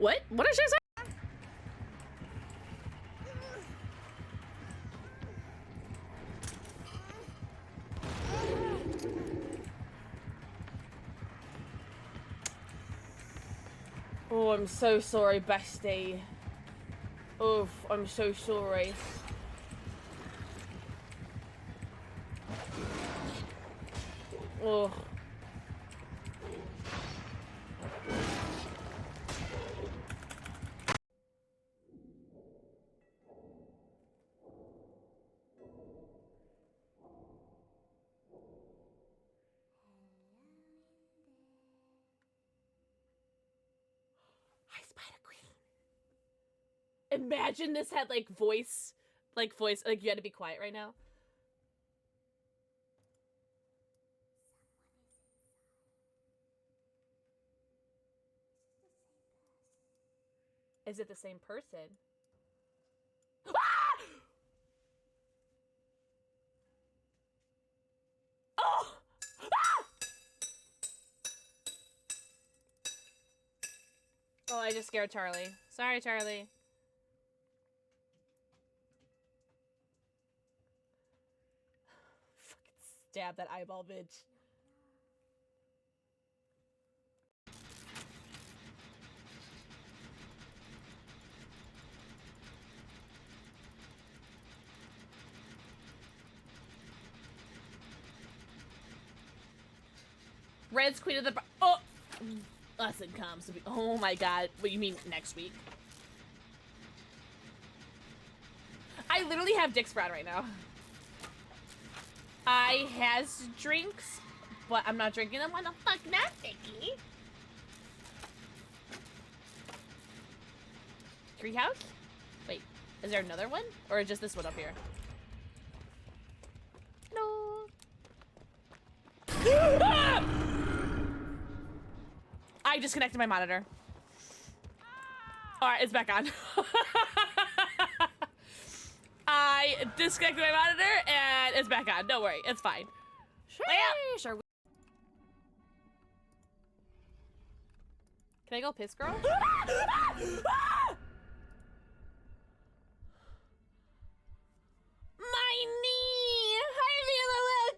What? What did she say? Oh, I'm so sorry, bestie. Oof, I'm so sorry. Oh. Hi, Spider Queen. Imagine this had like voice, like you had to be quiet right now. Is it the same person? Ah! Oh! Ah! Oh, I just scared Charlie. Sorry, Charlie. Fucking stab that eyeball, bitch. Red's Queen of the... Oh! Lesson comes. Oh my god. What, you mean next week? I literally have Dick Sprout right now. I has drinks, but I'm not drinking them. Why the fuck not, Vicky? Treehouse? Wait, is there another one? Or just this one up here? No. Ah! I disconnected my monitor. Alright, it's back on. I disconnected my monitor and it's back on. Don't worry, it's fine. Sure. Can I go piss, girl? My knee! I feel a little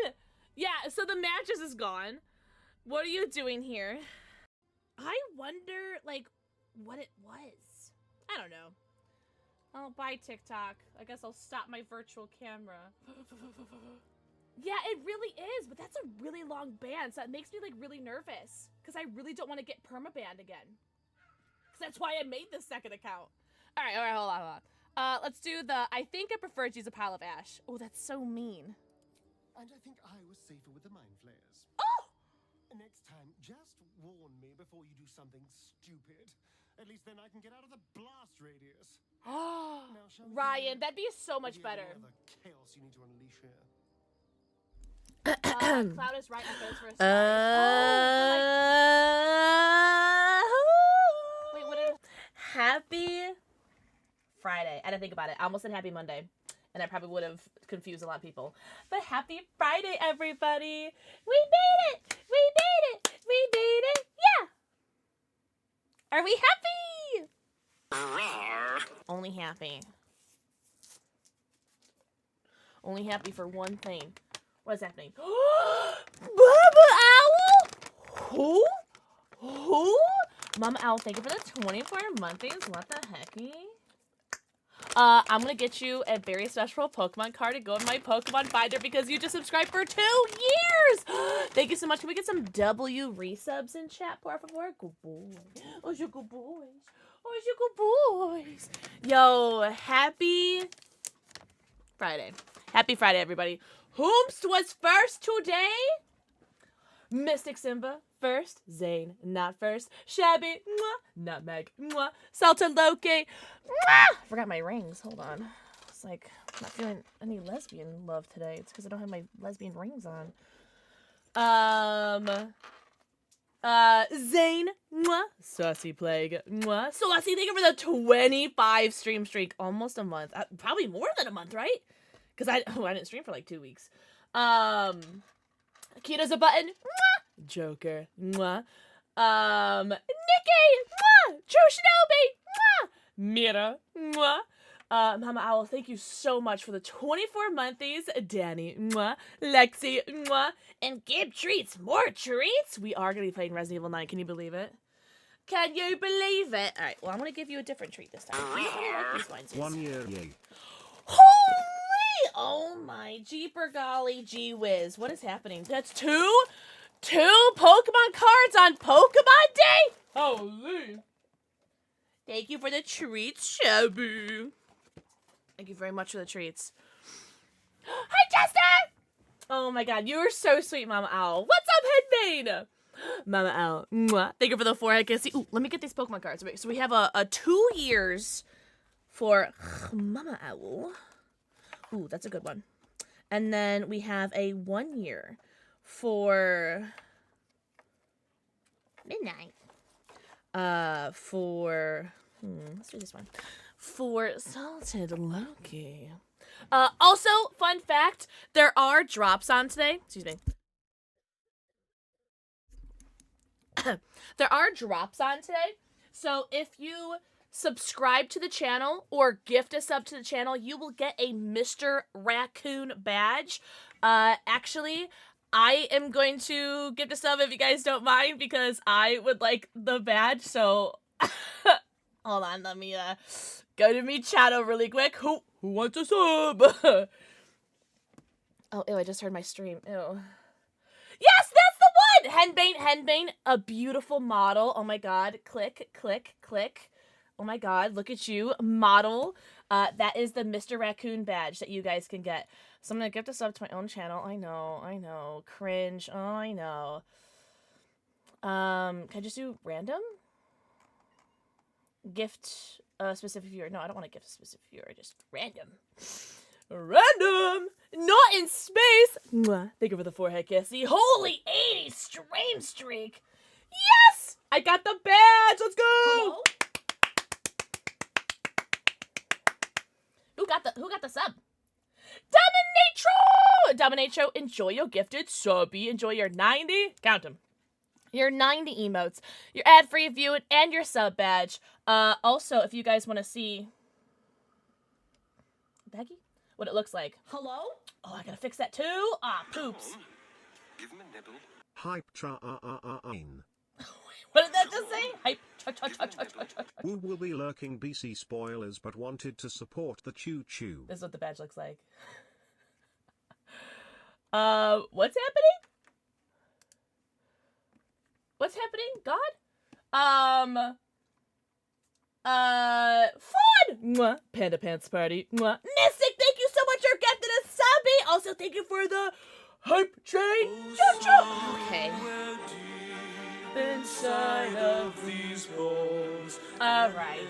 good! Yeah, so the mattress is gone. What are you doing here? I wonder, like, what it was. I don't know. Oh, bye, TikTok. I guess I'll stop my virtual camera. Yeah, it really is, but that's a really long ban, so it makes me, like, really nervous. Because I really don't want to get permabanned again. Because that's why I made this second account. Alright, hold on. Let's do the, I think I prefer to use a pile of ash. Oh, that's so mean. And I think I was safer with the mind flayers. Oh! Next time, just warn me before you do something stupid. At least then I can get out of the blast radius. Oh, Now, Ryan, that'd be so much better. The chaos you need to unleash here. Cloud is right after this for a Wait, what did Happy Friday. I didn't think about it. I almost said Happy Monday. And I probably would have confused a lot of people. But Happy Friday, everybody! We made it! We made it! We made it! Yeah! Are we happy? Only happy. Only happy for one thing. What is happening? Mama Owl? Who? Mama Owl, thank you for the 24 monthlies. What the hecky? I'm gonna get you a very special Pokemon card to go in my Pokemon binder because you just subscribed for 2 years! Thank you so much. Can we get some W resubs in chat, por favor? Good boy. Oh, you good boys. Oh, you good boys. Yo, happy Friday. Happy Friday, everybody. Whomst was first today? Mystic Simba, first. Zane, not first. Shabby, mwah. Nutmeg, mwah. Salta Loki, mwah. Forgot my rings. Hold on. It's like, I'm not feeling any lesbian love today. It's because I don't have my lesbian rings on. Zane, mwah. Saucy Plague, mwah. Saucy, thank you for the 25 stream streak. Almost a month. Probably more than a month, right? Because I didn't stream for like 2 weeks. Keto's a button. Mwah! Joker. Mwah. Nikki, mwah! True Shinobi, mwah! Mira, mwah! Mama Owl, thank you so much for the 24 monthlies. Danny, mwah! Lexi, mwah! And Gib treats, more treats. We are gonna be playing Resident Evil 9. Can you believe it? Can you believe it? All right. Well, I'm gonna give you a different treat this time. You don't really like these ones. 1 year, yay. Holy! Oh my jeeper golly gee whiz! What is happening? That's two Pokemon cards on Pokemon Day. Holy! Thank you for the treats, Shabu. Thank you very much for the treats. Hi, Justin! Oh my god, you are so sweet, Mama Owl. What's up, Headbane? Mama Owl. Mwah. Thank you for the forehead kissy. Ooh, let me get these Pokemon cards. So we have a 2 years for Mama Owl. Ooh, that's a good one. And then we have a 1 year for Midnight. Let's do this one. For Salted Loki. Also, fun fact, there are drops on today. Excuse me. There are drops on today. So if you subscribe to the channel or gift a sub to the channel, you will get a Mr. Raccoon badge. Actually, I am going to gift a sub if you guys don't mind because I would like the badge. So hold on, let me go to me channel really quick. Who wants a sub? Oh, ew, I just heard my stream. Ew. Yes, that's the one! Henbane, a beautiful model. Oh my god. Click, click, click. Oh my god, look at you. Model. That is the Mr. Raccoon badge that you guys can get. So I'm gonna gift this up to my own channel. I know. Cringe. Oh, I know. Can I just do random? Gift a specific viewer. No, I don't want to gift a specific viewer. Just random. Random! Not in space! Mwah. Thank you for the forehead kissy. Holy 80 stream streak! Yes! I got the badge! Let's go! Hello? Who got the sub? Dominatro, enjoy your gifted subby. Enjoy your 90. Count them. Your 90 emotes, your ad-free viewing, and your sub badge. Also, if you guys want to see Becky, what it looks like. Hello? Oh, I gotta fix that too. Ah, poops. Give him a nibble. Hype tra-a-a-a-in. What did that just say? Hype. Cha-cha-cha-cha-cha-cha. Who will be lurking BC spoilers but wanted to support the choo-choo. This is what the badge looks like. What's happening? What's happening? God? Fun! Mwah. Panda Pants Party. Mwah. Mystic, thank you so much for getting a subby. Also, thank you for the hype train. Choo-choo. Okay. Inside of these holes. Alright.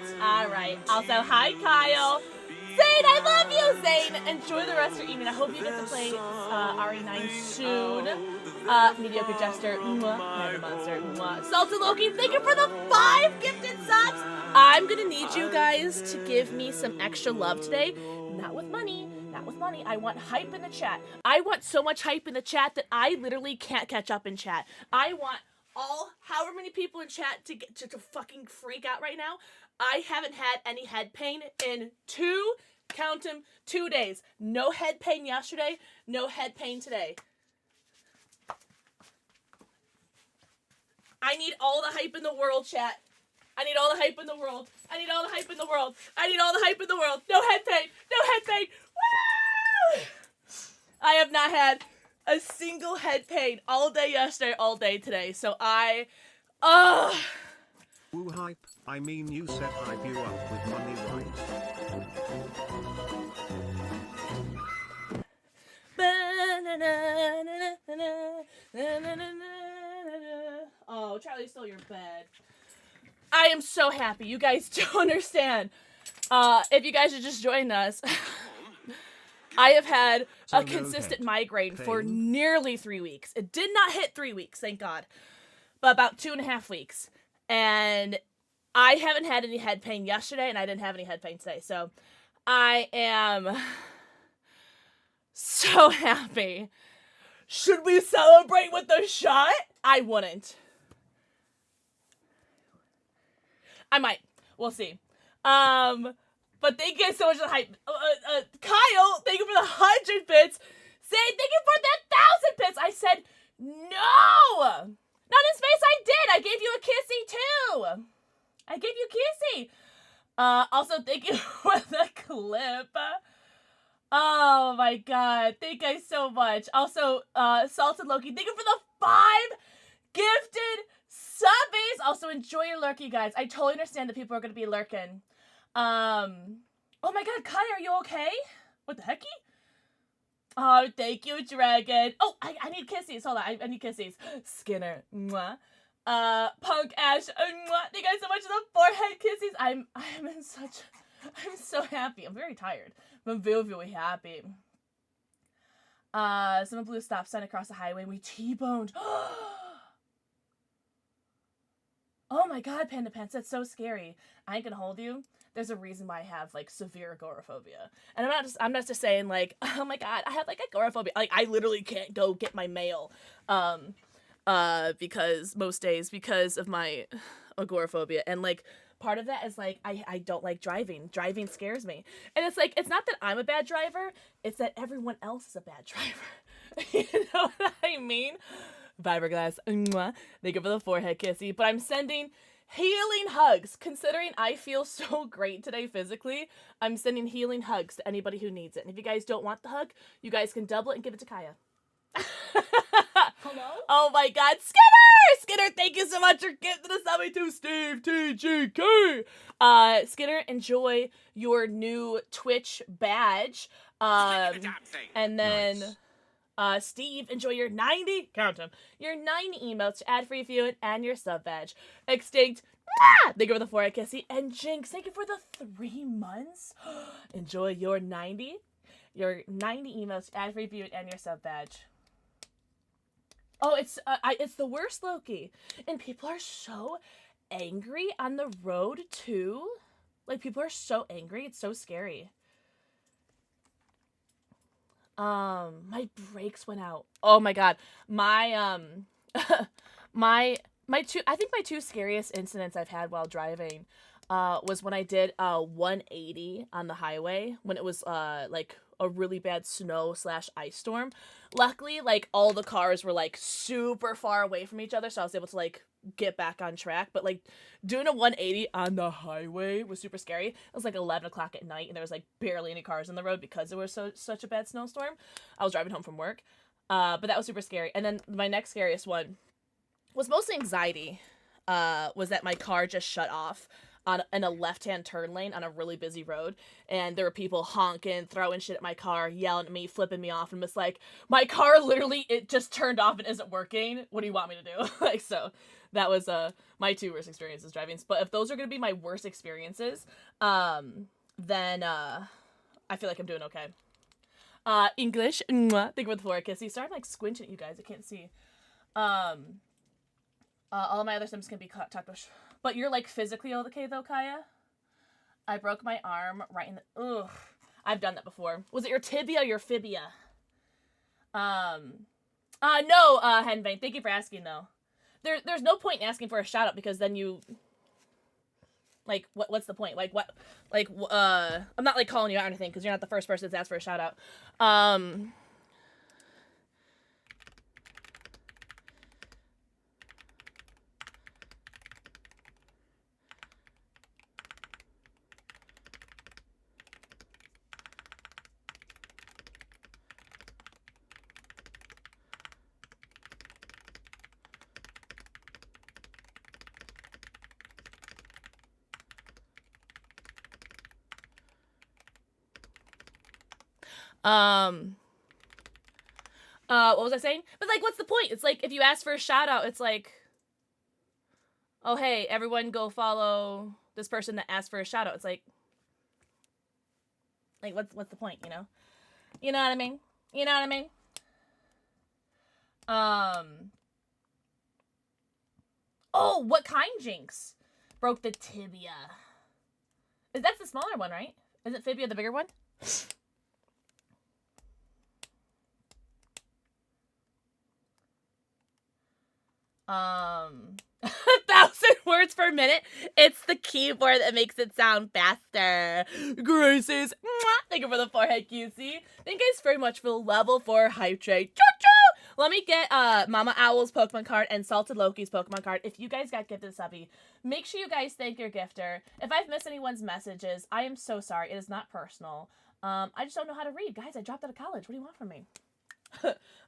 Also, hi, Kyle. Zane, I love you, Zane. Enjoy the rest of your evening. I hope you get to play RE9 soon. Mediocre Jester, mwah. Panda Monster, mwah. Salted Loki, thank you for the 5 gifted subs. I'm gonna need you guys to give me some extra love today. Not with money. I want hype in the chat. I want so much hype in the chat that I literally can't catch up in chat. I want however many people in chat to get to fucking freak out right now. I haven't had any head pain in 2 days. No head pain yesterday, no head pain today. I need all the hype in the world, chat. I need all the hype in the world. No head pain. Woo! I have not had a single head pain all day yesterday, all day today. So Woo hype, I mean you said hype you up with money, right? Oh, Charlie stole your bed. I am so happy. You guys don't understand. If you guys are just joining us, I have had a consistent migraine for nearly 3 weeks. It did not hit 3 weeks, thank God, but about 2.5 weeks. And I haven't had any head pain yesterday, and I didn't have any head pain today. So I am so happy. Should we celebrate with a shot? I wouldn't. I might. We'll see. But thank you guys so much for the hype. Kyle, thank you for the 100 bits. Say thank you for that 1,000 bits. I said no. Not in space. I did. I gave you a kissy too. I gave you kissy. Also thank you for the clip. Oh my god. Thank you guys so much. Also, Salted Loki, thank you for the 5 gifted subbies. Also, enjoy your lurk, you guys. I totally understand that people are going to be lurking. Oh my god, Kai, are you okay? What the hecky? Oh, thank you, Dragon. Oh, I need kissies. Hold on, I need kissies. Skinner. Mwah. Punk Ash. Mwah. Thank you guys so much for the forehead kissies. I'm so happy. I'm very tired. I'm very, very happy. Someone blew a stop sign across the highway and we T-boned. Oh my god, Panda Pants, that's so scary. I ain't gonna hold you. There's a reason why I have, like, severe agoraphobia. And I'm not just saying, like, oh my god, I have, like, agoraphobia. Like, I literally can't go get my mail, because, most days, because of my agoraphobia. And, like, part of that is, like, I don't like driving. Driving scares me. And it's, like, it's not that I'm a bad driver, it's that everyone else is a bad driver. You know what I mean? Fiberglass, mwah. Thank you for the forehead kissy. But I'm sending healing hugs. Considering I feel so great today physically, I'm sending healing hugs to anybody who needs it. And if you guys don't want the hug, you guys can double it and give it to Kaya. Hello? Oh my god, Skinner! Skinner, thank you so much for gifting the subby to Steve TGK. Skinner, enjoy your new Twitch badge. And then... Nice. Steve, enjoy your 90, count them, your 90 emotes to add free viewing and your sub badge. Extinct, thank you for the 4 kissy, and Jinx, thank you for the 3 months. Enjoy your 90 emotes to add free viewing and your sub badge. Oh, it's the worst, Loki, and people are so angry on the road too. Like, people are so angry, it's so scary. My brakes went out. Oh my god. My my two scariest incidents I've had while driving was when I did 180 on the highway when it was like a really bad snow / ice storm. Luckily, like, all the cars were like super far away from each other, so I was able to like get back on track. But like doing a 180 on the highway was super scary. It was like 11 o'clock at night and there was like barely any cars on the road because there was such a bad snowstorm. I was driving home from work, but that was super scary. And then my next scariest one was mostly anxiety. Was that my car just shut off in a left-hand turn lane on a really busy road, and there were people honking, throwing shit at my car, yelling at me, flipping me off, and it's like, my car literally, it just turned off and isn't working. What do you want me to do? Like, so that was my 2 worst experiences driving. But if those are gonna be my worst experiences, then I feel like I'm doing okay. English, mwah, thank you for the floor kissy. Sorry, I'm like squinting at you guys, I can't see. All my other sims can be talked about. But you're, like, physically okay, though, Kaya? I broke my arm right in the... Ugh. I've done that before. Was it your tibia or your fibia? No, Henbane. Thank you for asking, though. There's no point in asking for a shout-out, because then you... Like, what's the point? Like, what... Like, I'm not, like, calling you out or anything, because you're not the first person that's asked for a shout-out. What was I saying? But, like, what's the point? It's like, if you ask for a shout out, it's like, oh, hey, everyone go follow this person that asked for a shout out. It's like, what's the point, you know? You know what I mean? You know what I mean? Oh, what kind, Jinx? Broke the tibia. That's the smaller one, right? Isn't fibia the bigger one? 1,000 words per minute. It's the keyboard that makes it sound faster. Graces, thank you for the forehead QC. Thank you guys very much for the level 4 hype trade. Choo-choo! Let me get Mama Owl's Pokemon card and Salted Loki's Pokemon card. If you guys got gifted a subby, make sure you guys thank your gifter. If I've missed anyone's messages, I am so sorry. It is not personal. I just don't know how to read. Guys, I dropped out of college. What do you want from me?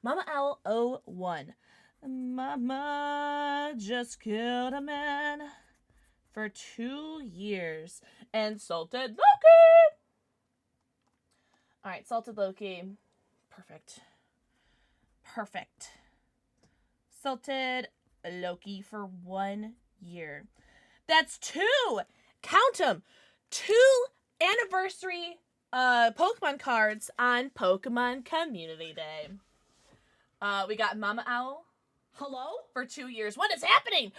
Mama Owl 01. Mama just killed a man for 2 years and Salted Loki. Alright, Salted Loki. Perfect. Perfect. Salted Loki for 1 year. That's 2! Count them! 2 anniversary Pokemon cards on Pokemon Community Day. We got Mama Owl. Hello? For 2 years. What is happening?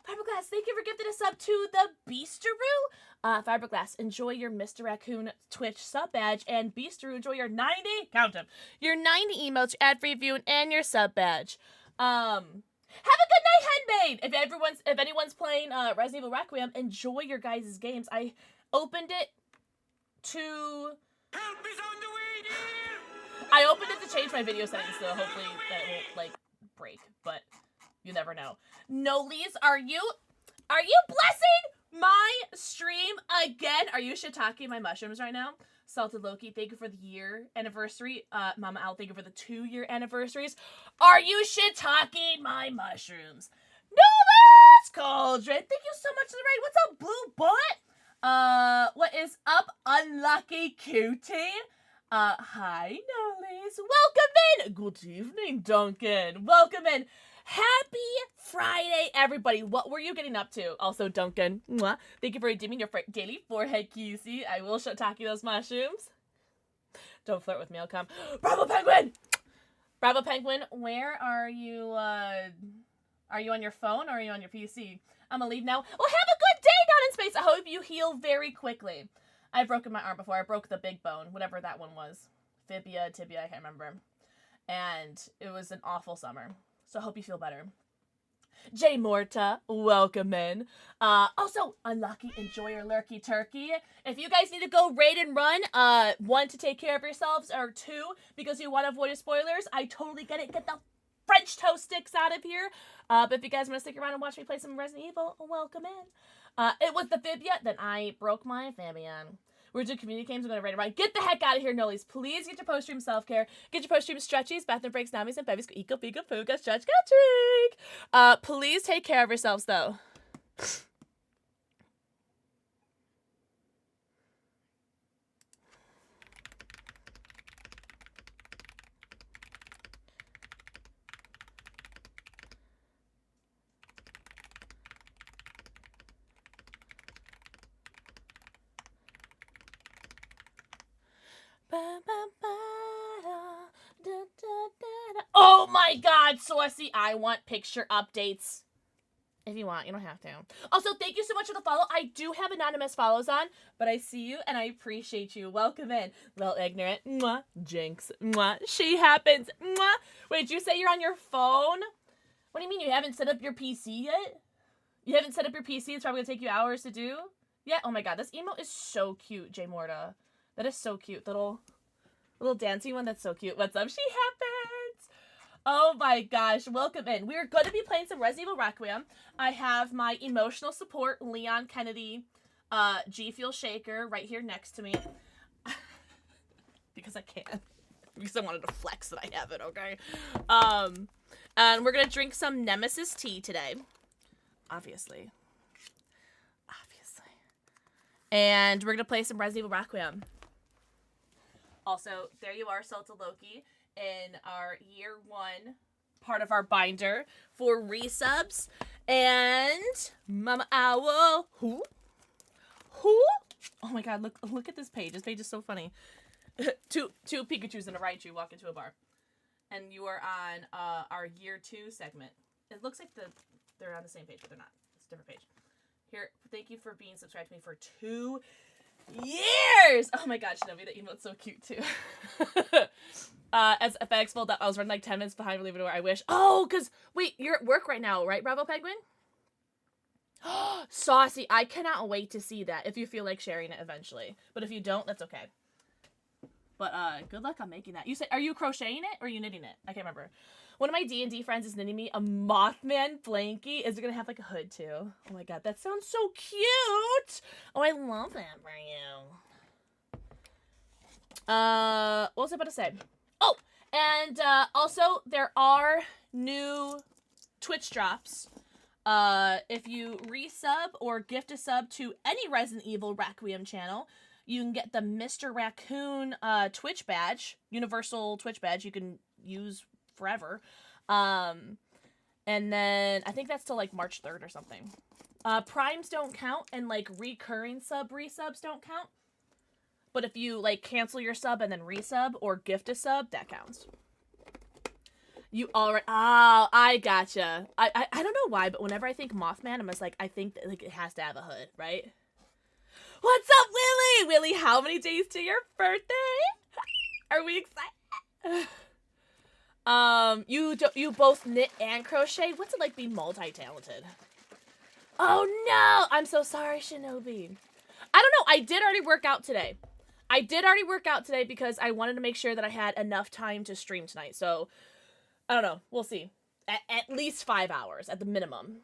Fiberglass, thank you for gifting a sub to the Beasteroo. Fiberglass, enjoy your Mr. Raccoon Twitch sub badge, and Beasteroo, enjoy your 90, count them, your 90 emotes, ad-free viewing, and your sub badge. Have a good night, Henbade! If anyone's playing Resident Evil Requiem, enjoy your guys' games. I opened it to... Help is on the way, dear! I opened it to change my video settings, so hopefully that won't, like, break, but you never know. Nolies, are you blessing my stream again? Are you shiitake my mushrooms right now? Salted Loki, thank you for the year anniversary. Mama Owl, thank you for the 2-year anniversaries. Are you shiitake my mushrooms? Nolies Cauldron, thank you so much for the raid. What's up, Blue Bullet? What is up, Unlucky Cutie? Hi, Nolies. Welcome in. Good evening, Duncan. Welcome in. Happy Friday, everybody. What were you getting up to? Also, Duncan, mwah, thank you for redeeming your daily forehead QC. I will shiitake those mushrooms. Don't flirt with me, I'll come. Bravo Penguin! Bravo Penguin, where are you, are you on your phone or are you on your PC? I'm gonna leave now. Well, have a good day down in space. I hope you heal very quickly. I've broken my arm before. I broke the big bone, whatever that one was. Fibia, tibia, I can't remember. And it was an awful summer. So I hope you feel better. J Morta, welcome in. Also, Unlucky, enjoy your lurky turkey. If you guys need to go raid and run, 1, to take care of yourselves, or 2, because you want to avoid spoilers, I totally get it. Get the French toast sticks out of here. But if you guys want to stick around and watch me play some Resident Evil, welcome in. It was the Fibia, then I broke my Fabian. We're doing community games. I'm going to raid and run. Get the heck out of here, Nolies. Please get your post-stream self-care. Get your post-stream stretchies, bathroom breaks, namis, and bevies. Eco, pico, puga, stretch, trick. Please take care of yourselves, though. Oh my god, Saucy, I want picture updates. If you want, you don't have to. Also, thank you so much for the follow. I do have anonymous follows on, but I see you and I appreciate you. Welcome in. Well, ignorant. Mwah. Jinx. Mwah. She happens. Mwah. Wait, did you say you're on your phone? What do you mean you haven't set up your PC yet? You haven't set up your PC? It's probably gonna take you hours to do? Yeah, oh my god, this emote is so cute, J Morta. That is so cute. Little dancing one, that's so cute. What's up? She happens! Oh my gosh, welcome in. We're going to be playing some Resident Evil Requiem. I have my emotional support, Leon Kennedy, G Fuel Shaker right here next to me. Because I can. Because I wanted to flex that I have it, okay? And we're going to drink some Nemesis tea today. Obviously. And we're going to play some Resident Evil Requiem. Also, there you are, Salted Loki, in our year 1 part of our binder for resubs. And Mama Owl. Who? Oh my god, look at this page. This page is so funny. two Pikachus and a Raichu walk into a bar. And you are on our year 2 segment. It looks like they're on the same page, but they're not. It's a different page. Here, thank you for being subscribed to me for 2 years! Oh my god, Shinobi, that emote's so cute too. As FX pulled up, I was running like 10 minutes behind, believe it or not, I wish. Oh, because, wait, you're at work right now, right, Bravo Penguin? Saucy, I cannot wait to see that if you feel like sharing it eventually. But if you don't, that's okay. But good luck on making that. You say, are you crocheting it or are you knitting it? I can't remember. One of my D&D friends is knitting me a Mothman blankie. Is it gonna have like a hood too? Oh my god, that sounds so cute. Oh, I love that for you. What was I about to say? Oh, and also there are new Twitch drops. If you resub or gift a sub to any Resident Evil Requiem channel, you can get the Mr. Raccoon Twitch badge, universal Twitch badge you can use forever. And then I think that's till like March 3rd or something. Primes don't count, and like recurring resubs don't count. But if you like cancel your sub and then resub or gift a sub, that counts. You already, I gotcha. I don't know why, but whenever I think Mothman, I'm just like, I think that like it has to have a hood, right? What's up, Willie? Willie, how many days to your birthday? Are we excited? You both knit and crochet? What's it like being multi-talented? Oh no! I'm so sorry, Shinobi. I don't know. I did already work out today. Because I wanted to make sure that I had enough time to stream tonight. So, I don't know. We'll see. At least 5 hours at the minimum.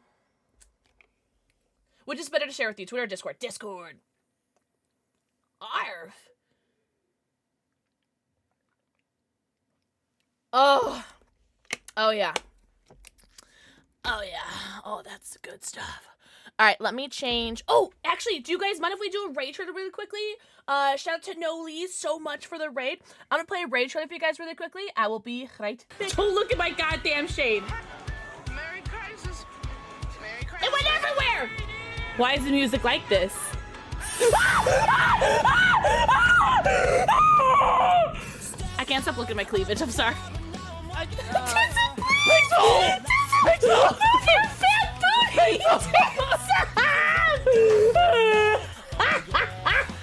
Which is better to share with you? Twitter or Discord? Discord. Arf. Oh. Oh, yeah. Oh, yeah. Oh, that's good stuff. All right, let me change. Oh, actually, do you guys mind if we do a raid trailer really quickly? Shout out to No Lee so much for the raid. I'm gonna play a raid trailer for you guys really quickly. I will be right back. Don't look at my goddamn shade. Merry Crisis. Merry Crisis. It went everywhere. Why is the music like this? I can't stop looking at my cleavage. I'm sorry. Pixel! Pixel!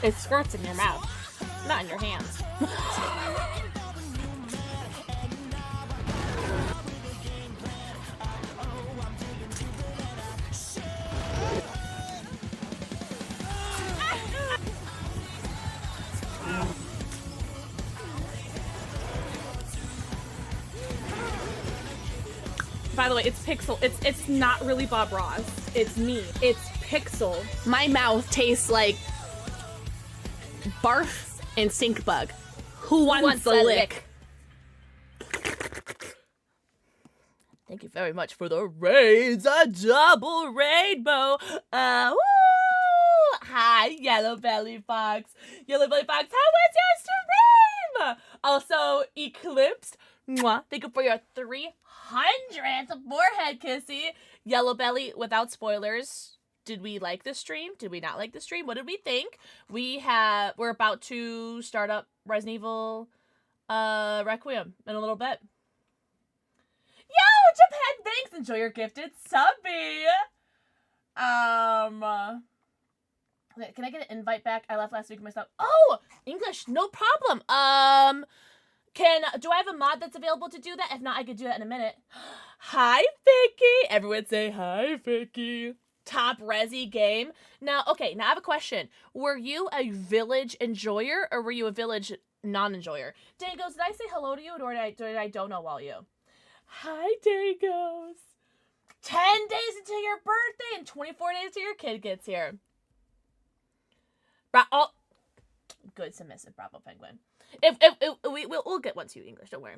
It squirts in your mouth, not in your hands. By the way, it's Pixel. It's not really Bob Ross. It's me. It's Pixel. My mouth tastes like barf and stink bug. Who wants a lick? Thank you very much for the raids. A double rainbow. Woo! Hi, Yellow Belly Fox. Yellow Belly Fox, how was your stream? Also, Eclipsed. Mwah. Thank you for your 300th forehead kissy. Yellow Belly, without spoilers, did we like this stream? Did we not like the stream? What did we think? We're about to start up Resident Evil Requiem in a little bit. Yo, Japan, thanks. Enjoy your gifted subby. Can I get an invite back? I left last week myself. Oh, English, no problem. Do I have a mod that's available to do that? If not, I could do that in a minute. Hi, Vicky. Everyone say hi, Vicky. Top Resi game. Now I have a question. Were you a village enjoyer or were you a village non-enjoyer? Dangos, did I say hello to you or did I don't know about you? Hi, Dangos. 10 days until your birthday and 24 days until your kid gets here. Good submissive, Bravo Penguin. We'll get one to you, English. Don't worry.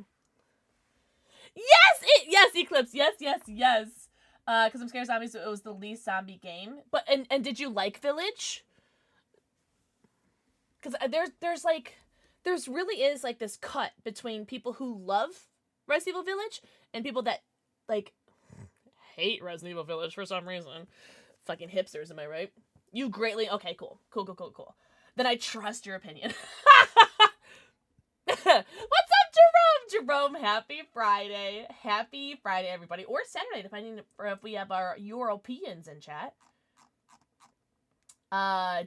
Yes, Eclipse. Yes. Because I'm scared of zombies, so it was the least zombie game. But and did you like Village? Because there's really is like this cut between people who love Resident Evil Village and people that like hate Resident Evil Village for some reason. Fucking hipsters, am I right? You greatly cool. Then I trust your opinion. What's up, Jerome, happy Friday. Happy Friday, everybody. Or Saturday, depending if we have our Europeans in chat.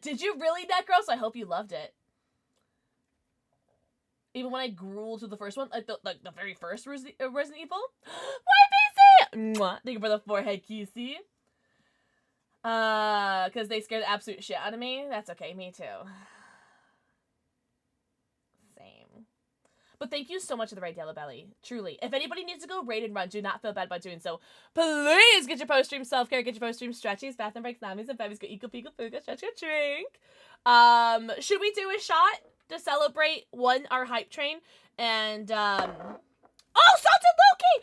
Did you really, Necros? I hope you loved it. Even when I grueled to the first one, like the very first Resident Evil. YPC! Mwah. Thank you for the forehead, QC. Because they scared the absolute shit out of me. That's okay, me too. Same. But thank you so much to the right Yellow Belly. Truly. If anybody needs to go raid and run, do not feel bad about doing so. Please get your post-stream self-care, get your post-stream stretchies, bath and breaks, zombies, and babies, go eco, pico, fuga, stretch, go drink. Should we do a shot to celebrate our hype train? And, oh, Salted Loki!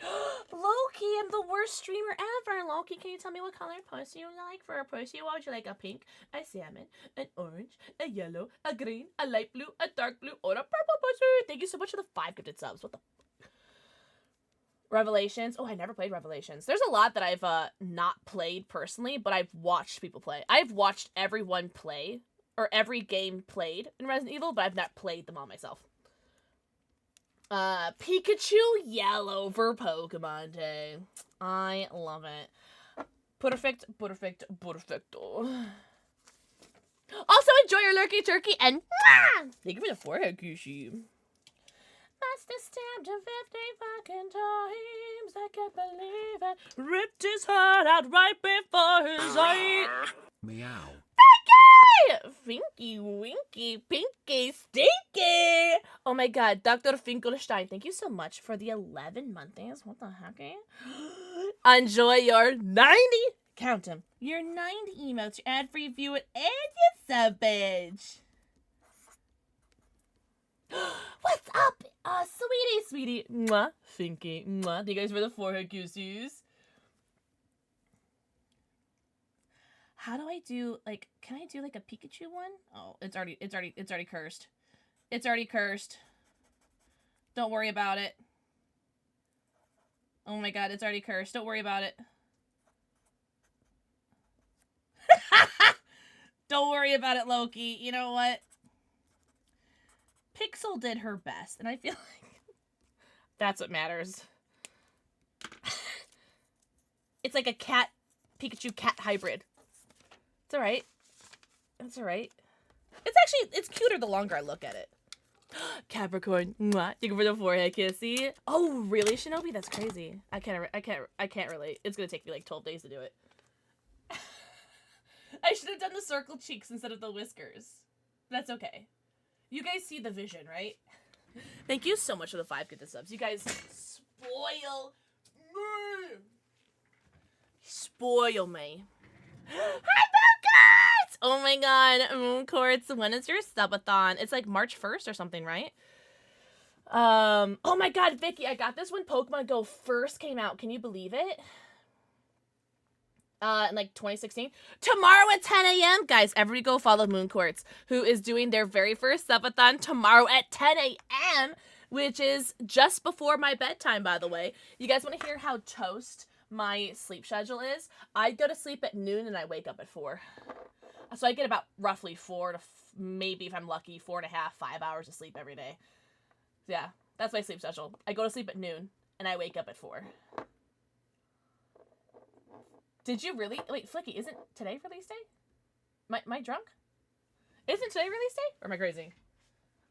Loki, I'm the worst streamer ever. Loki, can you tell me what color pussy you like for a pussy? What would you like? A pink, a salmon, an orange, a yellow, a green, a light blue, a dark blue, or a purple pussy? Thank you so much for the 5 gifted subs. What the... Revelations. Oh, I never played Revelations. There's a lot that I've not played personally, but I've watched people play. I've watched everyone play, or every game played in Resident Evil, but I've not played them all myself. Pikachu Yellow for Pokemon Day. I love it. Perfect. Also, enjoy your lurky turkey and thank you for the forehead, Kushi. Must have stabbed him 50 fucking times. I can't believe it. Ripped his heart out right before his eyes. Meow. Finky, winky, pinky, stinky. Oh my god, Dr. Finkelstein, thank you so much for the 11 months. What the heck, eh? Enjoy your 90. Count them. Your 90 emotes, your ad-free view it, and your sub badge. What's up? Sweetie. Mwah. Finky. Mwah. Thank you guys for the forehead goosies. How do I do, like, can I do, like, a Pikachu one? Oh, it's already cursed. It's already cursed. Don't worry about it. Oh my god, it's already cursed. Don't worry about it. Don't worry about it, Loki. You know what? Pixel did her best, and I feel like that's what matters. It's like a Pikachu cat hybrid. It's alright. It's alright. It's cuter the longer I look at it. Capricorn. Mwah. Thank you for the forehead kissy. Oh, really, Shinobi? That's crazy. I can't relate. It's gonna take me like 12 days to do it. I should have done the circle cheeks instead of the whiskers. That's okay. You guys see the vision, right? Thank you so much for the 5 gifted subs. You guys spoil me. Spoil me. Hi, Mooncourts! Oh my god, Mooncourts, when is your subathon? It's like March 1st or something, right? Oh my god, Vicky, I got this when Pokemon Go first came out. Can you believe it? In like 2016. Tomorrow at 10 a.m. Guys, everybody go follow Mooncourts, who is doing their very first subathon tomorrow at 10 a.m., which is just before my bedtime, by the way. You guys want to hear how toast my sleep schedule is? I go to sleep at noon and I wake up at 4. So I get about roughly 4 to maybe, if I'm lucky, 4.5, 5 hours of sleep every day. Yeah, that's my sleep schedule. I go to sleep at noon and I wake up at 4. Did you really? Wait, Flicky, isn't today release day? Am I drunk? Isn't today release day? Or am I crazy?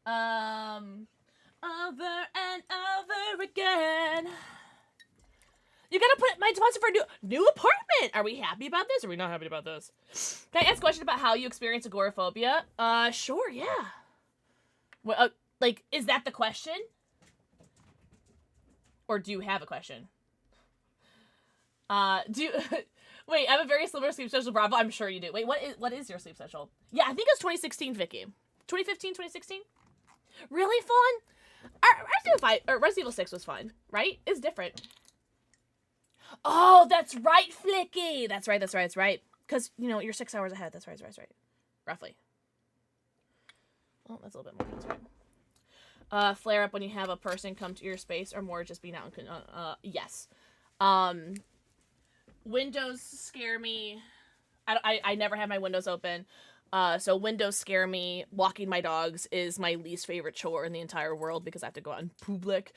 Over and over again. You gotta put my deposit for a new apartment. Are we happy about this? Or are we not happy about this? Can I ask a question about how you experience agoraphobia? Sure, yeah. Well, like, is that the question? Or do you have a question? Wait, I have a very similar sleep schedule, Bravo. I'm sure you do. Wait, what is your sleep schedule? Yeah, I think it's 2016, Vicky. 2015, 2016? Really fun? Resident Evil 6 was fun, right? It's different. Oh, that's right, Flicky. That's right. Because, you know, you're 6 hours ahead. That's right. Roughly. Oh, that's a little bit more. That's right. Flare up when you have a person come to your space or more just being out. Yes. Windows scare me. I never have my windows open. So windows scare me. Walking my dogs is my least favorite chore in the entire world because I have to go out in public.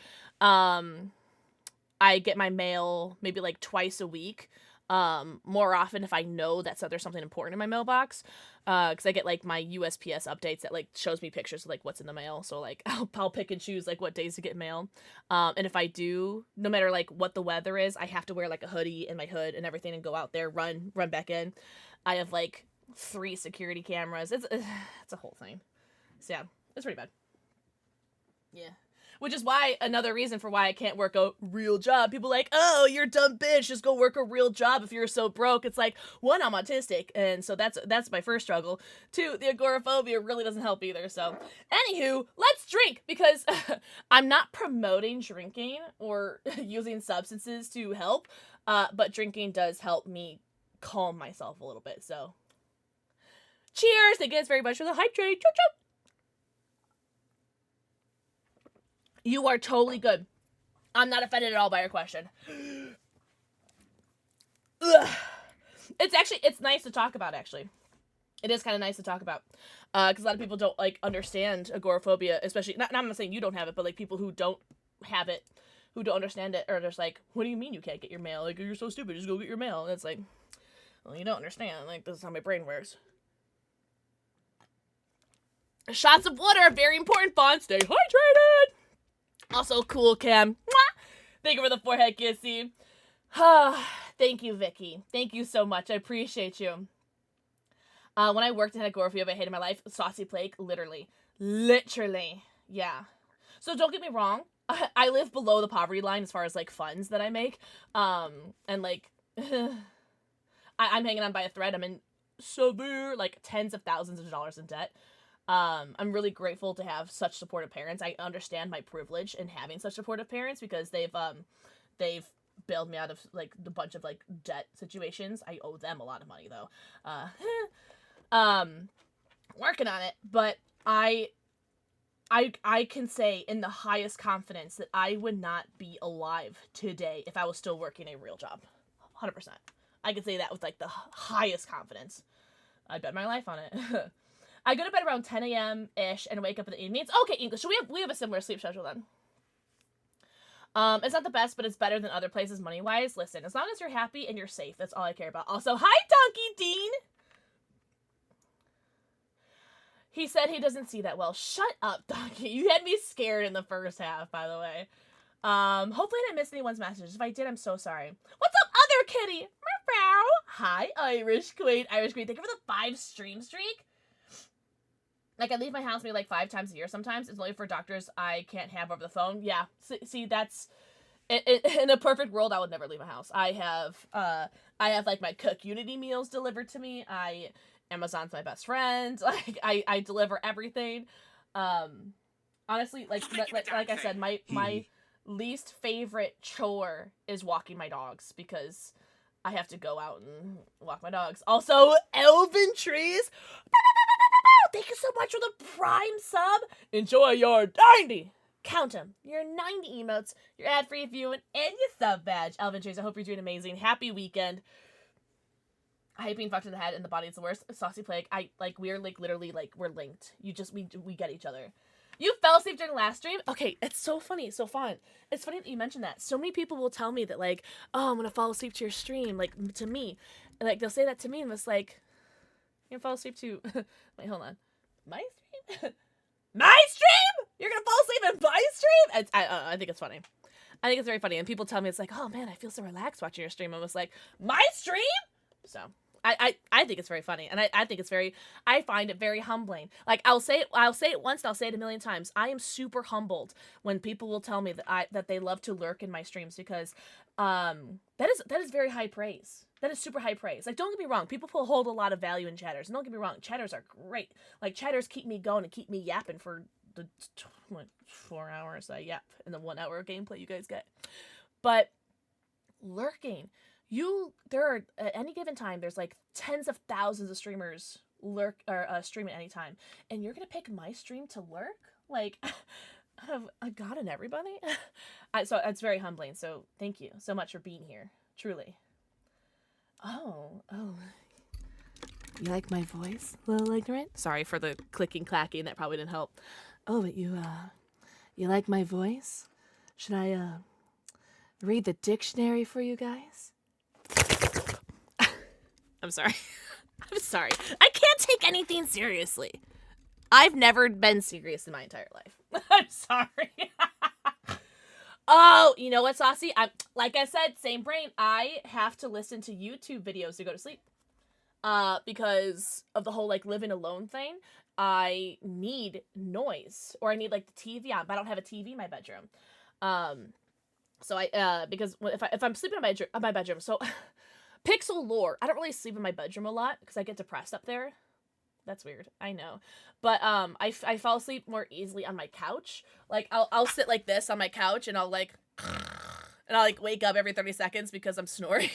I get my mail maybe like twice a week. more often if I know that there's something important in my mailbox. Because I get like my USPS updates that like shows me pictures of like what's in the mail. So like I'll pick and choose like what days to get mail. And if I do, no matter like what the weather is, I have to wear like a hoodie and my hood and everything and go out there, run back in. I have like 3 security cameras. It's a whole thing. So yeah, it's pretty bad. Yeah. Which is why, another reason for why I can't work a real job. People like, oh, you're a dumb bitch, just go work a real job if you're so broke. It's like, 1, I'm autistic, and so that's my first struggle. 2, the agoraphobia really doesn't help either, so. Anywho, let's drink, because I'm not promoting drinking or using substances to help, but drinking does help me calm myself a little bit, so. Cheers! Thank you guys very much for the hype train. Choo choo! You are totally good. I'm not offended at all by your question. Ugh. It's nice to talk about, actually. It is kind of nice to talk about. Because a lot of people don't, like, understand agoraphobia, especially, I'm not saying you don't have it, but, like, people who don't have it, who don't understand it, are just like, what do you mean you can't get your mail? Like, you're so stupid, just go get your mail. And it's like, well, you don't understand. Like, this is how my brain works. Shots of water are very important, Fawn. Stay hydrated! Also, cool, Cam. Mwah! Thank you for the forehead kissy. Thank you, Vicky. Thank you so much. I appreciate you. When I worked in agoraphobia, I hated my life. Saucy plague, literally. Yeah. So don't get me wrong. I live below the poverty line as far as, like, funds that I make. And, like, I'm hanging on by a thread. I'm in severe, like, tens of thousands of dollars in debt. I'm really grateful to have such supportive parents. I understand my privilege in having such supportive parents because they've bailed me out of, like, a bunch of, like, debt situations. I owe them a lot of money, though. Working on it, but I can say in the highest confidence that I would not be alive today if I was still working a real job. 100%. I can say that with, like, the highest confidence. I bet my life on it. I go to bed around 10 a.m.-ish and wake up in the evenings. Okay, English. So we have a similar sleep schedule then. It's not the best, but it's better than other places money-wise. Listen, as long as you're happy and you're safe, that's all I care about. Also, hi, Donkey Dean! He said he doesn't see that well. Shut up, Donkey. You had me scared in the first half, by the way. Hopefully I didn't miss anyone's messages. If I did, I'm so sorry. What's up, other kitty? Meow. Hi, Irish Queen. Irish Queen, thank you for the 5 stream streak. Like, I leave my house maybe, like, 5 times a year sometimes. It's only for doctors I can't have over the phone. Yeah, see, that's... In a perfect world, I would never leave my house. I have, like, my Cook Unity meals delivered to me. Amazon's my best friend. Like, I deliver everything. Honestly, like I said, my least favorite chore is walking my dogs, because I have to go out and walk my dogs. Also, Elvin Trees... Thank you so much for the Prime sub. Enjoy your 90. Count them. Your 90 emotes, your ad-free viewing, and your sub badge. Elvin Trees, I hope you're doing amazing. Happy weekend. I hate being fucked in the head and the body is the worst. Saucy plague. We're like literally like we're linked. We get each other. You fell asleep during the last stream? Okay, it's so funny, it's so fun. It's funny that you mentioned that. So many people will tell me that, like, oh, I'm gonna fall asleep to your stream, like, to me. And, like, they'll say that to me and it's like, you're gonna fall asleep to... Wait, hold on. My stream? My stream? You're gonna fall asleep in my stream? I think it's funny. I think it's very funny. And people tell me, it's like, oh man, I feel so relaxed watching your stream. I was like, my stream? So, I think it's very funny. And I think it's very... I find it very humbling. Like, I'll say it once and I'll say it a million times. I am super humbled when people will tell me that they love to lurk in my streams, because that is very high praise. That is super high praise. Like, don't get me wrong. People hold a lot of value in chatters. And don't get me wrong. Chatters are great. Like, chatters keep me going and keep me yapping for the 4 hours I yap in the 1 hour gameplay you guys get. But lurking, there are, at any given time, there's like tens of thousands of streamers stream at any time. And you're going to pick my stream to lurk? Like, I've gotten everybody. So it's very humbling. So thank you so much for being here. Truly. Oh. You like my voice, little ignorant? Sorry for the clicking, clacking. That probably didn't help. Oh, but you like my voice? Should I, read the dictionary for you guys? I'm sorry. I'm sorry. I can't take anything seriously. I've never been serious in my entire life. I'm sorry. Oh, you know what, Saucy? Like I said, same brain. I have to listen to YouTube videos to go to sleep. Because of the whole like living alone thing. I need noise, or I need like the TV on, but I don't have a TV in my bedroom. So I because if I'm sleeping in my bedroom, so Pixel lore, I don't really sleep in my bedroom a lot because I get depressed up there. That's weird, I know, but I fall asleep more easily on my couch. Like I'll sit like this on my couch and I'll like wake up every 30 seconds because I'm snoring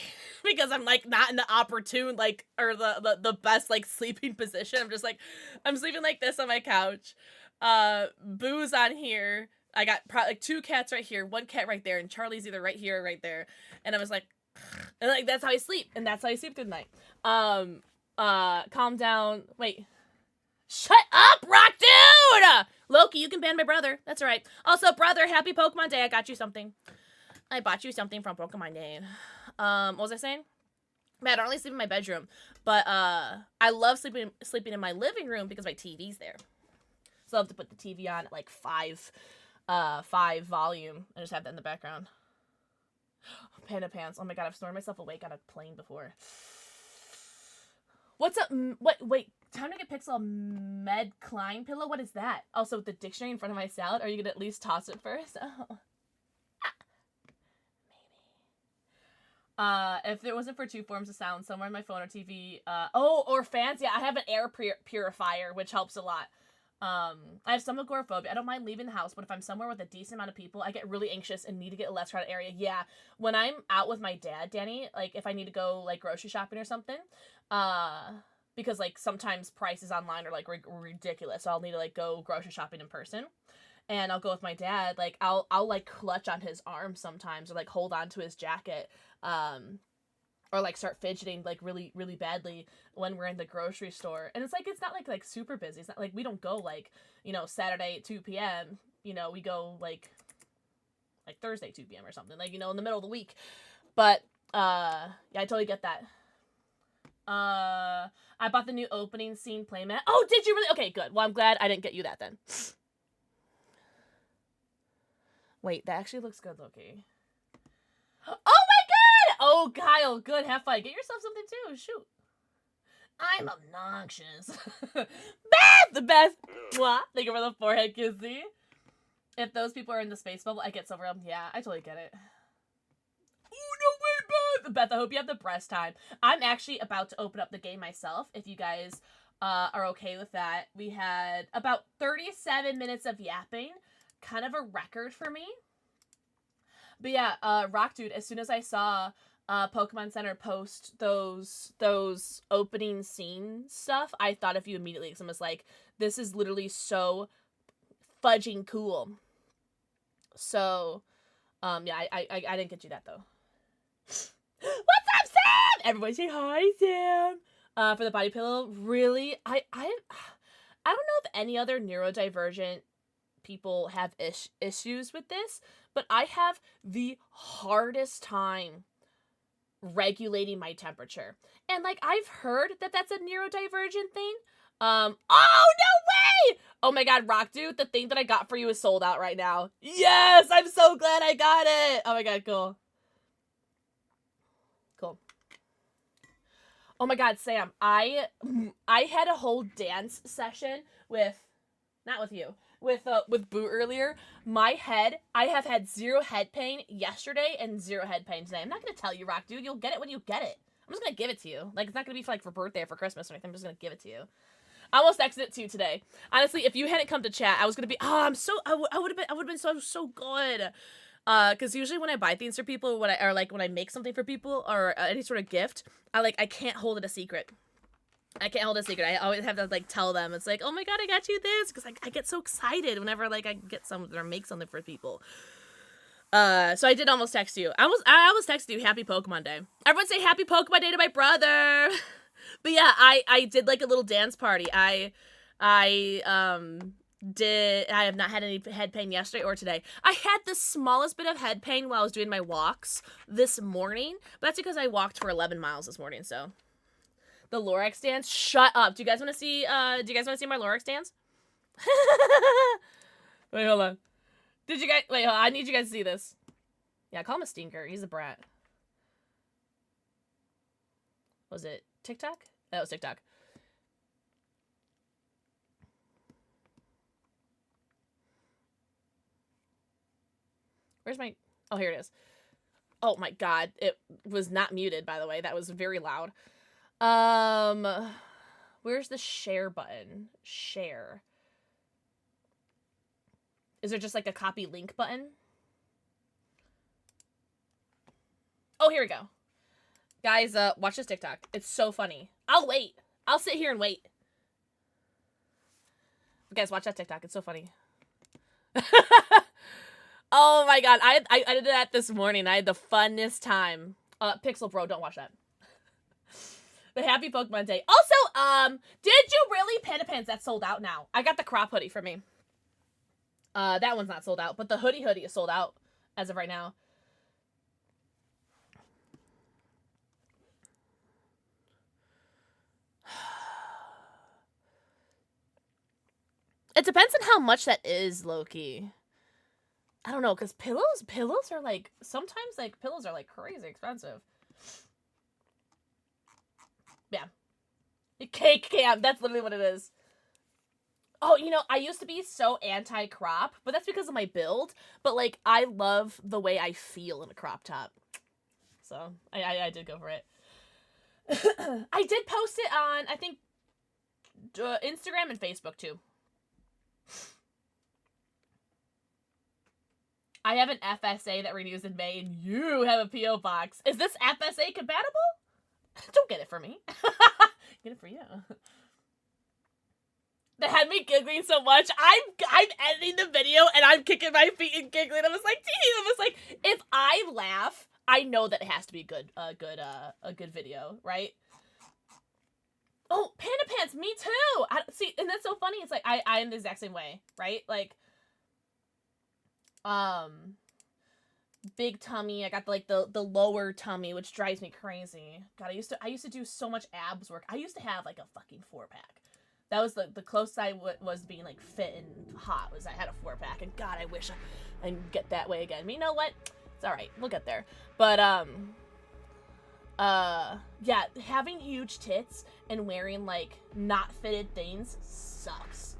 because I'm like not in the opportune like or the best like sleeping position. I'm just like I'm sleeping like this on my couch. Boo's on here. I got probably like 2 cats right here, 1 cat right there, and Charlie's either right here or right there. And I was like, and like that's how I sleep, and that's how I sleep through the night. Calm down. Wait. Shut up, Rock Dude! Loki, you can ban my brother. That's all right. Also, brother, happy Pokemon Day. I got you something. I bought you something from Pokemon Day. What was I saying? Man, I don't really sleep in my bedroom, but I love sleeping in my living room because my TV's there. So I have to put the TV on at like 5 volume and just have that in the background. Panda pants. Oh my god, I've snored myself awake on a plane before. What's up? Wait. Time to get Pixel Med Klein pillow. What is that? Also, with the dictionary in front of my salad. Are you gonna at least toss it first? Oh. If it wasn't for 2 forms of sound somewhere on my phone or TV, or fans, yeah, I have an air purifier, which helps a lot. I have some agoraphobia. I don't mind leaving the house, but if I'm somewhere with a decent amount of people, I get really anxious and need to get a less crowded area. Yeah, when I'm out with my dad, Danny, like, if I need to go, like, grocery shopping or something, because, like, sometimes prices online are, like, ridiculous, so I'll need to, like, go grocery shopping in person. And I'll go with my dad, like, I'll like, clutch on his arm sometimes, or, like, hold on to his jacket, or, like, start fidgeting, like, really, really badly when we're in the grocery store. And it's, like, it's not, like, super busy. It's not, like, we don't go, like, you know, Saturday at 2 p.m., you know, we go, like Thursday 2 p.m. or something, like, you know, in the middle of the week. But, yeah, I totally get that. I bought the new opening scene playmat. Oh, did you really? Okay, good. Well, I'm glad I didn't get you that then. Wait, that actually looks good, Loki. Oh my god! Oh, Kyle, good. Have fun. Get yourself something too. Shoot. I'm obnoxious. Beth! The best. Mwah. Thank you for the forehead kissy. If those people are in the space bubble, I get so overwhelmed. Yeah, I totally get it. Oh, no way, Beth! Beth, I hope you have the breast time. I'm actually about to open up the game myself, if you guys are okay with that. We had about 37 minutes of yapping. Kind of a record for me. But yeah, Rock Dude, as soon as I saw Pokemon Center post those opening scene stuff, I thought of you immediately, because I was like, this is literally so fudging cool. So, yeah, I didn't get you that, though. What's up, Sam? Everybody say hi, Sam. For the body pillow, really? I don't know if any other neurodivergent people have issues with this, but I have the hardest time regulating my temperature. And, like, I've heard that that's a neurodivergent thing. Oh, no way! Oh my god, Rock Dude, the thing that I got for you is sold out right now. Yes! I'm so glad I got it! Oh my god, cool. Cool. Oh my god, Sam, I had a whole dance session with, not with you, with Boo earlier. My head, I have had 0 head pain yesterday and 0 head pain today. I'm not gonna tell you, Rock Dude, you'll get it when you get it. I'm just gonna give it to you. Like, it's not gonna be for birthday or for Christmas or anything. I'm just gonna give it to you. I almost texted it to you today. Honestly, if you hadn't come to chat, I was gonna be, I would have been so good. Because usually when I buy things for people, when I make something for people or any sort of gift, I can't hold it a secret. I can't hold it a secret. I always have to, like, tell them. It's like, oh my god, I got you this, because I get so excited whenever, like, I get something or make something for people. So I did almost text you. I almost texted you Happy Pokemon Day. Everyone say Happy Pokemon Day to my brother. But yeah, I did, like, a little dance party. I have not had any head pain yesterday or today. I had the smallest bit of head pain while I was doing my walks this morning, but that's because I walked for 11 miles this morning, so The Lorax stands? Shut up. Do you guys want to see my Lorax stands? Wait, hold on. Wait, hold on. I need you guys to see this. Yeah, call him a stinker. He's a brat. Was it TikTok? That was TikTok. Where's my... Oh, here it is. Oh my god. It was not muted, by the way. That was very loud. Where's the share button? Share. Is there just like a copy link button? Oh, here we go. Guys, watch this TikTok. It's so funny. I'll wait. I'll sit here and wait. But guys, watch that TikTok. It's so funny. Oh my god. I did that this morning. I had the funnest time. Pixel Bro, don't watch that. But happy Pokemon Day. Also, did you really Panda Pants? That's sold out now. I got the crop hoodie for me. That one's not sold out, but the hoodie is sold out as of right now. It depends on how much that is, Loki. I don't know, because pillows are like, sometimes like pillows are like crazy expensive. Yeah. Cake camp, that's literally what it is. Oh, you know, I used to be so anti-crop, but that's because of my build. But like, I love the way I feel in a crop top. So, I did go for it. I did post it on, I think, Instagram and Facebook too. I have an FSA that renews in May, and you have a P.O. box. Is this FSA compatible? Don't get it for me. Get it for you. That had me giggling so much. I'm editing the video, and I'm kicking my feet and giggling. I was like, if I laugh, I know that it has to be a good video, right? Oh, Panda Pants, me too. See, and that's so funny. It's like I am the exact same way, right? Like, big tummy. I got like the lower tummy, which drives me crazy. God, I used to do so much abs work. I used to have like a fucking 4-pack. That was the closest I was being like fit and hot, was I had a 4-pack. And God, I wish I could get that way again. But you know what? It's all right. We'll get there. But yeah, having huge tits and wearing like not fitted things sucks.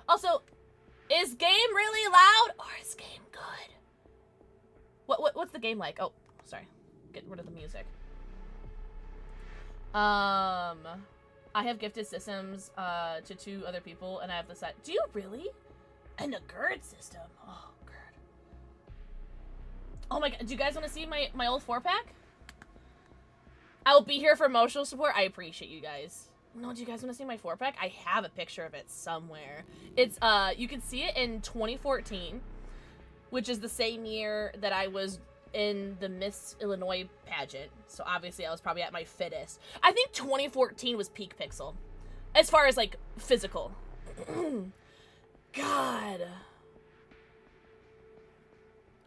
Also, is game really loud or is game good? What's the game like? Oh, sorry. Get rid of the music. I have gifted systems to 2 other people, and I have the set. Do you really? And a GERD system. Oh, GERD. Oh my god. Do you guys want to see my old 4-pack? I'll be here for emotional support. I appreciate you guys. No, do you guys want to see my 4-pack? I have a picture of it somewhere. It's, you can see it in 2014, which is the same year that I was in the Miss Illinois pageant. So obviously I was probably at my fittest. I think 2014 was peak Pixel. As far as, like, physical. God.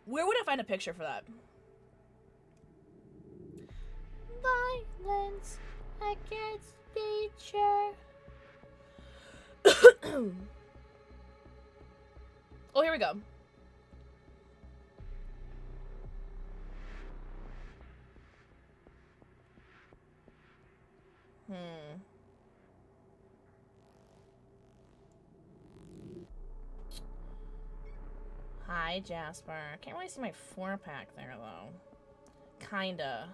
Where would I find a picture for that? Violence against nature. Oh, here we go. Hi, Jasper. Can't really see my 4-pack there, though. Kinda.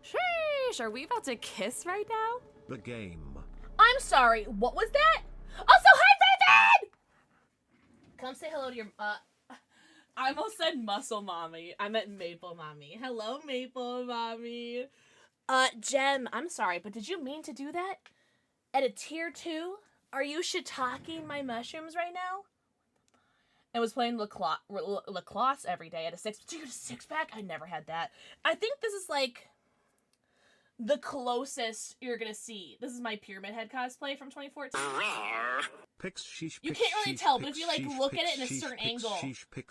Sheesh, are we about to kiss right now? The game. I'm sorry, what was that? Also, hi, Raven! Come say hello to your, I almost said Muscle Mommy. I meant Maple Mommy. Hello, Maple Mommy. Jem, I'm sorry, but did you mean to do that? At a tier 2? Are you shiitaking my mushrooms right now? I was playing lacrosse every day at a 6. Dude, a 6-pack? I never had that. I think this is like the closest you're gonna see. This is my Pyramid Head cosplay from 2014. You can't really tell, but if you like look at it in a certain angle, you can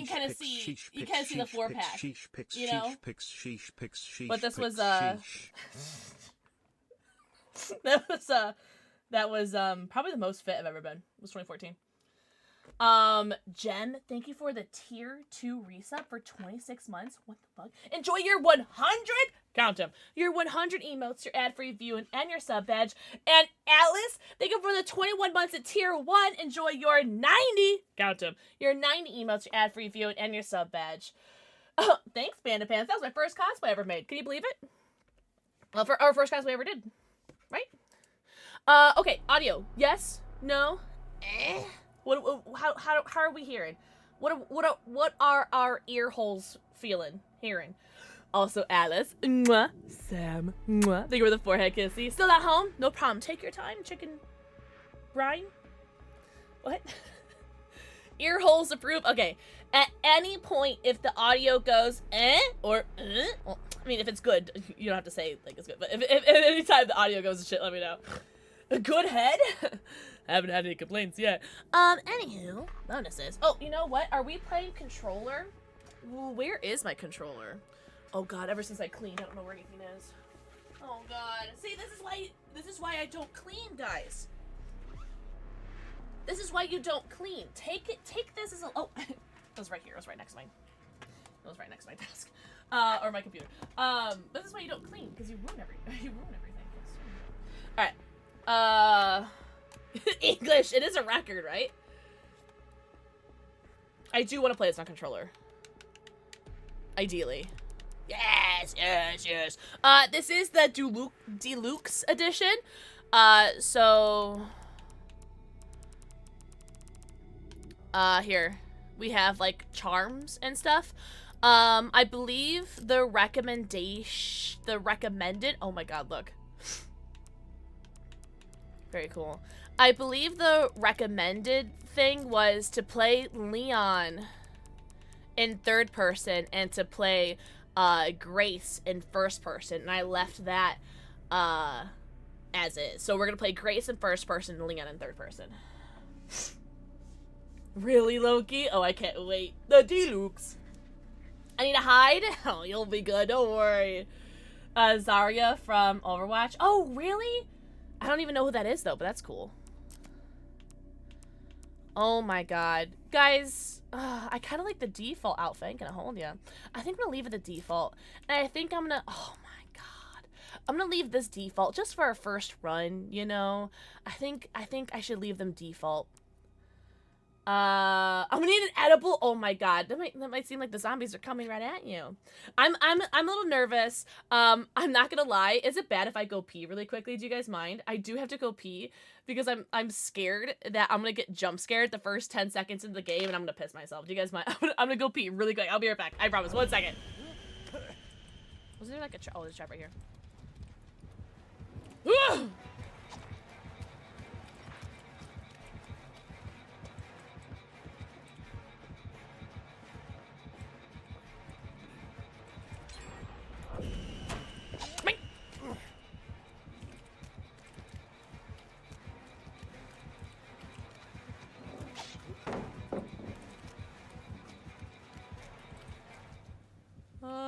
kind of see. You kind of see the 4-pack. You know. But this was that was probably the most fit I've ever been. It was 2014. Jen, thank you for the tier 2 resub for 26 months. What the fuck? Enjoy your 100, count them, your 100 emotes, your ad-free view, and your sub badge. And Alice, thank you for the 21 months at tier 1. Enjoy your 90, count them, your 90 emotes, your ad-free view, and your sub badge. Oh, thanks, Panda Pants. That was my first cosplay I ever made. Can you believe it? Well, for our first cosplay I ever did. Right? Okay, audio. Yes? No? How are we hearing? What are our ear holes hearing? Also, Alice, mwah, Sam, mwah. Thank you for the forehead kissy. Still at home? No problem. Take your time, chicken brine. What? Ear holes approved. Okay. At any point, if the audio goes or well, I mean, if it's good, you don't have to say like it's good. But if any time the audio goes to shit, let me know. A good head. I haven't had any complaints yet. Anywho, bonuses. Oh, you know what? Are we playing controller? Ooh, where is my controller? Oh god, ever since I cleaned, I don't know where anything is. Oh god. See, this is why I don't clean, guys. This is why you don't clean. Take this as a it was right here. It was right next to mine. It was right next to my desk. Or my computer. This is why you don't clean, because you ruin everything. Alright. English, it is a record, right? I do want to play this on controller. Ideally. Yes. This is the Deluxe edition. Here. We have, like, charms and stuff. I believe the recommended, oh my god, look. Very cool. I believe the recommended thing was to play Leon in third person and to play Grace in first person, and I left that as is. So we're gonna play Grace in first person and Leon in third person. Really, Loki? Oh, I can't wait. The Deluxe. I need to hide? Oh, you'll be good, don't worry. Zarya from Overwatch. Oh, really? I don't even know who that is, though, but that's cool. Oh my god. Guys, I kind of like the default outfit. I ain't gonna hold ya. I think I'm gonna leave it the default. And I think I'm gonna, oh my god. I'm gonna leave this default just for our first run, you know? I think I should leave them default. I'm gonna need an edible. Oh my god, that might seem like the zombies are coming right at you. I'm a little nervous. I'm not gonna lie. Is it bad if I go pee really quickly? Do you guys mind? I do have to go pee because I'm scared that I'm gonna get jump scared the first 10 seconds into the game and I'm gonna piss myself. Do you guys mind? I'm gonna go pee really quick. I'll be right back. I promise. 1 second. Was there like a trap? Oh, there's a trap right here.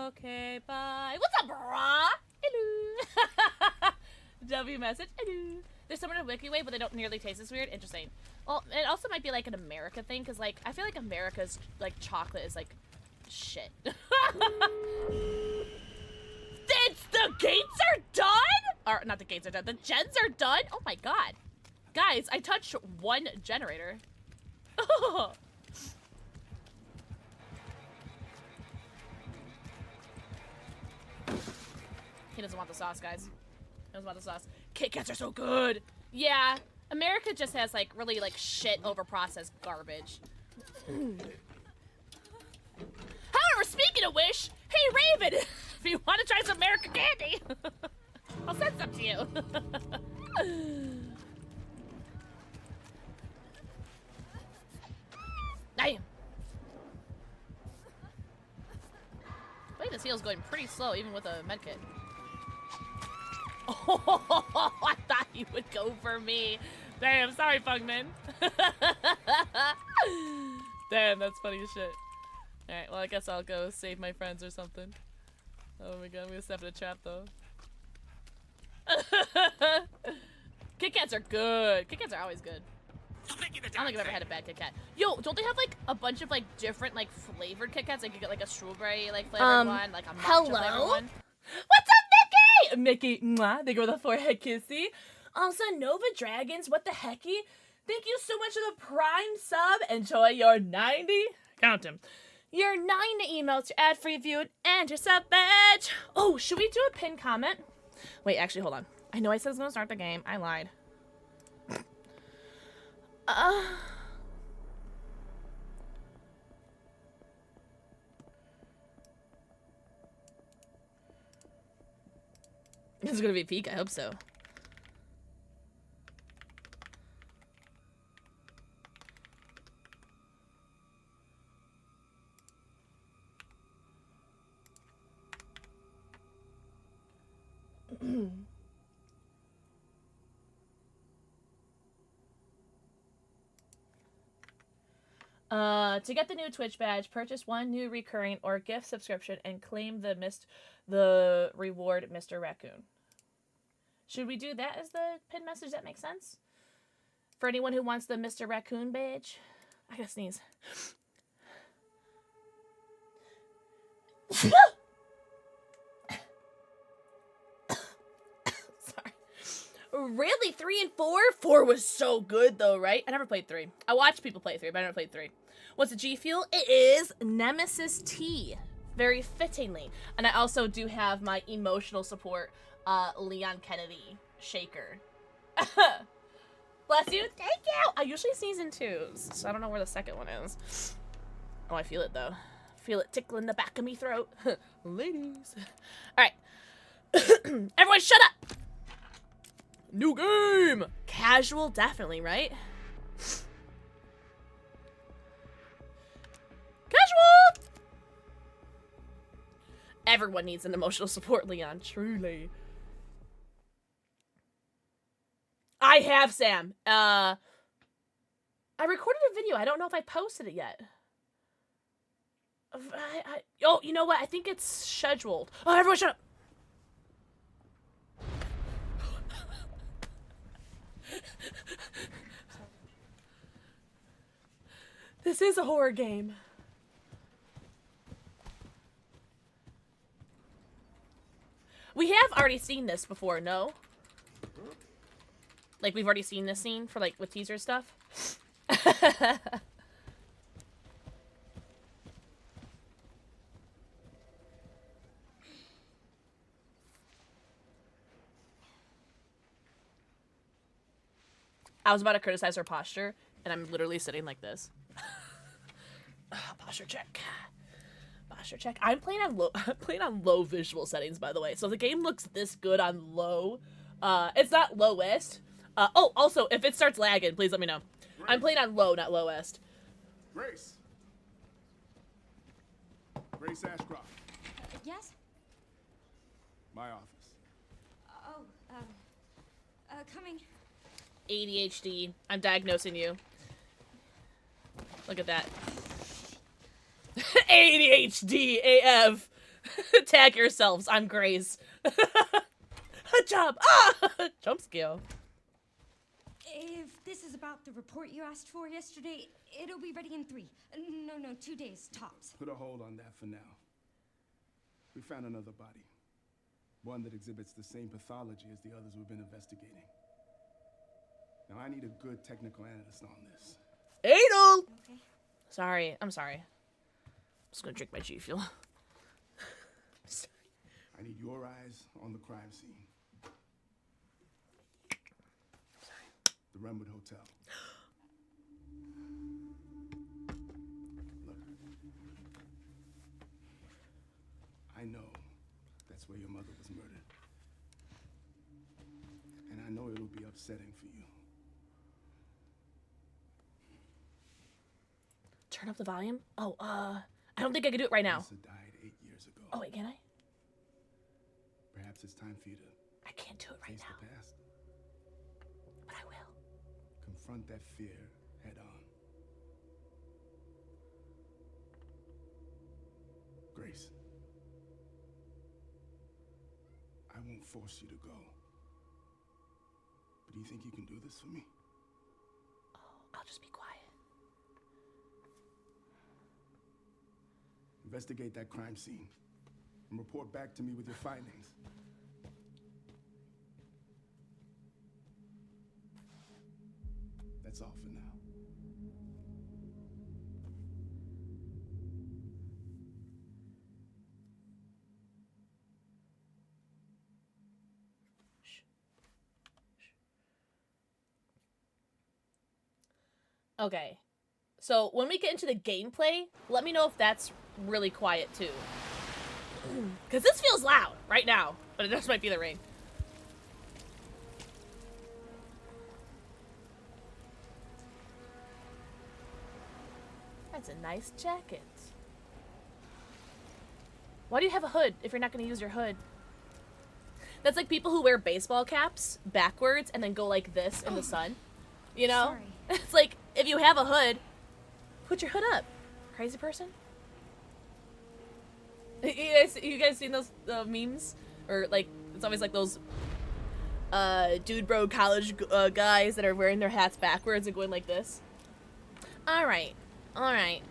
Okay, bye. What's up, brah? Hello. W message. Hello. There's someone in Wiki Way, but they don't nearly taste as weird. Interesting. Well, it also might be like an America thing, because like I feel like America's like chocolate is like shit. The gates are done? Or not the gates are done. The gens are done? Oh my god. Guys, I touched one generator. He doesn't want the sauce, guys. He doesn't want the sauce. Kit Kats are so good. Yeah, America just has like really like shit overprocessed garbage. However, speaking of which, hey Raven, if you want to try some American candy, I'll send some to you. Damn. Wait, this heal's going pretty slow, even with a medkit. I thought you would go for me. Damn, sorry, Pugman. Damn, that's funny as shit. Alright, well, I guess I'll go save my friends or something. Oh my god, I'm gonna step in a trap though. Kit Kats are good. Kit Kats are always good. I don't think I've ever had a bad Kit Kat. Yo, don't they have like a bunch of like different like flavored Kit Kats? Like you get like a strawberry like flavored one, like a matcha flavored one. What's up, Mickey? Mickey, mwah, they go with a forehead kissy. Also, Nova Dragons, what the hecky? Thank you so much for the Prime sub. Enjoy your 90. Count them. Your 9 emails to ad free view and your sub badge. Oh, should we do a pinned comment? Wait, actually, hold on. I know I said I was gonna start the game. I lied. This is gonna be a peak. I hope so. To get the new Twitch badge, purchase 1 new recurring or gift subscription and claim the reward, Mr. Raccoon. Should we do that as the pin message? That makes sense? For anyone who wants the Mr. Raccoon badge. I gotta sneeze. Sorry. Really? 3 and 4? 4 was so good though, right? I never played 3. I watched people play 3, but I never played 3. What's a G Fuel? It is Nemesis T. Very fittingly. And I also do have my emotional support, Leon Kennedy shaker. Bless you. Thank you. I usually sneeze in 2s, so I don't know where the second one is. Oh, I feel it though. Feel it tickling the back of me throat. Ladies. All right. Everyone shut up. New game. Casual, definitely, right? Casual. Everyone needs an emotional support, Leon. Truly. I have, Sam. I recorded a video. I don't know if I posted it yet. Oh, you know what? I think it's scheduled. Oh, everyone shut up. This is a horror game. We have already seen this before, no? Like, we've already seen this scene for, like, with teaser stuff. I was about to criticize her posture, and I'm literally sitting like this. Posture check. Posture check. I'm playing on low visual settings, by the way. So the game looks this good on low. It's not lowest. Oh, also, if it starts lagging, please let me know. Grace. I'm playing on low, not lowest. Grace. Grace Ashcroft. Yes? My office. Oh, coming. ADHD. I'm diagnosing you. Look at that. ADHD AF. Tag yourselves. I'm Grace. Jump. Ah! Jump skill. If this is about the report you asked for yesterday, it'll be ready in 3. No, 2 days, tops. Put a hold on that for now. We found another body. One that exhibits the same pathology as the others we've been investigating. Now I need a good technical analyst on this. Adel! Okay. Sorry. I'm sorry. I'm just gonna drink my G Fuel. I need your eyes on the crime scene. The Renwood Hotel. Look. I know that's where your mother was murdered. And I know it'll be upsetting for you. Turn up the volume? Oh, I don't think I can do it right now. Lisa died 8 years ago. Oh, wait, can I? Perhaps it's time for you to I can't do it right Face now, the past. but I will. Confront that fear head on. Grace, I won't force you to go. But do you think you can do this for me? Oh, I'll just be quiet. Investigate that crime scene and report back to me with your findings. That's all for now. Okay. So when we get into the gameplay, let me know if that's really quiet too. Because this feels loud right now, but it just might be the rain. That's a nice jacket. Why do you have a hood if you're not going to use your hood? That's like people who wear baseball caps backwards and then go like this in the sun. You know? Sorry. It's like, if you have a hood, put your hood up. Crazy person? You guys seen those memes? Or like, it's always like those dude bro college guys that are wearing their hats backwards and going like this. Alright. Alright.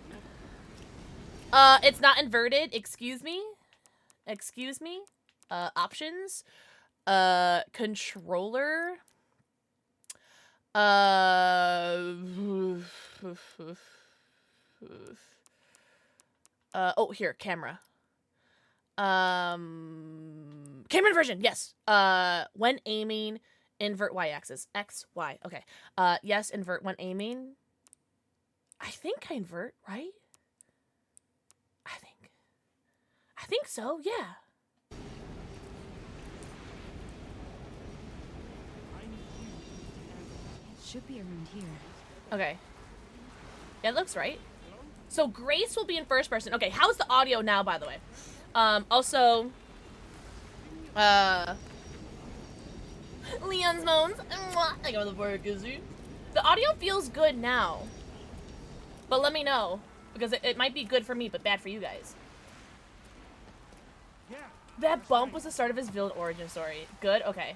It's not inverted. Excuse me. Excuse me. Options. Controller. Oh, here, camera. Camera inversion, yes. When aiming, invert y-axis. X, Y, okay. Yes, invert when aiming. I think I invert, right? I think so, yeah. It should be around here. Okay. Yeah, it looks right. So Grace will be in first person. Okay, how's the audio now, by the way? Also, Leon's moans. I go to the work, is he? The audio feels good now. But let me know. Because it might be good for me, but bad for you guys. That bump was the start of his villain origin story. Good? Okay.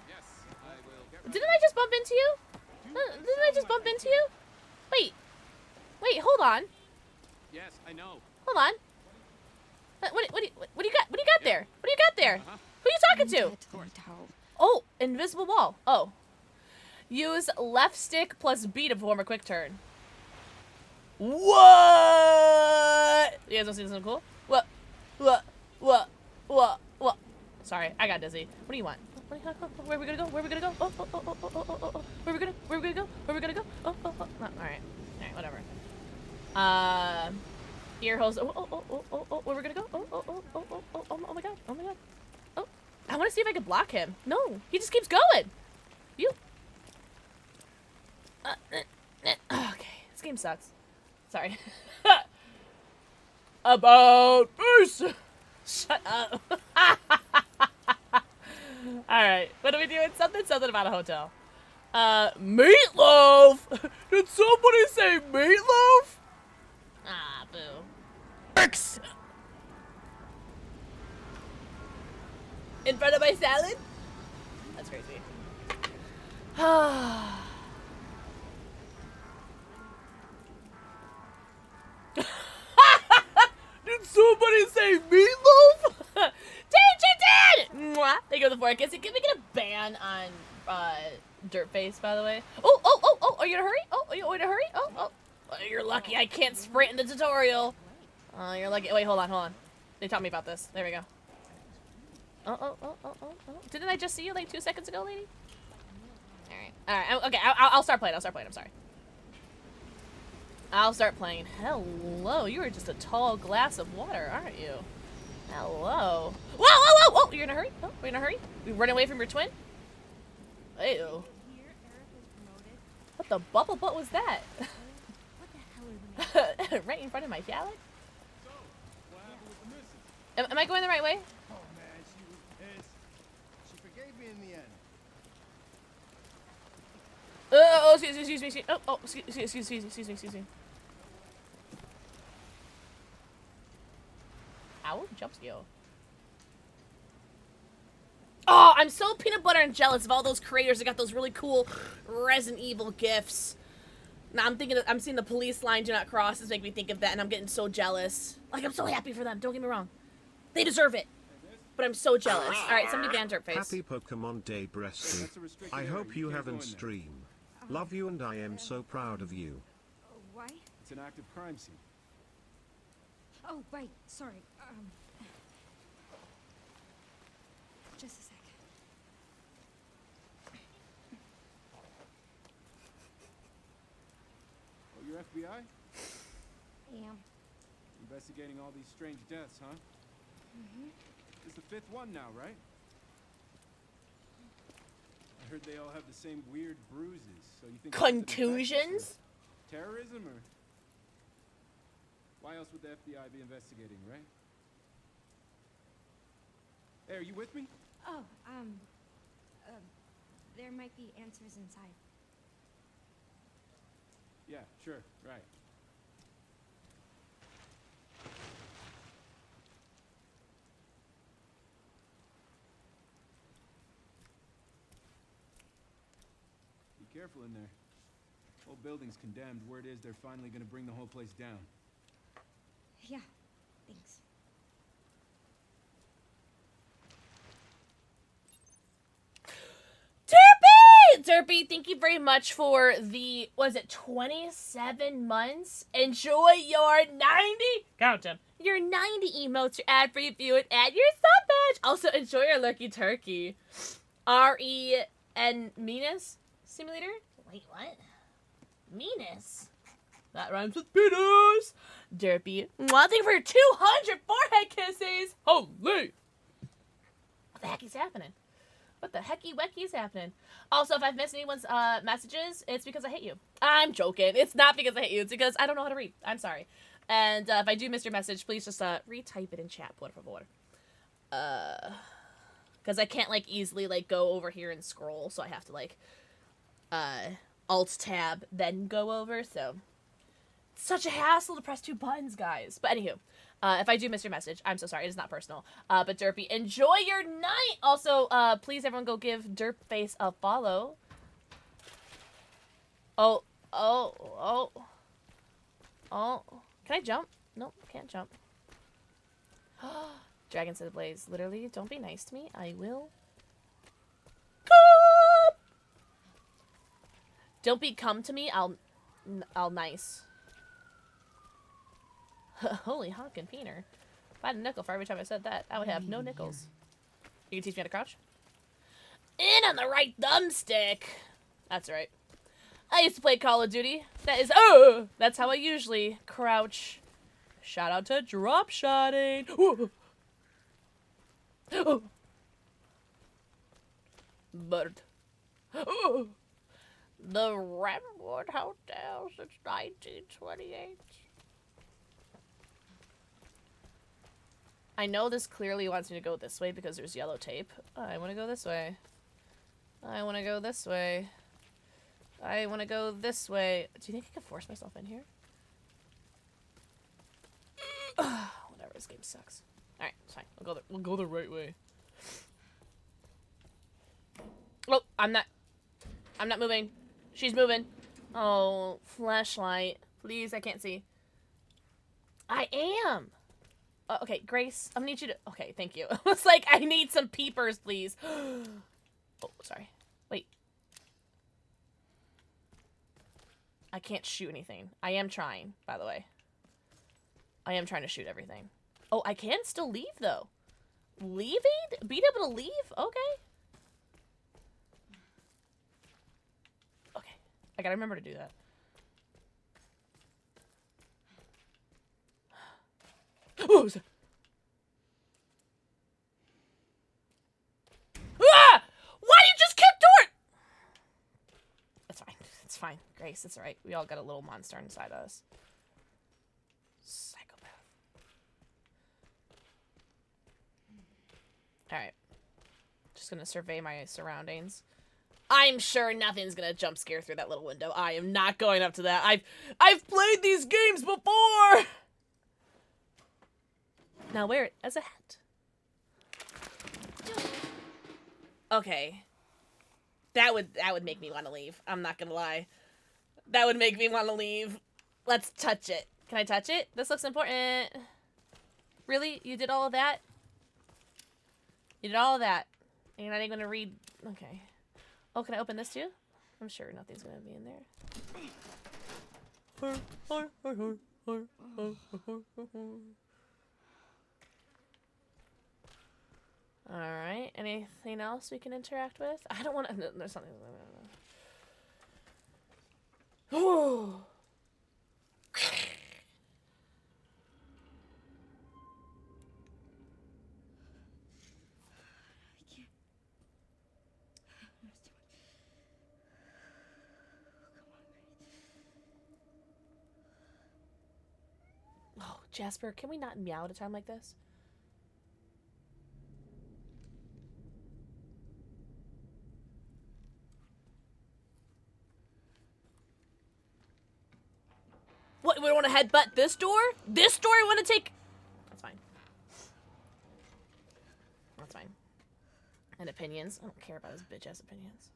Didn't I just bump into you? Didn't I just bump into you? Wait. Wait, hold on. Yes, I know. Hold on. What do you got? What do you got there? What do you got there? Who are you talking to? Get the towel. Oh, invisible wall. Oh. Use left stick plus B to perform a quick turn. What? You guys want to see something cool? What? Sorry, I got dizzy. What do you want? Where are we gonna go? Where are we gonna go? Oh. Where are we gonna go? Where are we gonna go? Oh. Alright, whatever. Ear holes. Oh, where are we gonna go? Oh my god. Oh, I want to see if I can block him. No, he just keeps going. You. Okay, this game sucks. Sorry. About face. Shut up. Alright, what are we doing? Something about a hotel. Meatloaf! Did somebody say meatloaf? Ah, boo. Works! In front of my salad? That's crazy. Did somebody say meatloaf? Did! Mwah. Thank you for the fork. Can we get a ban on Dirtface, by the way? Oh, are you in a hurry? Oh, are you in a hurry? Oh, you're lucky I can't sprint in the tutorial. You're lucky. Wait, hold on. They taught me about this. There we go. Oh. Didn't I just see you like 2 seconds ago, lady? Alright. Okay, I'll start playing. I'm sorry. I'll start playing. Hello, you are just a tall glass of water, aren't you? Hello. Whoa! You're in a hurry? Oh, we're in a hurry? We run away from your twin? Ew. What the bubble butt was that? What the hell are we? Right in front of my phallic? Am I going the right way? Oh man, she was pissed. She forgave me in the end. Oh, excuse me. Oh, excuse me. Ow, jump skill. Oh, I'm so peanut butter and jealous of all those creators that got those really cool Resident Evil gifs. Now I'm seeing the police line do not cross is making me think of that, and I'm getting so jealous. Like, I'm so happy for them, don't get me wrong. They deserve it. But I'm so jealous. Alright, somebody get on Dirt Face. Happy Pokemon Day, Breasty. I hope you have in stream. Love you and I am so proud of you. Why? It's an active crime scene. Oh, right. Sorry. Just a sec. Oh, you're FBI? Yeah. Investigating all these strange deaths, huh? Mm-hmm. It's the 5th one now, right? I heard they all have the same weird bruises, so you think... Contusions? Terrorism, or... Why else would the FBI be investigating, right? Hey, are you with me? Oh, there might be answers inside. Yeah, sure, right. Be careful in there. Whole building's condemned. Word is they're finally gonna bring the whole place down. Yeah, thanks. Derpy, thank you very much for the, was it 27 months? Enjoy your 90, count them, your 90 emotes, your ad-free view, and add your sub badge. Also, enjoy your Lurky Turkey. R-E-N Meanus Simulator? Wait, what? Meanus? That rhymes with penis. Derpy, one thing for your 200 forehead kisses. Holy! What the heck is happening? What the hecky-wecky is happening? Also, if I've missed anyone's messages, it's because I hate you. I'm joking. It's not because I hate you. It's because I don't know how to read. I'm sorry. And if I do miss your message, please just retype it in chat, por favor. Because I can't, like, easily, like, go over here and scroll, so I have to, like, Alt-tab, then go over, so... It's such a hassle to press 2 buttons, guys. But anywho, if I do miss your message, I'm so sorry. It is not personal. But Derpy, enjoy your night! Also, please everyone go give Derpface a follow. Oh. Can I jump? Nope, can't jump. Dragon said Blaze. Literally, don't be nice to me. I will. Don't be come to me. I'll nice. Holy honkin' peener. If I had a nickel for every time I said that, I would have no nickels. You can teach me how to crouch? In on the right thumbstick! That's right. I used to play Call of Duty. That's how I usually crouch. Shout out to drop shotting. Bird. The Redwood Hotel since 1928. I know this clearly wants me to go this way because there's yellow tape. I want to go this way. I want to go this way. I want to go this way. Do you think I can force myself in here? Whatever, this game sucks. Alright, it's fine. We'll go the right way. Oh, I'm not moving. She's moving. Oh, flashlight. Please, I can't see. I am. Okay, Grace, I'm gonna need you to... Okay, thank you. It's like, I need some peepers, please. Oh, sorry. Wait. I can't shoot anything. I am trying, by the way. I am trying to shoot everything. Oh, I can still leave, though. Leaving? Being able to leave? Okay. Okay. I gotta remember to do that. Oh, ah! Why you just kick door? That's fine. It's fine. Grace, it's alright. We all got a little monster inside us. Psychopath. Alright. just gonna survey my surroundings. I'm sure nothing's gonna jump scare through that little window. I am not going up to that. I've played these games before. Now wear it as a hat. Okay. That would make me want to leave. I'm not gonna lie. That would make me want to leave. Let's touch it. Can I touch it? This looks important. Really? You did all of that? You did all of that. And you're not even gonna read. Okay. Oh, can I open this too? I'm sure nothing's gonna be in there. Alright, anything else we can interact with? I don't want to. No, there's something. Oh. Oh, Jasper, can we not meow at a time like this? What, we don't want to headbutt this door? This door I want to take... That's fine. That's fine. And opinions. I don't care about his bitch-ass opinions.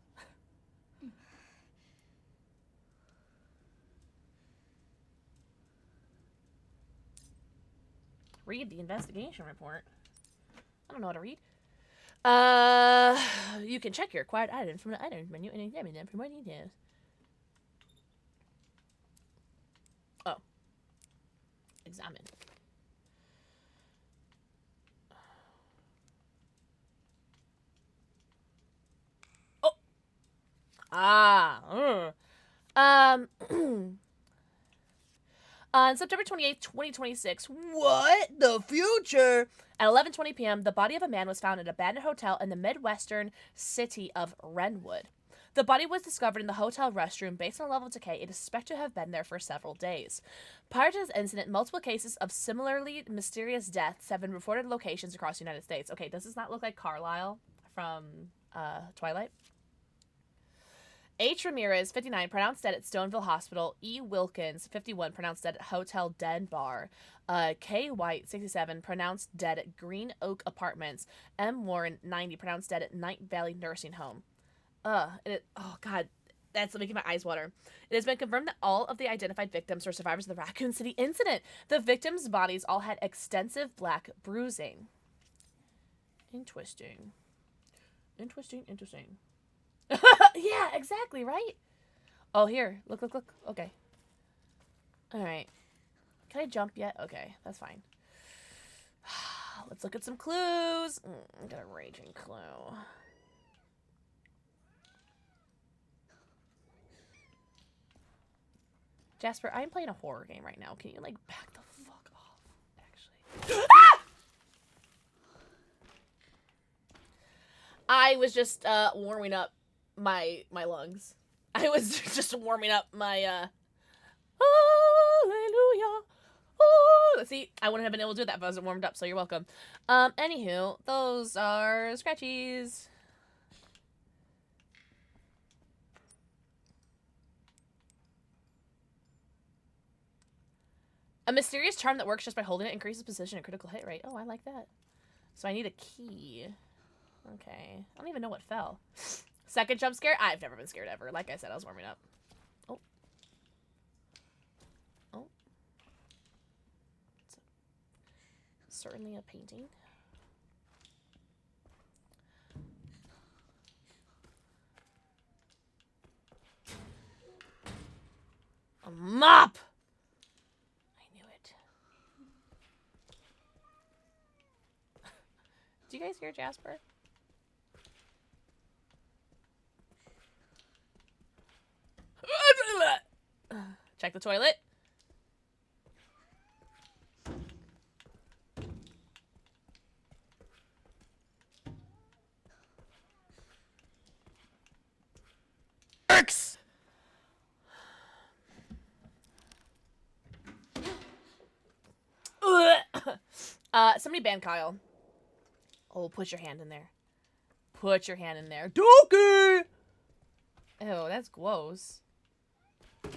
Read the investigation report. I don't know how to read. You can check your acquired items from the items menu and examine them for more details. Oh. Examine. Oh. Ah. On September 28th, 2026, what? The future? At 11:20 p.m., the body of a man was found in an abandoned hotel in the Midwestern city of Renwood. The body was discovered in the hotel restroom. Based on the level of decay, it is suspected to have been there for several days. Prior to this incident, multiple cases of similarly mysterious deaths have been reported in locations across the United States. Okay, does this not look like Carlisle from Twilight? H. Ramirez, 59, pronounced dead at Stoneville Hospital. E. Wilkins, 51, pronounced dead at Hotel Den Bar. K. White, 67, pronounced dead at Green Oak Apartments. M. Warren, 90, pronounced dead at Night Valley Nursing Home. Oh, God, that's making my eyes water. It has been confirmed that all of the identified victims were survivors of the Raccoon City incident. The victims' bodies all had extensive black bruising. Interesting. Interesting. Yeah, exactly, right? Oh, here. Look. Okay. Alright. Can I jump yet? Okay, that's fine. Let's look at some clues. I got a raging clue. Jasper, I'm playing a horror game right now. Can you, like, back the fuck off, actually? Ah! I was just, warming up my lungs. I was just warming up my hallelujah. Oh, see, I wouldn't have been able to do that if I wasn't warmed up, so you're welcome. Anywho, those are scratchies. A mysterious charm that works just by holding it increases position and critical hit rate. Oh, I like that. So I need a key. Okay. I don't even know what fell. Second jump scare? I've never been scared ever. Like I said, I was warming up. Oh. It's certainly a painting. A mop! I knew it. Do you guys hear Jasper? Check the toilet. Works. Somebody ban Kyle. Oh, put your hand in there. put your hand in there. Donkey! Ew, that's gross. Can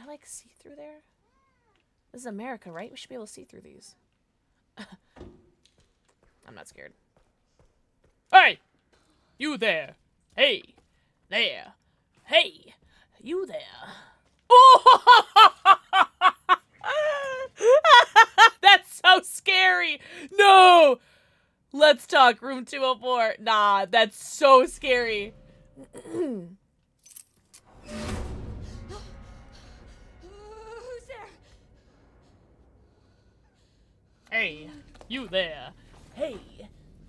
I, like, see through there? This is America, right? We should be able to see through these. I'm not scared. Hey! You there! Hey! There! Hey! You there! Oh! That's so scary! No! Let's talk, room 204. Nah, that's so scary. Who's there? Hey, you there. Hey,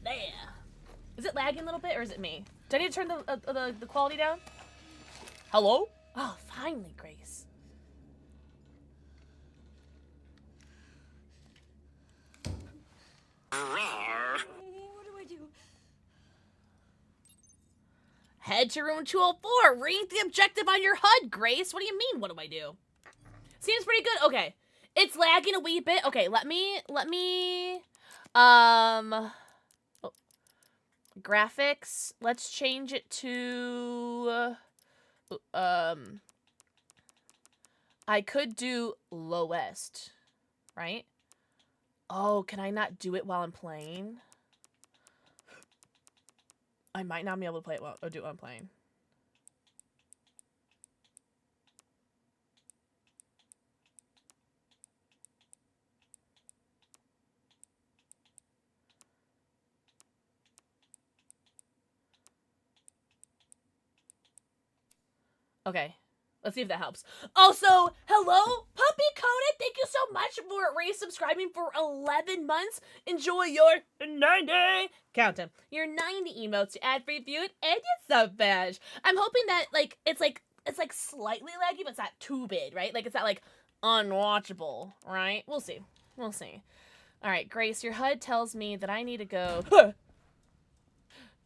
there. Is it lagging a little bit, or is it me? Do I need to turn the quality down? Hello? Oh, finally, Grace. What do I do? Head to room 204. Read the objective on your HUD, Grace. What do you mean, what do I do? Seems pretty good. Okay. It's lagging a wee bit. Okay, let me, oh. Graphics. Let's change it to, I could do lowest, right? Oh, can I not do it while I'm playing? I might not be able to play it while, or do it while I'm playing. Okay, let's see if that helps. Also, hello, Puppy Coda. Thank you so much for resubscribing for 11 months. Enjoy your 90 countdown. Your 90 emotes to add free view and your sub badge. I'm hoping that it's slightly laggy, but it's not too big, right? Like it's not like unwatchable, right? We'll see. We'll see. All right, Grace, your HUD tells me that I need to go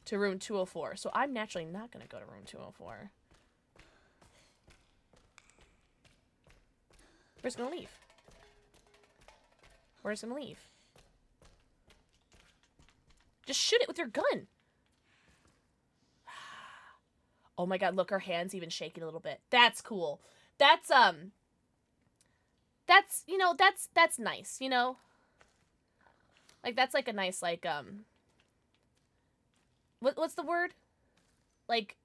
to room 204. So I'm naturally not going to go to room 204. We're just gonna leave. We're just gonna leave. Just shoot it with your gun. Oh my god, look, her hand's even shaking a little bit. That's cool. That's you know, that's nice, you know? Like, that's like a nice, like, what's the word? Like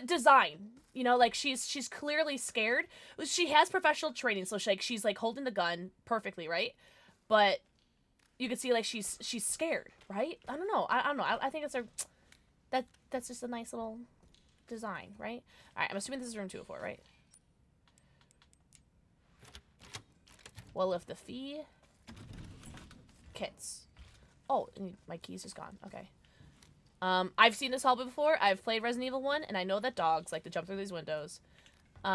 design, you know, like she's clearly scared. She has professional training, so she's like holding the gun perfectly, right? But you can see like she's scared, right? I don't know. I don't know. I think that's just a nice little design, right? All right, I'm assuming this is room 204, right? Well, if the fee kits. Oh, and my key's just gone. Okay. I've seen this hall before. I've played Resident Evil 1, and I know that dogs like to jump through these windows. If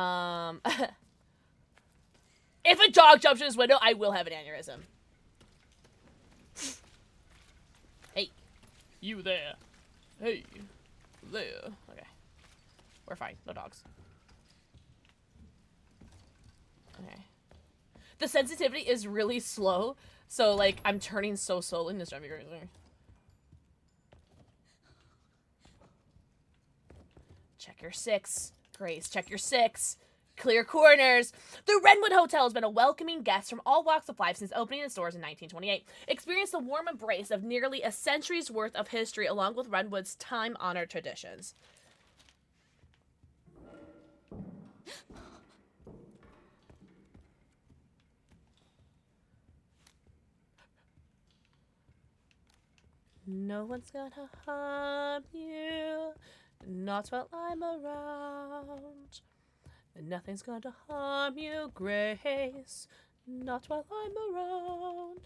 a dog jumps through this window, I will have an aneurysm. Hey. You there. Hey. There. Okay. We're fine. No dogs. Okay. The sensitivity is really slow, so, like, I'm turning so slowly in this driving crazy. Check your 6. Grace, check your 6. Clear corners. The Redwood Hotel has been a welcoming guest from all walks of life since opening its doors in 1928. Experience the warm embrace of nearly a century's worth of history along with Redwood's time-honored traditions. No one's gonna harm you, not while I'm around. Nothing's gonna harm you, Grace, not while I'm around.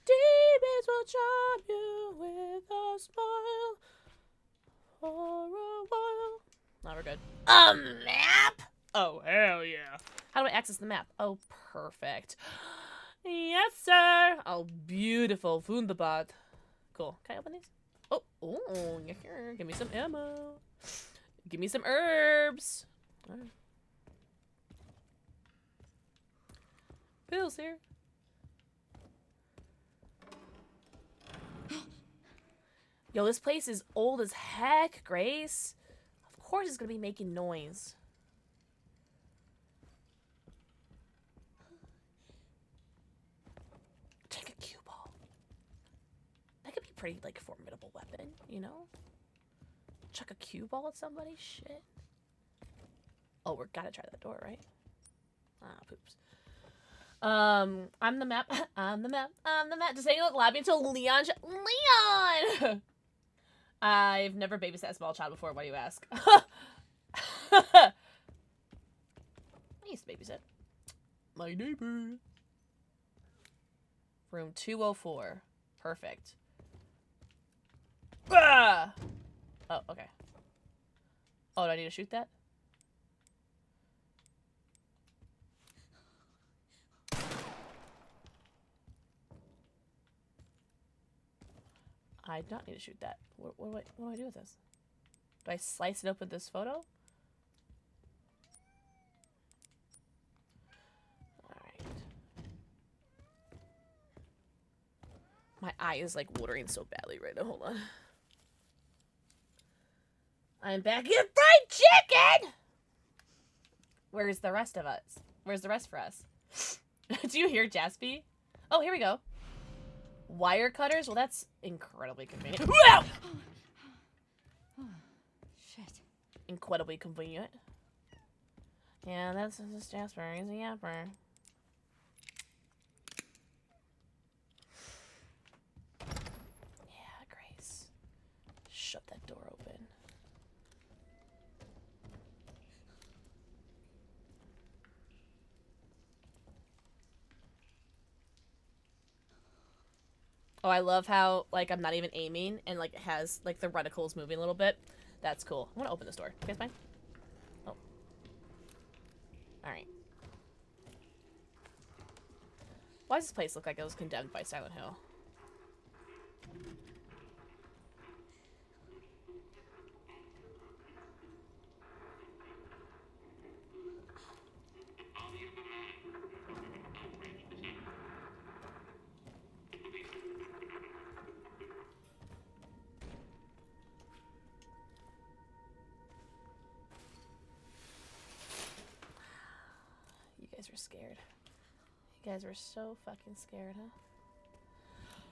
Demons will charm you with a smile for a while. Now we're good. A map? Oh, hell yeah. How do I access the map? Oh, perfect. Yes, sir. Oh, beautiful. Wunderbar. Cool. Can I open these? Oh, yeah. Give me some ammo. Give me some herbs. Alright. Bill's here. Yo, this place is old as heck, Grace. Of course it's gonna be making noise. Take a cue ball. That could be a pretty, like, formidable weapon, you know? Chuck a cue ball at somebody? Shit. Oh, we're gotta try that door, right? Ah, poops. I'm the map. I'm the map. I'm the map. Just saying, look, lobby until Leon. Leon! I've never babysat a small child before. Why do you ask? I used to babysit. My neighbor. Room 204. Perfect. Ah! Oh, okay. Oh, do I need to shoot that? I don't need to shoot that. What do I do with this? Do I slice it up with this photo? Alright. My eye is like watering so badly right now. Hold on. I'm back in fried chicken! Where's the rest of us? Where's the rest for us? Do you hear Jaspy? Oh, here we go. Wire cutters? Well, that's incredibly convenient. Whoa! Oh, shit. Incredibly convenient. Yeah, that's just Jasper. He's a yapper. Yeah, Grace. Shut that door open. Oh, I love how, like, I'm not even aiming and, like, it has, like, the reticles moving a little bit. That's cool. I'm gonna open this door. You guys mind? Oh. Alright. Why does this place look like it was condemned by Silent Hill? You guys were scared. You guys were so fucking scared, huh?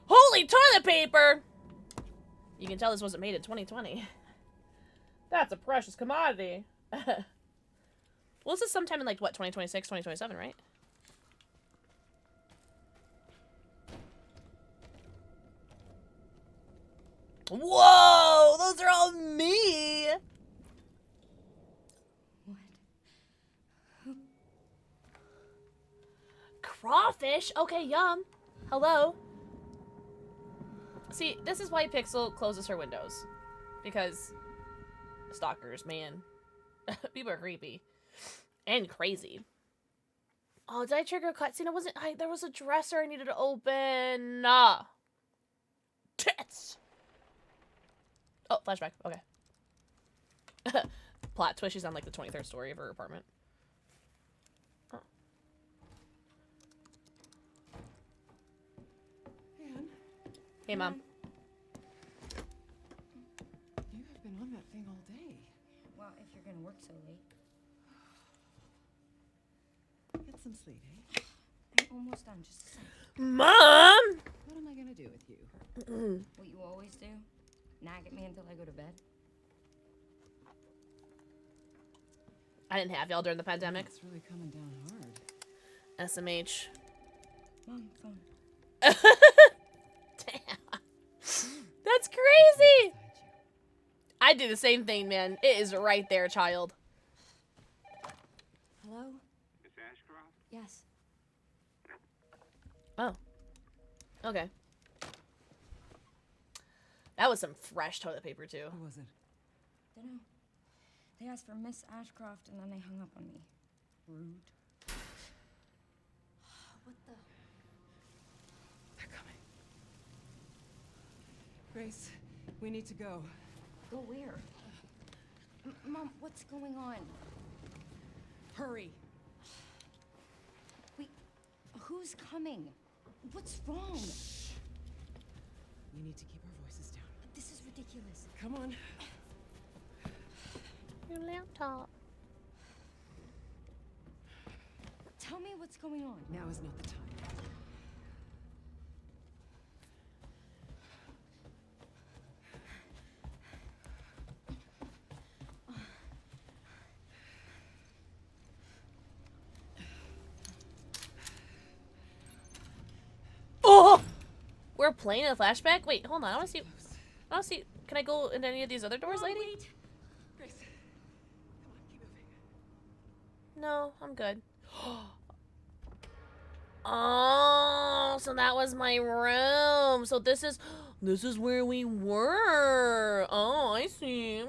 Holy toilet paper! You can tell this wasn't made in 2020. That's a precious commodity. Well, this is sometime in, like, what, 2026, 2027, right? Whoa! Those are all me! What? Crawfish? Okay, yum. Hello. See, this is why Pixel closes her windows. Because stalkers, man. People are creepy. And crazy. Oh, did I trigger a cutscene? There was a dresser I needed to open. Tits! Oh, flashback. Okay. Plot twist, she's on, like, the 23rd story of her apartment. Oh. Anne, Hey, Mom. you have been on that thing all day. Well, if you're gonna work so late. Get some sleep, eh? I'm almost done, just a second. Mom! What am I gonna do with you? What you always do? Nag at me until I go to bed? I didn't have y'all during the pandemic. It's really coming down hard. SMH. Mom, phone. Damn. That's crazy! I do the same thing, man. It is right there, child. Hello? Miss Ashcroft? Yes. Oh. Okay. That was some fresh toilet paper, too. Who was it? Dunno. They asked for Miss Ashcroft and then they hung up on me. Rude. What the? They're coming. Grace, we need to go. Go where? Mom, what's going on? Hurry. Wait, who's coming? What's wrong? We need to keep our voices down. This is ridiculous. Come on. Your laptop. Tell me what's going on. Now is not the time. Oh! We're playing a flashback? Wait, hold on. I want to see. I want to see. Can I go into any of these other doors, lady? Wait. Grace, come on, keep moving. No, I'm good. Oh, so that was my room. So this is where we were. Oh, I see.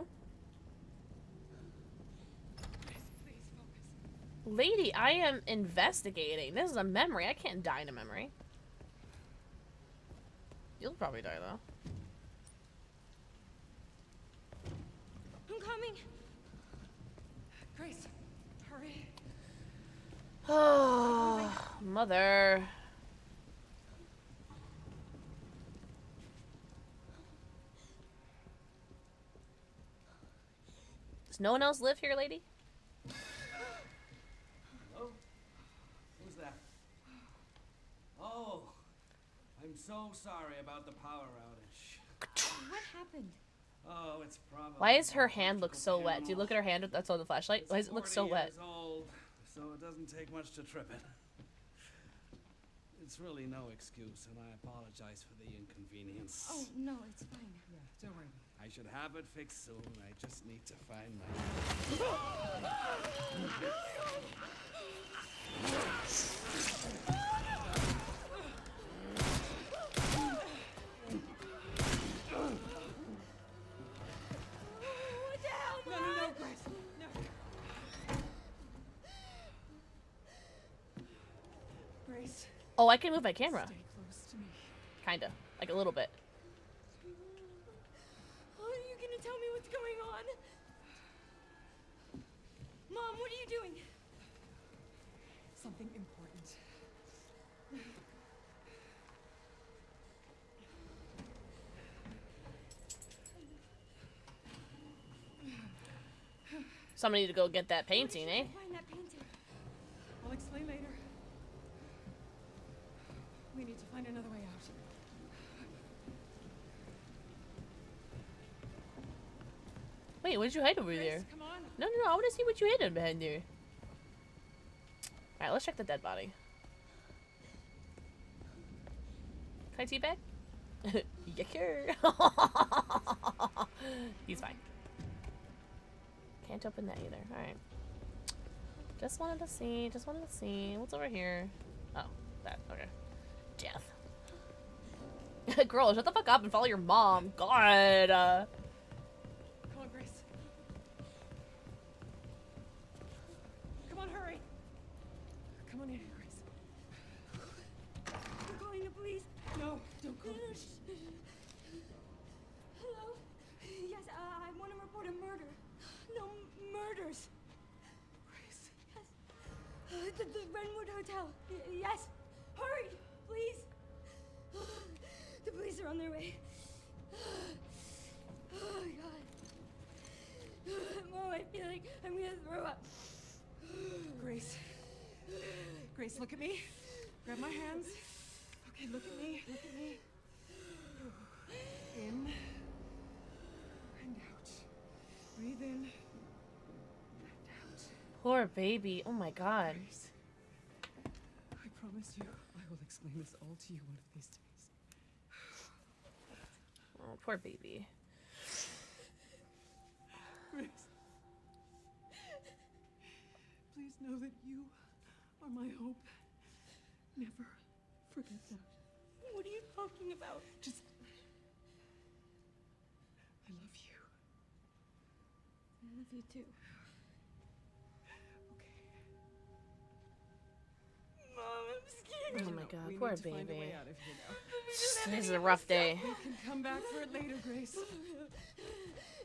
Grace, please focus. Lady, I am investigating. This is a memory. I can't die in a memory. You'll probably die though. I'm coming. Grace, hurry. Oh, mother. Does no one else live here, lady? Hello? Who's that? Oh, I'm so sorry about the power outage. What happened? Oh, it's probably... Why does her hand look so wet? Do you look at her hand that's on the flashlight? Why does it look so wet? It's 40 years old, so it doesn't take much to trip it. It's really no excuse, and I apologize for the inconvenience. Oh, no, it's fine. Yeah, don't worry about I should have it fixed soon. I just need to find my... What the hell, it. No, Grace. No. Grace, Oh, I can move my camera. stay close to me. Kinda. Like a little bit. Are you gonna tell me what's going on? Mom, what are you doing? Something important. Somebody need to go get that painting, eh? Find that painting. I'll explain later. We need to find another way out. Wait, what did you hide over Grace, there? come on. No, I want to see what you hid behind there. Alright, let's check the dead body. Can I teabag? Yucker. He's fine. Can't open that either. Alright. Just wanted to see. What's over here? Oh, that. Okay. Death. Girl, shut the fuck up and follow your mom. God. Come on, Grace. Come on, hurry. Come on in, Grace. I'm calling the police. No, don't go. Hello? Yes, I want to report a murder. No, murders. Grace. Yes. The Renwood Hotel. Yes. Hurry, please. The police are on their way. Oh, God. Mom, I feel like I'm going to throw up. Grace. Grace, look at me. Grab my hands. Okay, look at me. Look at me. In. And out. Breathe in. And out. Poor baby. Oh my god. Grace. I promise you, I will explain this all to you one of these days. Oh, poor baby. Grace. Please know that you are my hope. Never forget that. What are you talking about? Just... I love you. I love you too. Okay. Mom, I'm scared. Oh my god, We poor need to find a baby. way out of here now. This is a rough day. We can come back for it later, Grace.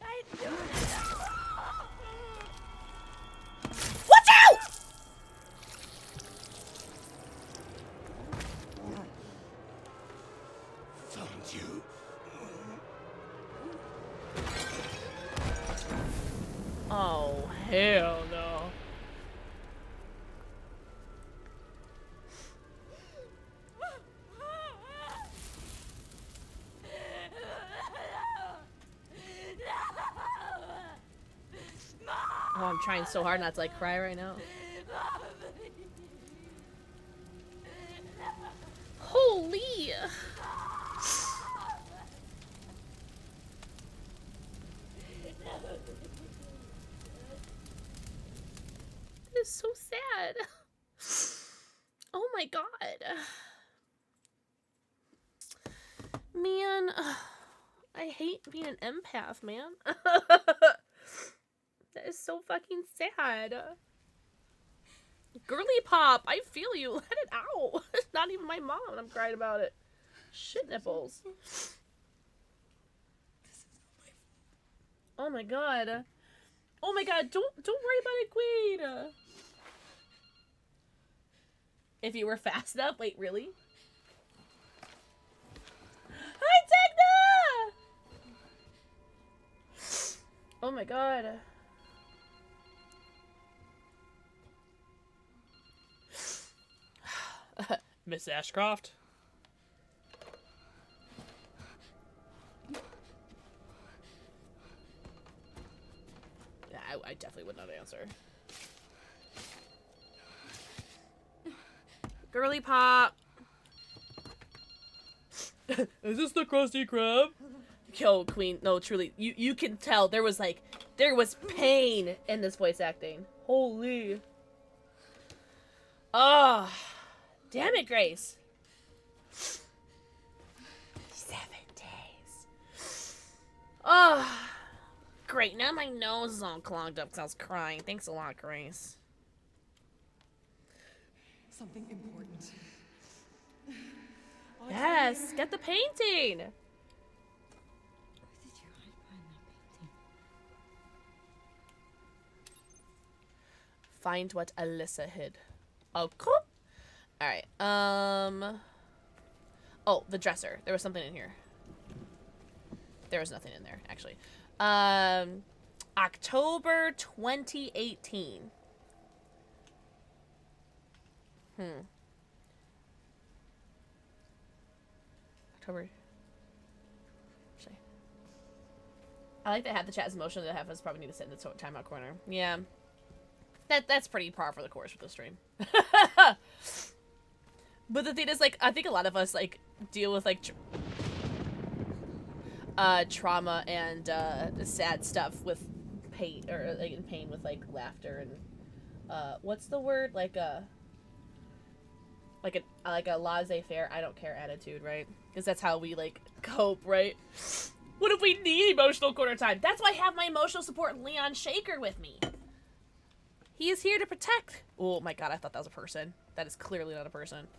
I don't know. Watch out! trying so hard not to like cry right now. Holy! That is so sad. Oh my god. Man, I hate being an empath, man. That is so fucking sad. Girly pop, I feel you. Let it out. It's not even my mom and I'm crying about it. Shit nipples. Oh my god. Oh my god, don't worry about it, Queen. If you were fast enough. Wait, really? Hi, Tegna! Oh my god. Miss Ashcroft? Yeah, I definitely would not answer. Girly pop. Is this the Krusty Krab? Yo, Queen, no, truly, you can tell there was pain in this voice acting. Holy. Ah. Damn it, Grace. 7 days. Oh, great. Now my nose is all clogged up because I was crying. Thanks a lot, Grace. Something important. Yes, get the painting. Where did you hide behind that painting? Find what Alyssa hid. Okay. Alright, oh, the dresser. There was something in here. There was nothing in there, actually. October 2018. October. Actually. I like that half the chat is emotional, that half of us probably need to sit in the timeout corner. Yeah. That's pretty par for the course with the stream. But the thing is, like, I think a lot of us, like, deal with, like, trauma and, sad stuff with pain, or, like, in pain with, like, laughter and, what's the word? Like a laissez-faire, I don't care attitude, right? Because that's how we, like, cope, right? What if we need emotional corner time? That's why I have my emotional support Leon Shaker with me. He is here to protect. Oh my god, I thought that was a person. That is clearly not a person.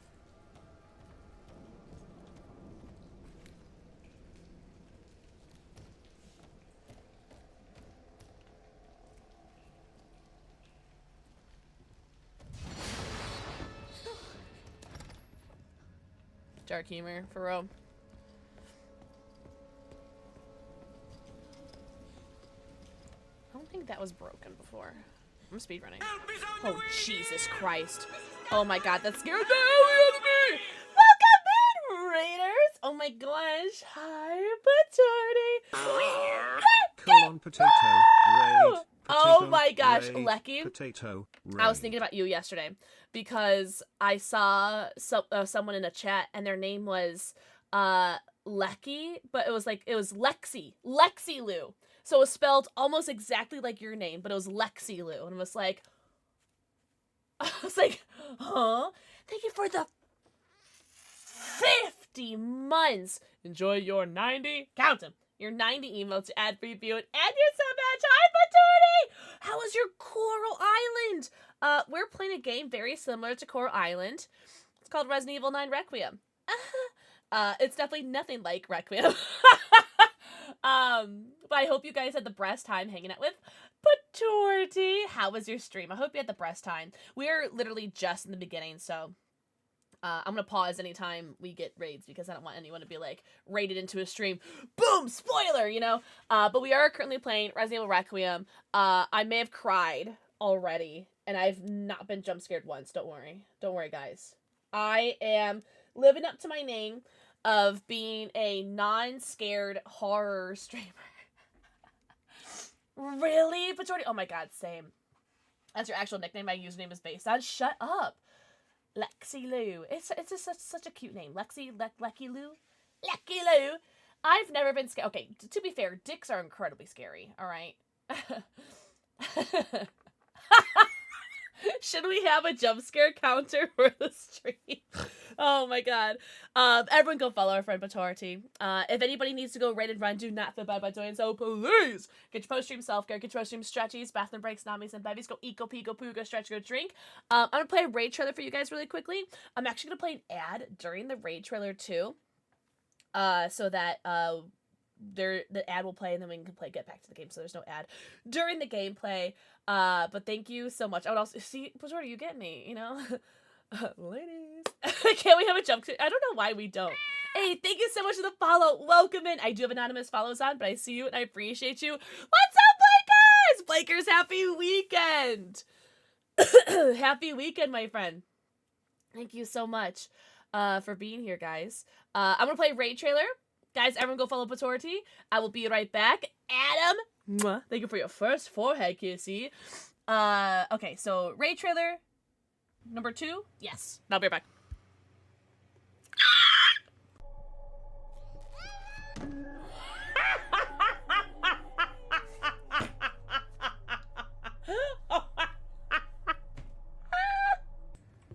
Dark humor for Rome. I don't think that was broken before. I'm speedrunning. Oh, Jesus Christ. Oh my god, that scared the hell out of me! Welcome in, Raiders! Oh my gosh. Hi, Patordi. Colon potato, raid, Oh my gosh, raid, Lecky. potato, raid. I was thinking about you yesterday because I saw someone in a chat and their name was Lecky, but it was Lexi Lou. So it was spelled almost exactly like your name, but it was Lexi Lou, and I was like, huh? Thank you for the 50 months. Enjoy your 90. Count them. Your 90 emotes, ad-free view, and your sub badge. Hi, Patordi! How was your Coral Island? We're playing a game very similar to Coral Island. It's called Resident Evil 9 Requiem. It's definitely nothing like Requiem. But I hope you guys had the best time hanging out with Patordi. How was your stream? I hope you had the best time. We are literally just in the beginning, so I'm gonna pause anytime we get raids because I don't want anyone to be like raided into a stream. Boom! Spoiler, you know? But we are currently playing Resident Evil Requiem. I may have cried already, and I've not been jump scared once. Don't worry. Don't worry, guys. I am living up to my name of being a non-scared horror streamer. Really? Patordi? Oh my god, same. That's your actual nickname my username is based on? Shut up. Lexi Lou. It's just such a cute name. Lecky Lou? Lecky Lou. I've never been scared. Okay, to be fair, dicks are incredibly scary, alright? Should we have a jump scare counter for the stream? Oh my god. Everyone go follow our friend Patorti. If anybody needs to go raid and run, do not feel bad by doing so, please. Get your post-stream self-care, get your post-stream stretchies, bathroom breaks, namis, and bevies. Go eat, go pee, go poo, go stretch, go drink. I'm gonna play a raid trailer for you guys really quickly. I'm actually gonna play an ad during the raid trailer too. So that, the ad will play and then we can get back to the game, so there's no ad during the gameplay. But thank you so much. I would also see, Patorti, you get me, you know? Ladies. Can't we have a jump? I don't know why we don't. Hey, thank you so much for the follow. Welcome in. I do have anonymous follows on, but I see you and I appreciate you. What's up, Blakers? Blakers, happy weekend. Happy weekend, my friend. Thank you so much for being here, guys. I'm going to play Raid Trailer. Guys, everyone go follow Patorti. I will be right back. Adam, mwah, thank you for your first forehead kissy. Okay, so Raid Trailer number 2. Yes, I'll be right back.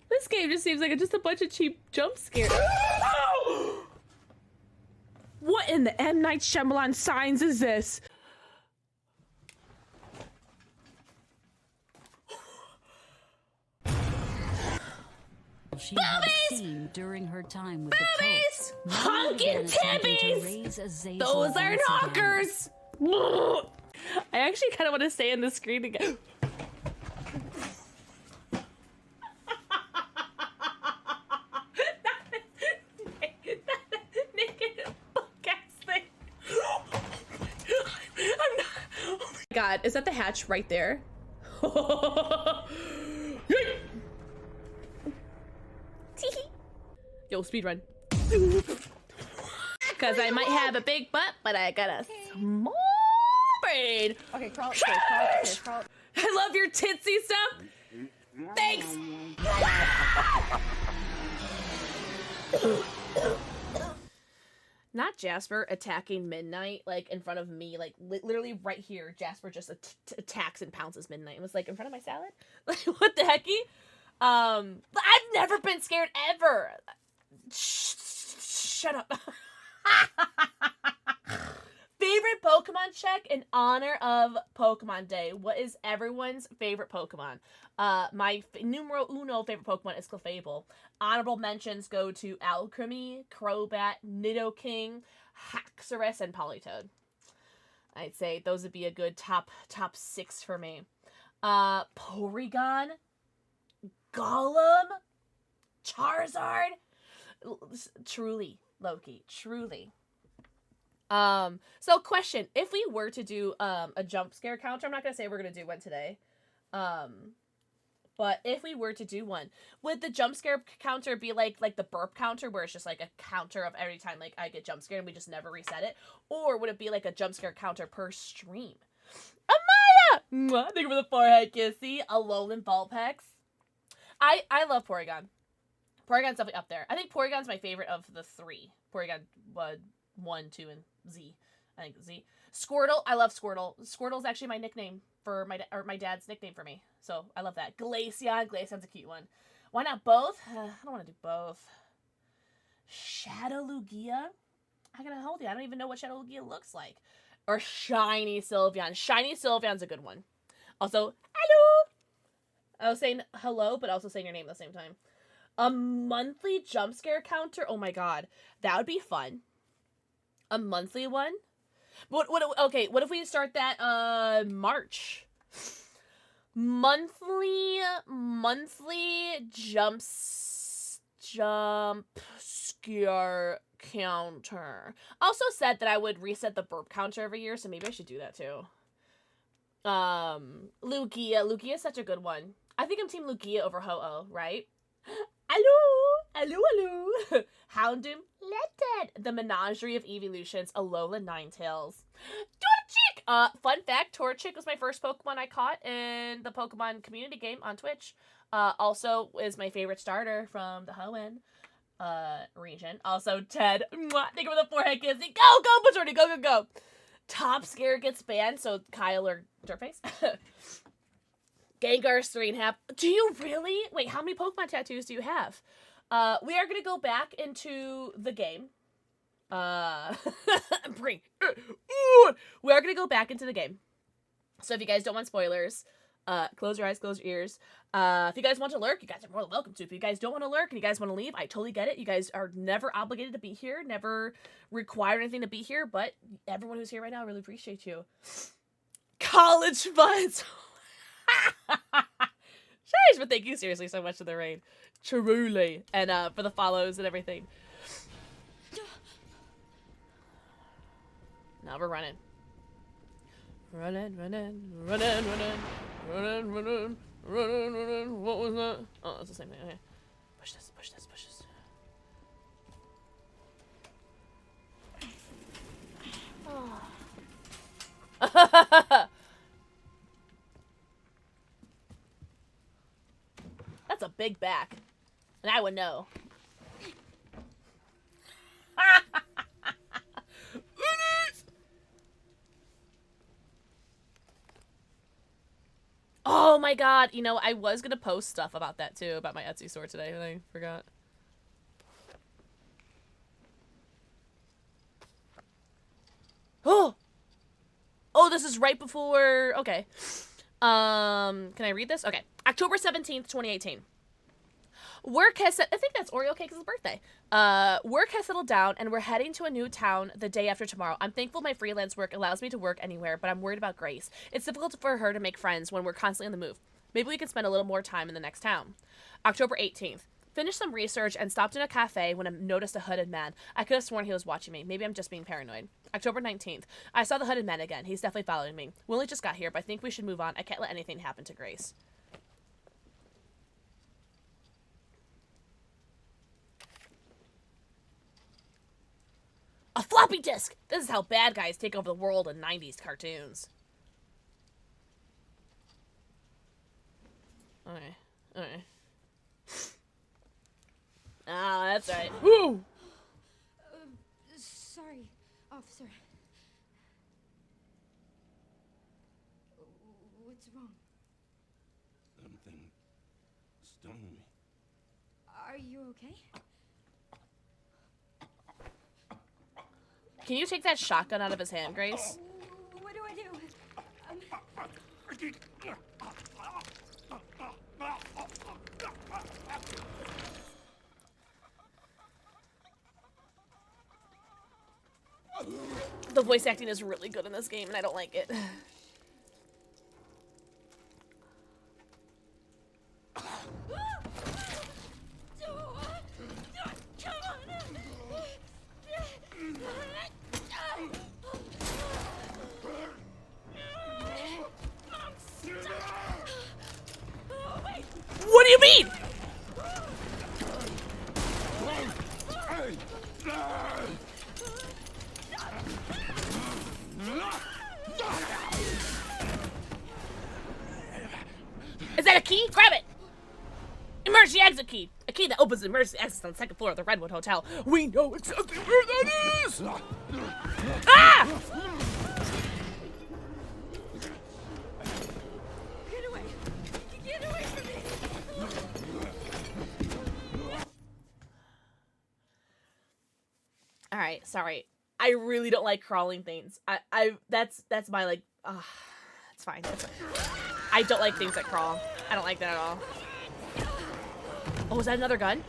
This game just seems like just a bunch of cheap jump scares. What in the M. Night Shyamalan signs is this? She had seen during her time with Boobies! the Honkin' tibbies! Those are knockers! I actually kind of want to stay in the screen again. God, is that the hatch right there? Yo, speedrun. Because I might have a big butt, but I got a small brain. Okay, crawl. I love your titsy stuff. Thanks. Not Jasper attacking Midnight, like, in front of me, like, literally right here, Jasper just attacks and pounces Midnight. It was, like, in front of my salad? Like, what the hecky? But I've never been scared, ever! Shut up. Favorite Pokemon check in honor of Pokemon Day. What is everyone's favorite Pokemon? My numero uno favorite Pokemon is Clefable. Honorable mentions go to Alcremie, Crobat, Nidoking, Haxorus, and Politoed. I'd say those would be a good top 6 for me. Porygon, Golem, Charizard. Truly, Loki, truly. So question, if we were to do a jump scare counter, I'm not gonna say we're gonna do one today, but if we were to do one, would the jump scare counter be like the burp counter, where it's just like a counter of every time like I get jump scared and we just never reset it, or would it be like a jump scare counter per stream? Amaya, mwah, thank you for the forehead kissy. Alolan Vulpix. I love Porygon. Porygon's definitely up there. I think Porygon's my favorite of the 3. Porygon 1, 2, and Z. I think Z. Squirtle. I love Squirtle. Squirtle's actually my nickname for my dad's nickname for me. So I love that. Glaceon. Glaceon's a cute one. Why not both? I don't want to do both. Shadow Lugia. I gotta hold you. I don't even know what Shadow Lugia looks like. Or Shiny Sylveon. Shiny Sylveon's a good one. Also, hello. I was saying hello, but also saying your name at the same time. A monthly jump scare counter? Oh my god. That would be fun. A monthly one? Okay, what if we start that, March? Monthly jump scare counter. Also said that I would reset the burp counter every year, so maybe I should do that too. Lugia. Lugia is such a good one. I think I'm team Lugia over Ho-Oh, right? Hello. Houndoom, Letted. The Menagerie of Evolutions, Alola Ninetales. Dorchick, Fun fact, Torchic was my first Pokemon I caught in the Pokemon community game on Twitch. Also is my favorite starter from the Hoenn region. Also, Ted. Mwah, thank you for the forehead kissing. Go, go, Majority, go, go, go. Top Scare gets banned, so Kyle or Dirtface. Gengar's 3.5. Do you really? Wait, how many Pokemon tattoos do you have? We are going to go back into the game. We are going to go back into the game. So if you guys don't want spoilers, close your eyes, close your ears. If you guys want to lurk, you guys are more than welcome to. If you guys don't want to lurk and you guys want to leave, I totally get it. You guys are never obligated to be here, never required anything to be here, but everyone who's here right now, I really appreciate you. College funds! Shush, but thank you seriously so much for the raid. Truly. And for the follows and everything. Now we're running. Running. What was that? Oh, it's the same thing. Okay. Push this. Oh. That's a big back. And I would know. Oh my god, you know, I was gonna post stuff about that too, about my Etsy store today, and I forgot. Oh! Oh, this is right before... Okay. Can I read this? Okay. October 17th, 2018. Work has... I think that's Oreo Cake's birthday. Work has settled down, and we're heading to a new town the day after tomorrow. I'm thankful my freelance work allows me to work anywhere, but I'm worried about Grace. It's difficult for her to make friends when we're constantly on the move. Maybe we can spend a little more time in the next town. October 18th. Finished some research and stopped in a cafe when I noticed a hooded man. I could have sworn he was watching me. Maybe I'm just being paranoid. October 19th. I saw the hooded man again. He's definitely following me. We only just got here, but I think we should move on. I can't let anything happen to Grace. A floppy disk! This is how bad guys take over the world in 90s cartoons. Okay. Ah, that's right. Woo! Sorry, officer. What's wrong? Something stung me. Are you okay? Can you take that shotgun out of his hand, Grace? What do I do? The voice acting is really good in this game, and I don't like it. What do you mean? Is that a key? Grab it! Emergency exit key! A key that opens the emergency exit on the second floor of the Redwood Hotel. We know exactly where that is! Ah! Get away! Get away from me! Alright, sorry. I really don't like crawling things. That's my, like, it's fine. It's fine. I don't like things that crawl. I don't like that at all. Oh, is that another gun?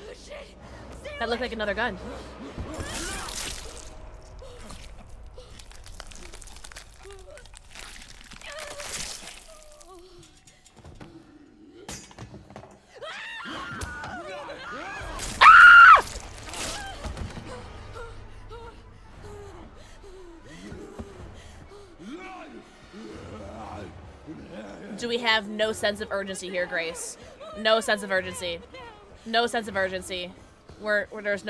That looked like another gun. Do we have no sense of urgency here, Grace? No sense of urgency. No sense of urgency. There's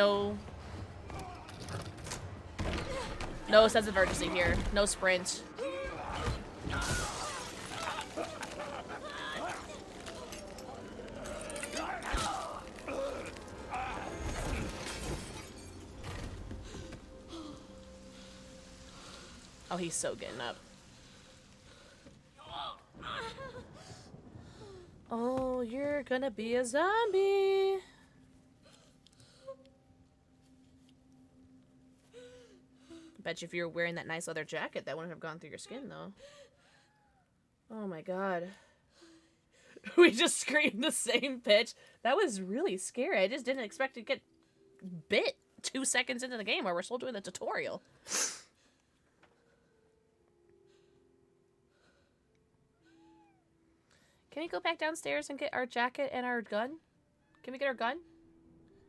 no sense of urgency here. No sprint. Oh, he's so getting up. Oh, you're gonna be a zombie. Bet you if you were wearing that nice leather jacket, that wouldn't have gone through your skin, though. Oh my god. We just screamed the same pitch. That was really scary. I just didn't expect to get bit 2 seconds into the game while we're still doing the tutorial. Can we go back downstairs and get our jacket and our gun? Can we get our gun?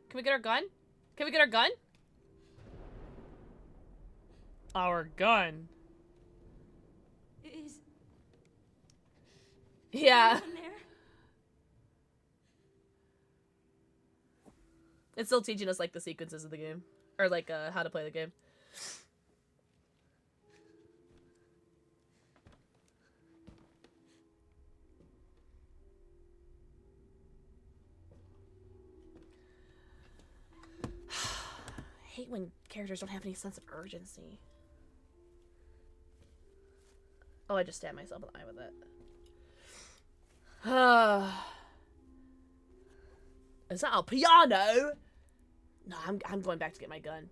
Can we get our gun? Can we get our gun? Our gun. Is Yeah. anyone there? It's still teaching us, like, the sequences of the game. Or, like, how to play the game. I hate when characters don't have any sense of urgency. Oh, I just stabbed myself in the eye with that. Is that a piano? No, I'm going back to get my gun.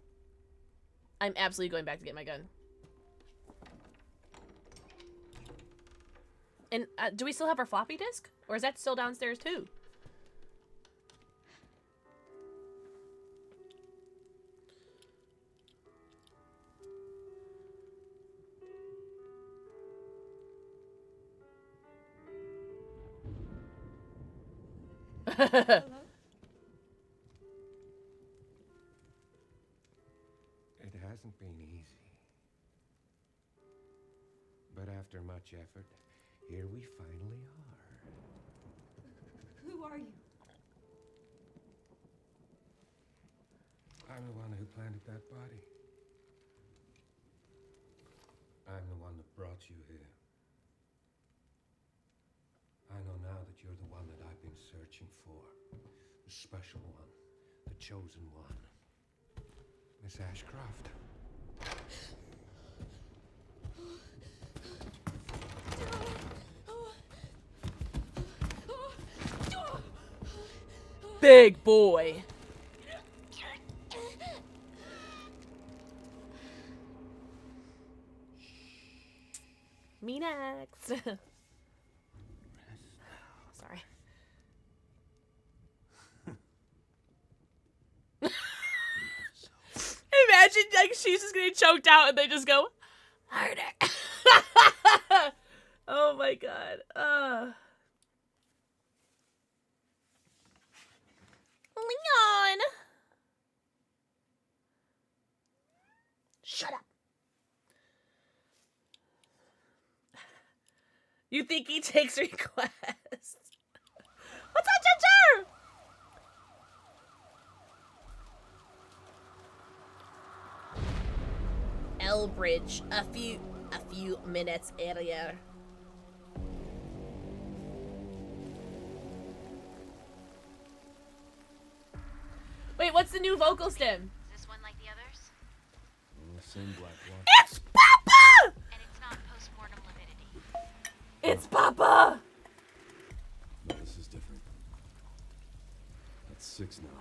I'm absolutely going back to get my gun. And do we still have our floppy disk? Or is that still downstairs too? Hello? It hasn't been easy. But after much effort, here we finally are. Who are you? I'm the one who planted that body. I'm the one that brought you here. I know now that you're the one that I've been searching for. The special one. The chosen one. Miss Ashcroft. Big boy. Me next. Sorry. Imagine, like, she's just getting choked out and they just go, harder. Oh my god. Leon! Shut up. You think he takes requests? What's up, Ginger? Elbridge, a few minutes earlier. Wait, what's the new vocal stem? Is this one like the others? The same black one. It's Papa! And it's not post-mortem lividity. It's Papa! No, this is different. That's 6 now.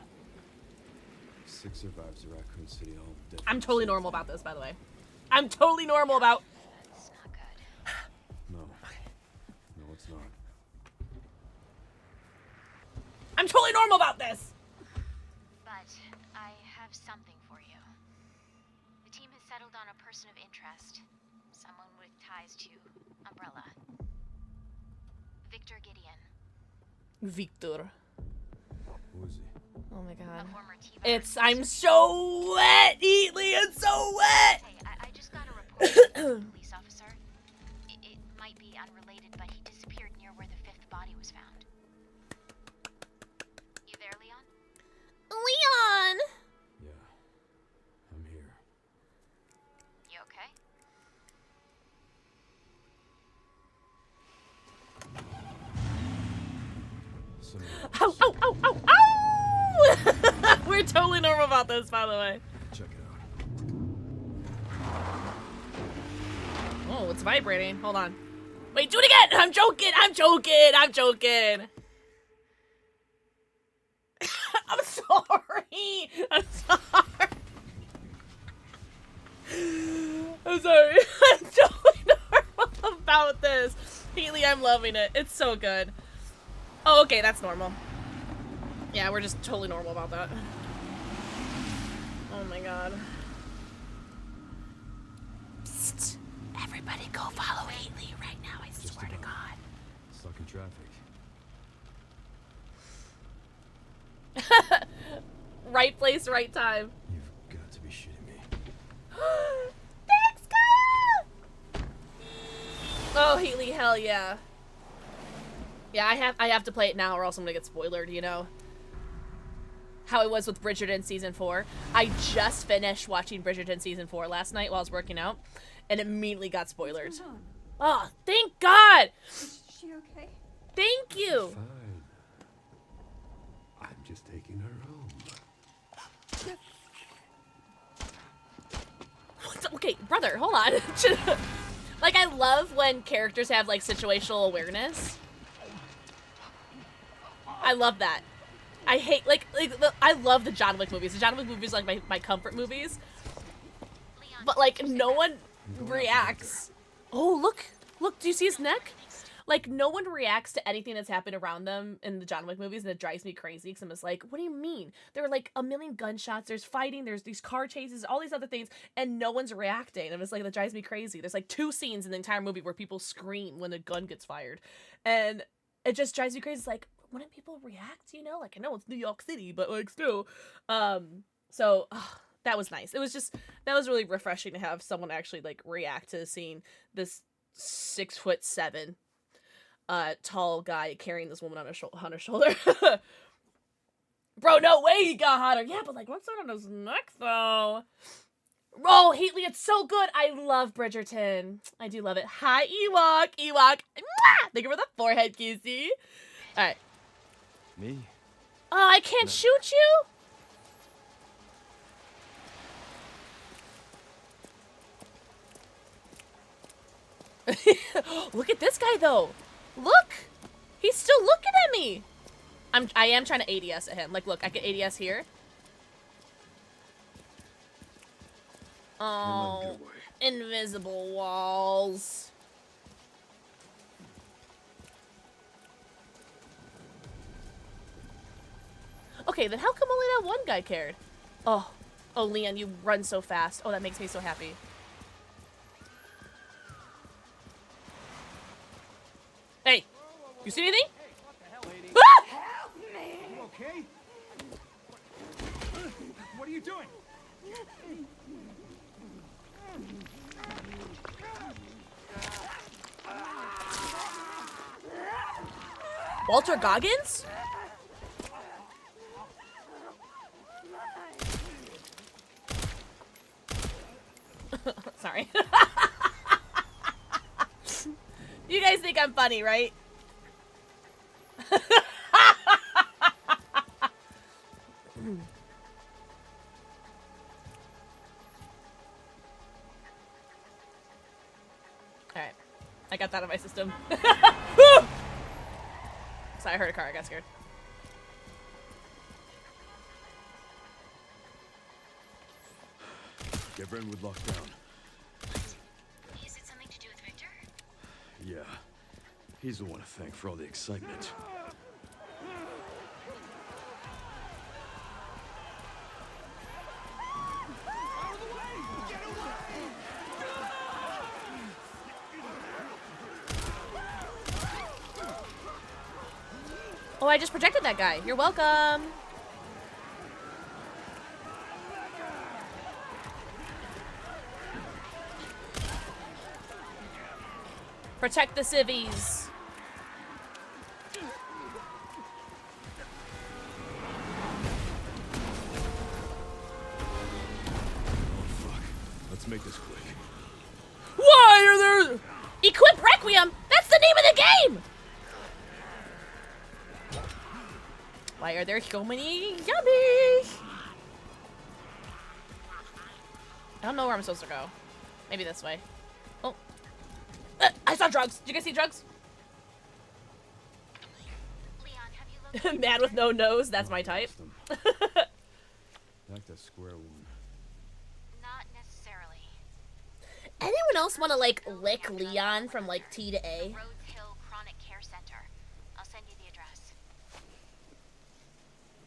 6 survivors of Raccoon City, all dead. I'm totally normal about this, by the way. I'm totally normal about... It's not good. No. No, it's not. I'm totally normal about this! But I have something for you. The team has settled on a person of interest. Someone with ties to Umbrella. Victor Gideon. Victor. Who is he? Oh my god. A former T-Bar. I'm so wet, Eatly, it's so wet! Hey, I just got a report from a police officer. It might be unrelated, but he disappeared near where the 5th body was found. You there, Leon? Leon! Yeah. I'm here. You okay? Ow, ow, ow, ow, ow! We're totally normal about this, by the way. Check it out. Oh, it's vibrating. Hold on. Wait, do it again! I'm joking! I'm joking! I'm joking! I'm sorry! I'm sorry! I'm sorry. I'm totally normal about this. Haley, I'm loving it. It's so good. Oh, okay, that's normal. Yeah, we're just totally normal about that. Oh my god. Psst. Everybody go follow Haley right now, I swear to God. Stuck in traffic. Right place, right time. You've got to be shitting me. Thanks, Kyle! Oh, Haley, hell yeah. Yeah, I have to play it now or else I'm gonna get spoilered, you know? How it was with Bridgerton Season 4. I just finished watching Bridgerton Season 4 last night while I was working out, and immediately got spoilers. What's going on? Oh, thank God! Is she okay? Thank you! Fine. I'm just taking her home. Okay, brother, hold on. Like, I love when characters have, like, situational awareness. I love that. I hate, I love the John Wick movies. The John Wick movies are, like, my comfort movies. But, like, no one reacts. Oh, look. Look, do you see his neck? Like, no one reacts to anything that's happened around them in the John Wick movies, and it drives me crazy, because I'm just like, what do you mean? There are, like, a million gunshots, there's fighting, there's these car chases, all these other things, and no one's reacting. I'm just like, that drives me crazy. There's, like, 2 scenes in the entire movie where people scream when the gun gets fired. And it just drives me crazy. It's like, wouldn't people react, you know? Like, I know it's New York City, but, like, still. So, that was nice. It was just, that was really refreshing to have someone actually, like, react to seeing this 6'7" tall guy carrying this woman on his shoulder. Bro, no way he got hotter. Yeah, but like, what's on his neck, though? Oh, Heatley, it's so good. I love Bridgerton. I do love it. Hi, Ewok. Ewok. Mwah! Thank you for the forehead, kissy. All right. Me? Oh, I can't shoot you? Look at this guy, though. Look! He's still looking at me! I am trying to ADS at him. Like, look, I can ADS here. Oh, invisible walls. Okay, then how come only that one guy cared? Oh, Leon, you run so fast. Oh, that makes me so happy. Hey, you see anything? Ah! Help me! You okay? What are you doing? Walter Goggins? Sorry. You guys think I'm funny, right? Alright. I got that in my system. Sorry, I heard a car. I got scared. Get Brentwood locked down. Is it something to do with Victor? Yeah. He's the one to thank for all the excitement. Oh, I just projected that guy. You're welcome. Protect the civvies. Let's make this quick. Why are there... Equip Requiem? That's the name of the game! Why are there so many zombies? I don't know where I'm supposed to go. Maybe this way. Oh. I saw drugs. Did you guys see drugs? Man with no nose. That's my type. Back to square one. Not necessarily. Anyone else want to, like, lick Leon from, like, T to A? Rhodes Hill Chronic Care Center. I'll send you the address.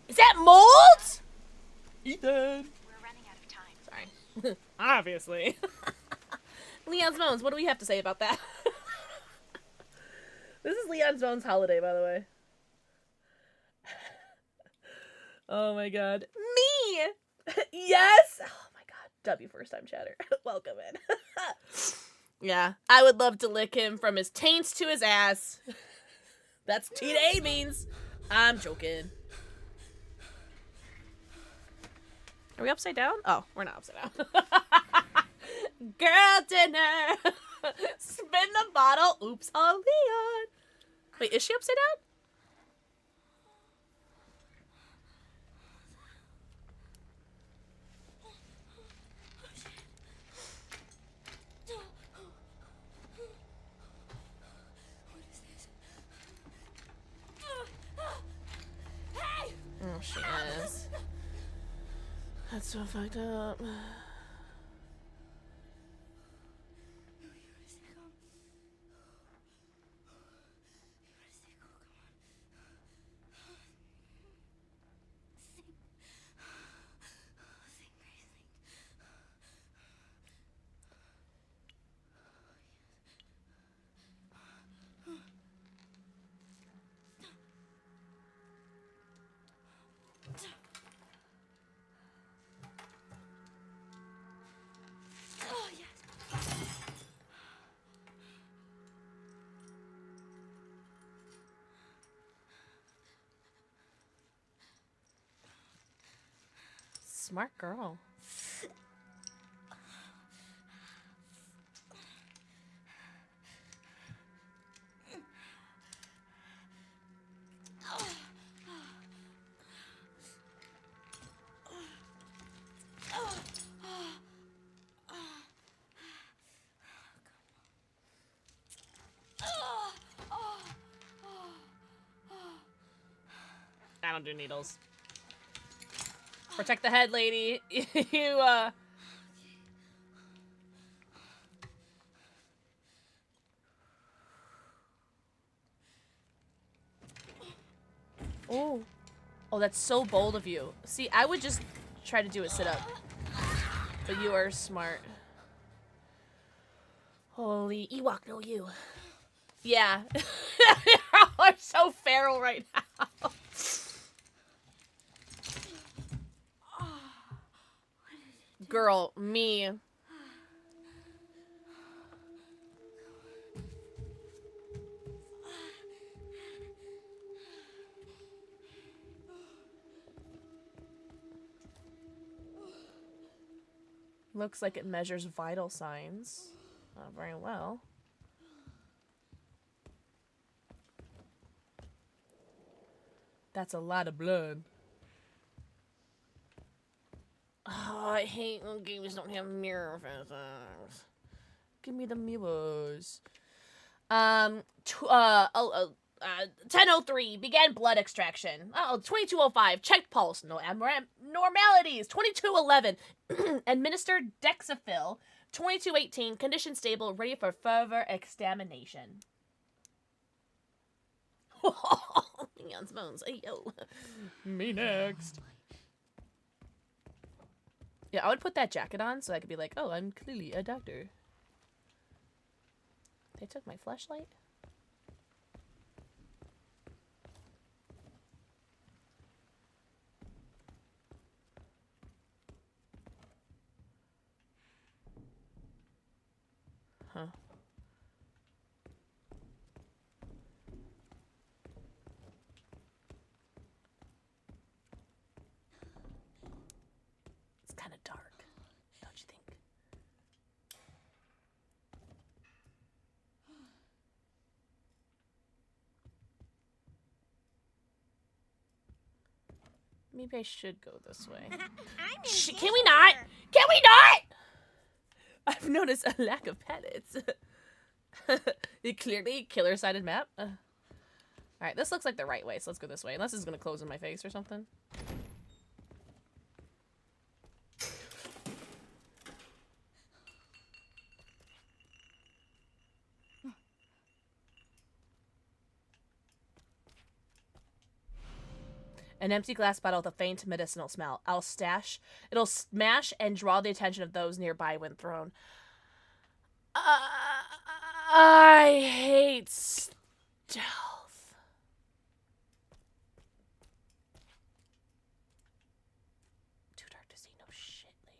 Is that mold? Ethan. We're running out of time. Sorry. Obviously. Leon's Bones, what do we have to say about that? This is Leon's Bones holiday, by the way. Oh my god. Me! Yes! Oh my god. W first time chatter. Welcome in. Yeah, I would love to lick him from his taints to his ass. That's T to A means. I'm joking. Are we upside down? Oh, we're not upside down. Girl dinner. Spin the bottle. Oops on Leon. Wait, is she upside down? Oh, she is. That's so fucked up. Smart girl. I don't do needles. Protect the head, lady. Oh. Oh, that's so bold of you. See, I would just try to do a sit-up. But you are smart. Holy Ewok, no you. Yeah. Y'all are so feral right now. Girl, me. Looks like it measures vital signs. Not very well. That's a lot of blood. Oh, I hate when games don't have mirror physics. Give me the mirrors. 10:03 began blood extraction. Oh, 22:05 checked pulse. No abnormalities. 22:11 administered Dexafil. 22:18 condition stable, ready for further examination. Leon's Bones. Hey, yo. Me next. Yeah, I would put that jacket on so I could be like, oh, I'm clearly a doctor. They took my flashlight. Huh. It's kind of dark, don't you think? Maybe I should go this way. Can we not? Can we not? I've noticed a lack of pellets. Clearly, killer-sided map. Alright, this looks like the right way, so let's go this way. Unless it's gonna close in my face or something. An empty glass bottle with a faint medicinal smell. It'll smash and draw the attention of those nearby when thrown. I hate stealth. Too dark to see, no shit, lady.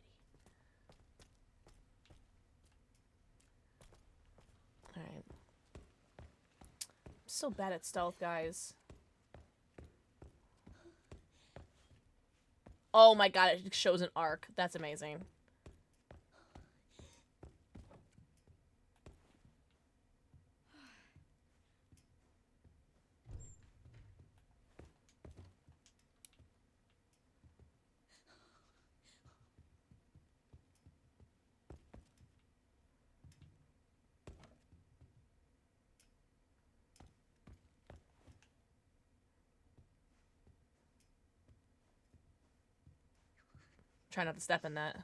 Alright. I'm so bad at stealth, guys. Oh my god, it shows an arc. That's amazing. Try not to step in that.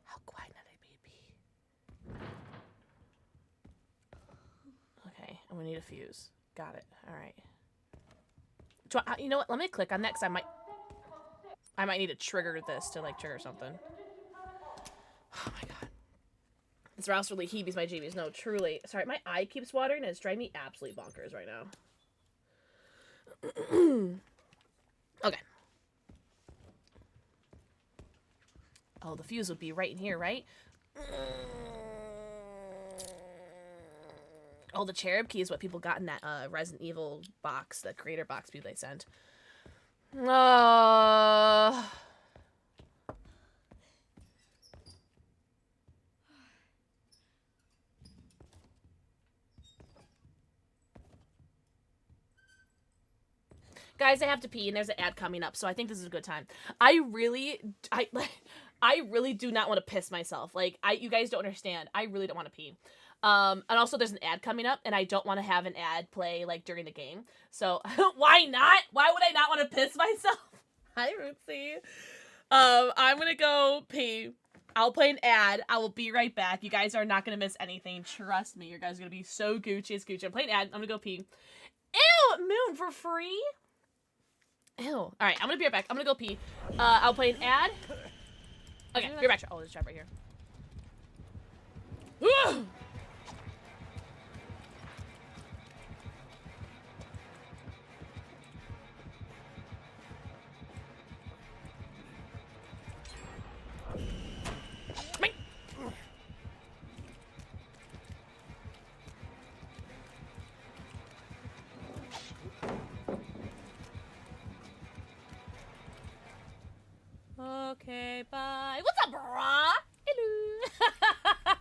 How quiet did I be? Okay, and we need a fuse. Got it. All right. You know what? Let me click on that because I might need to trigger this to like trigger something. Oh my god. This Rouse really heebies my jeebies. No, truly. Sorry, my eye keeps watering and it's driving me absolutely bonkers right now. Okay. Oh, the fuse would be right in here, right? Oh, the cherub key is what people got in that Resident Evil box, the creator box people they sent. Guys, I have to pee, and there's an ad coming up, so I think this is a good time. I really do not want to piss myself. Like, you guys don't understand. I really don't want to pee. And also there's an ad coming up, and I don't want to have an ad play, like, during the game. So, why not? Why would I not want to piss myself? Hi, Rootsy. I'm gonna go pee. I'll play an ad. I will be right back. You guys are not gonna miss anything. Trust me. You guys are gonna be so Gucci. It's Gucci. I'm playing an ad. I'm gonna go pee. Ew! Moon for free? Ew. Alright, I'm gonna be right back. I'm gonna go pee. I'll play an ad. Okay, be right back. Oh, there's a trap right here. Ugh! Okay, bye. What's up, brah? Hello.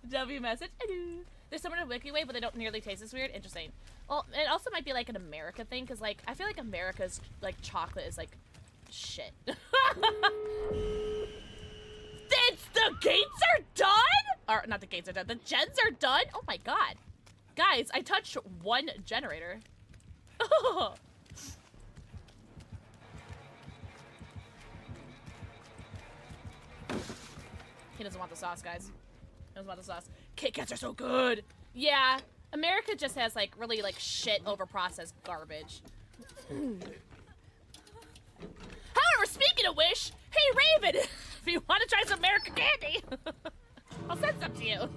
W message. Hello. There's someone in Wikiway, but they don't nearly taste as weird. Interesting. Well, it also might be like an America thing, because like I feel like America's like chocolate is like shit. The gates are done? Or not the gates are done. The gens are done? Oh my god. Guys, I touched one generator. Oh. He doesn't want the sauce, guys. He doesn't want the sauce. Kit Kats are so good! Yeah, America just has, like, really, like, shit over-processed garbage. However, speaking of which, hey, Raven! If you want to try some American candy, I'll send some to you.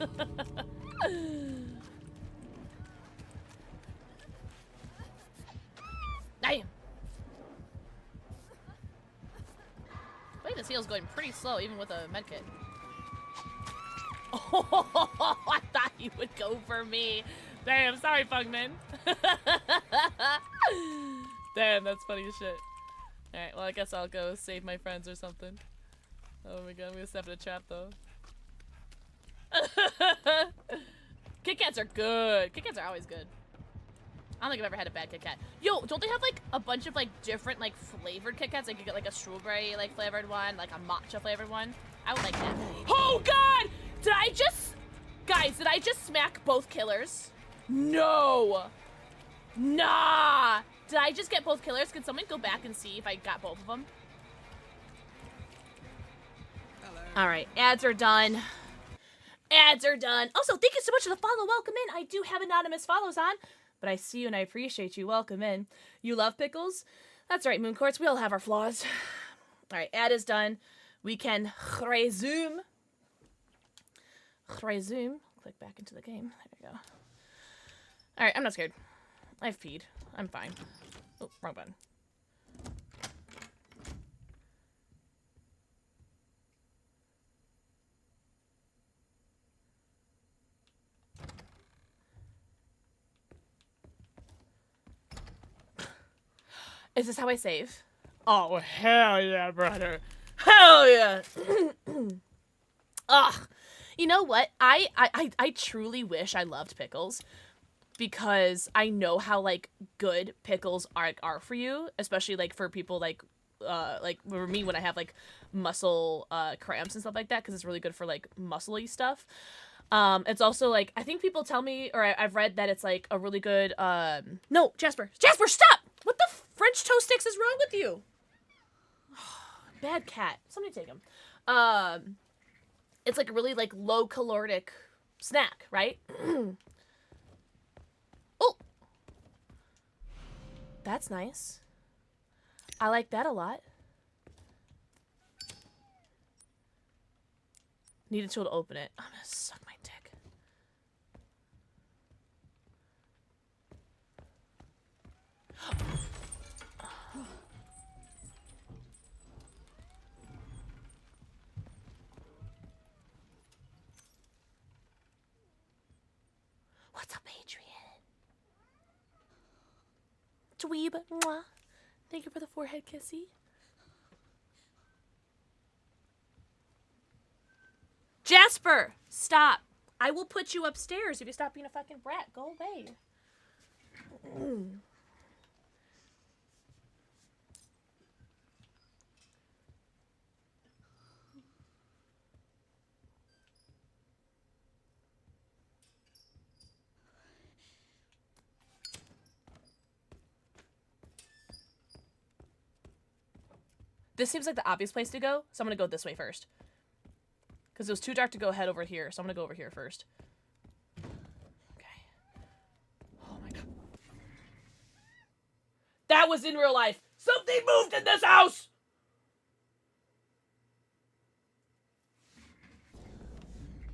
Damn! I think this heal's going pretty slow, even with a medkit. Oh, I thought you would go for me. Damn, sorry, Pugman. Damn, that's funny as shit. Alright, well, I guess I'll go save my friends or something. Oh my god, I'm gonna step in a trap though. Kit Kats are good. Kit Kats are always good. I don't think I've ever had a bad Kit Kat. Yo, don't they have like a bunch of like different like flavored Kit Kats? Like you get like a strawberry like flavored one, like a matcha flavored one. I would like that. Oh god! Did I just, guys? Did I just smack both killers? No. Nah. Did I just get both killers? Can someone go back and see if I got both of them? All right, ads are done. Ads are done. Also, thank you so much for the follow. Welcome in. I do have anonymous follows on, but I see you and I appreciate you. Welcome in. You love pickles? That's right, Mooncourts. We all have our flaws. All right, ad is done. We can resume. Resume. Click back into the game. There we go. All right, I'm not scared. I've peed. I'm fine. Oh, wrong button. Is this how I save? Oh, hell yeah, brother. Hell yeah. Ugh. You know what? I truly wish I loved pickles because I know how, like, good pickles are for you, especially, like, for people, like for me when I have, like, muscle cramps and stuff like that because it's really good for, like, muscle-y stuff. It's also, like, I think people tell me, or I've read that it's, like, a really good, no, Jasper, stop! What the French toast sticks is wrong with you? Bad cat. Somebody take him. It's like a really like low caloric snack, right? Oh, that's nice. I like that a lot. Need a tool to open it. I'm gonna suck my dick. What's up, Adrian? Dweeb. Mwah. Thank you for the forehead kissy. Jasper, stop. I will put you upstairs if you stop being a fucking brat. Go away. This seems like the obvious place to go, so I'm gonna go this way first. Because it was too dark to go head over here, so I'm gonna go over here first. Okay. Oh my god. That was in real life! Something moved in this house!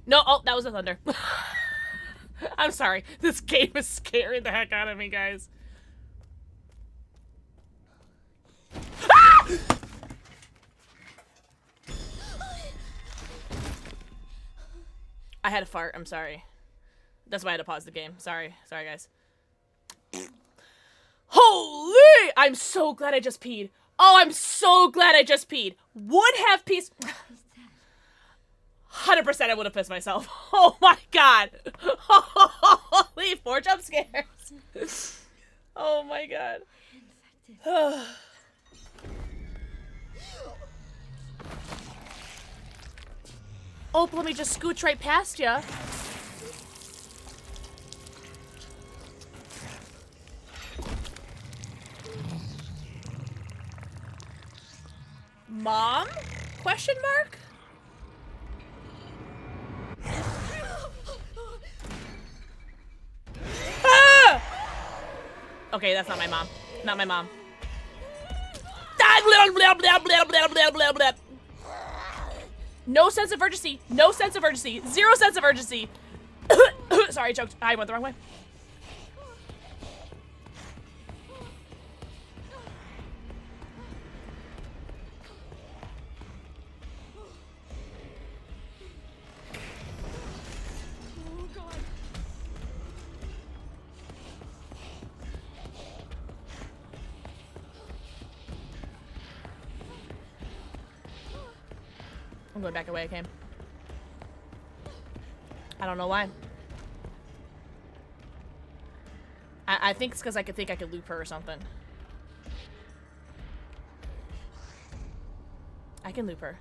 No, oh, that was the thunder. I'm sorry. This game is scaring the heck out of me, guys. Ah! I had a fart. I'm sorry. That's why I had to pause the game. Sorry. Sorry, guys. Holy! I'm so glad I just peed. Oh, I'm so glad I just peed. Would have peed. 100% I would have pissed myself. Oh my god. Holy 4 jump scares. Oh my god. Oh, let me just scooch right past ya. Mom? Question mark? Ah! Okay, that's not my mom. Not my mom. No sense of urgency. No sense of urgency. Zero sense of urgency. Sorry, I choked. I went the wrong way. I'm going back the way I came. I don't know why. I think it's because I could loop her or something. I can loop her.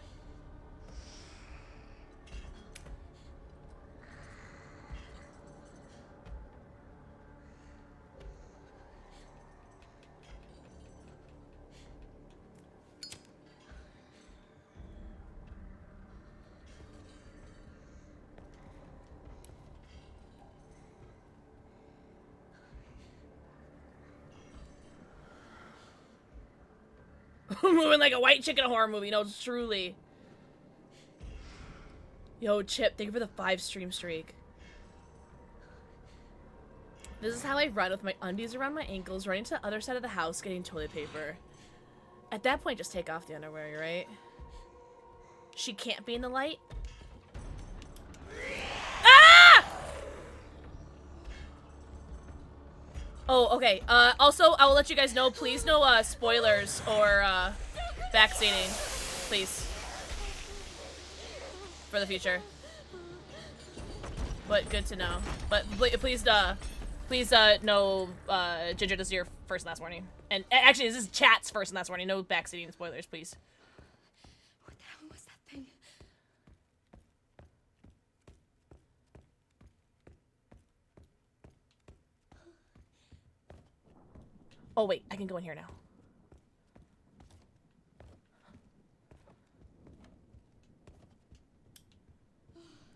Moving like a white chick in a horror movie, no, truly. Yo, Chip, thank you for the 5 stream streak. This is how I run with my undies around my ankles, running to the other side of the house, getting toilet paper. At that point, just take off the underwear, right? She can't be in the light? Ah! Oh, okay. Also, I will let you guys know, please no, spoilers or, backseating. Please. For the future. But good to know. But please, no, Ginger, this is your first and last warning. And actually, this is chat's first and last warning. No backseating spoilers, please. What the hell was that thing? Oh, wait. I can go in here now.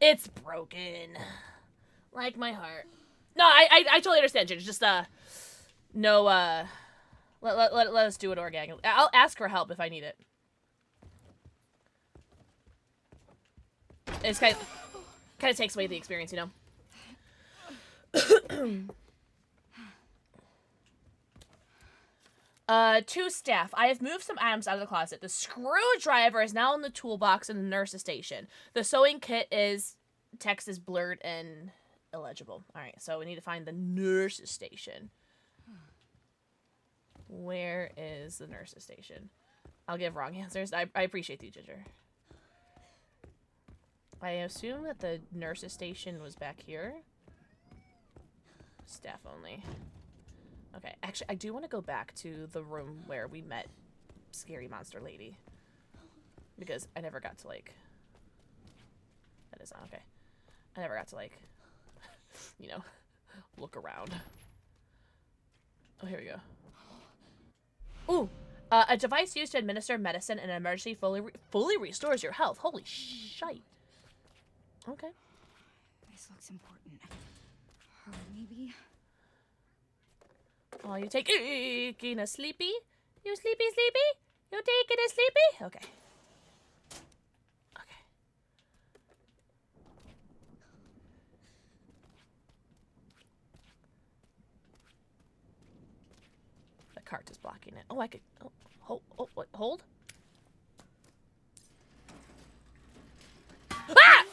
It's broken. Like my heart. No, I totally understand, Ginger. Just, no, let us do it organically. I'll ask for help if I need it. It's kind of takes away the experience, you know? To staff. I have moved some items out of the closet. The screwdriver is now in the toolbox in the nurse's station. The sewing kit is... Text is blurred and illegible. Alright, so we need to find the nurse's station. Where is the nurse's station? I'll give wrong answers. I appreciate you, Ginger. I assume that the nurse's station was back here. Staff only. Okay, actually, I do want to go back to the room where we met Scary Monster Lady. Because I never got to, like... That is not okay. I never got to, like, you know, look around. Oh, here we go. Ooh! A device used to administer medicine in an emergency fully restores your health. Holy shite. Okay. This looks important. Or maybe... Oh, you taking a sleepy? You sleepy? You taking a sleepy? Okay. Okay. The cart is blocking it. Oh, I could... Oh, what? Hold? Ah!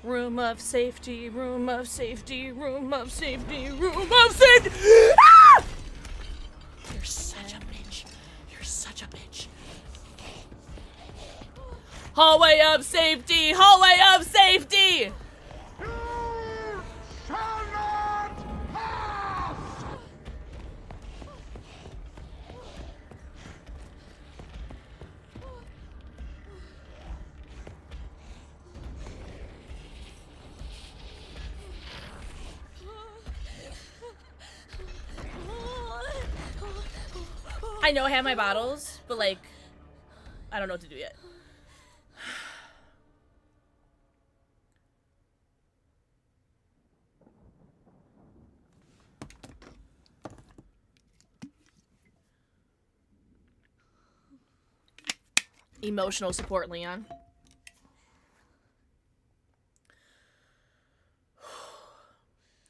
Room of safety, room of safety, room of safety, room of safety! Ah! You're such a bitch. You're such a bitch. Hallway of safety! Hallway of safety! I know I have my bottles, but like, I don't know what to do yet. Emotional support, Leon.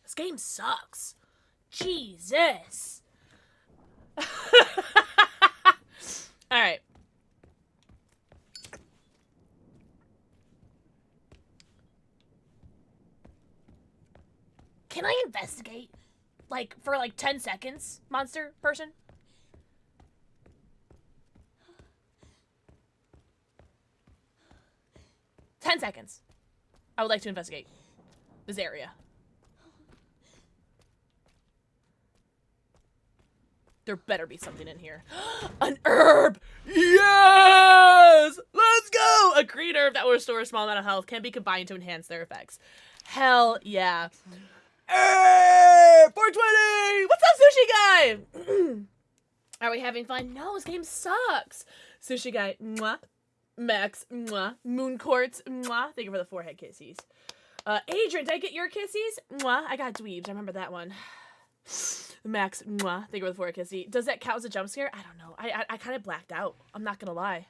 This game sucks. Jesus. Alright. Can I investigate? Like, for like 10 seconds, monster person? Ten seconds. I would like to investigate this area. There better be something in here. An herb! Yes! Let's go! A green herb that will restore a small amount of health can be combined to enhance their effects. Hell yeah. Hey! 420! What's up, Sushi Guy? Are we having fun? No, this game sucks. Sushi Guy, mwah. Max, mwah. Moon Quartz, mwah. Thank you for the forehead kisses. Adrian, did I get your kisses? Mwah. I got dweebs. I remember that one. Max, mwah. Thank you for the forehead kissy. Does that count as a jump scare? I don't know. I kind of blacked out. I'm not gonna lie.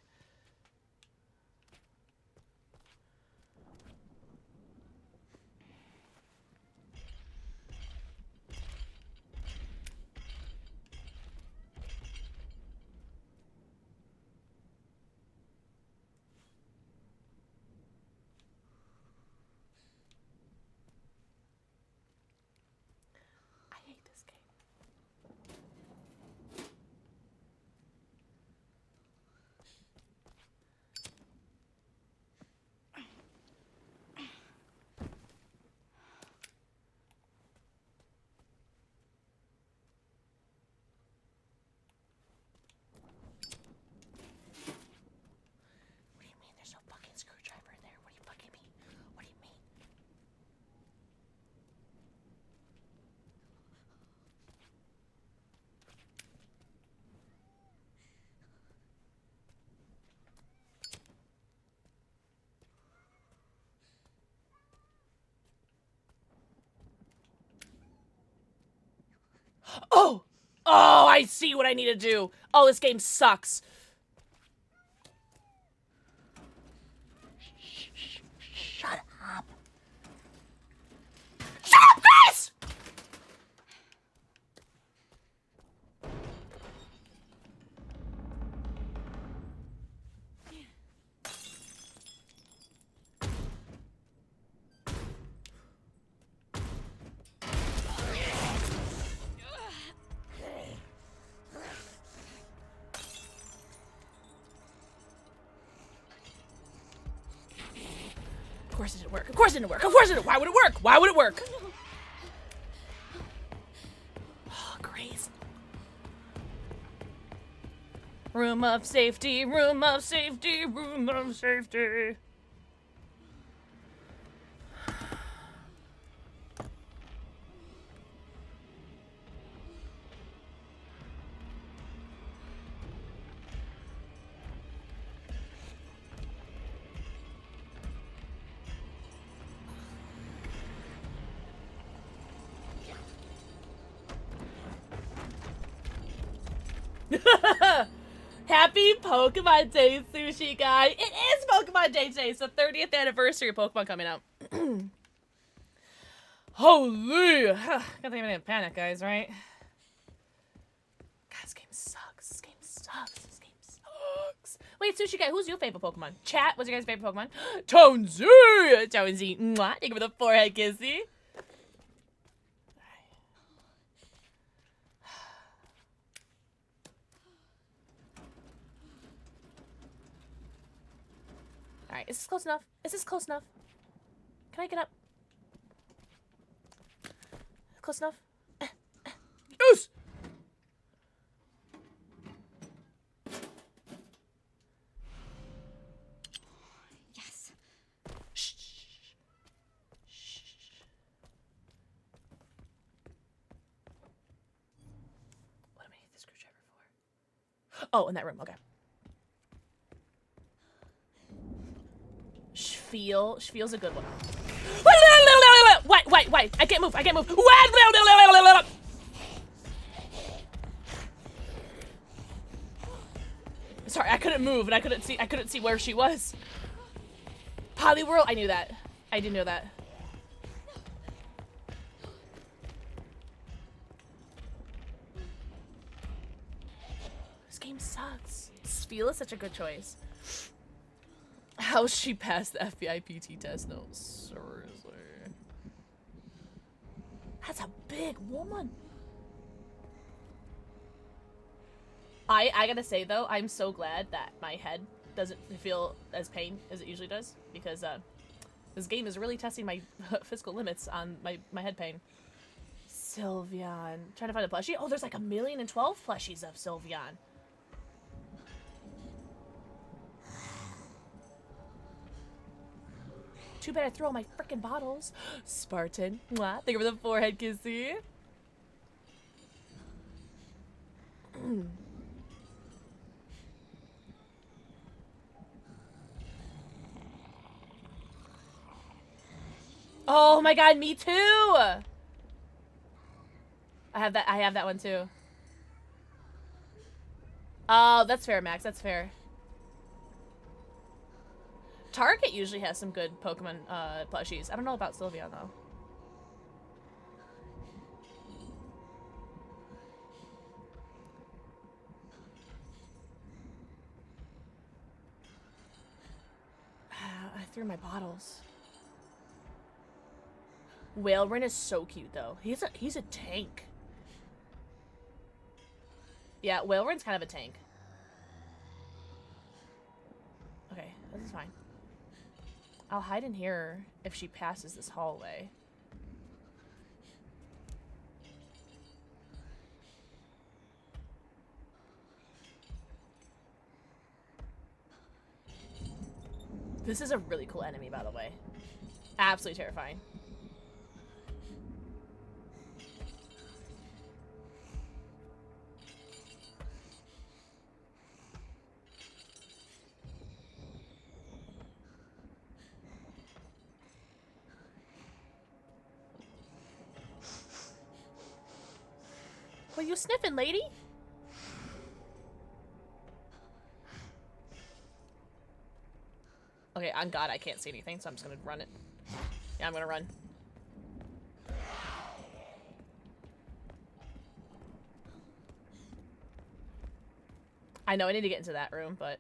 Oh! Oh, I see what I need to do. Oh, this game sucks. Shut up. Shut up, Chris! Of course it didn't work. Of course it didn't work. Of course it didn't. Why would it work? Why would it work? Oh, Grace. Room of safety, room of safety, room of safety. Happy Pokemon Day, Sushi Guy. It is Pokemon Day today. It's the 30th anniversary of Pokemon coming out. Holy! Got to even panic, guys, right? God, this game sucks. This game sucks. This game sucks. Wait, Sushi Guy, who's your favorite Pokemon? Chat, what's your guys' favorite Pokemon? Tonesy! Tonesy, mwah. Thank you for the forehead kissy. Alright, is this close enough? Is this close enough? Can I get up? Close enough? Yes! Yes. Shh. Shh. What am I need the screwdriver for? Oh, in that room, okay. Spiel's a good one. Wait, I can't move, Sorry, I couldn't move and I couldn't see where she was. Hollyworld, I knew that. I did know that. This game sucks. Spiel is such a good choice. How she passed the FBI PT test? No, seriously. That's a big woman. I gotta say though, I'm so glad that my head doesn't feel as pain as it usually does, because this game is really testing my physical limits on my head pain. Sylveon. Trying to find a plushie? Oh, there's like 1,012,000 plushies of Sylveon. Too bad I threw all my frickin' bottles. Spartan. Mwah. Thank you for the forehead kissy. Oh my god, me too! I have that one too. Oh, that's fair, Max, that's fair. Target usually has some good Pokemon plushies. I don't know about Sylveon though. I threw my bottles. Whaleren is so cute though. He's a tank. Yeah, Whaleren's kind of a tank. Okay, this is fine. I'll hide in here if she passes this hallway. This is a really cool enemy, by the way. Absolutely terrifying. What are you sniffing, lady? Okay, on God, I can't see anything, so I'm just gonna run it. Yeah, I'm gonna run. I know I need to get into that room, but...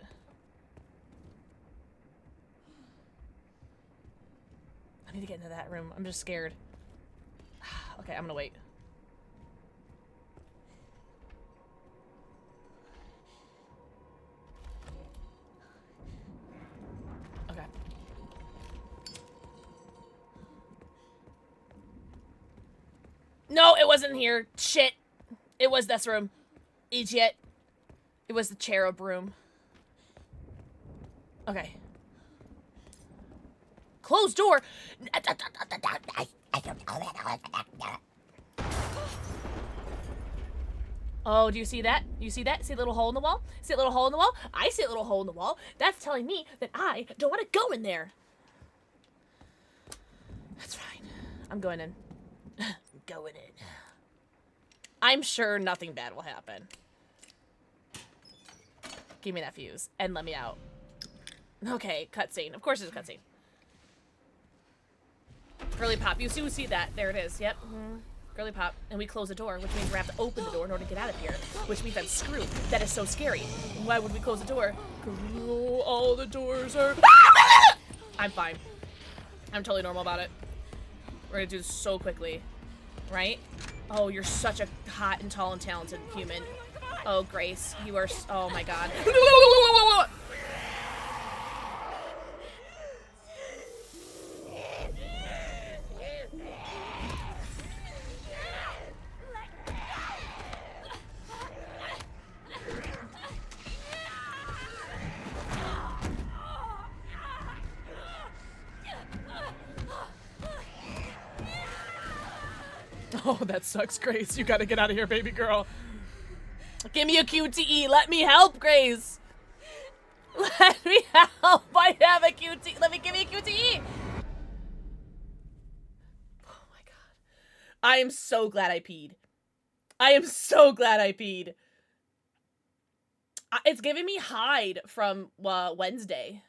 I need to get into that room. I'm just scared. Okay, I'm gonna wait. Okay. No, it wasn't here. Shit. It was this room. Idiot. It was the cherub room. Okay. Closed door. Oh, do you see that? You see that? See a little hole in the wall? See a little hole in the wall? I see a little hole in the wall. That's telling me that I don't want to go in there. That's fine. I'm going in. Going in. I'm sure nothing bad will happen. Give me that fuse and let me out. Okay, cutscene. Of course there's a cutscene. Girly pop. You see that? There it is. Yep. Girly pop. And we close the door, which means we have to open the door in order to get out of here. Which means I'm screwed. That is so scary. Why would we close the door? All the doors are... I'm fine. I'm totally normal about it. We're gonna do this so quickly. Right? Oh, you're such a hot and tall and talented human. Oh, Grace, you are... Oh, my God. Oh, that sucks, Grace. You gotta get out of here, baby girl. Give me a QTE. Let me help, Grace. Let me help. I have a QTE. Give me a QTE. Oh my God. I am so glad I peed. I am so glad I peed. It's giving me Hyde from Wednesday.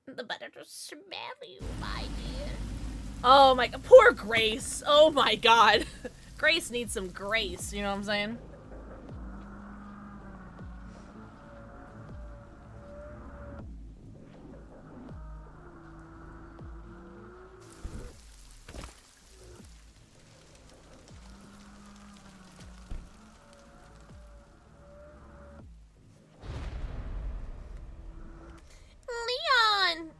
The butter to smell you, my dear. Oh my, poor Grace. Oh my god. Grace needs some grace, you know what I'm saying? Leon!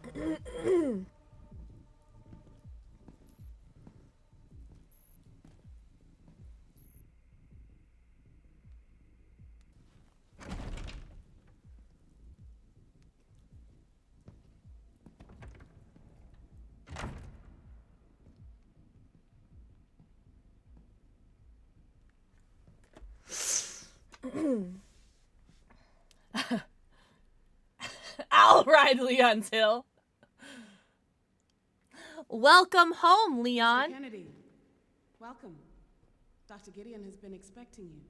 I'll ride Leon's hill. Welcome home, Leon. Mr. Kennedy, welcome. Dr. Gideon has been expecting you.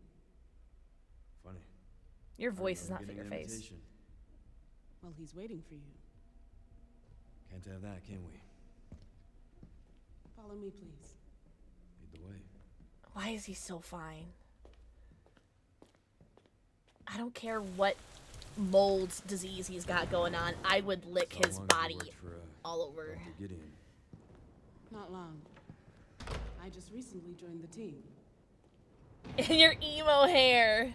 Funny. Your voice does not fit your face. Well, he's waiting for you. Can't have that, can we? Follow me, please. Lead the way. Why is he so fine? I don't care what mold disease he's got going on. I would lick his body all over. Dr. Gideon. Not long. I just recently joined the team. In your emo hair.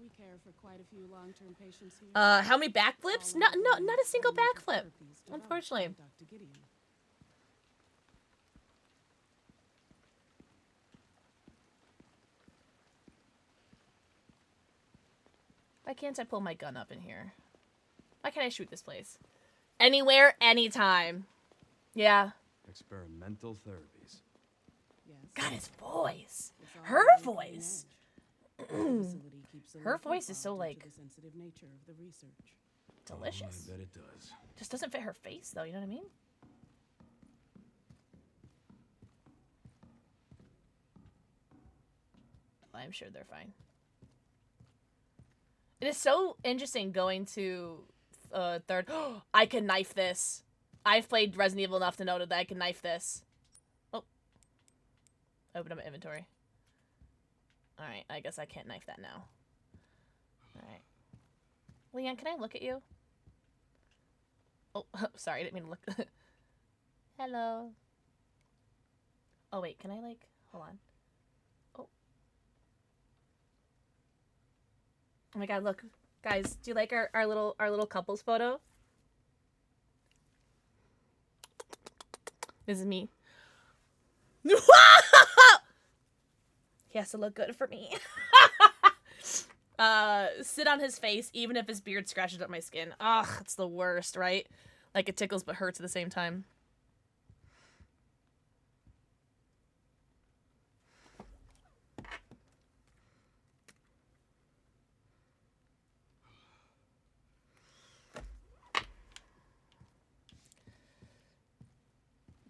We care for quite a few long-term patients here. How many backflips? Not a single backflip. Unfortunately. Dr. Gideon. Why can't I pull my gun up in here? Why can't I shoot this place? Anywhere, anytime. Yeah. Experimental therapies. Yes. God, his voice. Her voice. Her voice is so, like, sensitive nature of the research. delicious. I bet it does. Just doesn't fit her face, though, you know what I mean? I'm sure they're fine. It is so interesting going to third. I can knife this. I've played Resident Evil enough to know that I can knife this. Oh. Open up my inventory. Alright, I guess I can't knife that now. Alright. Leon, can I look at you? Oh, sorry, I didn't mean to look. Hello. Oh, wait, can I, like, hold on. Oh my god, look. Guys, do you like our little couples photo? This is me. He has to look good for me. Sit on his face, even if his beard scratches up my skin. Ugh, it's the worst, right? Like, it tickles but hurts at the same time.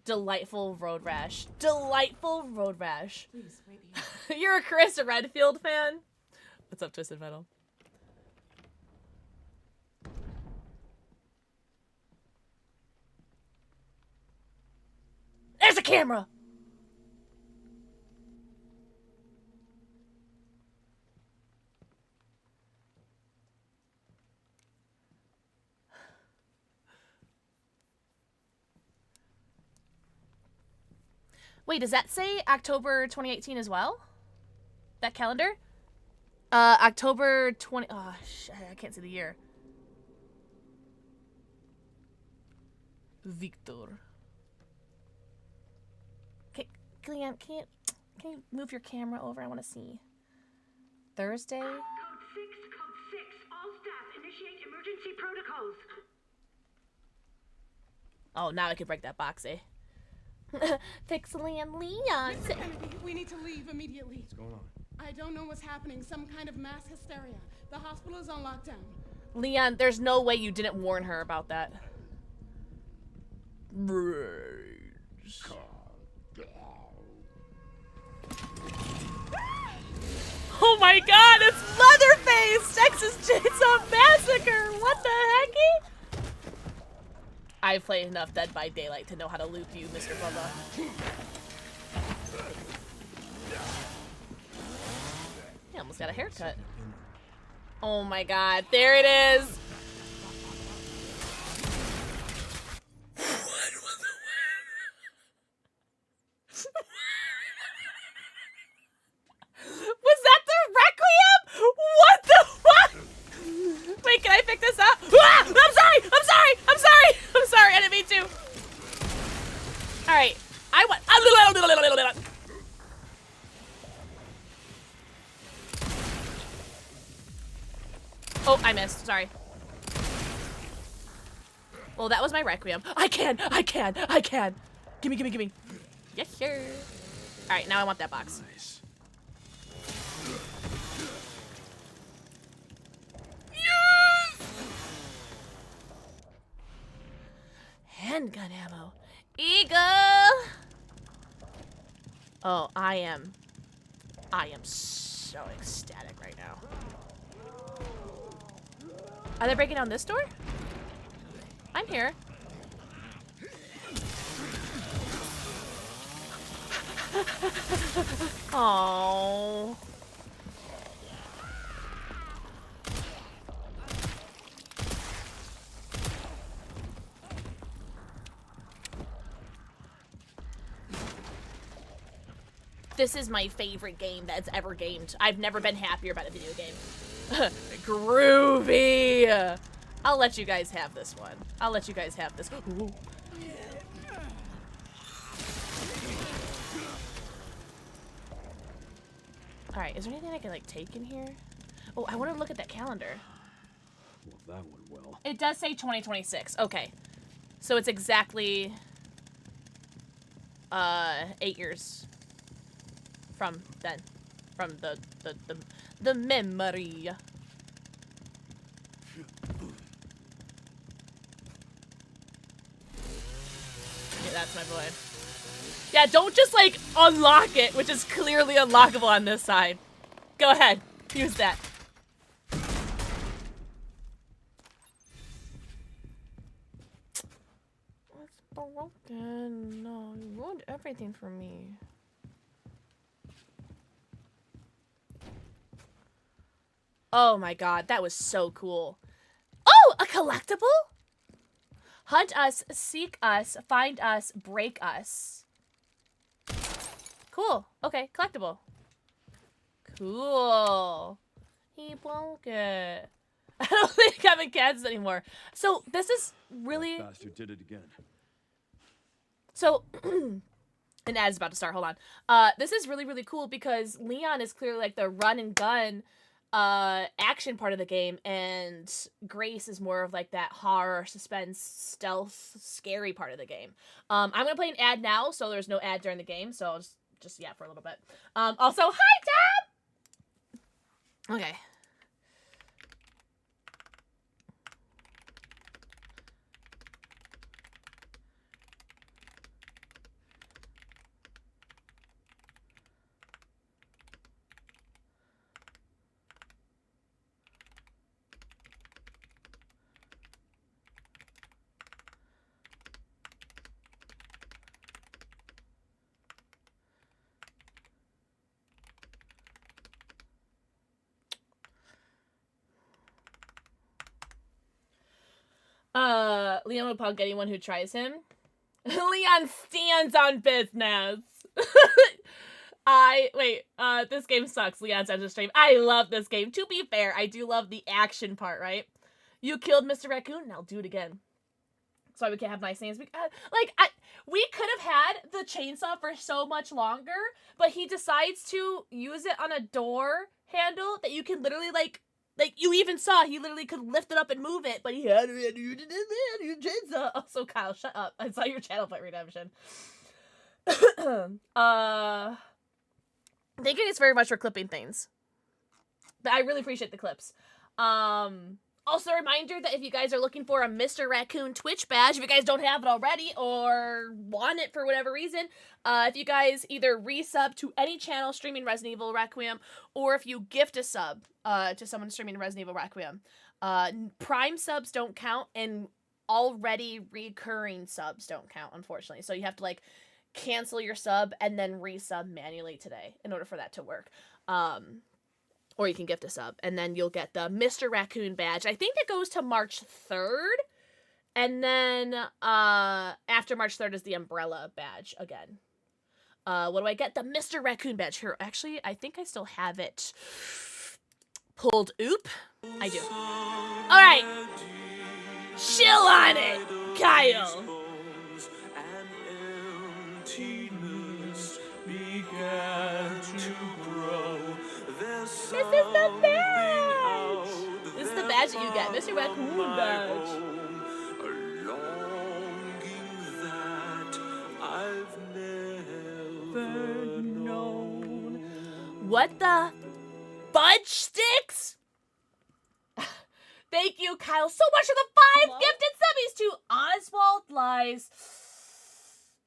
Delightful road rash. Delightful road rash. Please, wait here. You're a Chris Redfield fan? What's up, Twisted Metal? There's a camera! Wait, does that say October 2018 as well? That calendar? October 20... Oh, shit, I can't see the year. Victor. Okay, Leon, can you move your camera over? I want to see. Thursday? Code 6, all staff, initiate emergency protocols. Oh, now I can break that box, eh? Pixely and Leon. Mr. Kennedy, we need to leave immediately. What's going on? I don't know what's happening. Some kind of mass hysteria. The hospital is on lockdown. Leon, there's no way you didn't warn her about that. Oh my god, it's Leatherface! Texas Chainsaw Massacre! What the hecky? I've played enough Dead by Daylight to know how to loop you, Mr. Bubba. He almost got a haircut. Oh my god, there it is! Was that the Requiem? What the fuck? Wait, can I pick this up? Ah! I'm sorry! I'm sorry! I'm sorry! I'm sorry, I didn't mean to. Alright, I want. Oh, I missed. Sorry. Well, that was my Requiem. I can! Gimme, gimme, gimme. Yes, sir. Alright, now I want that box. Nice. Yes! Handgun ammo. Eagle! Oh, I am so ecstatic right now. Are they breaking down this door? I'm here. Oh. This is my favorite game that's ever gamed. I've never been happier about a video game. Groovy! I'll let you guys have this one. I'll let you guys have this. Ooh. Alright, is there anything I can, like, take in here? Oh, I want to look at that calendar. Well, that went well. It does say 2026. Okay. So it's exactly 8 years from then. From the memory. Yeah, that's my boy. Yeah, don't just, like, unlock it, which is clearly unlockable on this side. Go ahead. Use that. What's broken? No, you ruined everything for me. Oh my god, that was so cool. Oh, a collectible? Hunt us, seek us, find us, break us. Cool. Okay, collectible. Cool. He broke it. I don't think having cats anymore. So this is really. That bastard did it again. So, an ad's about to start. Hold on. This is really, really cool because Leon is clearly like the run and gun action part of the game, and Grace is more of like that horror, suspense, stealth, scary part of the game. I'm gonna play an ad now, so there's no ad during the game, so I'll just yeah, for a little bit. Also, hi, Tab! Okay. Leon would punk anyone who tries him. Leon stands on business. This game sucks. Leon's on the stream. I love this game. To be fair, I do love the action part, right? You killed Mr. Raccoon, and I'll do it again. Sorry, we can't have nice names. We could have had the chainsaw for so much longer, but he decides to use it on a door handle that you can literally, like you even saw, he literally could lift it up and move it, but he had to use chainsaw. Also, Kyle, shut up. I saw your channel plate redemption. Thank you guys very much for clipping things. I really appreciate the clips. Also, a reminder that if you guys are looking for a Mr. Raccoon Twitch badge, if you guys don't have it already or want it for whatever reason, if you guys either resub to any channel streaming Resident Evil Requiem, or if you gift a sub to someone streaming Resident Evil Requiem, Prime subs don't count, and already recurring subs don't count, unfortunately. So you have to, like, cancel your sub and then resub manually today in order for that to work. Or you can gift a sub, and then you'll get the Mr. Raccoon badge. I think it goes to March 3rd, and then after March 3rd is the Umbrella badge again. What do I get? The Mr. Raccoon badge. Here, actually, I think I still have it pulled. Oop. I do. All right. Chill on it, Kyle. This is the badge! This is the badge that you get, Mr. Raccoon badge. What the fudge sticks? Thank you, Kyle, so much for the 5 gifted subbies to Oswald Lies,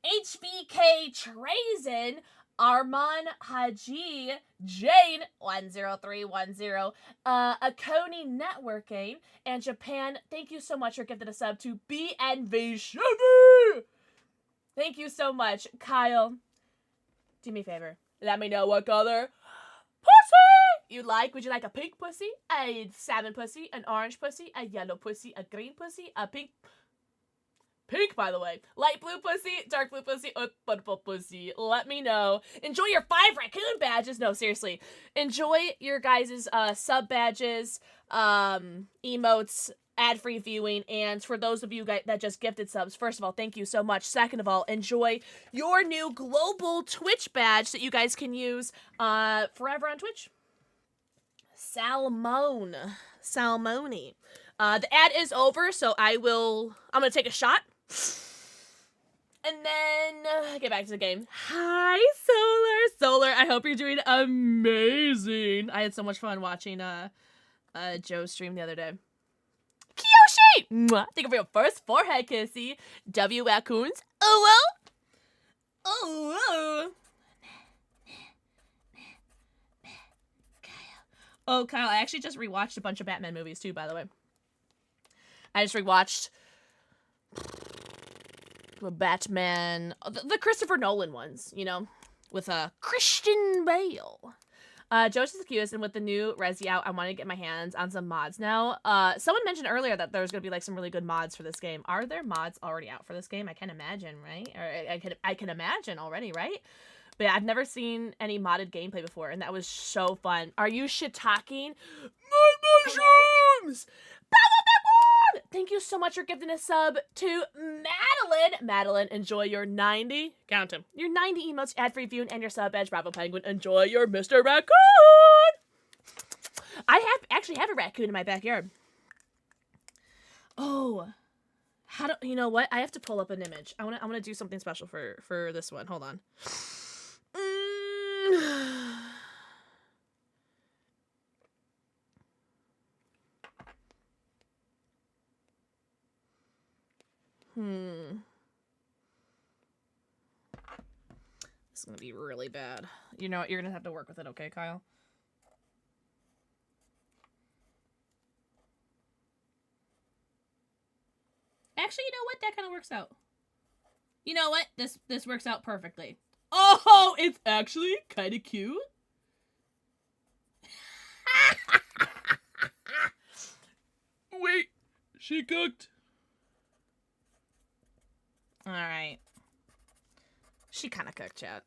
HBK Trazen, Arman Haji, Jane 10310, Akoni Networking, and Japan. Thank you so much for gifting a sub to BNV Chevy. Thank you so much, Kyle. Do me a favor. Let me know what color pussy you like. Would you like a pink pussy, a salmon pussy, an orange pussy, a yellow pussy, a green pussy, a pink, by the way, light blue pussy, dark blue pussy, or purple pussy? Let me know. Enjoy your 5 raccoon badges. No, seriously. Enjoy your guys' sub badges, emotes, ad-free viewing, and for those of you guys that just gifted subs, first of all, thank you so much. Second of all, enjoy your new global Twitch badge that you guys can use forever on Twitch. Salmoni. The ad is over, so I'm gonna take a shot. And then get back to the game. Hi, Solar, I hope you're doing amazing. I had so much fun watching Joe's stream the other day. Kiyoshi! Mwah. Thank you for your first forehead kissy. W Raccoons. Oh, Kyle, I actually just rewatched a bunch of Batman movies too, by the way. I just rewatched the Batman, the Christopher Nolan ones, you know, with Christian Bale. Joe's is the cutest, and with the new Resi out, I want to get my hands on some mods now. Someone mentioned earlier that there's going to be like some really good mods for this game. Are there mods already out for this game? I can imagine, right? Or I can imagine already, right? But yeah, I've never seen any modded gameplay before, and that was so fun. Are you shit-talking? My mushrooms! Thank you so much for gifting a sub to Madeline. Madeline, enjoy your 90, count them, your 90 emotes, ad-free viewing, and your sub badge. Bravo Penguin, enjoy your Mr. Raccoon. I actually have a raccoon in my backyard. Oh, you know what? I have to pull up an image. I want to do something special for this one. Hold on. This is gonna be really bad. You know what? You're gonna have to work with it, okay, Kyle? Actually, you know what? That kind of works out. You know what? This works out perfectly. Oh, it's actually kind of cute. Wait, she cooked. All right. She kind of cooked, chat.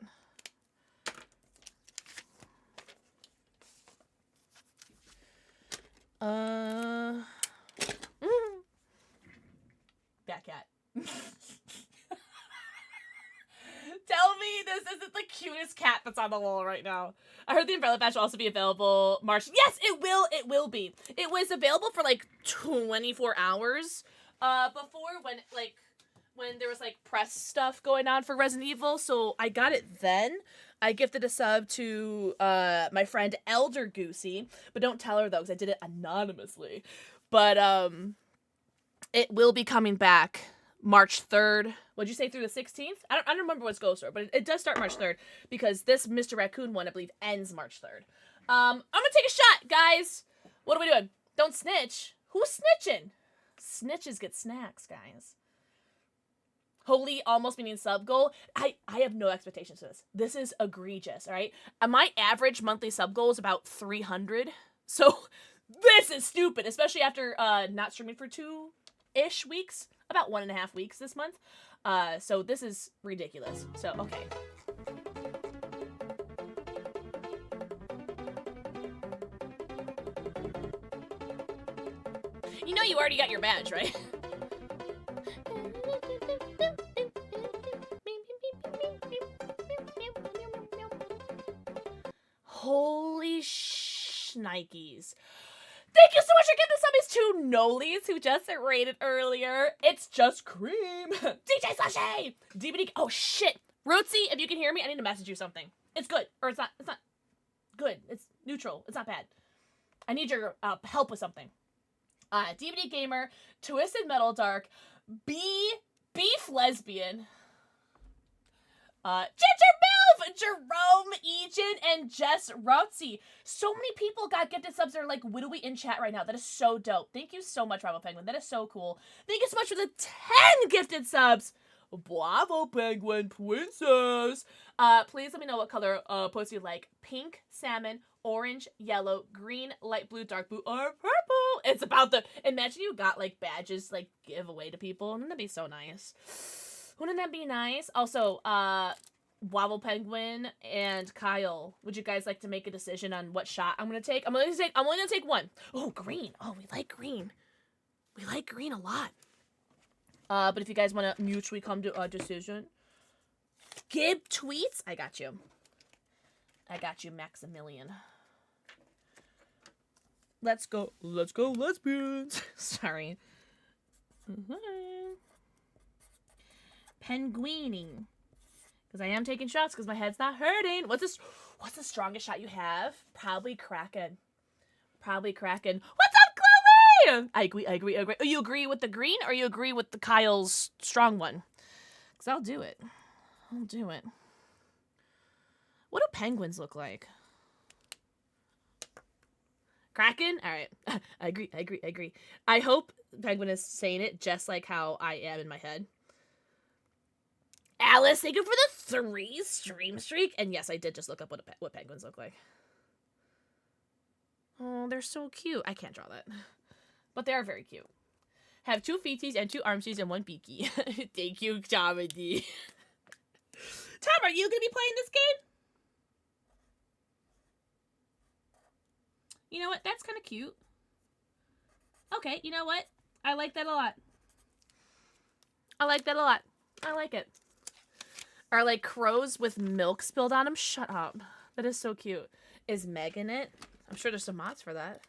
That cat. Tell me this isn't the cutest cat that's on the wall right now. I heard the Umbrella Badge will also be available March. Yes, it will. It will be. It was available for like 24 hours before when there was like press stuff going on for Resident Evil. So I got it then. I gifted a sub to my friend Elder Goosey, but don't tell her though because I did it anonymously. But it will be coming back March 3rd. What'd you say, through the 16th? I don't remember what's Ghost Story, but it does start March 3rd because this Mr. Raccoon one, I believe, ends March 3rd. I'm gonna take a shot, guys. What are we doing? Don't snitch. Who's snitching? Snitches get snacks, guys. Holy almost meaning sub goal. I have no expectations for this. This is egregious, all right? My average monthly sub goal is about 300. So this is stupid, especially after not streaming for 2-ish weeks. About 1.5 weeks this month. So this is ridiculous. So, okay. You know you already got your badge, right? Holy shnikes. Thank you so much for getting the subbies to Nolies, who just rated earlier. It's just cream. DJ Slushy! DVD. Oh, shit. Rootsy, if you can hear me, I need to message you something. It's good. Or it's not good. It's neutral. It's not bad. I need your help with something. DVD Gamer, Twisted Metal Dark, Beef Lesbian, Ginger Belv, Jerome Egan, and Jess Rootsy. So many people got gifted subs that are like widowy in chat right now. That is so dope. Thank you so much, Bravo Penguin. That is so cool. Thank you so much for the 10 gifted subs. Bravo Penguin Princess. Please let me know what color post you like. Pink, salmon, orange, yellow, green, light blue, dark blue, or purple. It's about the... Imagine you got, like, badges, like, give away to people. Wouldn't that be so nice? Wouldn't that be nice? Also, Wobble Penguin and Kyle, would you guys like to make a decision on what shot I'm gonna take? I'm only gonna take one. Oh, green. Oh, we like green. We like green a lot. But if you guys want to mutually come to a decision... Gib tweets? I got you. I got you, Maximilian. Let's go, lesbians. Sorry. Penguining. Because I am taking shots because my head's not hurting. What's the strongest shot you have? Probably Kraken. Probably Kraken. What's up, Chloe? I agree. Oh, you agree with the green or you agree with the Kyle's strong one? Because I'll do it. What do penguins look like? Kraken? Alright. I agree. I hope Penguin is saying it just like how I am in my head. Alice, thank you for the 3 stream streak. And yes, I did just look up what penguins look like. Oh, they're so cute. I can't draw that. But they are very cute. Have 2 feeties and 2 armsies and 1 beaky. Thank you, Comedy. Tom, are you going to be playing this game? You know what? That's kind of cute. Okay, you know what? I like that a lot. I like it. Are like crows with milk spilled on them? Shut up. That is so cute. Is Meg in it? I'm sure there's some mods for that.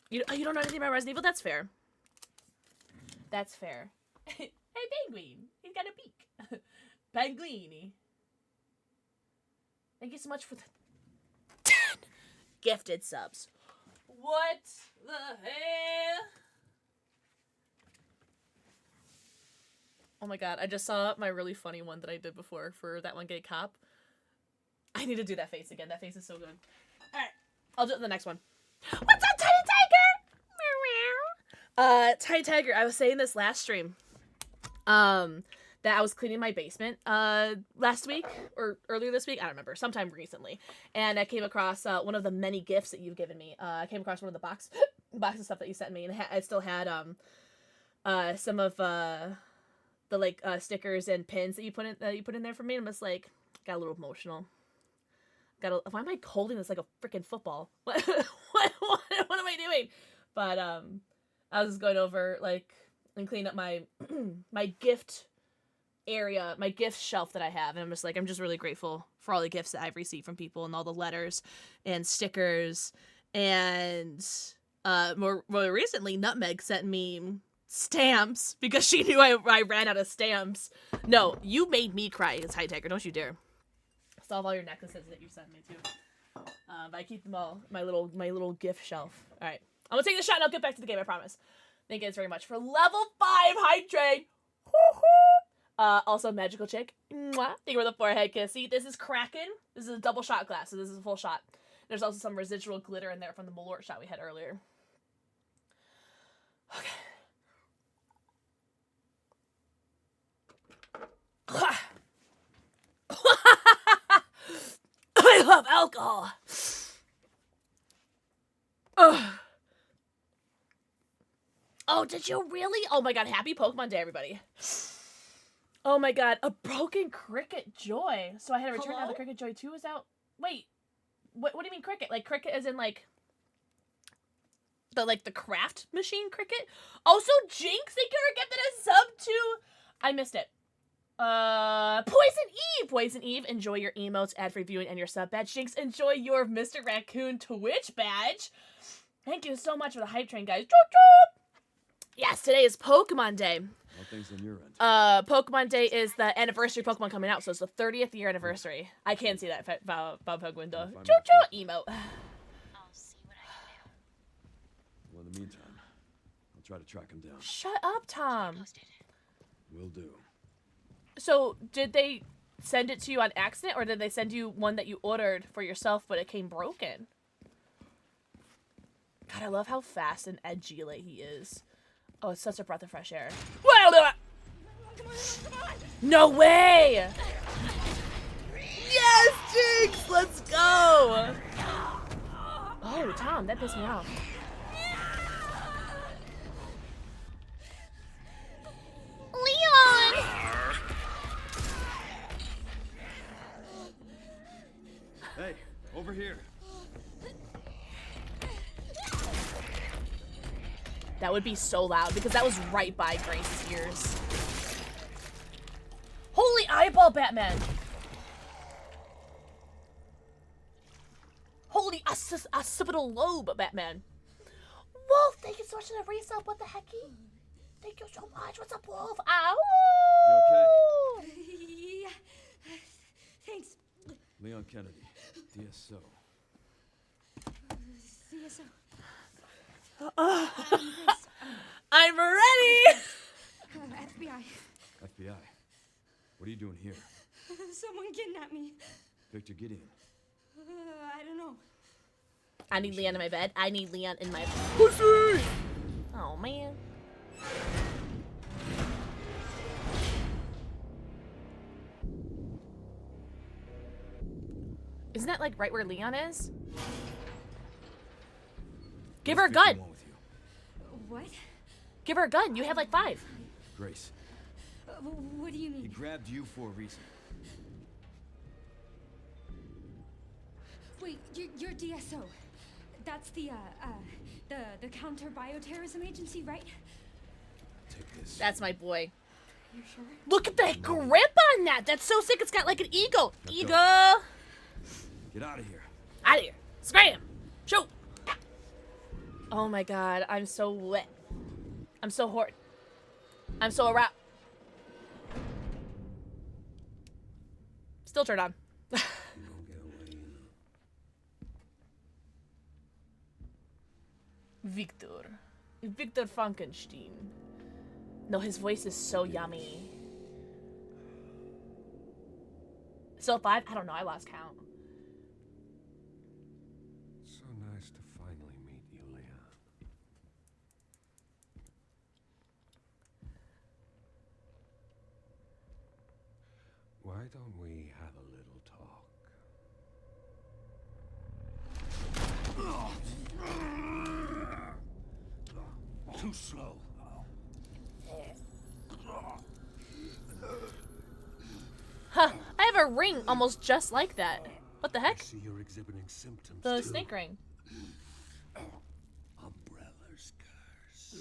You don't know anything about Resident Evil? That's fair. That's fair. Hey, Penguin. He's got a beak. Penguini. Thank you so much for the 10 gifted subs. What the hell? Oh my god, I just saw my really funny one that I did before for that one gay cop. I need to do that face again. That face is so good. Alright, I'll do it in the next one. What's up, Tiny Tiger? Tiny Tiger, I was saying this last stream. That I was cleaning my basement last week or earlier this week. I don't remember. Sometime recently. And I came across one of the many gifts that you've given me. I came across one of the box of stuff that you sent me. And I still had some of the like stickers and pins that you put in there for me. And I'm just like, got a little emotional. Why am I holding this like a freaking football? What am I doing? But I was going over like and cleaning up my my gift area, my gift shelf that I have, and I'm just really grateful for all the gifts that I've received from people and all the letters and stickers, and more recently Nutmeg sent me stamps because she knew I ran out of stamps. No, you made me cry. It's High Tiger, don't you dare. Solve all your necklaces that you sent me too. But I keep them all my little gift shelf. All right, I'm gonna take the shot and I'll get back to the game, I promise. Thank you guys very much for level 5 hype train. Also Magical Chick. Mwah. Thank you for the forehead kissy. This is Kraken. This is a double shot glass, so this is a full shot. There's also some residual glitter in there from the Malort shot we had earlier. Okay. I love alcohol. Ugh. Oh, did you really? Oh my god, happy Pokemon Day, everybody. Oh my god, a broken Cricket Joy. So I had to return now. The Cricket Joy 2 is out. Wait, what do you mean Cricket? Like Cricket as in like the craft machine Cricket? Also, Jinx, thank you for giving a sub to. I missed it. Poison Eve, enjoy your emotes, ad-free viewing, and your sub badge. Jinx, enjoy your Mr. Raccoon Twitch badge. Thank you so much for the hype train, guys. Yes, today is Pokemon Day. All things on your end. Pokemon Day is the anniversary Pokemon coming out, so it's the 30th year anniversary. I can't see that Bob window. Emote. I'll see what I can do. Well, in the meantime, I'll try to track him down. Shut up, Tom. Will do. So, did they send it to you on accident, or did they send you one that you ordered for yourself, but it came broken? God, I love how fast and edgy he is. Oh, it's such a breath of fresh air. No way! Yes, Jinx! Let's go! Oh, Tom, that pissed me off. Leon! Hey, over here. That would be so loud because that was right by Grace's ears. Holy eyeball, Batman! Holy occipital lobe, Batman. Wolf, thank you so much for the resub. What the hecky? Thank you so much. What's up, Wolf? Ow! You okay? Yeah. Thanks. Leon Kennedy, DSO. CSO. I'm ready! FBI. FBI. What are you doing here? Someone kidnapped me. Victor Gideon. I don't know. I need Leon in my bed. I need Leon in my pussy! Oh, man. Isn't that like right where Leon is? Give her a gun! What? Give her a gun. You have like 5. Grace. What do you mean? He grabbed you for a reason. Wait, you're DSO. That's the counter bioterrorism agency, right? Take this. That's my boy. You sure? Look at that grip on that. That's so sick. It's got like an eagle. Eagle. Get out of here. Out of here. Scram. Shoot. Oh my god. I'm so wet. I'm so horny. I'm so aroused. Still turned on. Victor Frankenstein. No, his voice is so yummy. Still 5? I don't know. I lost count. So nice to finally meet you, Leon. Why don't we have a little talk? Too slow. Huh. I have a ring almost just like that. What the heck? I see you're exhibiting symptoms. The too. snake ring. Umbrella's curse.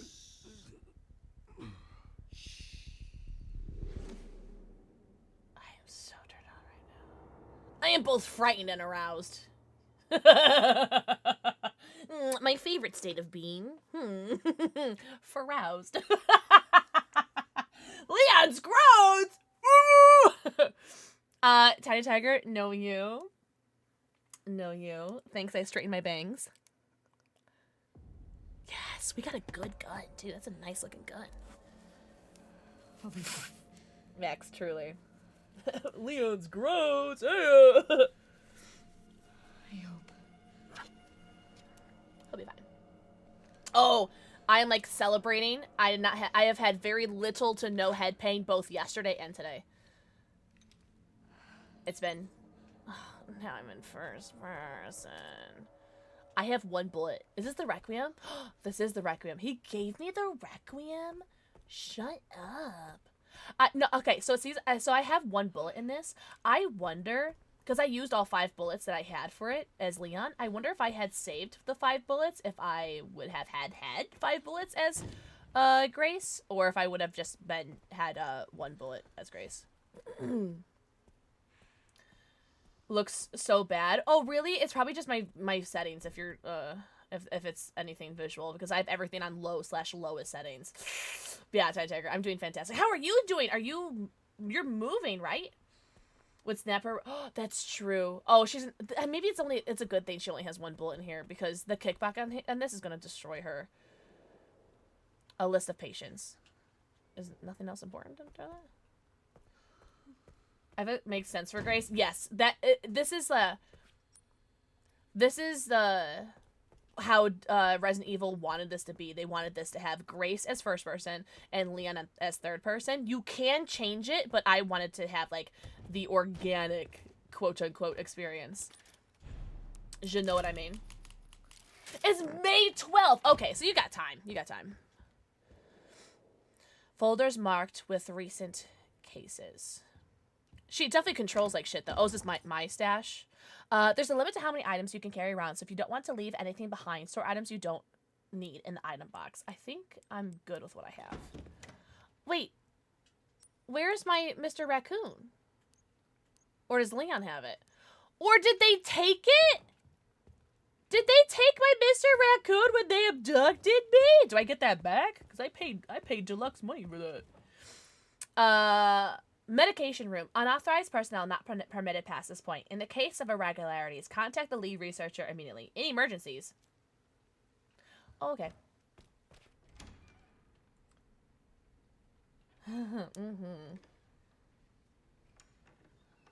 I am so turned on right now. I am both frightened and aroused. My favorite state of being. Aroused. Leon's gross! Tiny Tiger, no you. No you. Thanks, I straightened my bangs. Yes, we got a good gun, too. That's a nice looking gun. Max, truly. Leon's gross. I hope. He'll be fine. Oh, I am like celebrating. I did not. I have had very little to no head pain both yesterday and today. It's been. Now I'm in first person. I have one bullet. Is this the Requiem? This is the Requiem. He gave me the Requiem. Shut up. No, okay, so so I have one bullet in this. I wonder, because I used all 5 bullets that I had for it as Leon, I wonder if I had saved the 5 bullets, if I would have had 5 bullets as Grace, or if I would have just had 1 bullet as Grace. Looks so bad. Oh, really? It's probably just my settings if you're, if it's anything visual, because I have everything on low/lowest settings. But yeah, Tiger, I'm doing fantastic. How are you doing? You're moving, right? With Snapper. Oh, that's true. Oh, maybe it's a good thing she only has 1 bullet in here, because the kickback on this is going to destroy her. A list of patients. Is nothing else important after that? If it makes sense for Grace. Yes, this is how Resident Evil wanted this to be. They wanted this to have Grace as first person and Leon as third person. You can change it, but I wanted to have like the organic quote-unquote experience. You know what I mean? It's May 12th. Okay, so you got time. You got time. Folders marked with recent cases. She definitely controls like shit though. Oh, is this my stash? There's a limit to how many items you can carry around, so if you don't want to leave anything behind, store items you don't need in the item box. I think I'm good with what I have. Wait, where's my Mr. Raccoon? Or does Leon have it? Or did they take it? Did they take my Mr. Raccoon when they abducted me? Do I get that back? Because I paid deluxe money for that. Medication room. Unauthorized personnel not permitted past this point. In the case of irregularities, contact the lead researcher immediately. Any emergencies? Oh, okay.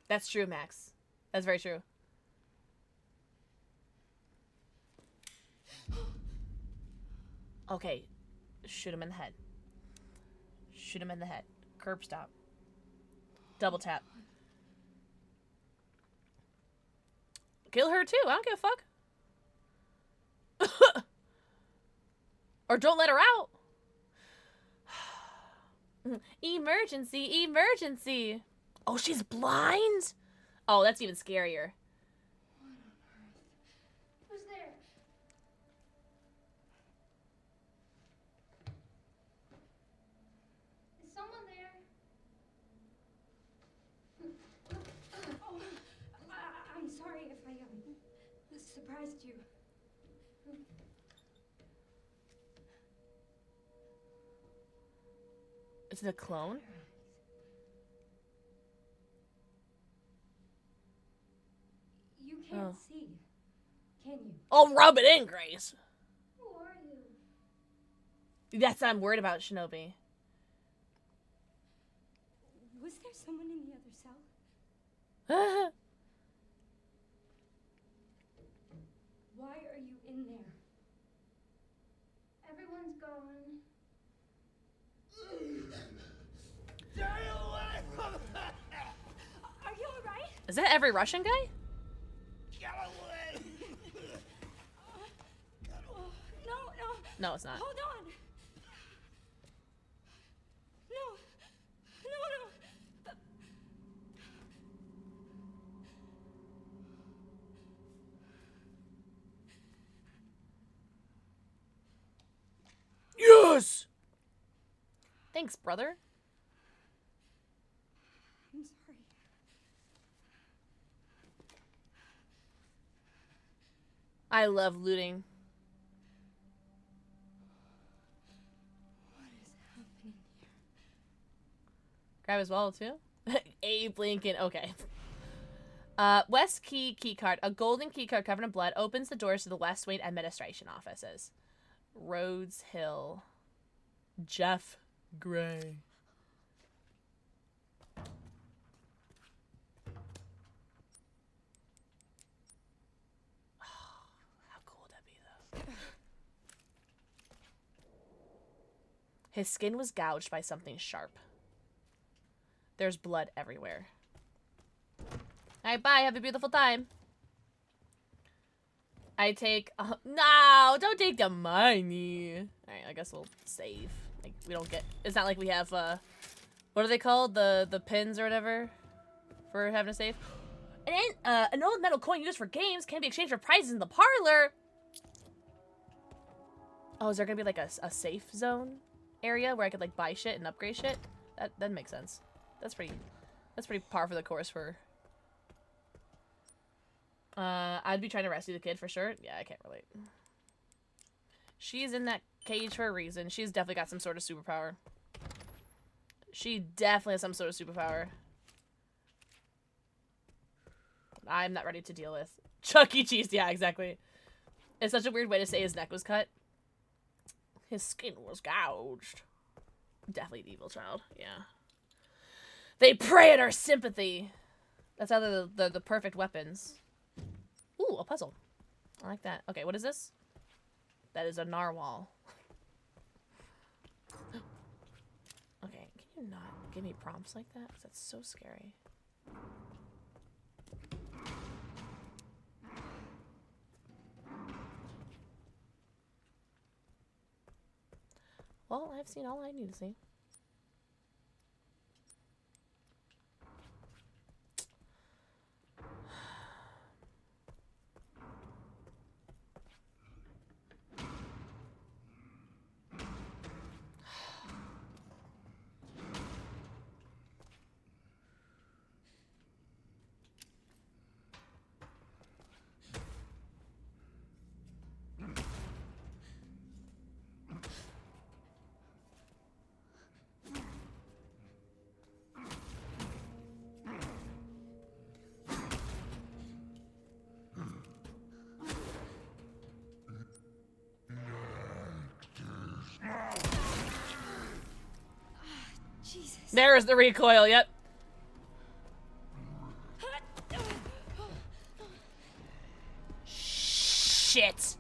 That's true, Max. That's very true. Okay. Shoot him in the head. Shoot him in the head. Curb stop. Double tap. Kill her too. I don't give a fuck. Or don't let her out. Emergency, emergency. Oh, she's blind? Oh, that's even scarier. What on earth? Who's there? Is someone there? Oh, I'm sorry if I surprised you. Is it a clone? You can't see, can you? Oh, rub it in, Grace. Who are you? That's what I'm worried about, Shinobi. Was there someone in the other cell? Why are you in there? Everyone's gone. Stay away from that! Are you alright? Is that every Russian guy? Get away! No. No, it's not. Hold on. No. Yes! Thanks, brother. I'm sorry. I love looting. What is happening here? Grab his wallet too? Abe Lincoln. Okay. West Key keycard. A golden keycard covered in blood opens the doors to the West Wing administration offices. Rhodes Hill. Jeff Gray. How cool would that be, though? His skin was gouged by something sharp. There's blood everywhere. Alright, bye. Have a beautiful time. I take... no! Don't take the money. Alright, I guess we'll save. Like, we don't get... It's not like we have, what are they called? The pins or whatever? For having a save? An old metal coin used for games can be exchanged for prizes in the parlor! Oh, is there gonna be, like, a safe zone area where I could, like, buy shit and upgrade shit? That makes sense. That's pretty par for the course for... I'd be trying to rescue the kid for sure. Yeah, I can't relate. She's in that cage for a reason. She's definitely got some sort of superpower. She definitely has some sort of superpower. I'm not ready to deal with. Chuck E. Cheese, yeah, exactly. It's such a weird way to say his neck was cut. His skin was gouged. Definitely an evil child, yeah. They prey at our sympathy. That's how they're the perfect weapons. Ooh, a puzzle. I like that. Okay, what is this? That is a narwhal. Okay, can you not give me prompts like that? Because that's so scary. Well, I've seen all I need to see. Jesus. There's the recoil, yep. Shit.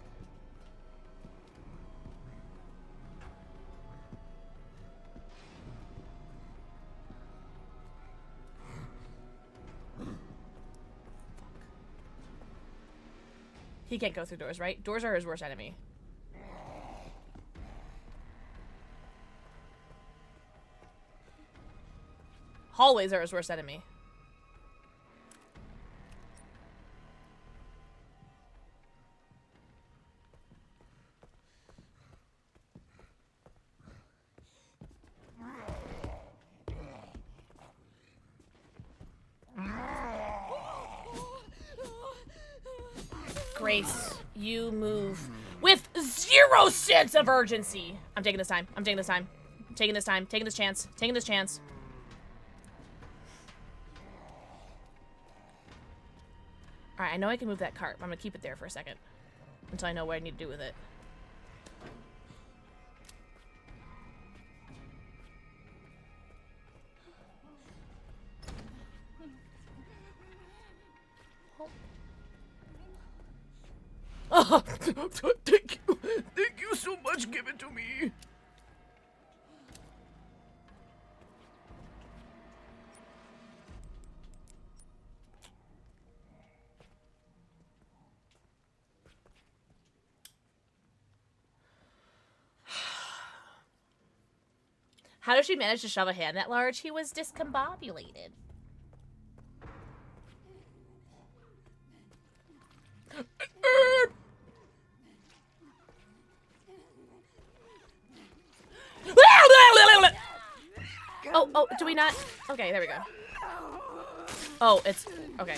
He can't go through doors, right? Doors are his worst enemy. Hallways are his worst enemy. Grace, you move with 0 sense of urgency. I'm taking this time. I'm taking this time. I'm taking this time. Taking this chance. Taking this chance. Alright, I know I can move that cart, but I'm gonna keep it there for a second. Until I know what I need to do with it. Oh, thank you. Thank you so much. Give it to me. How did she manage to shove a hand that large? He was discombobulated. Oh, do we not? Okay, there we go. Oh, it's... Okay.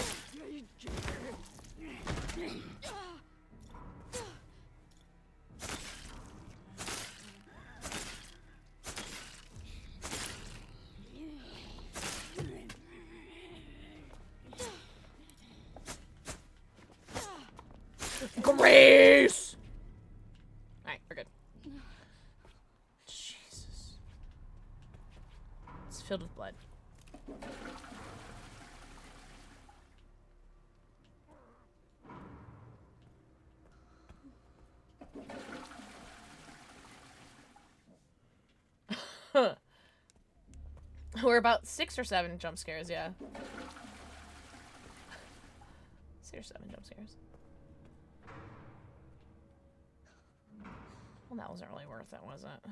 Grace! Alright, we're good. filled with blood. We're about 6 or 7 jump scares, yeah. 6 or 7 jump scares. Well, that wasn't really worth it, was it?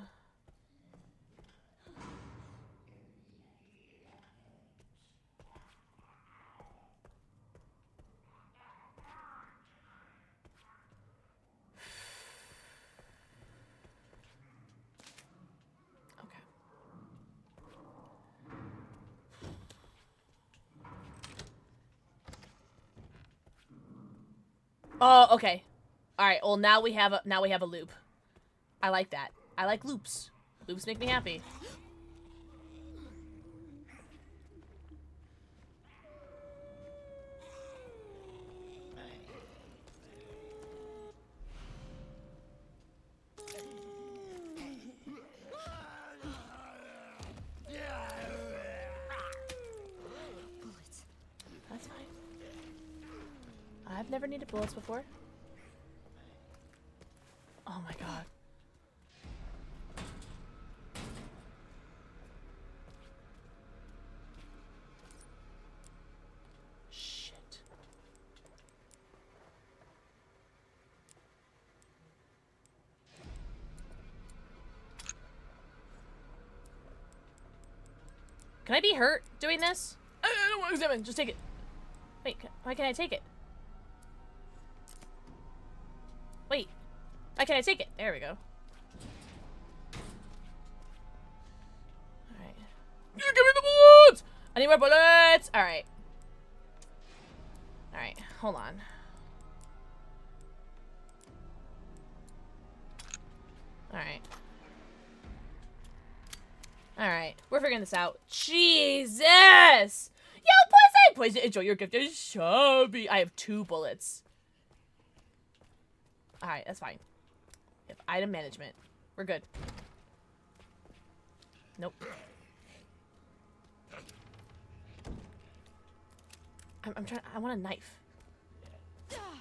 Oh, okay. All right. Well, now we have a loop. I like that. I like loops. Loops make me happy. Bullets. That's fine. I've never needed bullets before. Oh my god. Shit. Can I be hurt doing this? I don't want to examine. Just take it. Wait, why can't I take it? Wait. Why can't I take it? There we go. Alright. You give me the bullets! I need more bullets! Alright. Alright, hold on. Alright. Alright, we're figuring this out. Jesus! Yo, Poison! Poison, enjoy your gift. It's chubby. I have 2 bullets. Alright, that's fine. We have item management. We're good. Nope. I'm trying. I want a knife.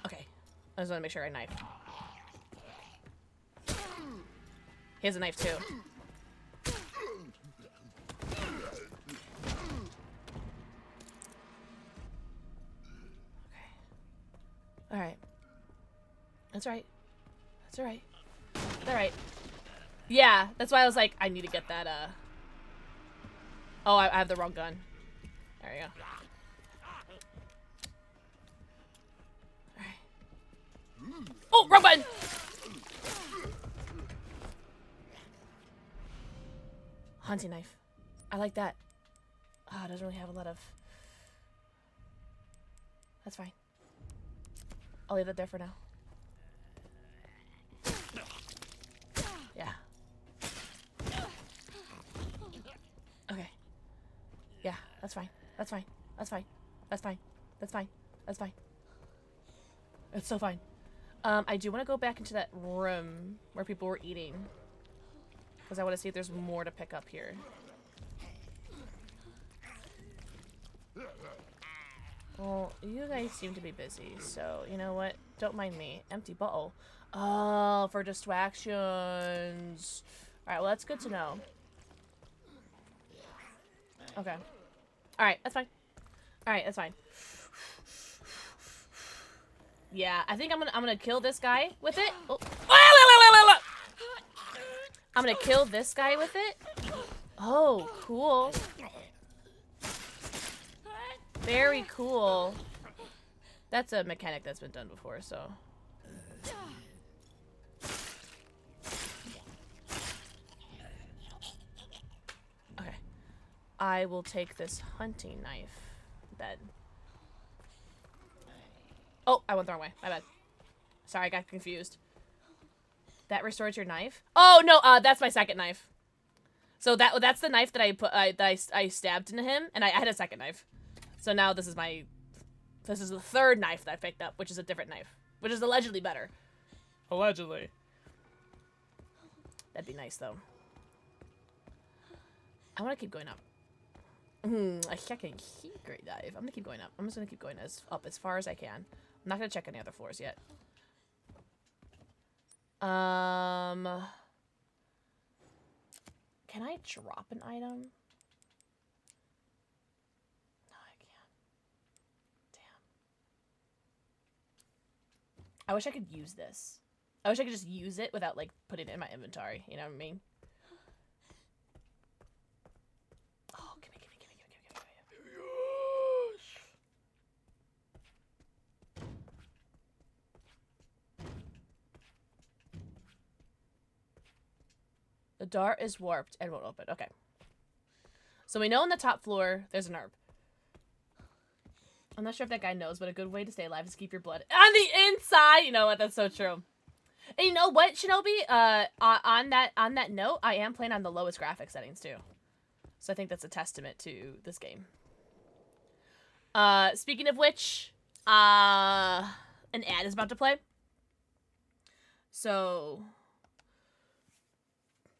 Okay. I just want to make sure I knife. He has a knife too. Okay. Alright. That's right. That's alright. That's alright. Yeah, that's why I was like, I need to get that, Oh, I have the wrong gun. There we go. Alright. Oh, wrong button! Hunting knife. I like that. Ah, it doesn't really have a lot of... That's fine. I'll leave that there for now. Yeah. Okay. Yeah, that's fine. That's fine. That's fine. That's fine. That's fine. That's fine. It's so fine. I do want to go back into that room where people were eating. Because I want to see if there's more to pick up here. Well, you guys seem to be busy, so you know what? Don't mind me. Empty bottle. Oh, for distractions. Alright, well that's good to know. Okay. Alright, that's fine. Alright, that's fine. Yeah, I think I'm gonna kill this guy with it. Oh. I'm gonna kill this guy with it. Oh, cool. Very cool. That's a mechanic that's been done before, so. Okay. I will take this hunting knife then. Oh, I went the wrong way. My bad. Sorry, I got confused. That restores your knife? Oh, no, that's my second knife. So that's the knife that I stabbed into him, and I had a second knife. So now this is the third knife that I picked up, which is a different knife. Which is allegedly better. Allegedly. That'd be nice, though. I want to keep going up. A second secret dive. I'm gonna keep going up. I'm just gonna keep going up as far as I can. I'm not gonna check any other floors yet. Can I drop an item? No, I can't. Damn. I wish I could use this. I wish I could just use it without, like, putting it in my inventory. You know what I mean? Oh, gimme. The door is warped and won't open. Okay. So we know on the top floor, there's an herb. I'm not sure if that guy knows, but a good way to stay alive is to keep your blood on the inside. You know what? That's so true. And you know what, Shinobi? On that note, I am playing on the lowest graphic settings too. So I think that's a testament to this game. Speaking of which, an ad is about to play. So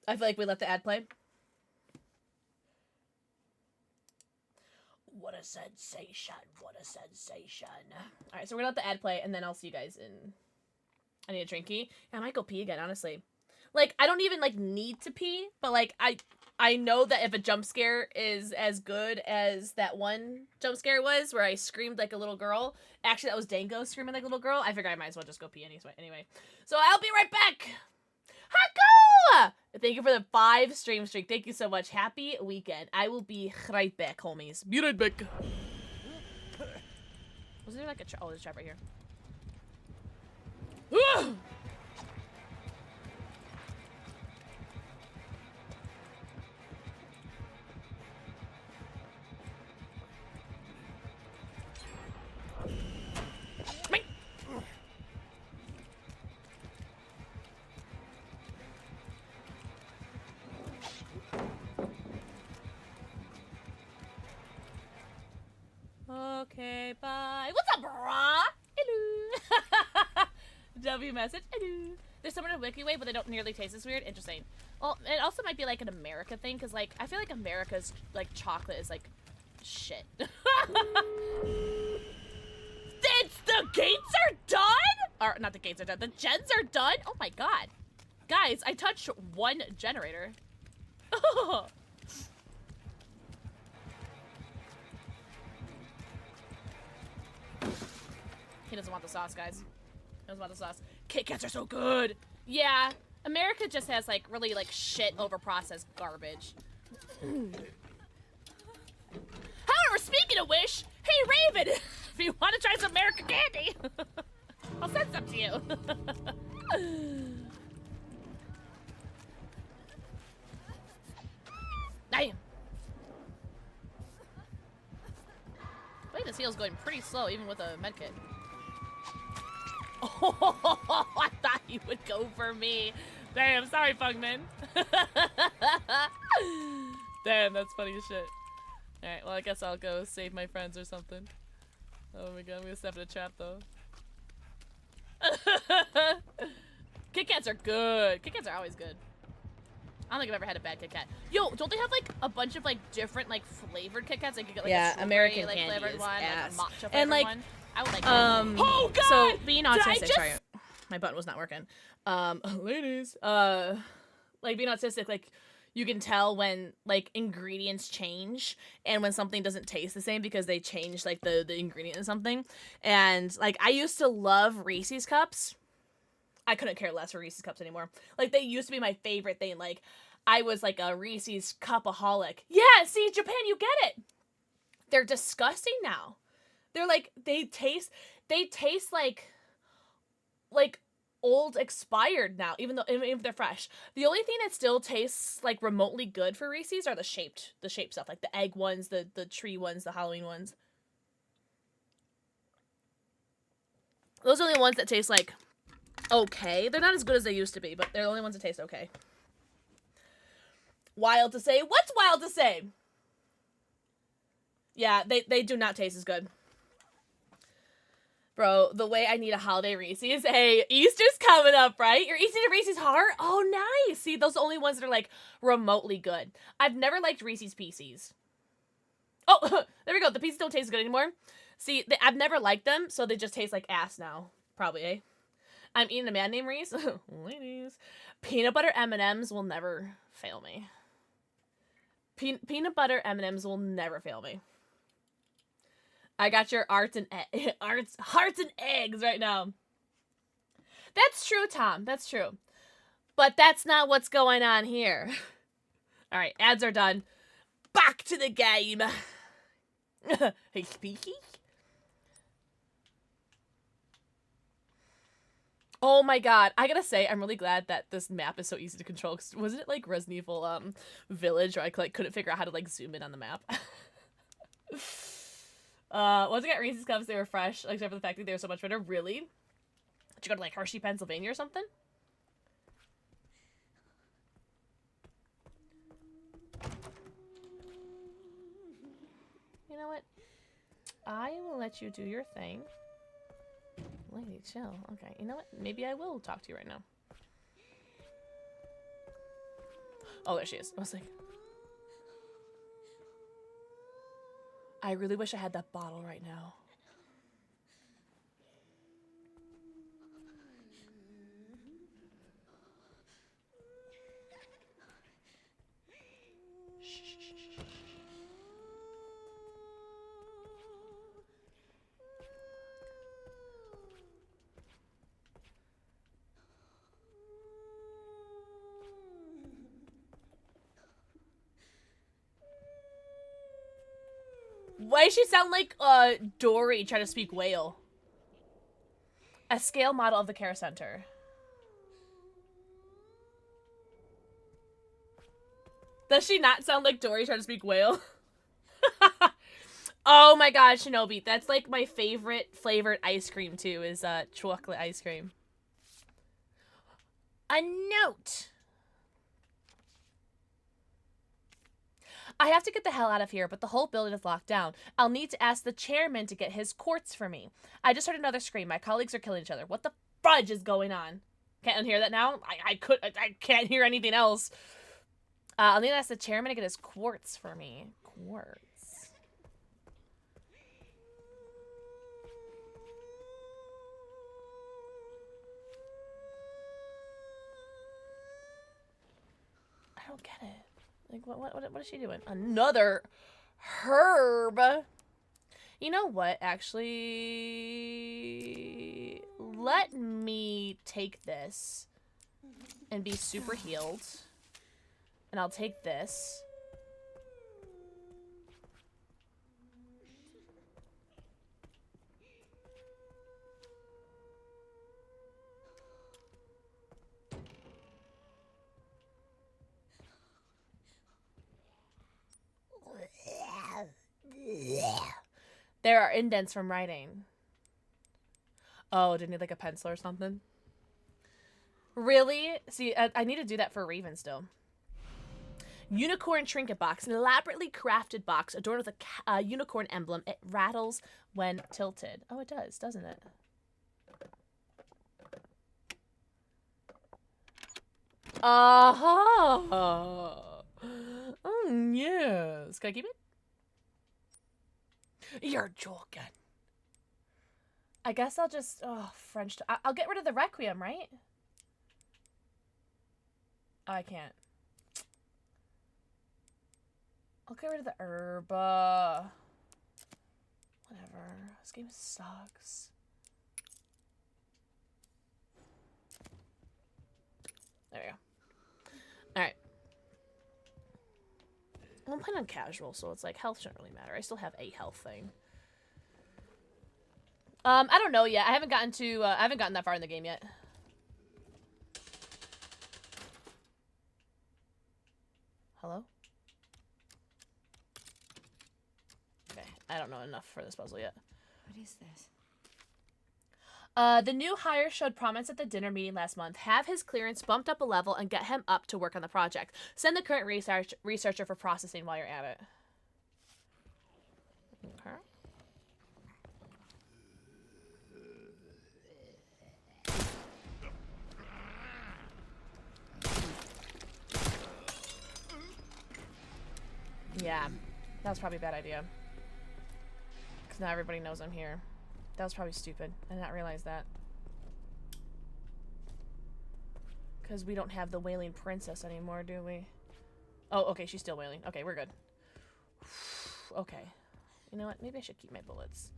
I feel like we let the ad play. What a sensation. What a sensation. Alright, so we're gonna let the ad play, and then I'll see you guys in... I need a drinky. I might go pee again, honestly. Like, I don't even, like, need to pee, but, like, I know that if a jump scare is as good as that one jump scare was, where I screamed like a little girl. Actually, that was Dango screaming like a little girl. I figured I might as well just go pee anyway. So I'll be right back! Hako! Thank you for the 5 stream streak. Thank you so much. Happy weekend. I will be right back, homies. Be right back. Was there like a trap? Oh, there's a trap right here. Okay, bye. What's up, brah? Hello. W message. Hello. There's someone in Wikiway, but they don't nearly taste as weird. Interesting. Well, it also might be like an America thing, because like I feel like America's like chocolate is like shit. The gates are done? Or not the gates are done. The gens are done? Oh my god. Guys, I touched one generator. Oh. He doesn't want the sauce, guys. He doesn't want the sauce. Kit Kats are so good! Yeah, America just has, like, really, like, shit overprocessed garbage. However, speaking of which, hey, Raven! If you want to try some American candy, I'll send some to you. Damn! I think this heal's going pretty slow, even with a medkit. Oh, I thought you would go for me. Damn, sorry, Pugman. Damn, that's funny as shit. Alright, well, I guess I'll go save my friends or something. Oh my god, I'm gonna step in a trap, though. Kit Kats are good. Kit Kats are always good. I don't think I've ever had a bad Kit Kat. Yo, don't they have, like, a bunch of, like, different, like, flavored Kit Kats? Like, you get, like, a American like, flavored one, ass. Like, a matcha flavored one. I would like oh, God! So, being autistic, sorry, my button was not working. Ladies, like, being autistic, like, you can tell when, like, ingredients change and when something doesn't taste the same because they change, like, the ingredient in something. And, like, I used to love Reese's Cups. I couldn't care less for Reese's Cups anymore. Like, they used to be my favorite thing. Like, I was, like, a Reese's Cupaholic. Yeah, see, Japan, you get it. They're disgusting now. They're, like, they taste like old expired now, even if they're fresh. The only thing that still tastes, like, remotely good for Reese's are the shaped stuff. Like, the egg ones, the tree ones, the Halloween ones. Those are the ones that taste, like, okay. They're not as good as they used to be, but they're the only ones that taste okay. Wild to say? What's wild to say? Yeah, they do not taste as good. Bro, the way I need a holiday Reese's. Hey, Easter's coming up, right? You're eating a Reese's Heart? Oh, nice. See, those are the only ones that are, like, remotely good. I've never liked Reese's Pieces. Oh, there we go. The pieces don't taste good anymore. See, I've never liked them, so they just taste like ass now. Probably, eh? I'm eating a man named Reese. Ladies. Peanut butter M&Ms will never fail me. Peanut butter M&Ms will never fail me. I got your hearts and eggs right now. That's true, Tom. That's true. But that's not what's going on here. All right, ads are done. Back to the game. Hey, speaky. Oh my god, I gotta say, I'm really glad that this map is so easy to control. Cause wasn't it like Resident Evil Village, where I couldn't figure out how to like zoom in on the map? Once I got Reese's Cups, they were fresh, except for the fact that they were so much better. Really? Did you go to like Hershey, Pennsylvania or something? You know what? I will let you do your thing. Lady, chill. Okay, you know what? Maybe I will talk to you right now. Oh, there she is. I was like... I really wish I had that bottle right now. Why does she sound like Dory trying to speak whale? A scale model of the care center. Does she not sound like Dory trying to speak whale? Oh my god, Shinobi. That's like my favorite flavored ice cream too, is chocolate ice cream. A note. I have to get the hell out of here, but the whole building is locked down. I'll need to ask the chairman to get his quartz for me. I just heard another scream. My colleagues are killing each other. What the fudge is going on? Can't unhear that now? I can't hear anything else. I'll need to ask the chairman to get his quartz for me. Quartz. I don't get it. Like, what is she doing? Another herb. You know what, actually? Let me take this and be super healed. And I'll take this. There are indents from writing. Oh, didn't need like a pencil or something? Really? See, I need to do that for Raven still. Unicorn trinket box. An elaborately crafted box adorned with a unicorn emblem. It rattles when tilted. Oh, it does, doesn't it? Oh, yes. Can I keep it? You're joking. I guess I'll just... Oh, French... I'll get rid of the Requiem, right? Oh, I can't. I'll get rid of the herb. Whatever. This game sucks. There we go. Alright. I'm playing on casual, so it's like health shouldn't really matter. I still have a health thing. I don't know yet. I haven't gotten that far in the game yet. Hello? Okay, I don't know enough for this puzzle yet. What is this? The new hire showed promise at the dinner meeting last month. Have his clearance bumped up a level and get him up to work on the project. Send the current researcher for processing while you're at it. Okay. Yeah. That was probably a bad idea. Because now everybody knows I'm here. That was probably stupid. I did not realize that. Because we don't have the Wailing Princess anymore, do we? Oh, okay, she's still wailing. Okay, we're good. Okay. You know what? Maybe I should keep my bullets.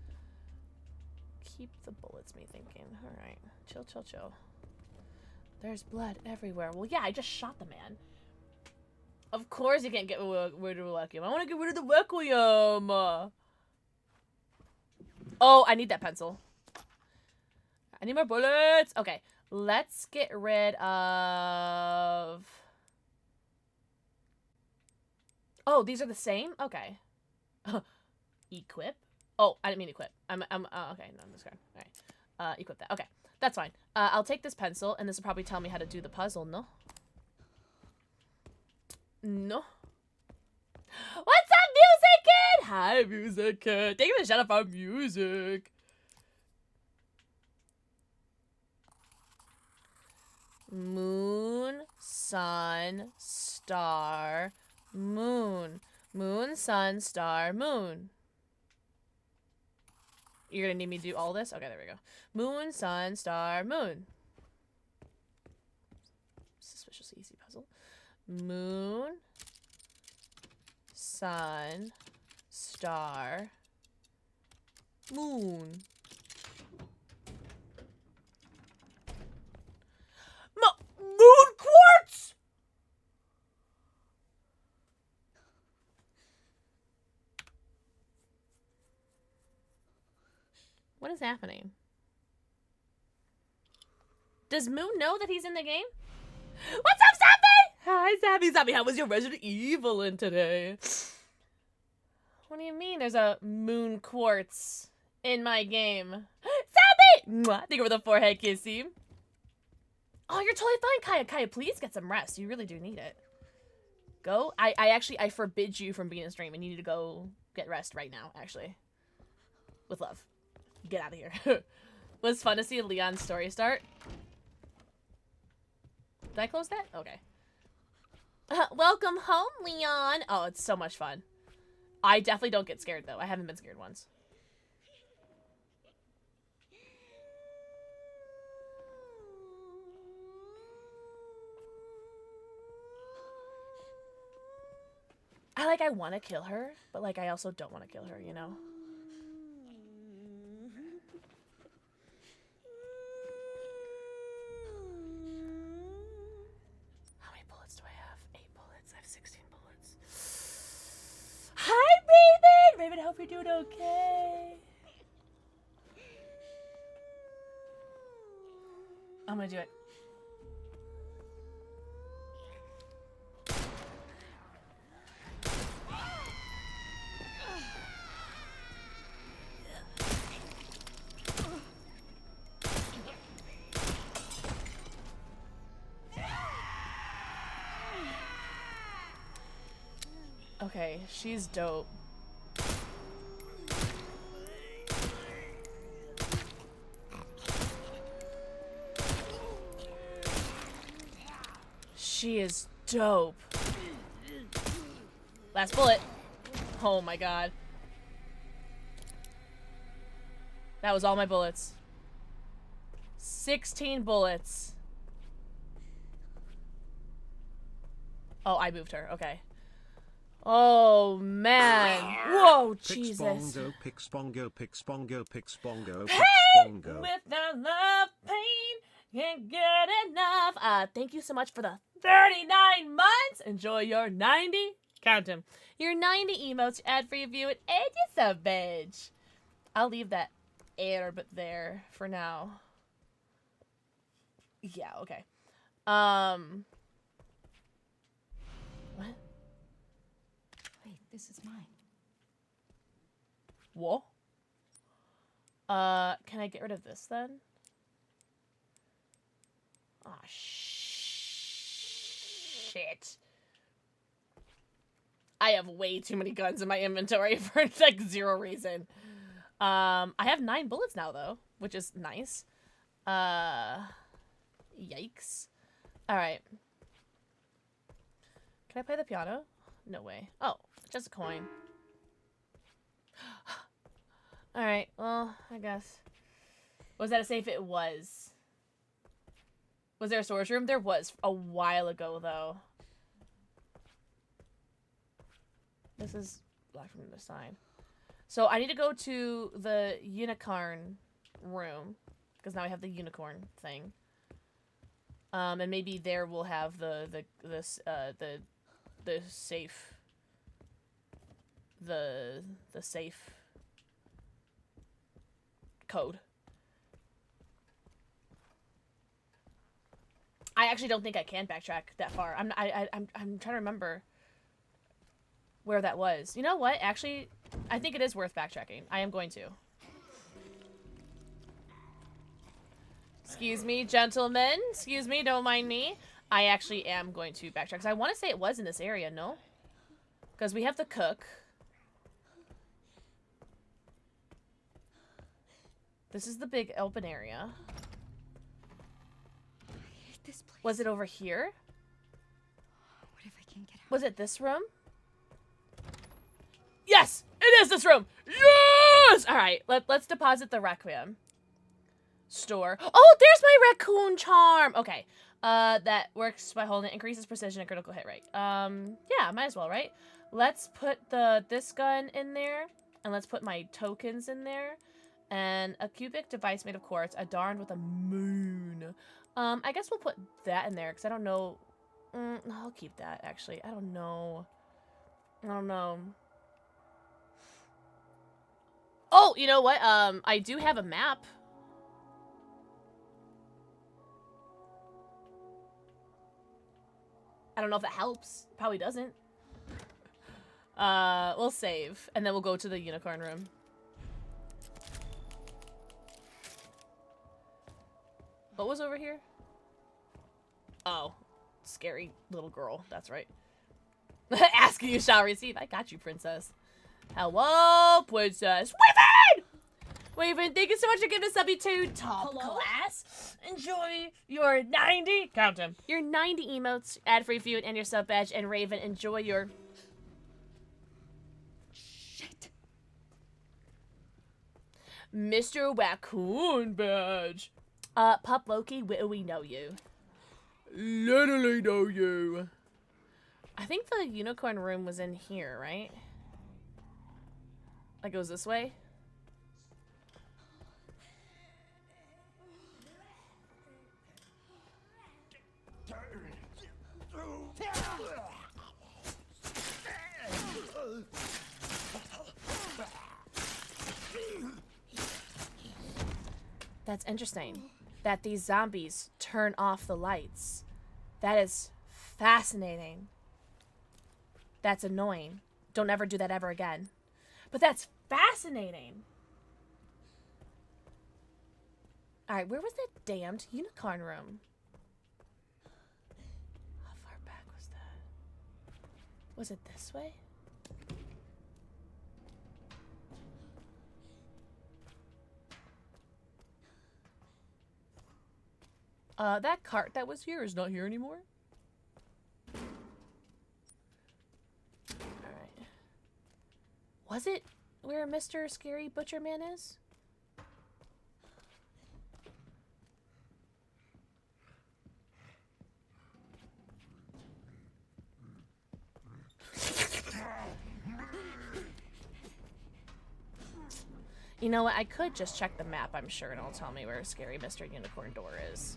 Keep the bullets, me thinking. Alright. Chill, chill, chill. There's blood everywhere. Well, yeah, I just shot the man. Of course you can't get rid of the Requiem. I want to get rid of the Requiem! Oh, I need that pencil. I need more bullets! Okay, let's get rid of... Oh, these are the same? Okay. Equip? Oh, I didn't mean equip. Okay, no, I'm just going. Alright. Equip that. Okay, that's fine. I'll take this pencil, and this will probably tell me how to do the puzzle, no? No. What's up, Music Kid? Hi, Music Kid. Thank you for the shout out for music. Moon, sun, star, moon. Moon, sun, star, moon. You're gonna need me to do all this? Okay, there we go. Moon, sun, star, moon. Suspiciously easy puzzle. Moon, sun, star, moon. Moon quartz! What is happening? Does Moon know that he's in the game? What's up, Zappy? Hi, Zappy. Zappy, how was your Resident Evil in today? What do you mean there's a moon quartz in my game? Zappy! Mwah. Thank you for the forehead kissy. Oh, you're totally fine, Kaya. Kaya, please get some rest. You really do need it. Go. I forbid you from being in stream, and you need to go get rest right now, actually. With love. Get out of here. It was fun to see Leon's story start. Did I close that? Okay. Welcome home, Leon. Oh, it's so much fun. I definitely don't get scared, though. I haven't been scared once. I want to kill her, but, like, I also don't want to kill her, you know? How many bullets do I have? 8 bullets. I have 16 bullets. Hi, Raven! Raven, I hope you're doing okay. I'm gonna do it. Okay, she's dope. She is dope. Last bullet. Oh my god. That was all my bullets. 16 bullets. Oh, I moved her. Okay. Oh, man. Whoa, Jesus. Pixpongo, Pixpongo, Pixpongo, Hey! Pixpongo. Without love, pain, can't get enough. Thank you so much for the 39 months. Enjoy your 90. Count them. Your 90 emotes, ad-free view, and you so bitch. I'll leave that air but there for now. Yeah, okay. What? Wait, this is mine. What? Can I get rid of this then? Aw, shit. I have way too many guns in my inventory for, like, 0 reason. I have 9 bullets now, though, which is nice. Yikes. Alright. Can I play the piano? No way. Oh, just a coin. Alright, well, I guess. Was that a safe? It was. Was there a storage room? There was a while ago, though. This is black from the side. So I need to go to the unicorn room. Because now I have the unicorn thing. And maybe there we'll have the safe. The safe code. I actually don't think I can backtrack that far. I'm trying to remember where that was. You know what? Actually, I think it is worth backtracking. I am going to. Excuse me, gentlemen. Excuse me, don't mind me. I actually am going to backtrack. Because I want to say it was in this area, no? Because we have the cook. This is the big open area. This place. Was it over here? What if I can't get out? Was it this room? Yes! It is this room! Yes! Alright, let's deposit the Requiem. Store. Oh, there's my raccoon charm! Okay. That works by holding it. Increases precision and critical hit rate. Yeah, might as well, right? Let's put this gun in there. And let's put my tokens in there. And a cubic device made of quartz adorned with a moon. I guess we'll put that in there, because I don't know. I'll keep that, actually. I don't know. Oh, you know what? I do have a map. I don't know if that helps. Probably doesn't. We'll save, and then we'll go to the unicorn room. What was over here? Oh, scary little girl. That's right. Ask you shall receive. I got you, princess. Hello, princess. Waven! Waven, thank you so much for giving us subby2 top class. Enjoy your 90. Count them. Your 90 emotes, ad-free view, and your sub badge. And Raven, enjoy your... Shit. Mr. Raccoon badge. Pup Loki, we know you. Literally know you. I think the unicorn room was in here, right? Like it goes this way? That's interesting. That these zombies turn off the lights. That is fascinating. That's annoying. Don't ever do that ever again. But that's fascinating. Alright, where was that damned unicorn room? How far back was that? Was it this way? That cart that was here is not here anymore. Alright. Was it where Mr. Scary Butcher Man is? You know what? I could just check the map, I'm sure, and it'll tell me where Scary Mr. Unicorn door is.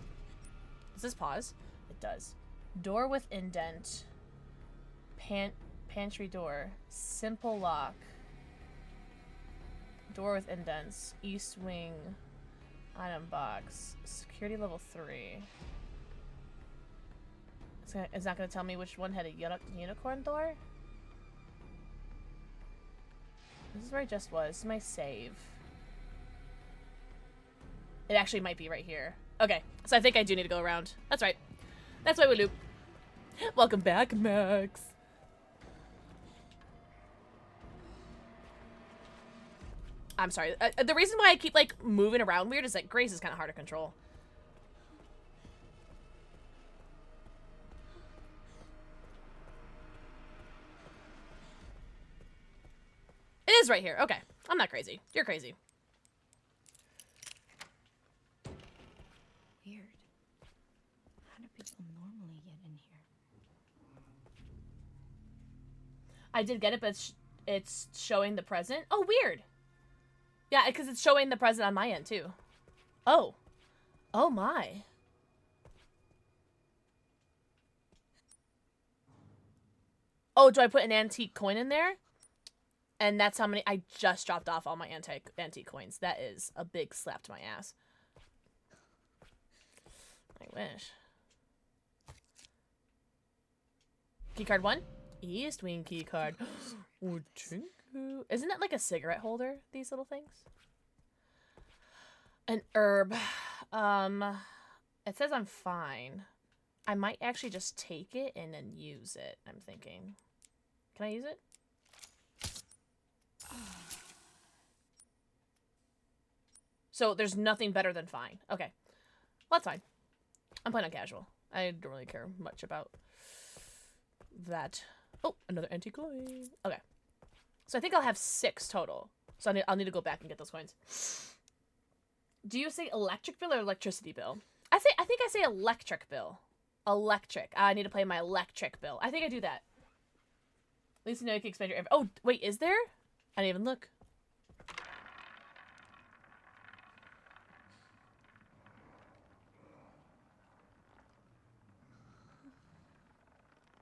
Does this pause? It does. Door with indent. Pantry door. Simple lock. Door with indents. East wing. Item box. Security level 3. It's not going to tell me which one had a unicorn door? This is where I just was. This is my save. It actually might be right here. Okay, so I think I do need to go around. That's right. That's why we loop. Welcome back, Max. I'm sorry. The reason why I keep, like, moving around weird is that Grace is kind of hard to control. It is right here. Okay. I'm not crazy. You're crazy. normally get in here. I did get it, but it's showing the present. Oh, weird. Yeah, because it's showing the present on my end, too. Oh. Oh, my. Oh, do I put an antique coin in there? And that's how many... I just dropped off all my antique coins. That is a big slap to my ass. I wish. Keycard 1? East Wing keycard. Isn't that like a cigarette holder, these little things? An herb. It says I'm fine. I might actually just take it and then use it, I'm thinking. Can I use it? So there's nothing better than fine. Okay. Well, that's fine. I'm playing on casual. I don't really care much about that. Oh, another antique coin. Okay. So I think I'll have 6 total. So I'll need to go back and get those coins. Do you say electric bill or electricity bill? I think I say electric bill. Electric. I need to play my electric bill. I think I do that. At least you know you can expand your... Oh, wait, is there? I didn't even look.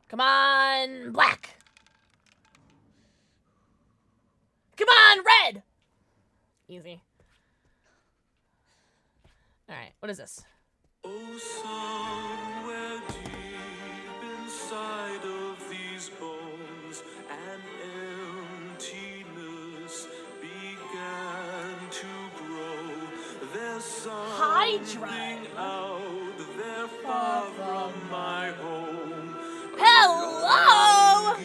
Come on, black. Come on, red. Easy. All right, what is this? Oh, somewhere deep inside of these bones, an emptiness began to grow. There's something out there far from my home. Hello!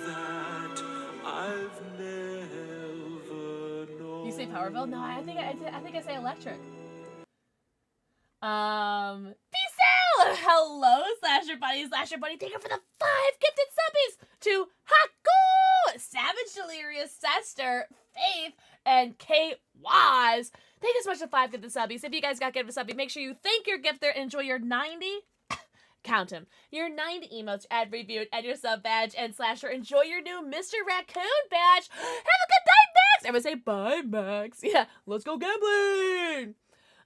That I've never known. You say Powerville? No, I think I say electric. Peace out! Hello, Slasher Buddy. Thank you for the 5 gifted subbies to Haku, Savage Delirious, Sester, Faith, and Kate Waz. Thank you so much for 5 gifted subbies. If you guys got gifted subbies, make sure you thank your gifter and enjoy your 90. Count them. Your 90 emotes, ad reviewed, and your sub badge, and Slasher, enjoy your new Mr. Raccoon badge. Have a good night, Max. Everyone say bye, Max. Yeah, let's go gambling.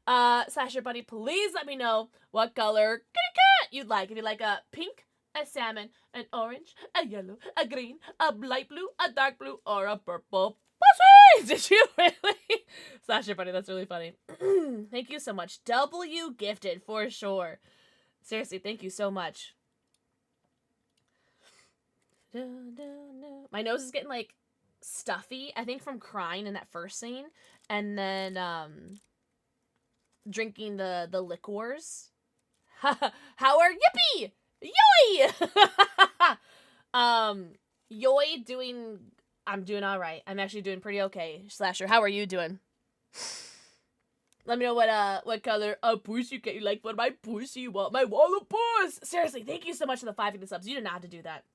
Slasher Buddy, please let me know what color kitty cat you'd like. If you like a pink, a salmon, an orange, a yellow, a green, a light blue, a dark blue, or a purple pussy. Did you really? Slasher Buddy, that's really funny. Thank you so much. W gifted for sure. Seriously, thank you so much. My nose is getting, like, stuffy, I think from crying in that first scene. And then, drinking the liqueurs. How are Yippee! Yoy! Yoy doing... I'm doing alright. I'm actually doing pretty okay. Slasher, how are you doing? Let me know what color of pussy you like for my pussy. You want my wall of puss. Seriously, thank you so much for the 5 gifted subs. You did not have to do that.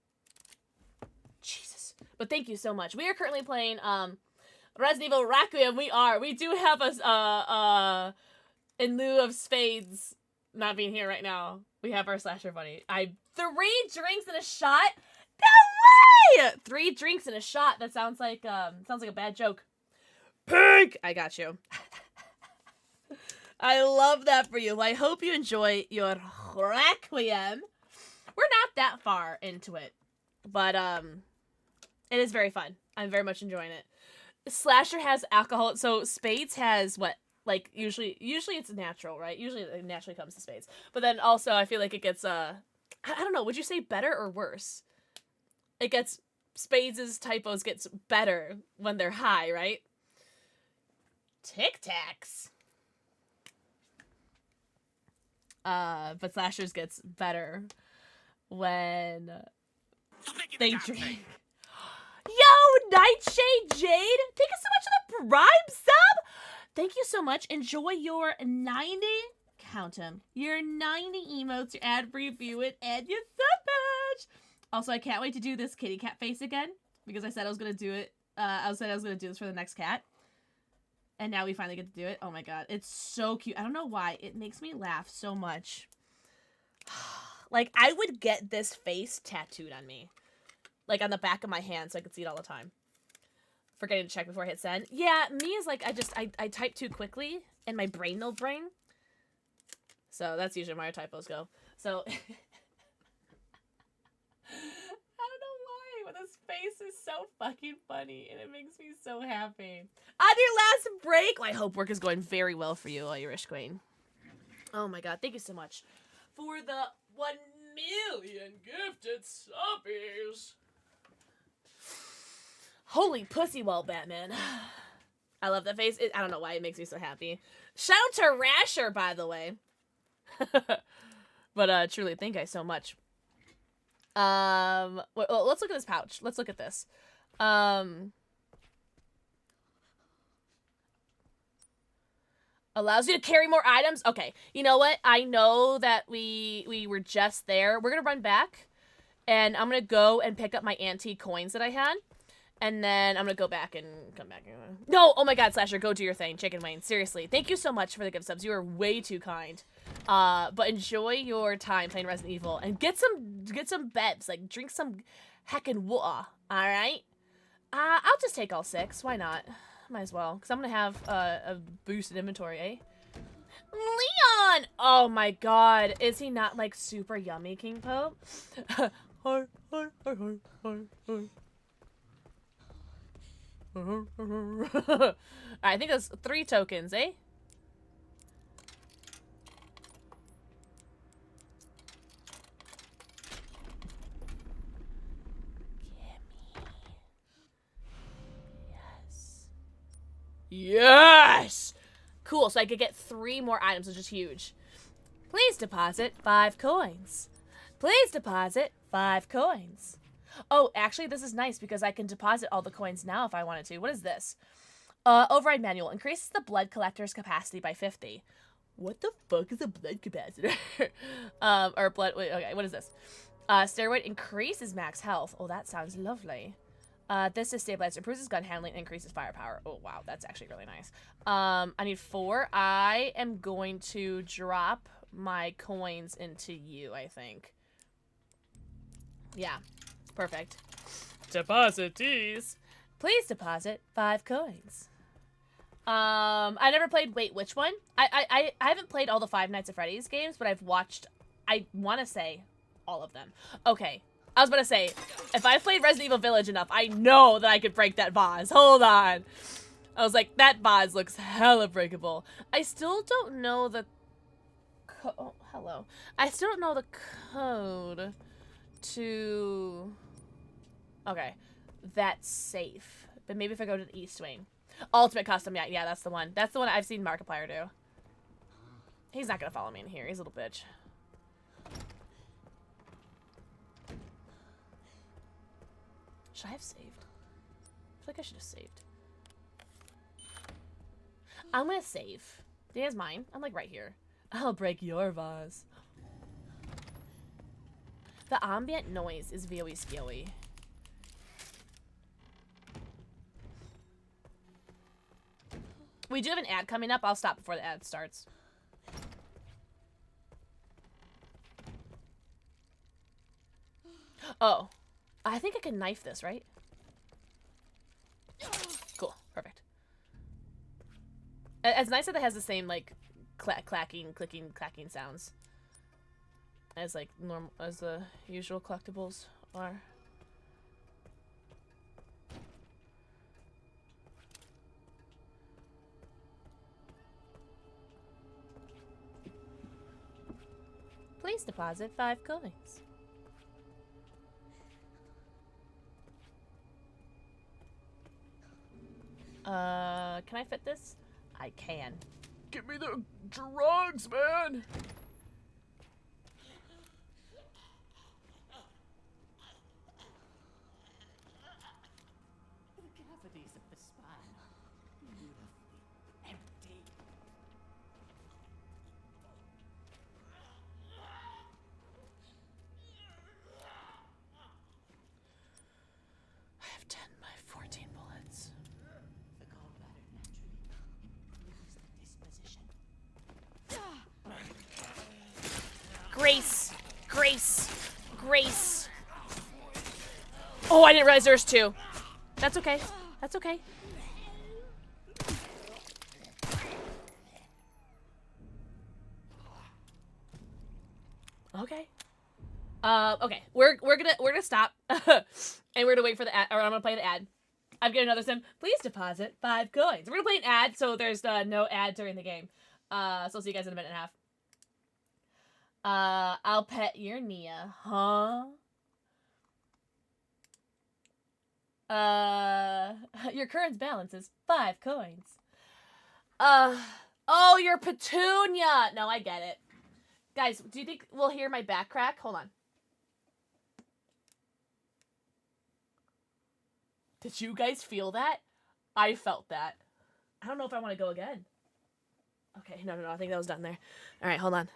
Jesus. But thank you so much. We are currently playing Resident Evil Requiem. We do have a in lieu of Spades not being here right now, we have our Slasher Buddy. 3 drinks and a shot? No way! 3 drinks and a shot. That sounds like a bad joke. Pink! I got you. I love that for you. I hope you enjoy your Requiem. We're not that far into it, but it is very fun. I'm very much enjoying it. Slasher has alcohol, so Spades has what? Like usually it's natural, right? Usually it naturally comes to Spades, but then also I feel like it gets I don't know. Would you say better or worse? It gets Spades' typos gets better when they're high, right? Tic Tacs. But Slashers gets better when they drink. Yo, Nightshade Jade! Thank you so much for the Prime sub! Thank you so much. Enjoy your 90, count them, your 90 emotes, your ad review it, and your sub badge. Also, I can't wait to do this kitty cat face again, because I said I was going to do it. I said I was going to do this for the next cat. And now we finally get to do it. Oh my god, it's so cute. I don't know why. It makes me laugh so much. Like, I would get this face tattooed on me. Like, on the back of my hand so I could see it all the time. Forgetting to check before I hit send. Yeah, me is like, I type too quickly, and my brain will brain. So, that's usually where my typos go. So, I don't know why, but this face is so fucking funny, and it makes me so happy. On your last break! Well, I hope work is going very well for you, Irish Queen. Oh my god, thank you so much for the 1 million gifted subbies. Holy pussy wall, Batman. I love that face. I don't know why it makes me so happy. Shout out to Rasher, by the way. But truly, thank you so much. Well, let's look at this pouch. Let's look at this. Allows you to carry more items. Okay, you know what? I know that we were just there. We're gonna run back, and I'm gonna go and pick up my antique coins that I had, and then I'm gonna go back and come back. No, oh my god, Slasher, go do your thing, Chicken Wayne. Seriously, thank you so much for the gift subs. You are way too kind. But enjoy your time playing Resident Evil and get some bevs, like drink some heckin' water. All right. I'll just take all 6. Why not? Might as well, because I'm going to have a boosted inventory, eh? Leon! Oh my god. Is he not, like, super yummy, King Pope? Alright, I think that's 3 tokens, eh? Yes! Cool, so I could get 3 more items, which is huge. Please deposit 5 coins. Please deposit 5 coins. Oh, actually, this is nice because I can deposit all the coins now if I wanted to. What is this? Override manual. Increases the blood collector's capacity by 50. What the fuck is a blood capacitor? Or blood... Wait, okay, what is this? Steroid increases max health. Oh, that sounds lovely. This is stabilizer. Improves his gun handling and increases firepower. Oh, wow. That's actually really nice. I need 4. I am going to drop my coins into you, I think. Yeah. Perfect. Deposit these. Please deposit 5 coins. I never played... Wait, which one? I haven't played all the Five Nights at Freddy's games, but I've watched... I want to say all of them. Okay. I was about to say, if I played Resident Evil Village enough, I know that I could break that vase. Hold on. I was like, that vase looks hella breakable. I still don't know the... Oh, hello. I still don't know the code to... Okay. That's safe. But maybe if I go to the East Wing. Ultimate Custom, yeah, that's the one. That's the one I've seen Markiplier do. He's not gonna follow me in here. He's a little bitch. Should I have saved? I feel like I should have saved. I'm gonna save. There's mine. I'm like right here. I'll break your vase. The ambient noise is very scary. We do have an ad coming up. I'll stop before the ad starts. Oh. I think I can knife this, right? Cool. Perfect. It's nice that it has the same, like, clacking, clicking, clacking sounds as, like, normal, as the usual collectibles are. Please deposit 5 coins. Can I fit this? I can. Give me the drugs, man! The cavities of the spine are beautifully empty. I have 10 by 14 bullets. The gallbladder naturally improves the disposition. Grace. Oh, I didn't realize there was two. That's okay. That's okay. Okay. Okay. We're gonna stop, and we're gonna wait for the ad, or I'm gonna play the ad. I've got another sim. Please deposit 5 coins. We're gonna play an ad, so there's no ad during the game. So I'll see you guys in a minute and a half. I'll pet your Nia, huh? Your current balance is 5 coins. Oh, you're Petunia. No, I get it. Guys, do you think we'll hear my back crack? Hold on. Did you guys feel that? I felt that. I don't know if I want to go again. Okay, no. I think that was done there. All right, hold on.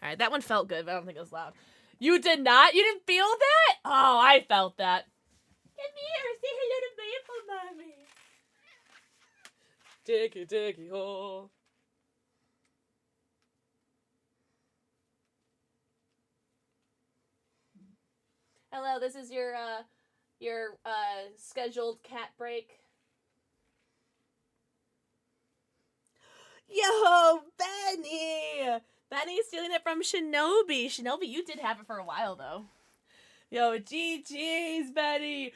All right, that one felt good, but I don't think it was loud. You did not? You didn't feel that? Oh, I felt that. Come here, say hello to Maple Mommy. Diggy hole. Hello, this is your scheduled cat break. Yo, Benny! Benny's stealing it from Shinobi. Shinobi, you did have it for a while, though. Yo, GG's, Benny!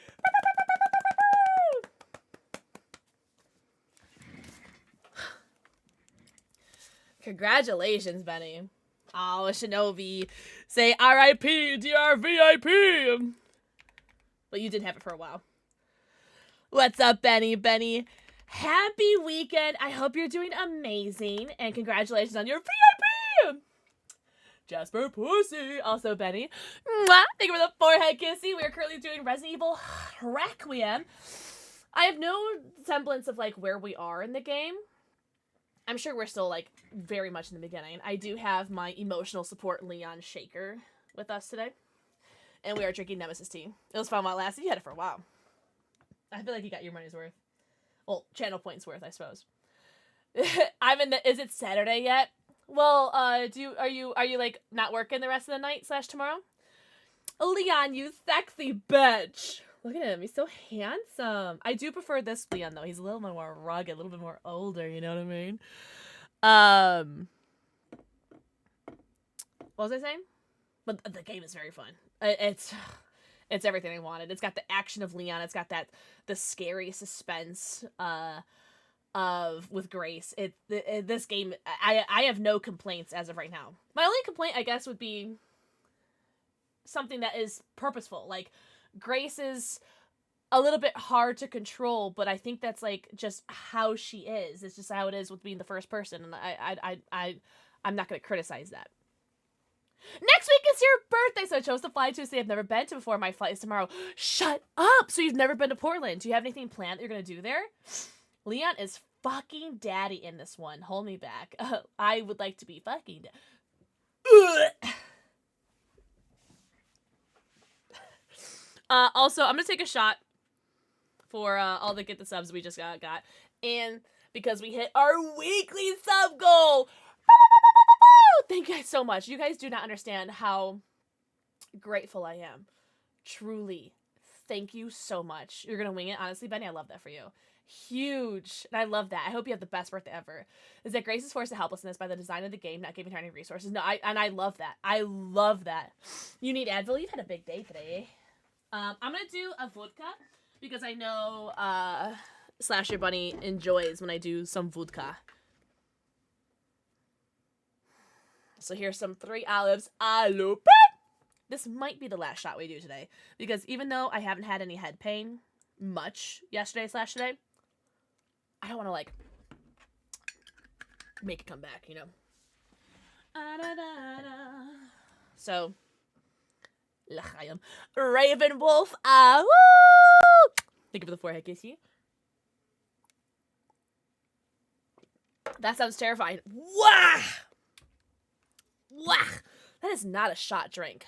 Congratulations, Benny. Oh, Shinobi. Say R.I.P. DRVIP. But you did have it for a while. What's up, Benny? Benny, happy weekend. I hope you're doing amazing. And congratulations on your VIP. Jasper Pussy. Also, Benny. Mwah! Thank you for the forehead kissy. We are currently doing Resident Evil Requiem. I have no semblance of, like, where we are in the game. I'm sure we're still, like, very much in the beginning. I do have my emotional support Leon Shaker with us today. And we are drinking Nemesis tea. It was fun while it lasted. You had it for a while. I feel like you got your money's worth. Well, channel points worth, I suppose. I'm in the... Is it Saturday yet? Well, are you, like, not working the rest of the night / tomorrow? Leon, you sexy bitch! Look at him. He's so handsome. I do prefer this Leon, though. He's a little bit more rugged, a little bit more older, you know what I mean? What was I saying? But the game is very fun. It's everything I wanted. It's got the action of Leon. It's got the scary suspense with Grace. This game, I have no complaints as of right now. My only complaint, I guess, would be something that is purposeful. Like, Grace is a little bit hard to control, but I think that's, like, just how she is. It's just how it is with being the first person, and I'm not going to criticize that. Next week is your birthday, so I chose to fly to a city I've never been to before. My flight is tomorrow. Shut up! So you've never been to Portland. Do you have anything planned that you're going to do there? Leon is fucking daddy in this one. Hold me back. I would like to be fucking also, I'm going to take a shot for all the Get the Subs we just got. And because we hit our weekly sub goal. Thank you guys so much. You guys do not understand how grateful I am. Truly. Thank you so much. You're going to wing it. Honestly, Benny, I love that for you. Huge. And I love that. I hope you have the best birthday ever. Is that Grace is forced to helplessness by the design of the game, not giving her any resources. No, I love that. I love that. You need Advil. You've had a big day today. I'm going to do a vodka because I know Slasher Bunny enjoys when I do some vodka. So here's some 3 olives. This might be the last shot we do today. Because even though I haven't had any head pain much yesterday / today, I don't want to, like, make it come back, you know? So, L'chaim. Raven Wolf. Woo! Thank you for the forehead kissy. That sounds terrifying. Wah! Wah! That is not a shot drink.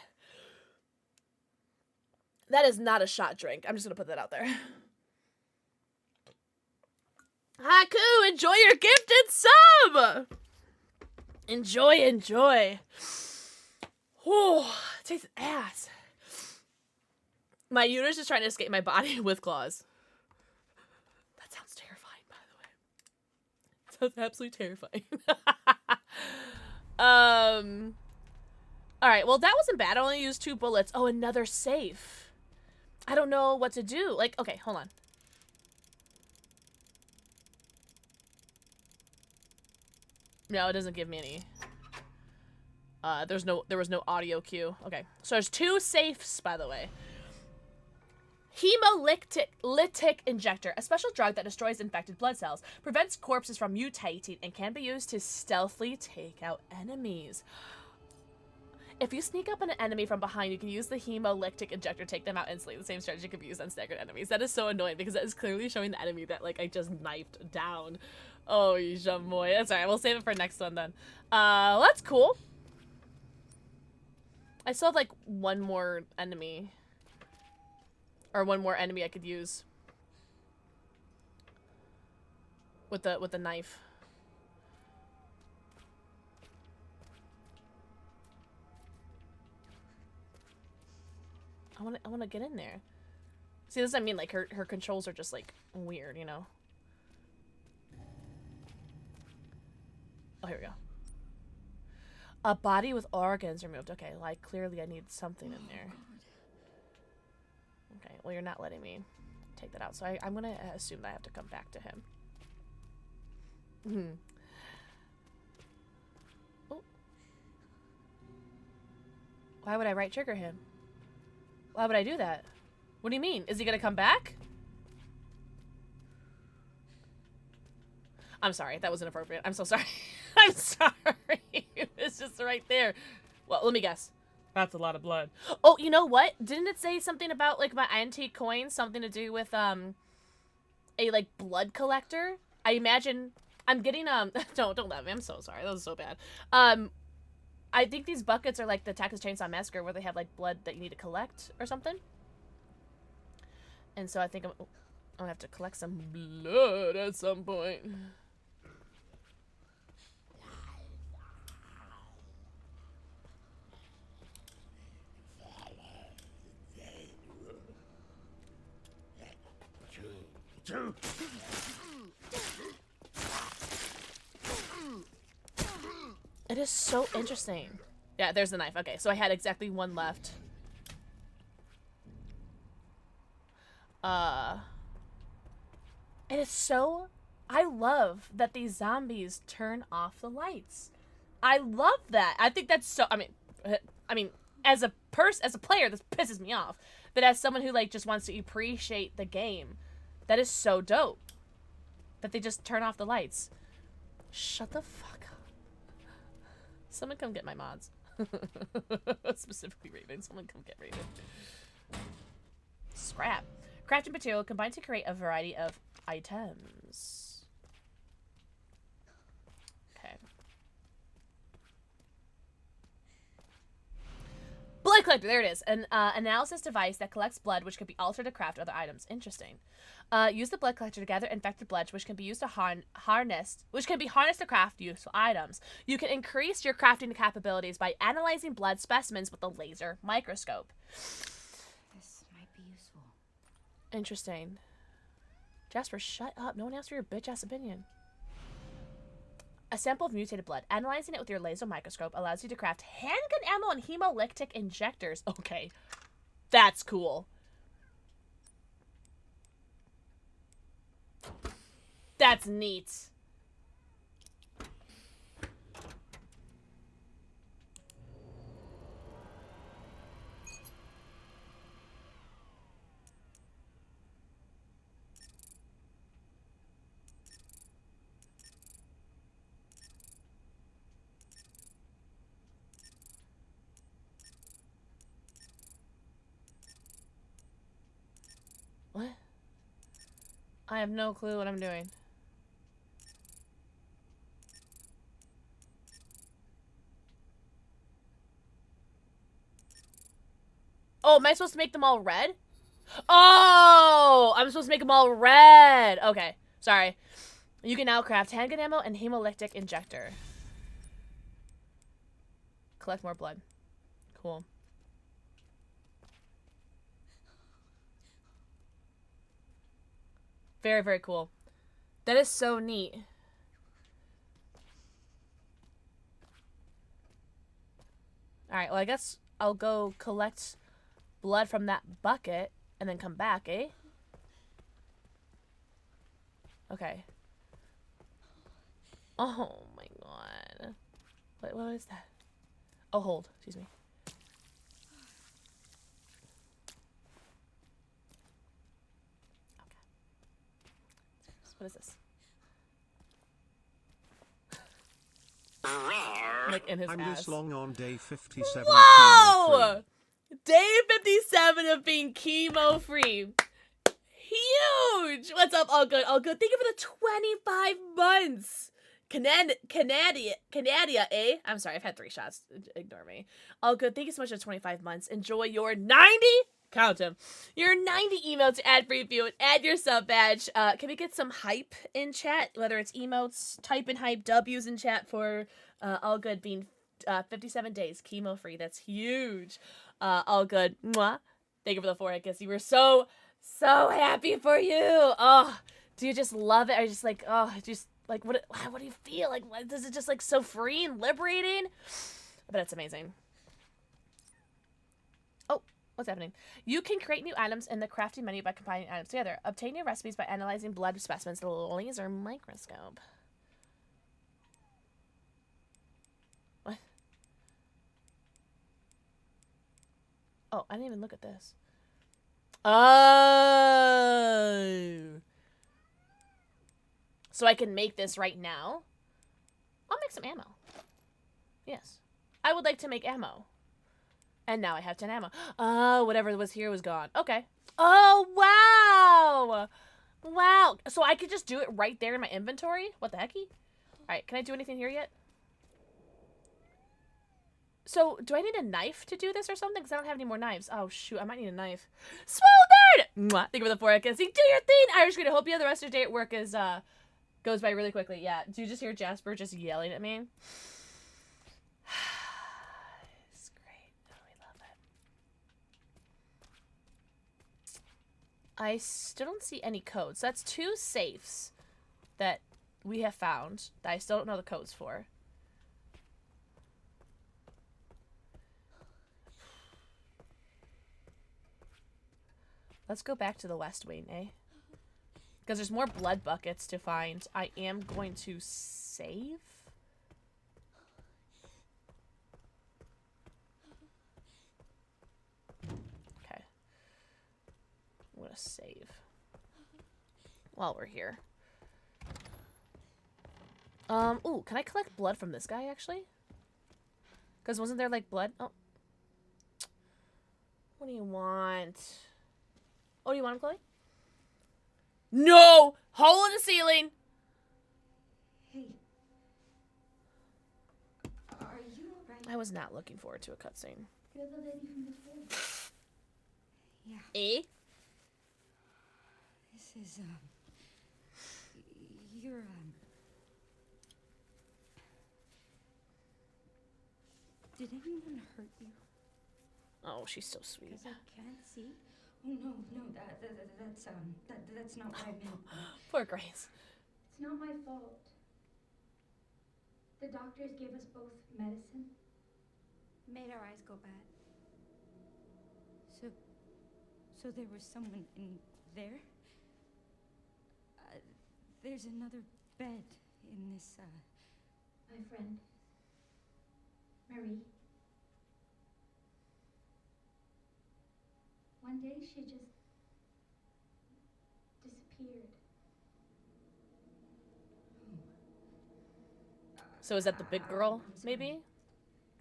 That is not a shot drink. I'm just going to put that out there. Haku, enjoy your gifted sub! Enjoy. Oh, it tastes ass. My uterus is trying to escape my body with claws. That sounds terrifying, by the way. Sounds absolutely terrifying. Alright, well, that wasn't bad. I only used 2 bullets. Oh, another safe. I don't know what to do. Like, okay, hold on. No, it doesn't give me any. There was no audio cue. Okay, so there's 2 safes, by the way. Hemolytic injector, a special drug that destroys infected blood cells, prevents corpses from mutating, and can be used to stealthily take out enemies. If you sneak up on an enemy from behind, you can use the hemolytic injector to take them out instantly. The same strategy can be used on staggered enemies. That is so annoying because that is clearly showing the enemy that, like, I just knifed down. Oh, Jamoy. That's alright. We'll save it for next one then. Well, that's cool. I still have, like, one more enemy. Or one more enemy I could use. With the knife. I wanna get in there. See, this I mean, like, her controls are just, like, weird, you know? Oh, here we go. A body with organs removed. Okay, like, clearly I need something in there. Okay, well, you're not letting me take that out, so I'm gonna assume that I have to come back to him. Oh. Why would I right trigger him? Why would I do that? What do you mean? Is he gonna come back? I'm sorry, that was inappropriate. I'm so sorry. I'm sorry. It's just right there. Well, let me guess. That's a lot of blood. Oh, you know what? Didn't it say something about, like, my antique coins? Something to do with, a, like, blood collector? I imagine... I'm getting, don't laugh at me. I'm so sorry. That was so bad. I think these buckets are like the Texas Chainsaw Massacre where they have, like, blood that you need to collect or something. And so I think I'm gonna have to collect some blood at some point. It is so interesting. Yeah, there's the knife. Okay, so I had exactly 1 left. It is so... I love that these zombies turn off the lights. I love that. I think that's so... I mean, as a player, this pisses me off. But as someone who, like, just wants to appreciate the game, that is so dope. That they just turn off the lights. Shut the fuck up. Someone come get my mods. Specifically Raven. Someone come get Raven. Scrap. Crafting material combined to create a variety of items. Okay. Blood collector. There it is. An analysis device that collects blood, which can be altered to craft other items. Interesting. Use the blood collector to gather infected blood, which can be used to harnessed to craft useful items. You can increase your crafting capabilities by analyzing blood specimens with a laser microscope. This might be useful. Interesting. Jasper, shut up. No one asked for your bitch-ass opinion. A sample of mutated blood. Analyzing it with your laser microscope allows you to craft handgun ammo and hemolytic injectors. Okay. That's cool. That's neat. What? I have no clue what I'm doing. Oh, am I supposed to make them all red? Oh, I'm supposed to make them all red. Okay, sorry. You can now craft handgun ammo and hemolytic injector. Collect more blood. Cool. Very, very cool. That is so neat. Alright, well, I guess I'll go collect blood from that bucket and then come back, eh? Okay. Oh my god. What is that? Oh, hold. Excuse me. Okay. What is this? Like in his I'm ass. this long on day 57. Whoa! Day 57 of being chemo free. Huge! What's up? All good, all good. Thank you for the 25 months. Canadia, eh? I'm sorry, I've had 3 shots. Ignore me. All good. Thank you so much for 25 months. Enjoy your 90. Count them. Your 90 emotes to ad free view and add your sub badge. Can we get some hype in chat? Whether it's emotes, type in hype, W's in chat for all good being 57 days chemo free. That's huge. All good. Mwah. Thank you for the forehead kiss. You were so happy for you. Oh, do you just love it? Are you just like, oh, just like what do you feel? Like, what, is it just like so free and liberating? I bet it's amazing. What's happening? You can create new items in the crafting menu by combining items together. Obtain new recipes by analyzing blood specimens with a laser microscope. What? Oh, I didn't even look at this. Oh. So I can make this right now? I'll make some ammo. Yes. I would like to make ammo. And now I have 10 ammo. Oh, whatever was here was gone. Okay. Oh, wow. Wow. So I could just do it right there in my inventory? What the hecky? Alright, can I do anything here yet? So, do I need a knife to do this or something? Because I don't have any more knives. Oh, shoot. I might need a knife. Smoldered! Mwah. Thank you for the 4 kissing. Do your thing, Irish Green. I hope you have the rest of your day at work goes by really quickly. Yeah. Do you just hear Jasper just yelling at me? I still don't see any codes. That's 2 safes that we have found that I still don't know the codes for. Let's go back to the West Wing, eh? Because there's more blood buckets to find. I am going to save. I'm gonna save while we're here. Ooh, can I collect blood from this guy, actually? Because wasn't there, like, blood? Oh. What do you want? Oh, do you want him, Chloe? No! Hole in the ceiling! Hey. Are you alright? I was not looking forward to a cutscene. You're the lady from before. Yeah. Eh? This is, you're, did anyone hurt you? Oh, she's so sweet. Because I can't see. Oh, no, that's not what I meant. Poor Grace. It's not my fault. The doctors gave us both medicine. Made our eyes go bad. So there was someone in there? There's another bed in this, My friend, Marie. One day she just disappeared. So is that the big girl, maybe?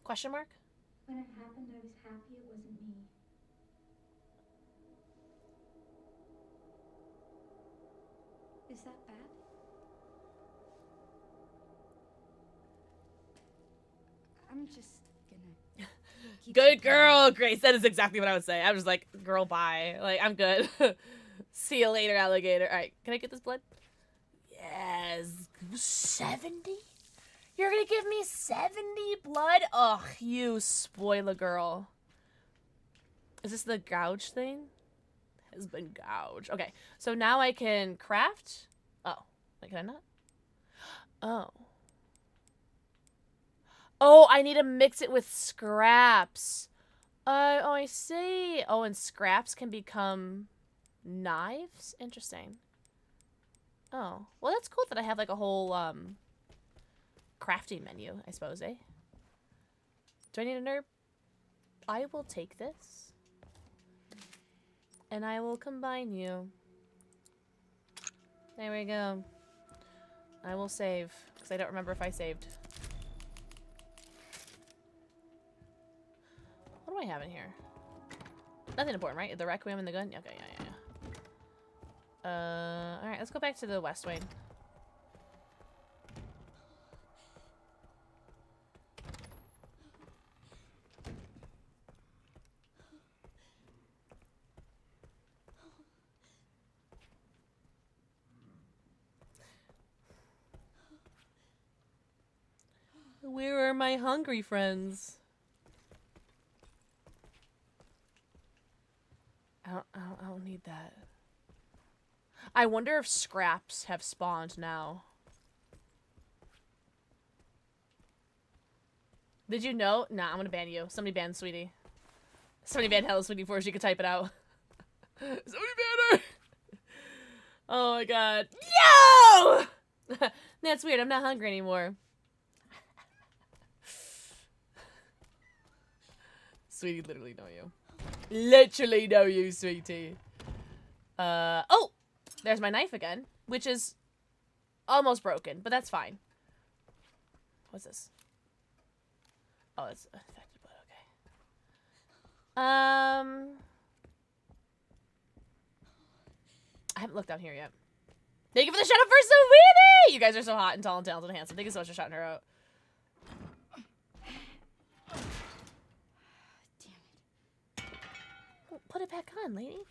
Question mark? When it happened, I was happy it wasn't me. Is that bad? I'm just gonna... Good girl, Grace. That is exactly what I would say. I was like, girl, bye. Like, I'm good. See you later, alligator. All right, can I get this blood? Yes. 70? You're gonna give me 70 blood? Ugh, you spoiler girl. Is this the gouge thing? Has been gouged. Okay, so now I can craft. Oh, wait, can I not? Oh. Oh, I need to mix it with scraps. Oh, I see. Oh, and scraps can become knives? Interesting. Oh, well, that's cool that I have like a whole crafting menu, I suppose, eh? Do I need a nerb? I will take this. And I will combine you. There we go. I will save, because I don't remember if I saved. What do I have in here? Nothing important, right? The Requiem and the gun? Okay, yeah. Alright, let's go back to the West Wing. Where are my hungry friends? I don't need that. I wonder if scraps have spawned now. Did you know? Nah, I'm gonna ban you. Somebody ban Sweetie. Somebody ban Hello Sweetie before she could type it out. Somebody ban her! Oh my god. Yo! That's weird. I'm not hungry anymore. Sweetie literally know you. Literally know you, Sweetie. Oh! There's my knife again, which is almost broken, but that's fine. What's this? Oh, it's affected blood, okay. I haven't looked down here yet. Thank you for the shout out for Sweetie! You guys are so hot and tall and talented and handsome. Thank you so much for shouting her out. Put it back on, lady.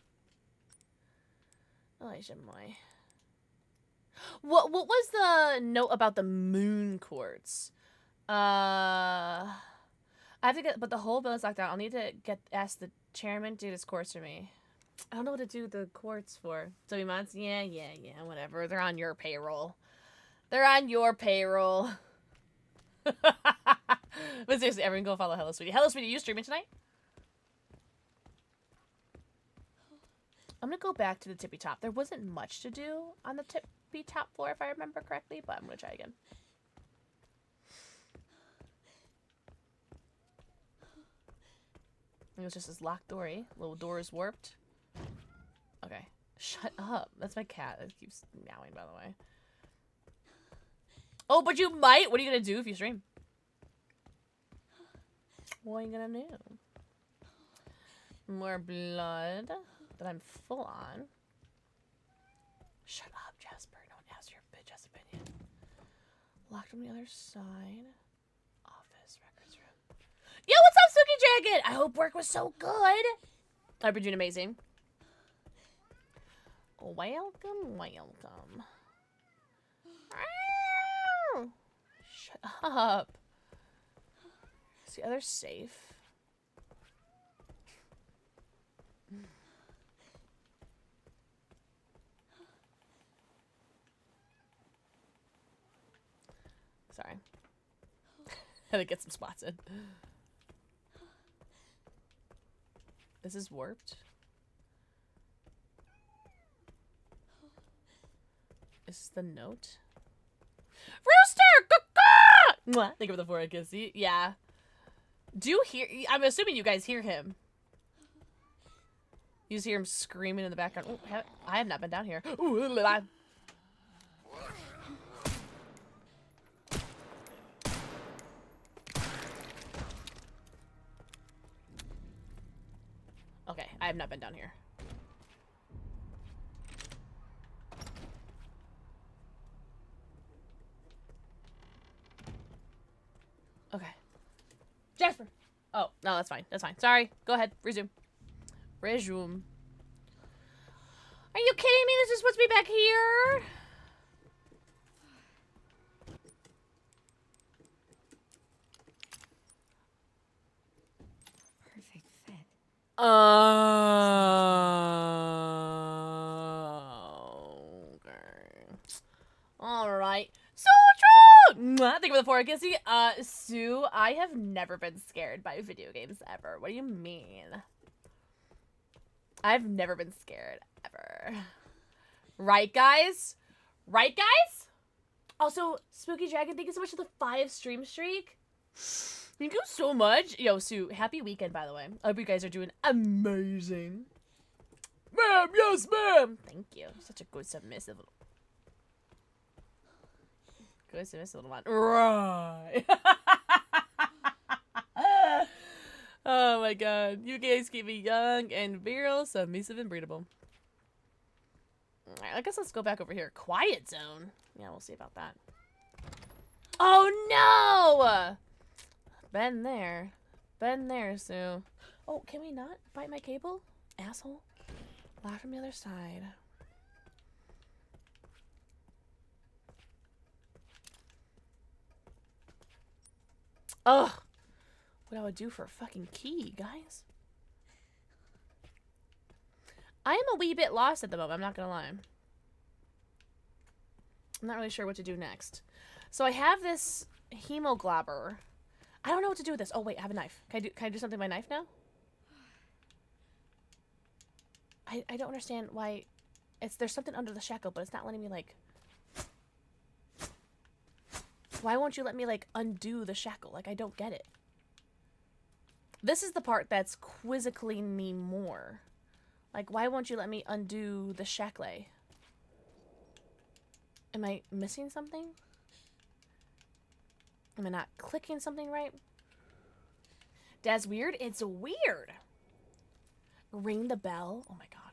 Oh, I should my. What was the note about the moon quartz? I have to get, but the whole bill is locked down. I'll need to ask the chairman to do this quartz for me. I don't know what to do the quartz for. 3 months? Yeah, whatever. They're on your payroll. They're on your payroll. But seriously, everyone go follow Hello Sweetie. Hello Sweetie, you streaming tonight? I'm gonna go back to the tippy top. There wasn't much to do on the tippy top floor, if I remember correctly, but I'm gonna try again. It was just this locked door-y. Little door is warped. Okay. Shut up. That's my cat. It keeps meowing, by the way. Oh, but you might! What are you gonna do if you stream? What are you gonna do? More blood that I'm full on. Shut up, Jasper. No one asked your bitch-ass opinion. Locked on the other side. Office, records room. Yo, what's up, Suki Dragon? I hope work was so good. I hope you're doing amazing. Welcome. Shut up. Is the other safe? Sorry. Had to get some spots in. This is warped. Is this the note? Rooster! Mwah! Think of the forehead kiss. Yeah. Do you hear? I'm assuming you guys hear him. You just hear him screaming in the background. Ooh, I have not been down here. Ooh, okay, I have not been down here. Okay. Jasper! Oh, no, that's fine. That's fine. Sorry. Go ahead. Resume. Resume. Are you kidding me? This is supposed to be back here? Okay. All right. So true. Thank you for the 4 kissy. Sue, I have never been scared by video games ever. What do you mean? I've never been scared ever. Right, guys? Right, guys? Also, Spooky Dragon, thank you so much for the 5 stream streak. Thank you so much. Yo, Sue, happy weekend, by the way. I hope you guys are doing amazing. Ma'am, yes, ma'am. Thank you. Such a good submissive little... Good submissive little one. Right. Oh my god. You guys keep me young and virile, submissive, and breedable. Alright, I guess let's go back over here. Quiet zone. Yeah, we'll see about that. Oh no! Been there. Been there, Sue. Oh, can we not bite my cable? Asshole. Laugh from the other side. Ugh. What I would do for a fucking key, guys. I am a wee bit lost at the moment, I'm not gonna lie. I'm not really sure what to do next. So I have this hemoglobber. I don't know what to do with this. Oh wait, I have a knife. Can I do something with my knife now? I don't understand why there's something under the shackle, but it's not letting me like... Why won't you let me like undo the shackle? Like, I don't get it. This is the part that's quizzically me more. Like, why won't you let me undo the shackle? Am I missing something? Am I not clicking something right? That's weird. It's weird. Ring the bell. Oh my god.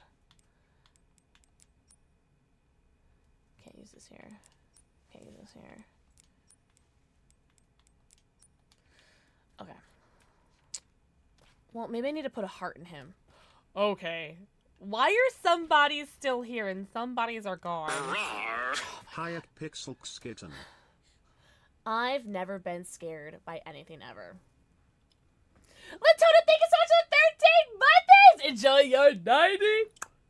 Can't use this here. Can't use this here. Okay. Well, maybe I need to put a heart in him. Okay. Why are some bodies still here and some bodies are gone? Hi at PixelxKitten. I've never been scared by anything ever. Latona, thank you so much for the 13 months! Enjoy your 90!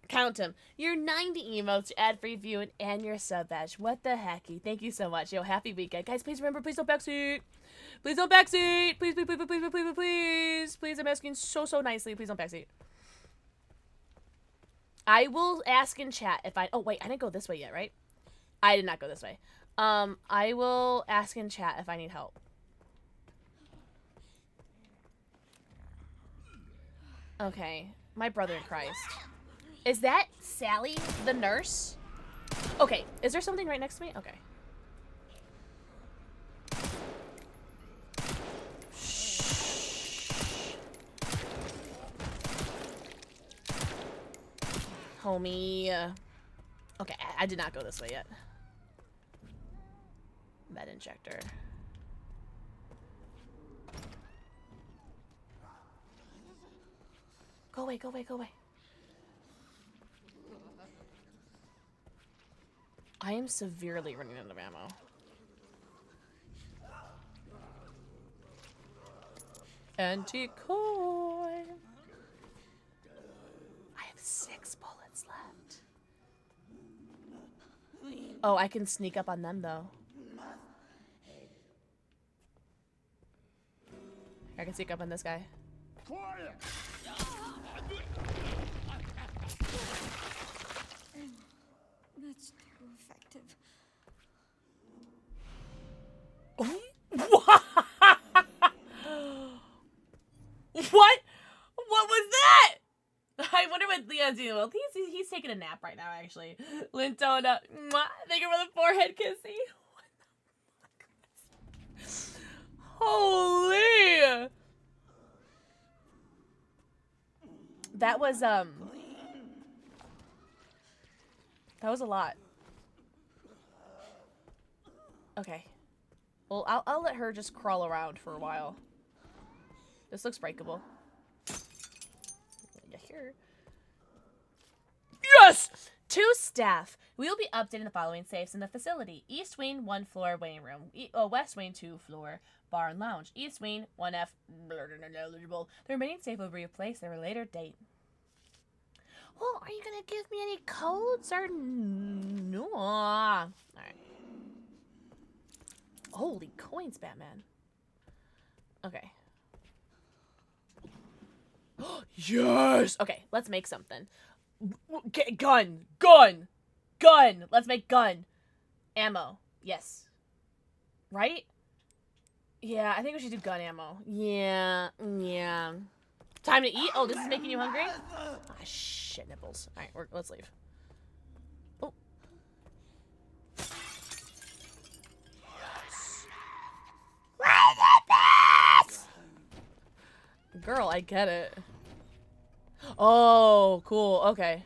Count them. Your 90 emotes, ad-free viewing, and your sub badge. What the hecky? Thank you so much. Yo, happy weekend. Guys, please remember, please don't backseat. Please don't backseat. Please, please, please, please, please, please, please. Please, I'm asking so nicely. Please don't backseat. I will ask in chat if I... Oh, wait, I didn't go this way yet, right? I did not go this way. I will ask in chat if I need help. Okay. My brother in Christ. Is that Sally, the nurse? Okay. Is there something right next to me? Okay. Homie. Okay, I did not go this way yet. Med injector. Go away, go away, go away. I am severely running out of ammo. Anti-coin. I have 6 bullets left. Oh, I can sneak up on them though. I can sneak up on this guy. Quiet. That's too effective. What? What? What was that? I wonder what Leon's doing. Well, he's taking a nap right now, actually. Lintona, thank you for the forehead kissy. What the fuck? Holy! That was a lot. Okay. Well, I'll let her just crawl around for a while. This looks breakable. Yeah, here. Yes! To staff, we will be updating the following safes in the facility. East wing, 1 floor, waiting room. West wing, 2 floor, bar and lounge. East wing, 1F, eligible. The remaining safe will be replaced at a later date. Well, are you gonna give me any codes or no? Alright. Holy coins, Batman. Okay. Yes! Okay, let's make something. Gun! Gun! Gun! Let's make gun. Ammo. Yes. Right? Yeah, I think we should do gun ammo. Yeah. Yeah. Time to eat? Oh, this is making you hungry? Ah, shit nipples. Alright, let's leave. Oh. Yes! Girl, I get it. Oh, cool. Okay.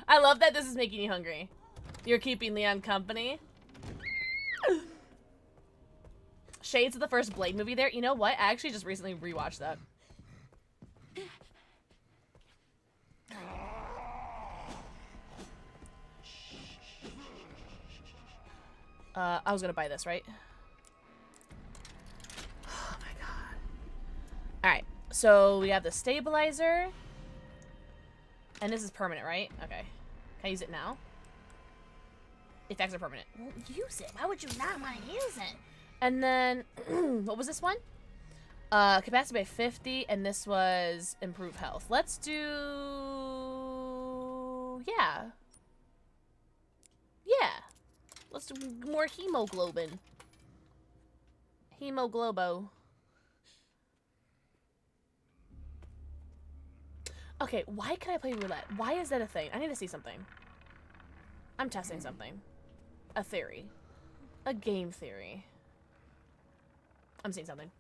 I love that this is making you hungry. You're keeping Leon company. Shades of the first Blade movie there. You know what? I actually just recently rewatched that. I was gonna buy this, right? Oh my god. Alright, so we have the stabilizer. And this is permanent, right? Okay. Can I use it now? Effects are permanent. Well, use it. Why would you not want to use it? And then, what was this one? Capacity by 50, and this was improve health. Let's do... Yeah. Yeah. Let's do more hemoglobin. Hemoglobo. Okay, why can I play roulette? Why is that a thing? I need to see something. I'm testing something. A theory. A game theory. I'm seeing something.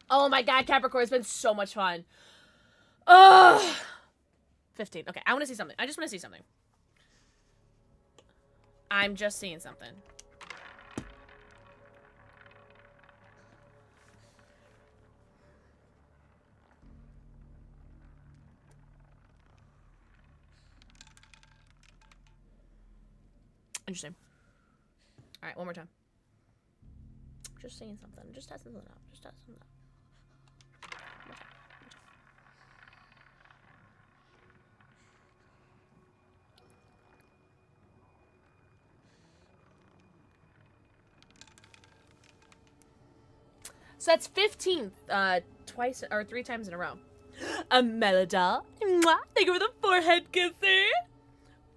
Oh my god, Capricorn, it's been so much fun. Ugh. 15. Okay, I want to see something. I just want to see something. I'm just seeing something. Interesting. Alright, one more time. Just saying something. Just testing something out. Just testing something out. So that's 15 twice or 3 times in a row. A Melodol. Mwah. Thank you for the forehead kisser.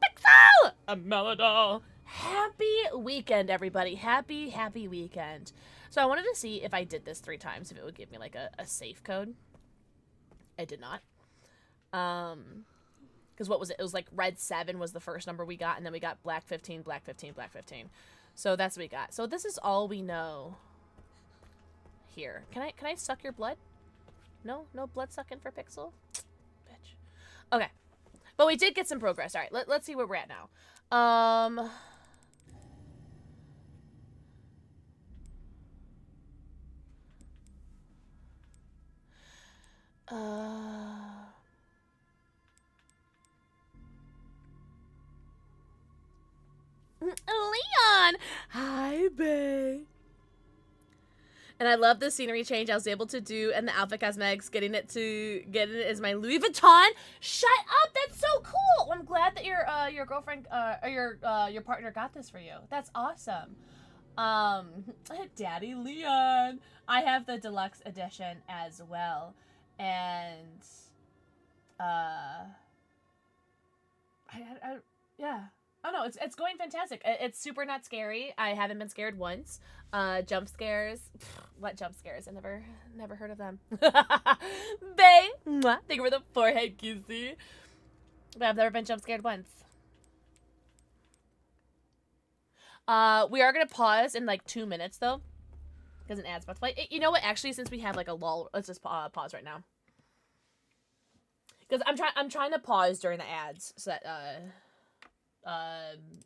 Pixel! A Melodol. Happy weekend, everybody. Happy, happy weekend. So I wanted to see if I did this 3 times, if it would give me like a safe code. I did not. Because what was it? It was like red 7 was the first number we got, and then we got black 15, black 15, black 15. So that's what we got. So this is all we know here. Can I suck your blood? No? No blood sucking for Pixel? Bitch. Okay. But we did get some progress. All right, let's see where we're at now. Leon! Hi, babe. And I love the scenery change I was able to do and the outfit cosmetics, getting it as my Louis Vuitton. Shut up! That's so cool! Well, I'm glad that your girlfriend or your partner got this for you. That's awesome. Daddy Leon. I have the deluxe edition as well. And yeah. Oh no, it's going fantastic. It's super not scary. I haven't been scared once. Jump scares. What jump scares? I never heard of them. Bae, mwah, thank you for the forehead kissy. But I've never been jump scared once. We are gonna pause in like 2 minutes though, because an ad's about to play. You know what? Actually, since we have like a lull, let's just pause right now. Because I'm trying to pause during the ads so that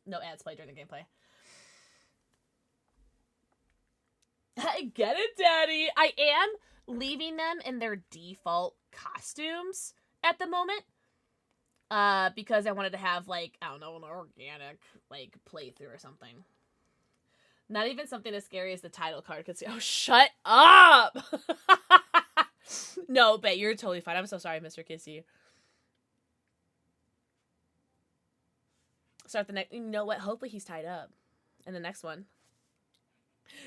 no ads play during the gameplay. I get it, Daddy. I am leaving them in their default costumes at the moment. because I wanted to have, like, I don't know, an organic, like, playthrough or something. Not even something as scary as the title card could see. Oh, shut up! No, but you're totally fine. I'm so sorry, Mr. Kissy. Start the next. You know what? Hopefully he's tied up in the next one,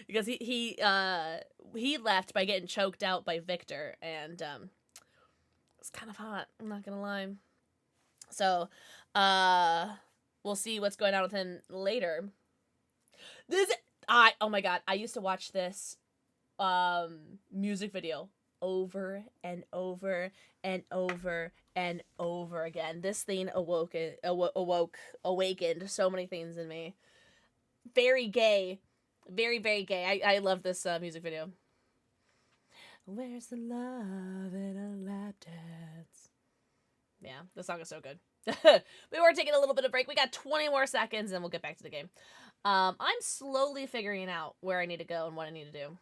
because he left by getting choked out by Victor, and it's kind of hot. I'm not gonna lie. So, we'll see what's going on with him later. Oh my god, I used to watch this music video over and over and over and over again. This thing awakened so many things in me. Very gay. Very, very gay. I love this music video. Where's the love in a lap dance? Yeah, the song is so good. We were taking a little bit of break. We got 20 more seconds and we'll get back to the game. I'm slowly figuring out where I need to go and what I need to do.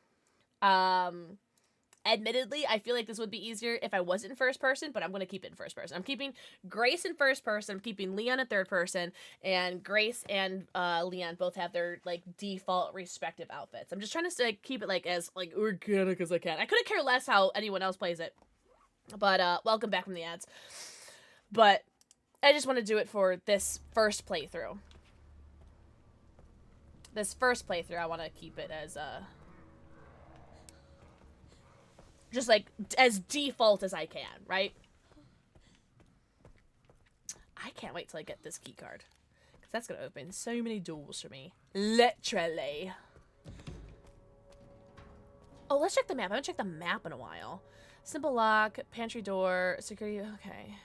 Admittedly, I feel like this would be easier if I wasn't in first person, but I'm going to keep it in first person. I'm keeping Grace in first person. I'm keeping Leon in third person, and Grace and Leon both have their, like, default respective outfits. I'm just trying to keep it, like, as, like, organic as I can. I couldn't care less how anyone else plays it. But, welcome back from the ads. But I just want to do it for this first playthrough. I want to keep it as, just, like, as default as I can, right? I can't wait till I get this key card, because that's going to open so many doors for me. Literally. Oh, let's check the map. I haven't checked the map in a while. Simple lock, pantry door, security, okay.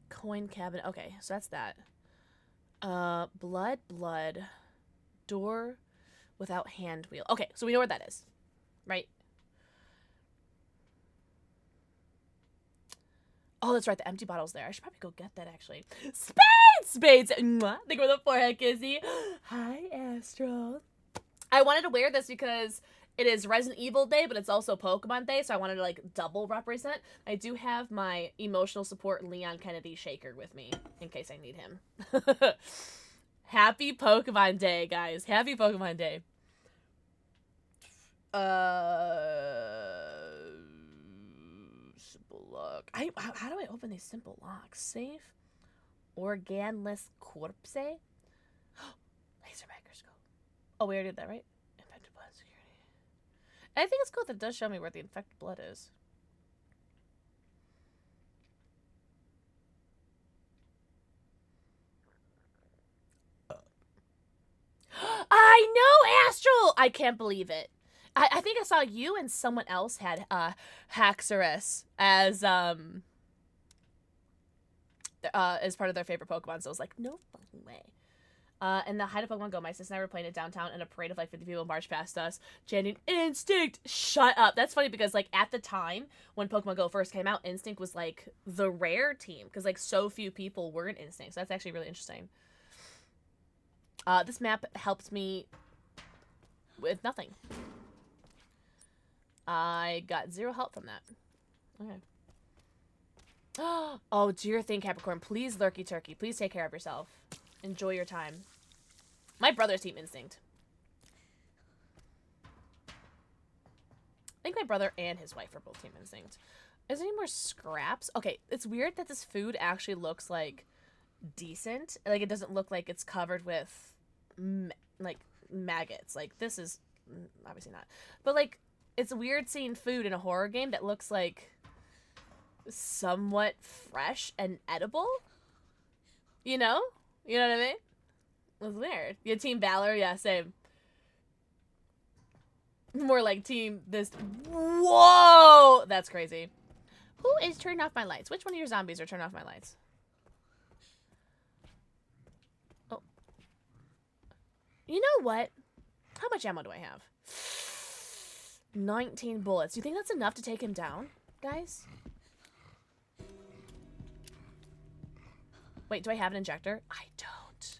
Coin cabinet, okay, so that's that. Blood, door without hand wheel. Okay, so we know where that is. Right? Oh, that's right. The empty bottle's there. I should probably go get that, actually. Spades! Mwah. Think of the forehead, Kizzy. Hi, Astral. I wanted to wear this because it is Resident Evil Day, but it's also Pokemon Day, so I wanted to, like, double represent. I do have my emotional support Leon Kennedy shaker with me, in case I need him. Happy Pokemon Day, guys. Happy Pokemon Day. Simple lock. How do I open these simple locks? Safe. Organless corpse. Laser microscope. Oh, we already did that, right? Infected blood security. I think it's cool that it does show me where the infected blood is. I know, Astral! I can't believe it. I think I saw you and someone else had Haxorus as part of their favorite Pokemon, so I was like, no fucking way. And the Hide a Pokemon Go, my sister and I were playing it downtown, and a parade of like 50 people marched past us, chanting, Instinct! Shut up! That's funny because, like, at the time, when Pokemon Go first came out, Instinct was, like, the rare team, because, like, so few people were in Instinct, so that's actually really interesting. This map helped me with nothing. I got 0 help from that. Okay. Oh, do your thing, Capricorn. Please, Lurky Turkey. Please take care of yourself. Enjoy your time. My brother's Team Instinct. I think my brother and his wife are both Team Instinct. Is there any more scraps? Okay, it's weird that this food actually looks, like, decent. Like, it doesn't look like it's covered with, like, maggots. Like, this is obviously not. But, like, it's weird seeing food in a horror game that looks, like, somewhat fresh and edible. You know? You know what I mean? It's weird. You Team Valor? Yeah, same. More like Team this. Whoa! That's crazy. Who is turning off my lights? Which one of your zombies are turning off my lights? Oh. You know what? How much ammo do I have? 19 bullets. Do you think that's enough to take him down, guys? Wait, do I have an injector? I don't.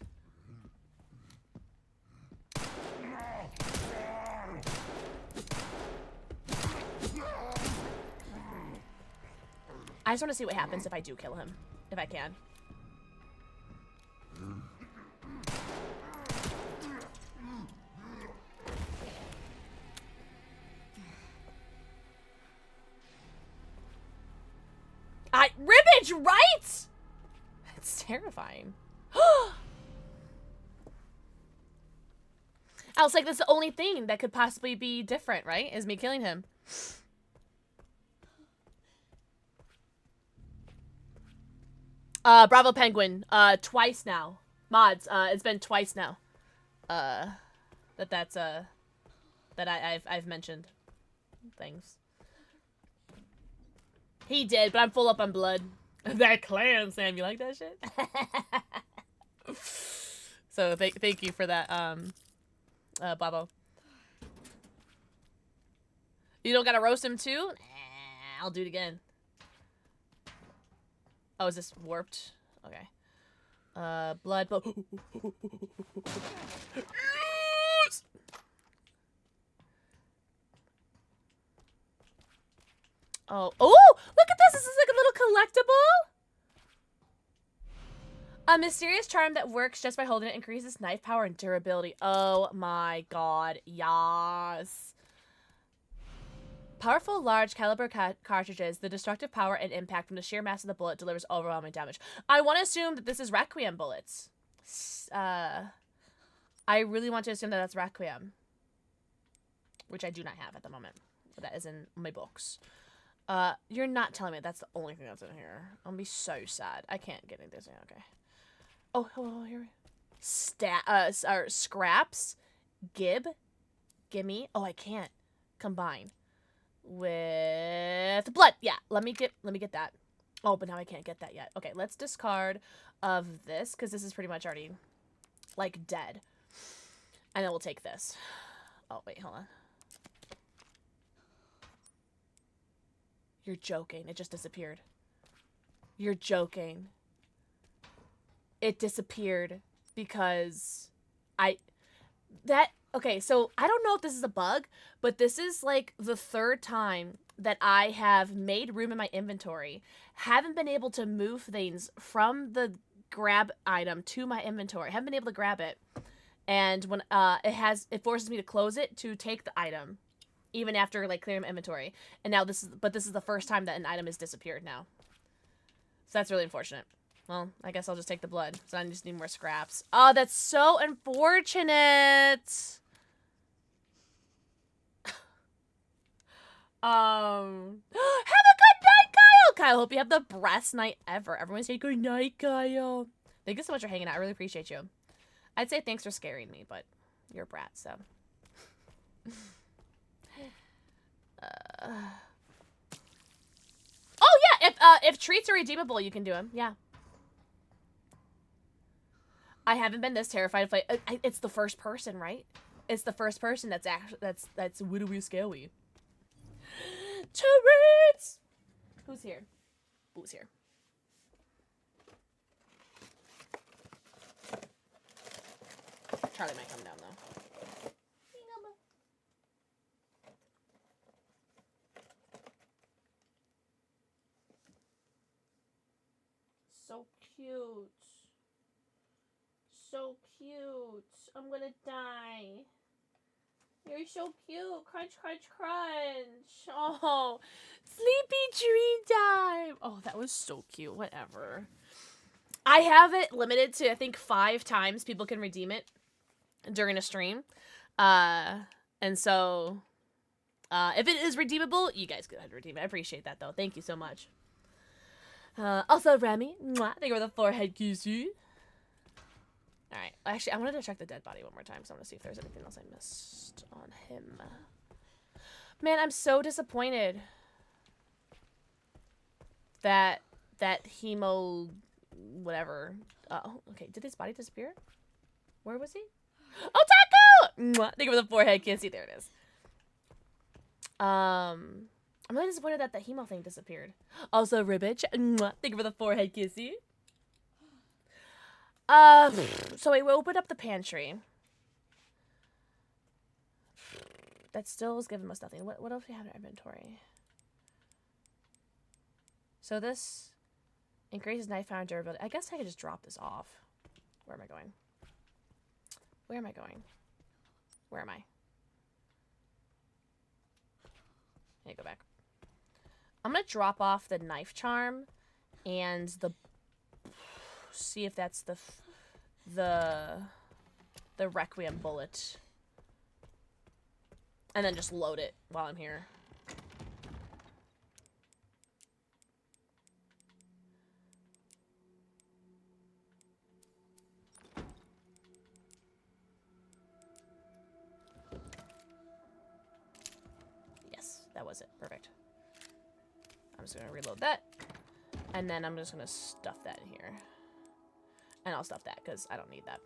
I just want to see what happens if I do kill him. If I can. Ribbage, right? It's terrifying. I was like, that's the only thing that could possibly be different, right? Is me killing him. Bravo Penguin, twice now. Mods, it's been twice now. That I've mentioned things. He did, but I'm full up on blood. That clan, Sam, you like that shit? So thank you for that, Babo. You don't gotta roast him too? Nah, I'll do it again. Oh, is this warped? Okay. Blood. Oh, look at this! This is like a little collectible! A mysterious charm that works just by holding it increases knife power and durability. Oh my god, yas. Powerful, large caliber cartridges, the destructive power and impact from the sheer mass of the bullet delivers overwhelming damage. I want to assume that this is Requiem bullets. I really want to assume that that's Requiem. Which I do not have at the moment. But that is in my books. You're not telling me that's the only thing that's in here. I'm gonna be so sad. I can't get into this. Okay. Oh, here. Scraps. Gimme. Oh, I can't. Combine. With blood. Yeah, let me get that. Oh, but now I can't get that yet. Okay, let's discard of this, because this is pretty much already, like, dead. And then we'll take this. Oh, wait, hold on. You're joking. It just disappeared. You're joking. It disappeared because okay, so I don't know if this is a bug, but this is like the third time that I have made room in my inventory, haven't been able to move things from the grab item to my inventory, haven't been able to grab it, and when it forces me to close it to take the item, even after like clearing my inventory, and now this is the first time that an item has disappeared now, so that's really unfortunate. Well, I guess I'll just take the blood. So I just need more scraps. Oh, that's so unfortunate. Have a good night, Kyle. Kyle, hope you have the best night ever. Everyone say good night, Kyle. Thank you so much for hanging out. I really appreciate you. I'd say thanks for scaring me, but you're a brat, so. Oh yeah, if treats are redeemable, you can do them. Yeah. I haven't been this terrified of fight. It's the first person, right? It's the first person that's actually that's widowy scary. Treats. Who's here? Who's here? Charlie might come down though. So cute. So cute. I'm gonna die. You're so cute. Crunch, crunch, crunch. Oh, sleepy tree time. Oh, that was so cute. Whatever. I have it limited to, I think, 5 times people can redeem it during a stream. And so, if it is redeemable, you guys go ahead and redeem it. I appreciate that, though. Thank you so much. Also, Remy, mwah, thank you for the forehead kissy. Alright, actually, I wanted to check the dead body one more time, so I want to see if there's anything else I missed on him. Man, I'm so disappointed that hemo whatever. Oh, okay, did his body disappear? Where was he? Oh, Taco! Mwah, thank you for the forehead kissy. There it is. I'm really disappointed that the hemo thing disappeared. Also, Ribbage, mwah, thank you for the forehead kissy. So we opened up the pantry. That still is giving us nothing. What else do we have in our inventory? So this increases knife power and durability. I guess I could just drop this off. Where am I going? Where am I going? Where am I? I need to go back. I'm gonna drop off the knife charm and the see if that's the Requiem bullet. And then just load it while I'm here. Yes, that was it. Perfect. I'm just gonna reload that. And then I'm just gonna stuff that in here. And I'll stuff that because I don't need that.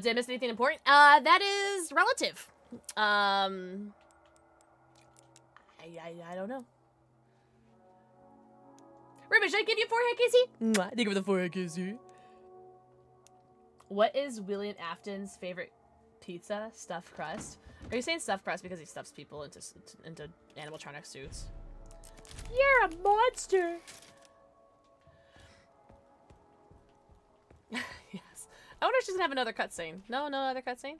Did I miss anything important? That is relative. I don't know. Ruben, should I give you a forehead kissy? Mwah, thank you for the forehead kissy. What is William Afton's favorite pizza? Stuffed crust? Are you saying stuffed crust because he stuffs people into animatronic suits? You're a monster. Yes. I wonder if she's gonna have another cutscene. No, no other cutscene.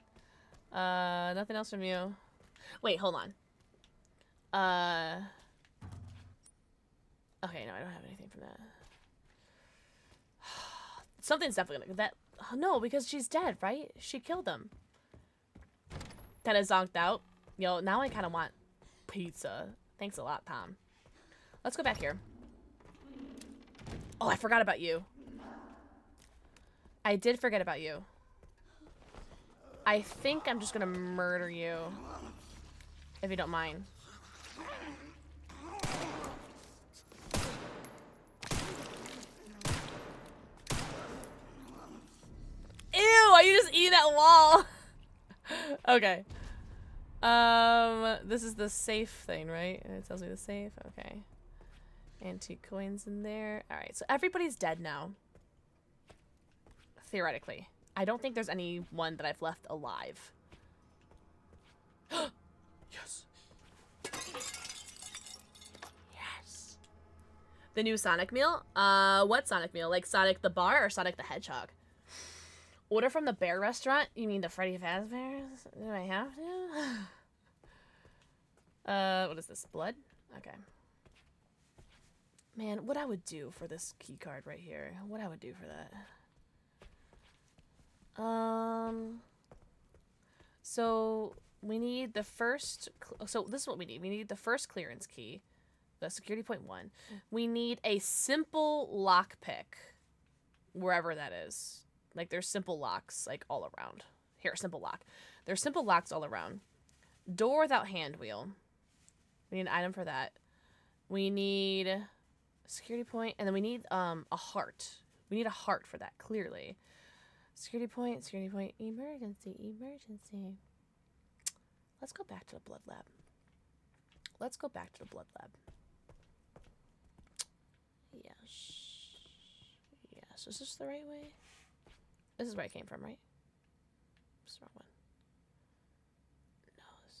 Nothing else from you. Wait, hold on. Okay, no, I don't have anything from that. Something's definitely gonna no, because she's dead, right? She killed him. Kinda zonked out. Yo, now I kinda want pizza. Thanks a lot, Tom. Let's go back here. Oh, I forgot about you. I did forget about you. I think I'm just gonna murder you. If you don't mind. Ew, are you just eating that wall? Okay. This is the safe thing, right? It tells me the safe. Okay. Antique coins in there. Alright, so everybody's dead now. Theoretically. I don't think there's anyone that I've left alive. Yes. Yes. The new Sonic meal? What Sonic meal? Like Sonic the Bar or Sonic the Hedgehog? Order from the bear restaurant? You mean the Freddy Fazbear's? Do I have to? What is this? Blood? Okay. Man, what I would do for this key card right here. What I would do for that. So we need the first, so this is what we need. We need the first clearance key, the security point 1. We need a simple lock pick, wherever that is. Like there's simple locks like all around. Here, simple lock. There's simple locks all around. Door without hand wheel. We need an item for that. We need a security point, and then we need a heart. We need a heart for that, clearly. Security point, emergency, emergency. Let's go back to the blood lab. Let's go back to the blood lab. Yes. Yes, is this the right way? This is where I came from, right? This is the wrong one. No, this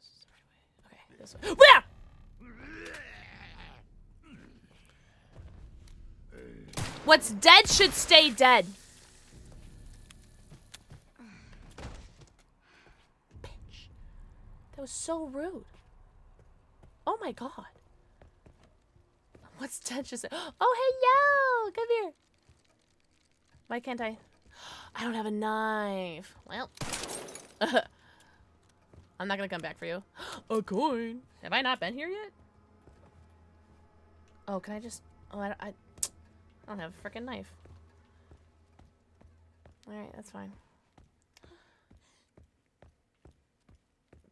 is the right way. Okay, this way. Where? What's dead should stay dead. Bitch. That was so rude. Oh my god. What's dead should stay. Oh, hey, yo! Come here. Why can't I? I don't have a knife. Well. I'm not gonna come back for you. A coin. Have I not been here yet? Oh, can I just... Oh, I don't have a freaking knife. Alright, that's fine.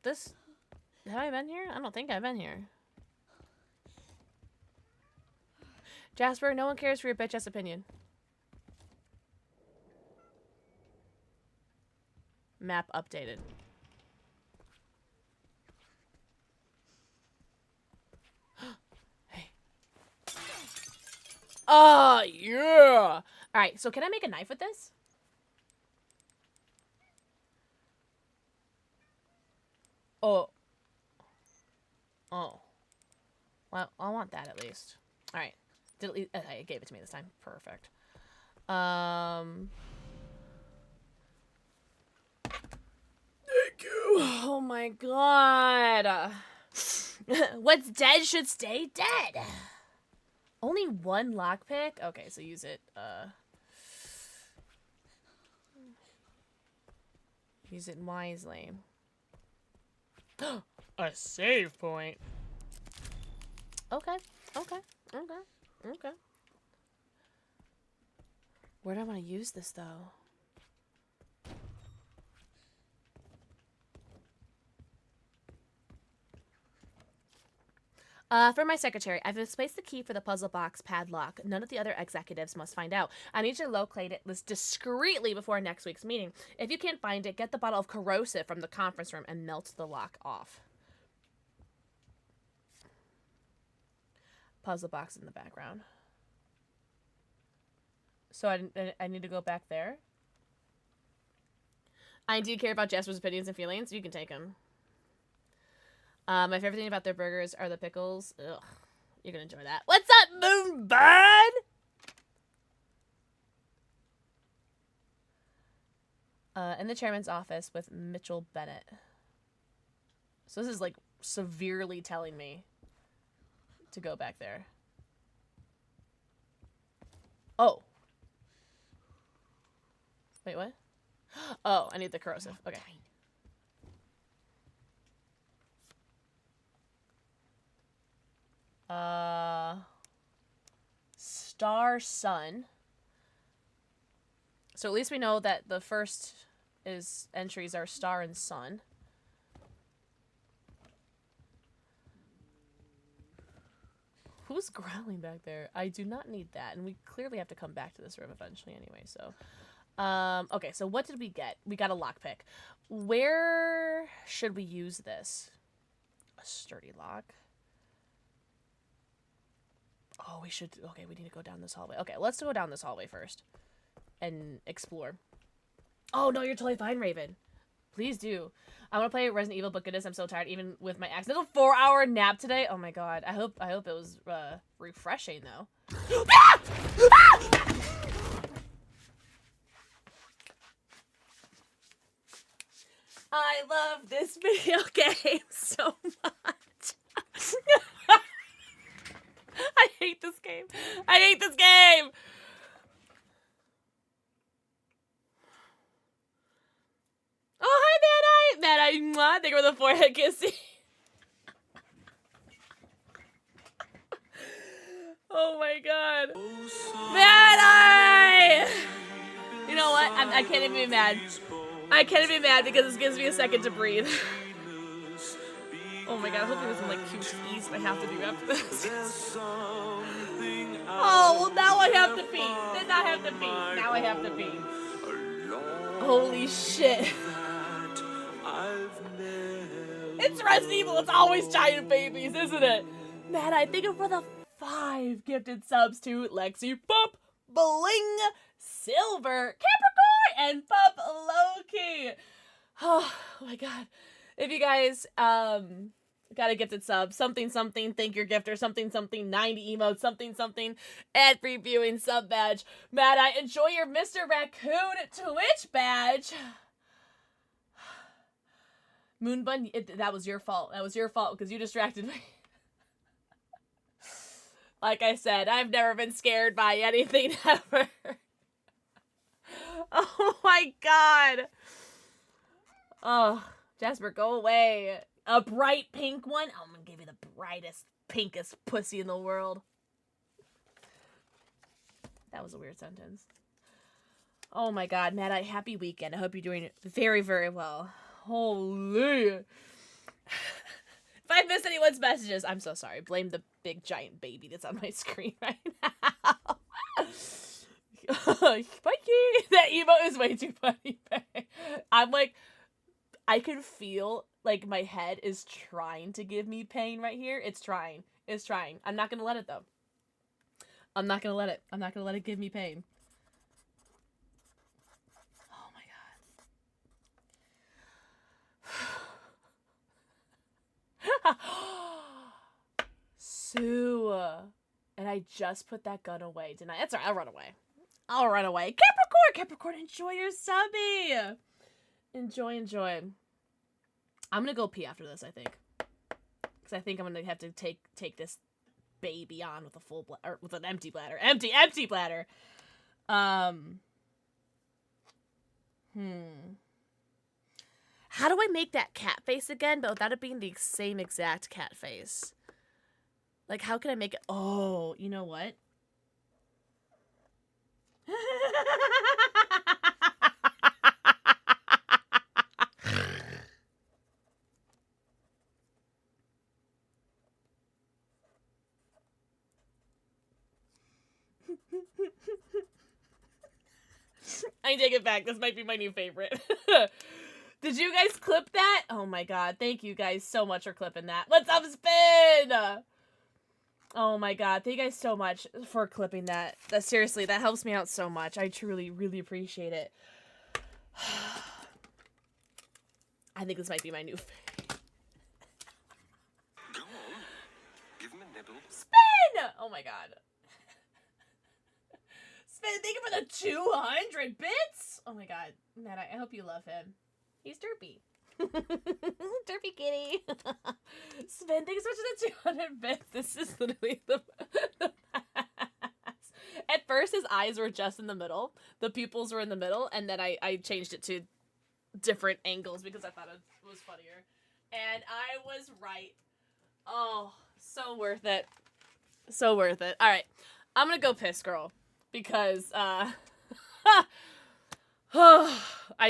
This... Have I been here? I don't think I've been here. Jasper, no one cares for your bitch-ass opinion. Map updated. Hey. Oh, yeah! Alright, so can I make a knife with this? Oh. Oh. Well, I want that at least. All right. I gave it to me this time. Perfect. Thank you. Oh my god. What's dead should stay dead. Only one lockpick? Okay, so use it. Use it wisely. A save point. Okay. Okay. Okay. Okay. Where do I want to use this though? For my secretary, I've misplaced the key for the puzzle box padlock. None of the other executives must find out. I need you to locate it discreetly before next week's meeting. If you can't find it, get the bottle of corrosive from the conference room and melt the lock off. Puzzle box in the background. So I need to go back there. I do care about Jasper's opinions and feelings. You can take them. My favorite thing about their burgers are the pickles. Ugh, you're gonna enjoy that. What's up, Moonbird? In the chairman's office with Mitchell Bennett. So this is like severely telling me to go back there. Oh. Wait, what? Oh, I need the corrosive. Okay. Star Sun. So at least we know that the first entries are Star and Sun. Who's growling back there? I do not need that, and we clearly have to come back to this room eventually anyway, so. Okay, so what did we get? We got a lockpick. Where should we use this? A sturdy lock. Oh, we should... Okay, we need to go down this hallway. Okay, let's go down this hallway first. And explore. Oh, no, you're totally fine, Raven. Please do. I want to play Resident Evil, but goodness, I'm so tired, even with my accidental 4-hour nap today. Oh my god. I hope it was refreshing, though. Ah! Ah! I love this video game so much. I hate this game. I hate this game. Oh, hi, Mad Eye. Mad Eye, thank you for the forehead kissing. Oh my god. Mad Eye! You know what? I can't even be mad. I can't even be mad because this gives me a second to breathe. Oh my god, I hope there wasn't like huge E's I have to do after this. Oh, well now I have to pee. Did not have to pee. Now I have to pee. Holy shit. It's Resident Evil. It's always giant babies, isn't it? Man, I think for the 5 gifted subs to Lexi, Pup, Bling, Silver, Capricorn, and Pup Loki. Oh my god. If you guys got a gifted sub, something, thank your gifter, something, 90 emotes, something, ad free viewing sub badge. Mad Eye, enjoy your Mr. Raccoon Twitch badge. Moonbun, that was your fault. That was your fault because you distracted me. Like I said, I've never been scared by anything ever. Oh my god. Oh, Jasper, go away. A bright pink one? I'm gonna give you the brightest, pinkest pussy in the world. That was a weird sentence. Oh my god, Mad Eye, happy weekend. I hope you're doing very, very well. Holy. If I missed anyone's messages, I'm so sorry. Blame the big giant baby that's on my screen right now. Mikey! That emote is way too funny. I'm like, I can feel like my head is trying to give me pain right here. It's trying. It's trying. I'm not gonna let it though. I'm not gonna let it. I'm not gonna let it give me pain. Oh my god. And I just put that gun away, didn't I? That's all right, I'll run away. I'll run away. Capricorn, enjoy your subby. Enjoy. I'm gonna go pee after this, I think. Because I think I'm gonna have to take this baby on with a full bladder, with an empty bladder. Empty bladder. How do I make that cat face again, but without it being the same exact cat face? Like, how can I make it? Oh, you know what? I take it back. This might be my new favorite. Did you guys clip that? Oh my god. Thank you guys so much for clipping that. What's up, Spin? Oh my god. Thank you guys so much for clipping that. Seriously, that helps me out so much. I truly, really appreciate it. I think this might be my new favorite. Go on. Give him a nibble. Spin! Oh my god. Spin, thank you for the 200 bits! Oh my god. Matt, I hope you love him. He's derpy. Derpy kitty. Spin, thank you so much for the 200 bits. This is literally the best. At first, his eyes were just in the middle. The pupils were in the middle, and then I changed it to different angles because I thought it was funnier. And I was right. Oh, so worth it. So worth it. Alright, I'm gonna go piss, girl. Because, I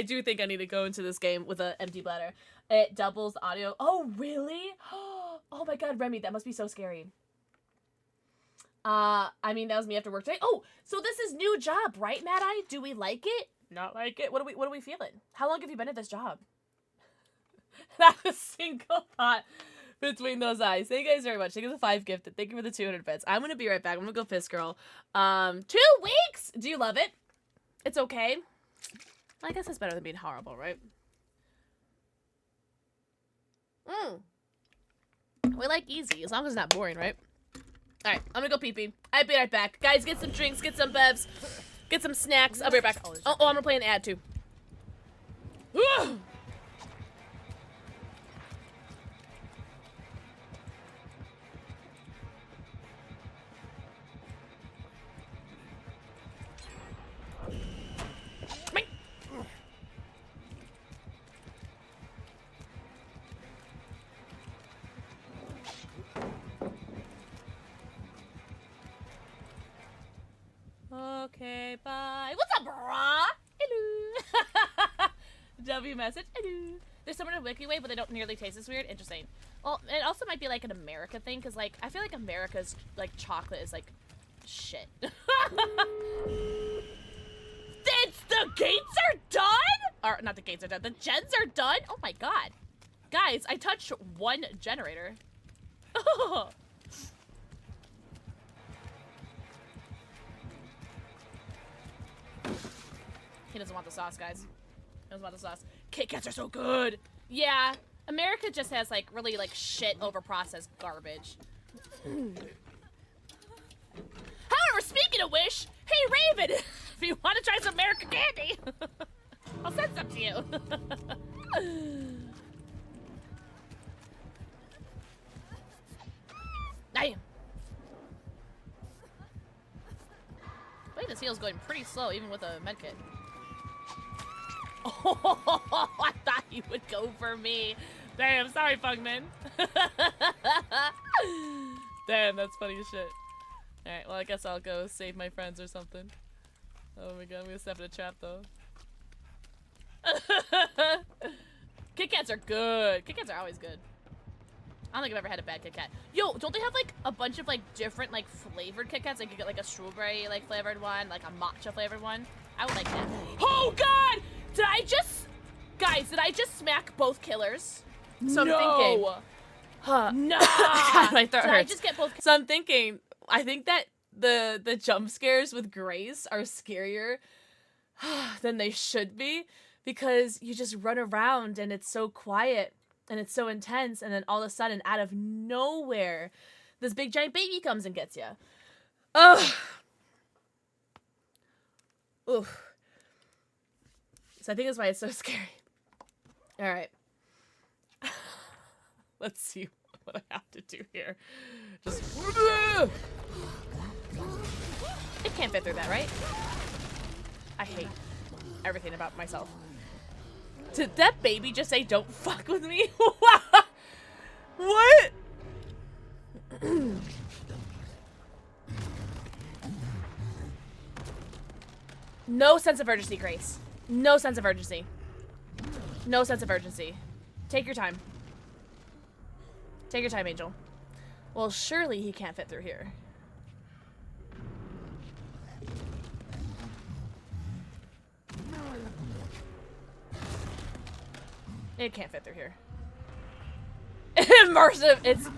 do think I need to go into this game with an empty bladder. It doubles the audio. Oh, really? Oh my god, Remy, that must be so scary. I mean, that was me after work today. Oh, so this is new job, right, Mad Eye? Do we like it? Not like it? What are we feeling? How long have you been at this job? Not a single thought between those eyes. Thank you guys very much. Thank you for the 5 gifted. Thank you for the 200 bits. I'm gonna be right back. I'm gonna go piss, girl. 2 weeks? Do you love it? It's okay. I guess it's better than being horrible, right? We like easy, as long as it's not boring, right? Alright, I'm gonna go pee-pee. I'll be right back. Guys, get some drinks, get some bevs, get some snacks. I'll be right back. Oh, I'm gonna play an ad, too. Okay, bye. What's up, brah? Hello. W message. Hello. There's someone in Wikiway, but they don't nearly taste as weird. Interesting. Well, it also might be like an America thing, because like I feel like America's like chocolate is like shit. The gates are done? Or not the gates are done. The gens are done? Oh my god. Guys, I touched 1 generator. Oh. He doesn't want the sauce, guys. He doesn't want the sauce. Kit Kats are so good! Yeah, America just has, like, really, like, shit over-processed garbage. However, speaking of which, hey, Raven! If you want to try some American candy, I'll send some to you. Damn. Wait, this heal's going pretty slow, even with a medkit. Oh, I thought you would go for me. Damn, sorry, Pugman. Damn, that's funny as shit. Alright, well, I guess I'll go save my friends or something. Oh my god, I'm gonna step in a trap, though. Kit Kats are good. Kit Kats are always good. I don't think I've ever had a bad Kit Kat. Yo, don't they have, like, a bunch of, like, different, like, flavored Kit Kats? Like, you get, like, a strawberry, like, flavored one, like, a matcha flavored one. I would like that. Oh, God! Did I just... Guys, did I just smack both killers? So I'm thinking... Huh. No! My throat hurts. Did I just get both... So I'm thinking, I think that the jump scares with Grace are scarier than they should be, because you just run around and it's so quiet and it's so intense, and then all of a sudden, out of nowhere, this big giant baby comes and gets you. Ugh. Oof. So I think that's why it's so scary. All right. Let's see what I have to do here. Just. It can't fit through that, right? I hate everything about myself. Did that baby just say, "Don't fuck with me"? What? No sense of urgency, Grace. No sense of urgency. No sense of urgency. Take your time. Take your time, Angel. Well, surely he can't fit through here. It can't fit through here. Immersive. It's.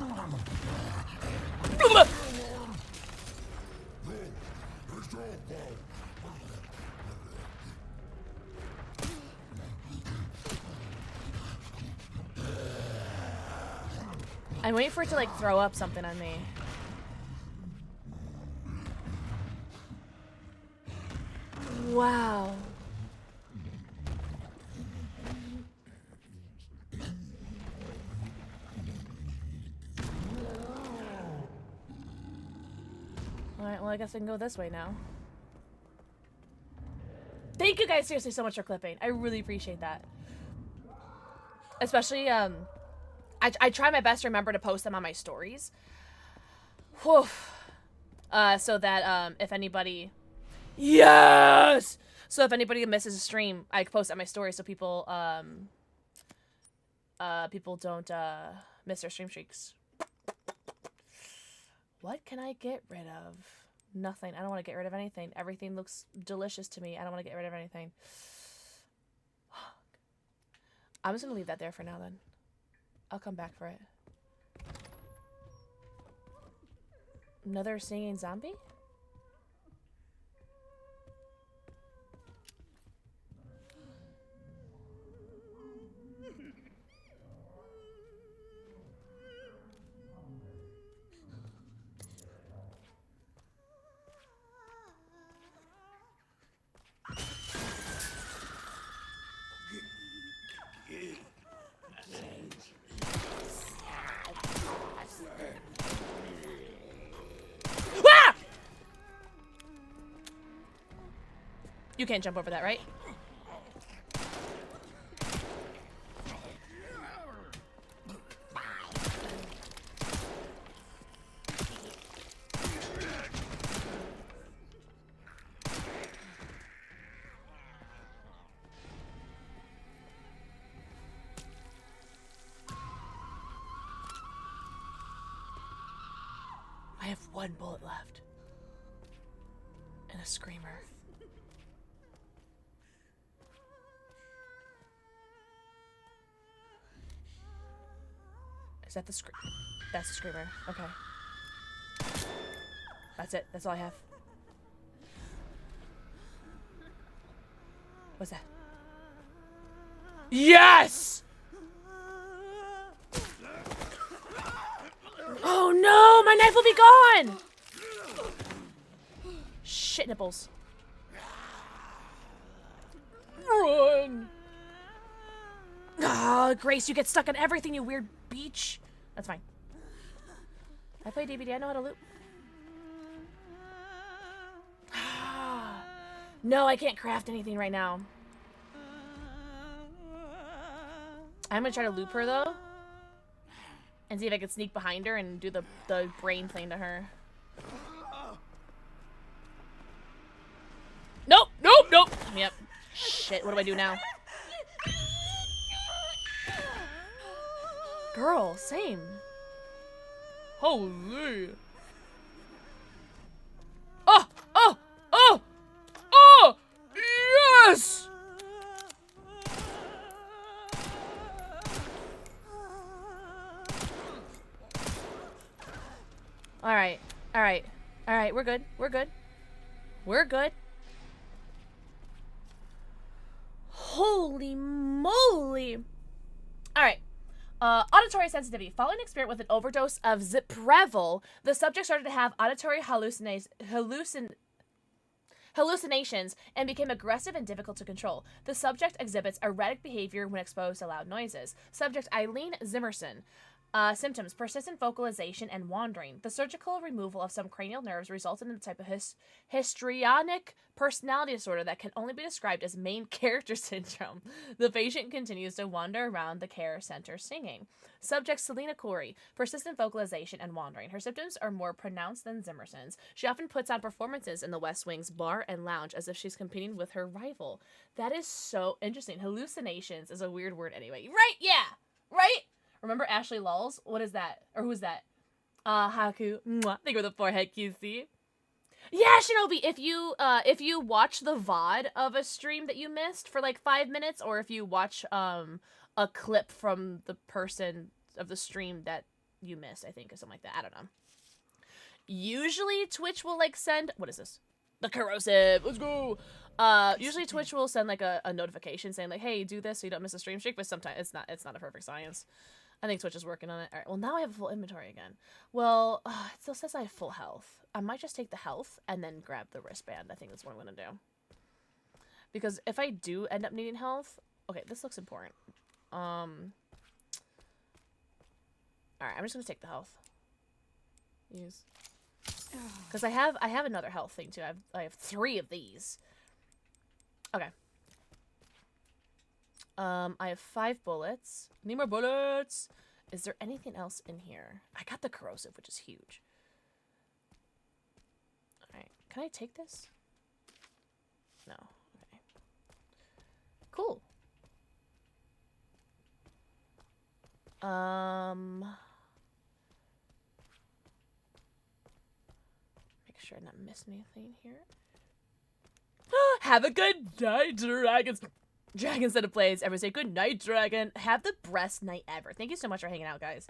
I'm waiting for it to like throw up something on me. Wow. Alright, well I guess I can go this way now. Thank you guys seriously so much for clipping. I really appreciate that. Especially, I try my best to remember to post them on my stories. Whew. So that, if anybody... Yes! So if anybody misses a stream, I post it on my story so people, people don't, miss their stream streaks. What can I get rid of? Nothing. I don't want to get rid of anything. Everything looks delicious to me. I don't want to get rid of anything. I'm just going to leave that there for now then. I'll come back for it. Another singing zombie? You can't jump over that, right? I have one bullet left. And a screamer. Is that the That's the screamer. Okay. That's it. That's all I have. What's that? Yes! Oh no! My knife will be gone! Shit nipples. Run! Ah, Grace, you get stuck on everything, you weird beach. That's fine. I play DVD. I know how to loop. No, I can't craft anything right now. I'm gonna try to loop her though, and see if I can sneak behind her and do the brain thing to her. Nope, nope, nope. Yep. Shit. What do I do now? Girl, same. Holy. Oh, oh, oh, oh, yes! All right, all right, all right, we're good, we're good. We're good. Holy moly. All right. Auditory sensitivity. Following an experiment with an overdose of Ziprevil, the subject started to have auditory hallucinations and became aggressive and difficult to control. The subject exhibits erratic behavior when exposed to loud noises. Subject Eileen Zimmerson. Symptoms: persistent vocalization and wandering. The surgical removal of some cranial nerves resulted in a type of histrionic personality disorder that can only be described as main character syndrome. The patient continues to wander around the care center singing. Subject Selena Corey. Persistent vocalization and wandering. Her symptoms are more pronounced than Zimmerson's. She often puts on performances in the West Wing's bar and lounge as if she's competing with her rival. That is so interesting. Hallucinations is a weird word anyway. Right? Yeah. Right? Remember Ashley Lulls? What is that? Or who's that? Haku. Mwah. Think of the forehead, QC. Yeah, Shinobi, if you watch the VOD of a stream that you missed for like 5 minutes, or if you watch a clip from the person of the stream that you missed, I think, or something like that. I don't know. Usually Twitch will like send, what is this? The corrosive. Let's go. Usually Twitch will send like a notification saying like, hey, do this so you don't miss a stream streak, but sometimes it's not a perfect science. I think Twitch is working on it. All right, well, now I have a full inventory again. Well, it still says I have full health. I might just take the health and then grab the wristband. I think that's what I'm going to do. Because if I do end up needing health... Okay, this looks important. Alright, I'm just going to take the health. Use. Because I have another health thing, too. I have 3 of these. Okay. I have 5 bullets. Need more bullets! Is there anything else in here? I got the corrosive, which is huge. Alright. Can I take this? No. Okay. Cool. Make sure I'm not missing anything here. Have a good night, dragons! Dragon said it plays. Everyone say, good night, dragon. Have the best night ever. Thank you so much for hanging out, guys.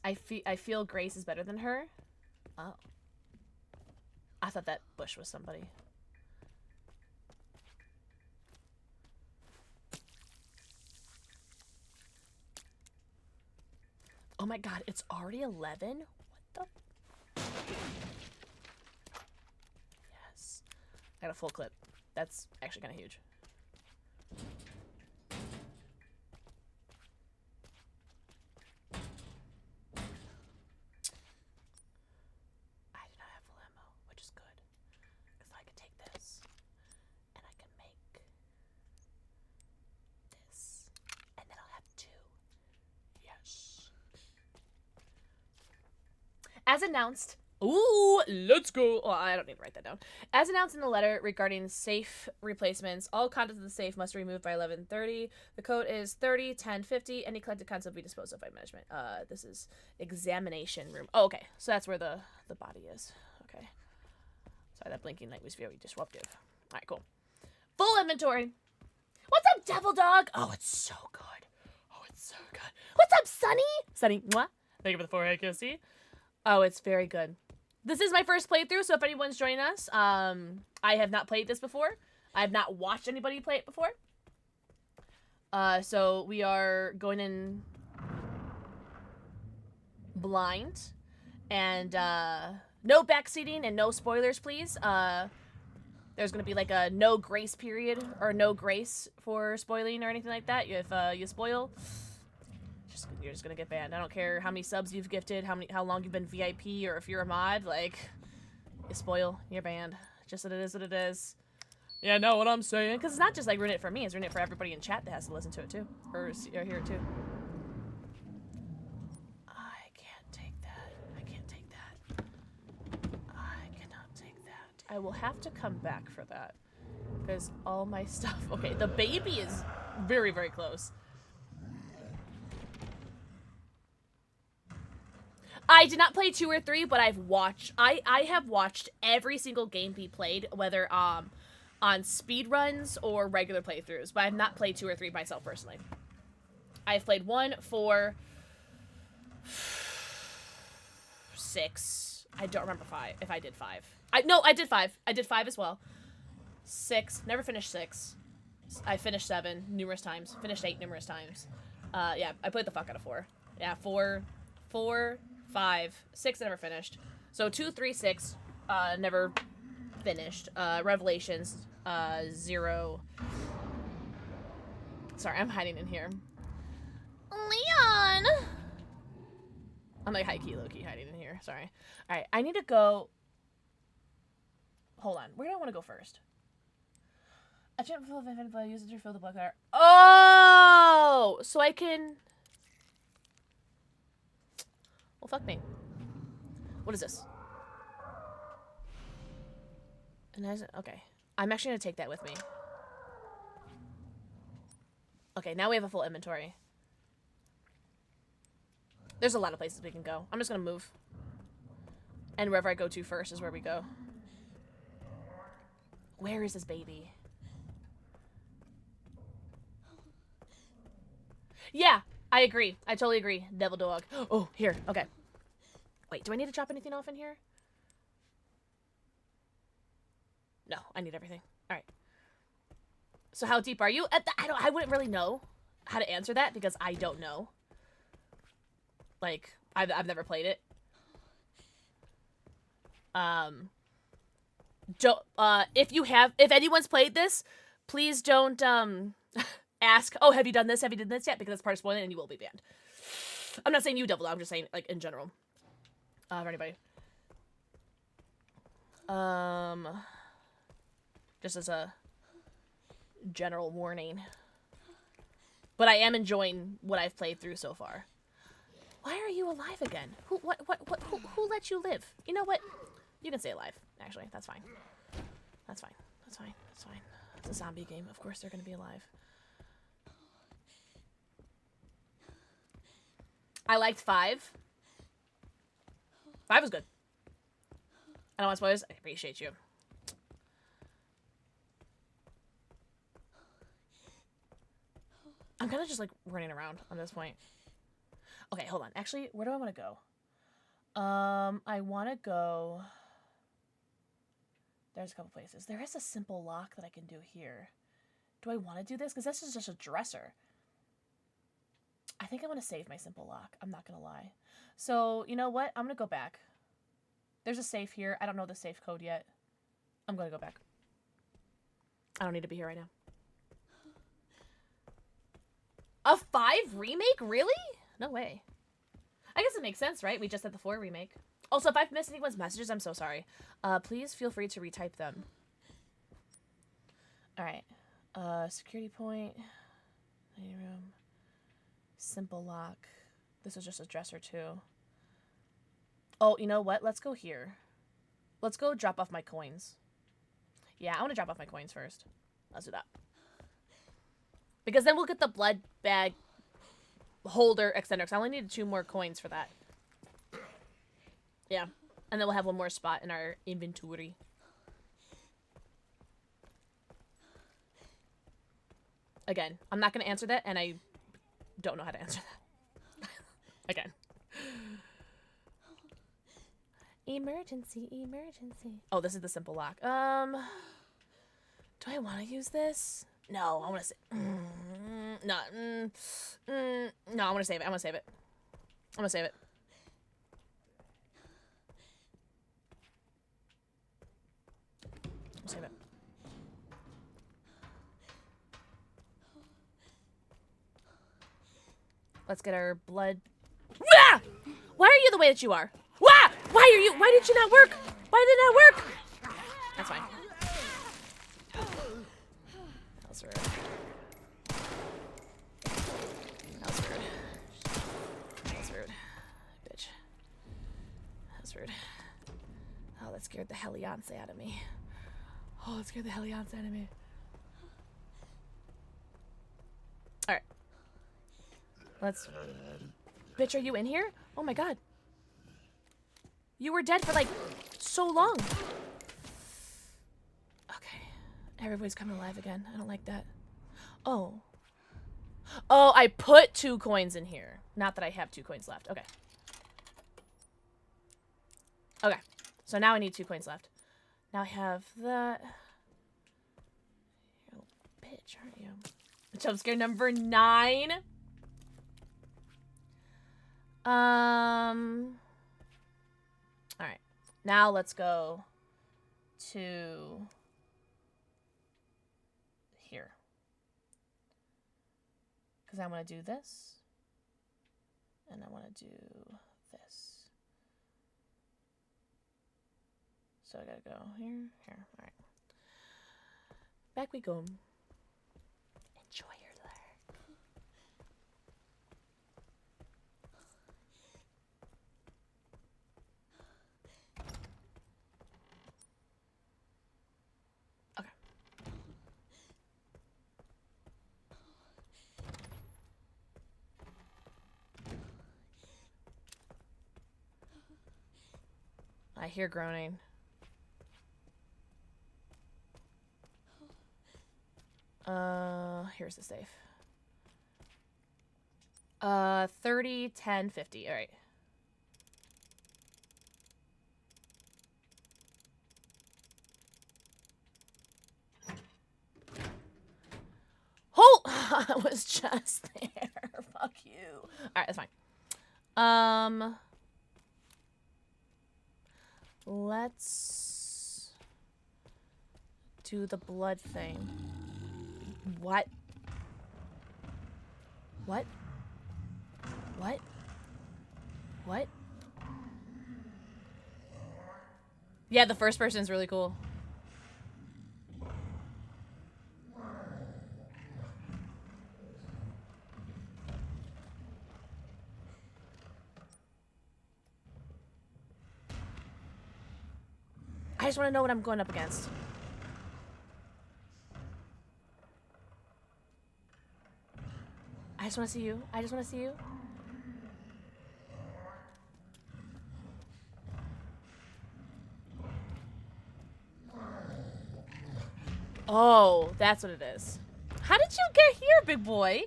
I feel Grace is better than her. Oh. I thought that bush was somebody. Oh my god, it's already 11? What the? Yes. I got a full clip. That's actually kind of huge. I do not have full ammo, which is good. Because I can take this, and I can make this, and then I'll have 2. Yes. As announced... Ooh, let's go. Oh, I don't need to write that down. As announced in the letter regarding safe replacements, all contents of the safe must be removed by 11:30. The code is 30-10-50. Any collected contents will be disposed of by management. This is examination room. Oh, okay. So that's where the body is. Okay. Sorry, that blinking light was very disruptive. All right, cool. Full inventory. What's up, Devil Dog? Oh, it's so good. Oh, it's so good. What's up, Sunny? Sunny, mwah. Thank you for the forehead, Kissy. Oh, it's very good. This is my first playthrough, so if anyone's joining us, I have not played this before. I have not watched anybody play it before. So we are going in blind. And, no backseating and no spoilers, please. There's gonna be like a no grace period, or no grace for spoiling or anything like that. If you spoil... You're just gonna get banned. I don't care how many subs you've gifted, how long you've been VIP, or if you're a mod, like, you spoil, you're banned. Just that it is what it is. Yeah, know what I'm saying? Because it's not just like ruining it for me, it's ruining it for everybody in chat that has to listen to it too, or hear it too. I can't take that. I can't take that. I cannot take that. I will have to come back for that, because all my stuff. Okay, the baby is very, very close. I did not play 2 or 3, but I've watched. I have watched every single game be played, whether on speedruns or regular playthroughs. But I have not played 2 or 3 myself personally. I've played 1, 4, 6. I don't remember 5. If I did 5, no, I did 5. I did 5 as well. 6. Never finished 6. I finished 7 numerous times. Finished 8 numerous times. Yeah, I played the fuck out of 4. Yeah, 4, 5, 6 I never finished. So 2, 3, 6, never finished. Revelations, 0. Sorry, I'm hiding in here. Leon! I'm like high-key, low-key hiding in here. Sorry. Alright, I need to go... Hold on. Where do I want to go first? A chip full of infinite blood. Use it to fill the blood clot. Oh! So I can... Well, fuck me. What is this? Okay. I'm actually going to take that with me. Okay, now we have a full inventory. There's a lot of places we can go. I'm just going to move. And wherever I go to first is where we go. Where is this baby? Yeah, I agree. I totally agree. Devil dog. Oh, here. Okay. Wait, do I need to drop anything off in here? No, I need everything. All right. So how deep are you? I wouldn't really know how to answer that because I don't know. Like, I've never played it. If anyone's played this, please don't ask, oh, have you done this? Have you done this yet? Because it's part of spoiling and you will be banned. I'm not saying you, Devil. I'm just saying, like, in general. For anybody. Just as a general warning. But I am enjoying what I've played through so far. Why are you alive again? Who let you live? You know what? You can stay alive, actually. That's fine. That's fine. That's fine. That's fine. It's a zombie game. Of course they're gonna be alive. I liked 5. 5 was good. I don't want spoilers. I appreciate you. I'm kind of just like running around on this point. Okay, hold on. Actually, where do I want to go? I want to go... There's a couple places. There is a simple lock that I can do here. Do I want to do this? Because this is just a dresser. I think I want to save my simple lock. I'm not going to lie. So, you know what? I'm going to go back. There's a safe here. I don't know the safe code yet. I'm going to go back. I don't need to be here right now. A 5 remake? Really? No way. I guess it makes sense, right? We just had the 4 remake. Also, if I've missed anyone's messages, I'm so sorry. Please feel free to retype them. Alright. Security point. Dining room. Simple lock. This is just a dresser, too. Oh, you know what? Let's go here. Let's go drop off my coins. Yeah, I want to drop off my coins first. Let's do that. Because then we'll get the blood bag holder extender. Because I only need 2 more coins for that. Yeah. And then we'll have 1 more spot in our inventory. Again, I'm not going to answer that, and I don't know how to answer that. Again. Emergency, emergency. Oh, this is the simple lock. Do I want to use this? No, I want to say... no, I want to save it. I want to save it. I'm going to save it. Save it. Let's get our blood. Wah! Why are you the way that you are? Wah! Why did you not work? Why did it not work? That's fine. That was rude. That was rude. That was rude. Bitch. That was rude. Oh, that scared the heliance out of me. Oh, it scared the heliance out of me. Alright. Let's... Bitch, are you in here? Oh my god. You were dead for, like, so long. Okay. Everybody's coming alive again. I don't like that. Oh. Oh, I put 2 coins in here. Not that I have 2 coins left. Okay. Okay. So now I need 2 coins left. Now I have that. You're a little bitch, aren't you? Jump scare number 9. All right. Now let's go to here. Because I want to do this. And I want to do this. So I gotta go here, here. All right. Back we go. Enjoy your lurk. Okay. I hear groaning. Here's the safe. 30, 10, 50. All right. Oh, I was just there. Fuck you. All right, that's fine. Let's do the blood thing. What? What? What? What? Yeah, the first person's really cool. I just want to know what I'm going up against. I just want to see you. I just want to see you. Oh, that's what it is. How did you get here, big boy?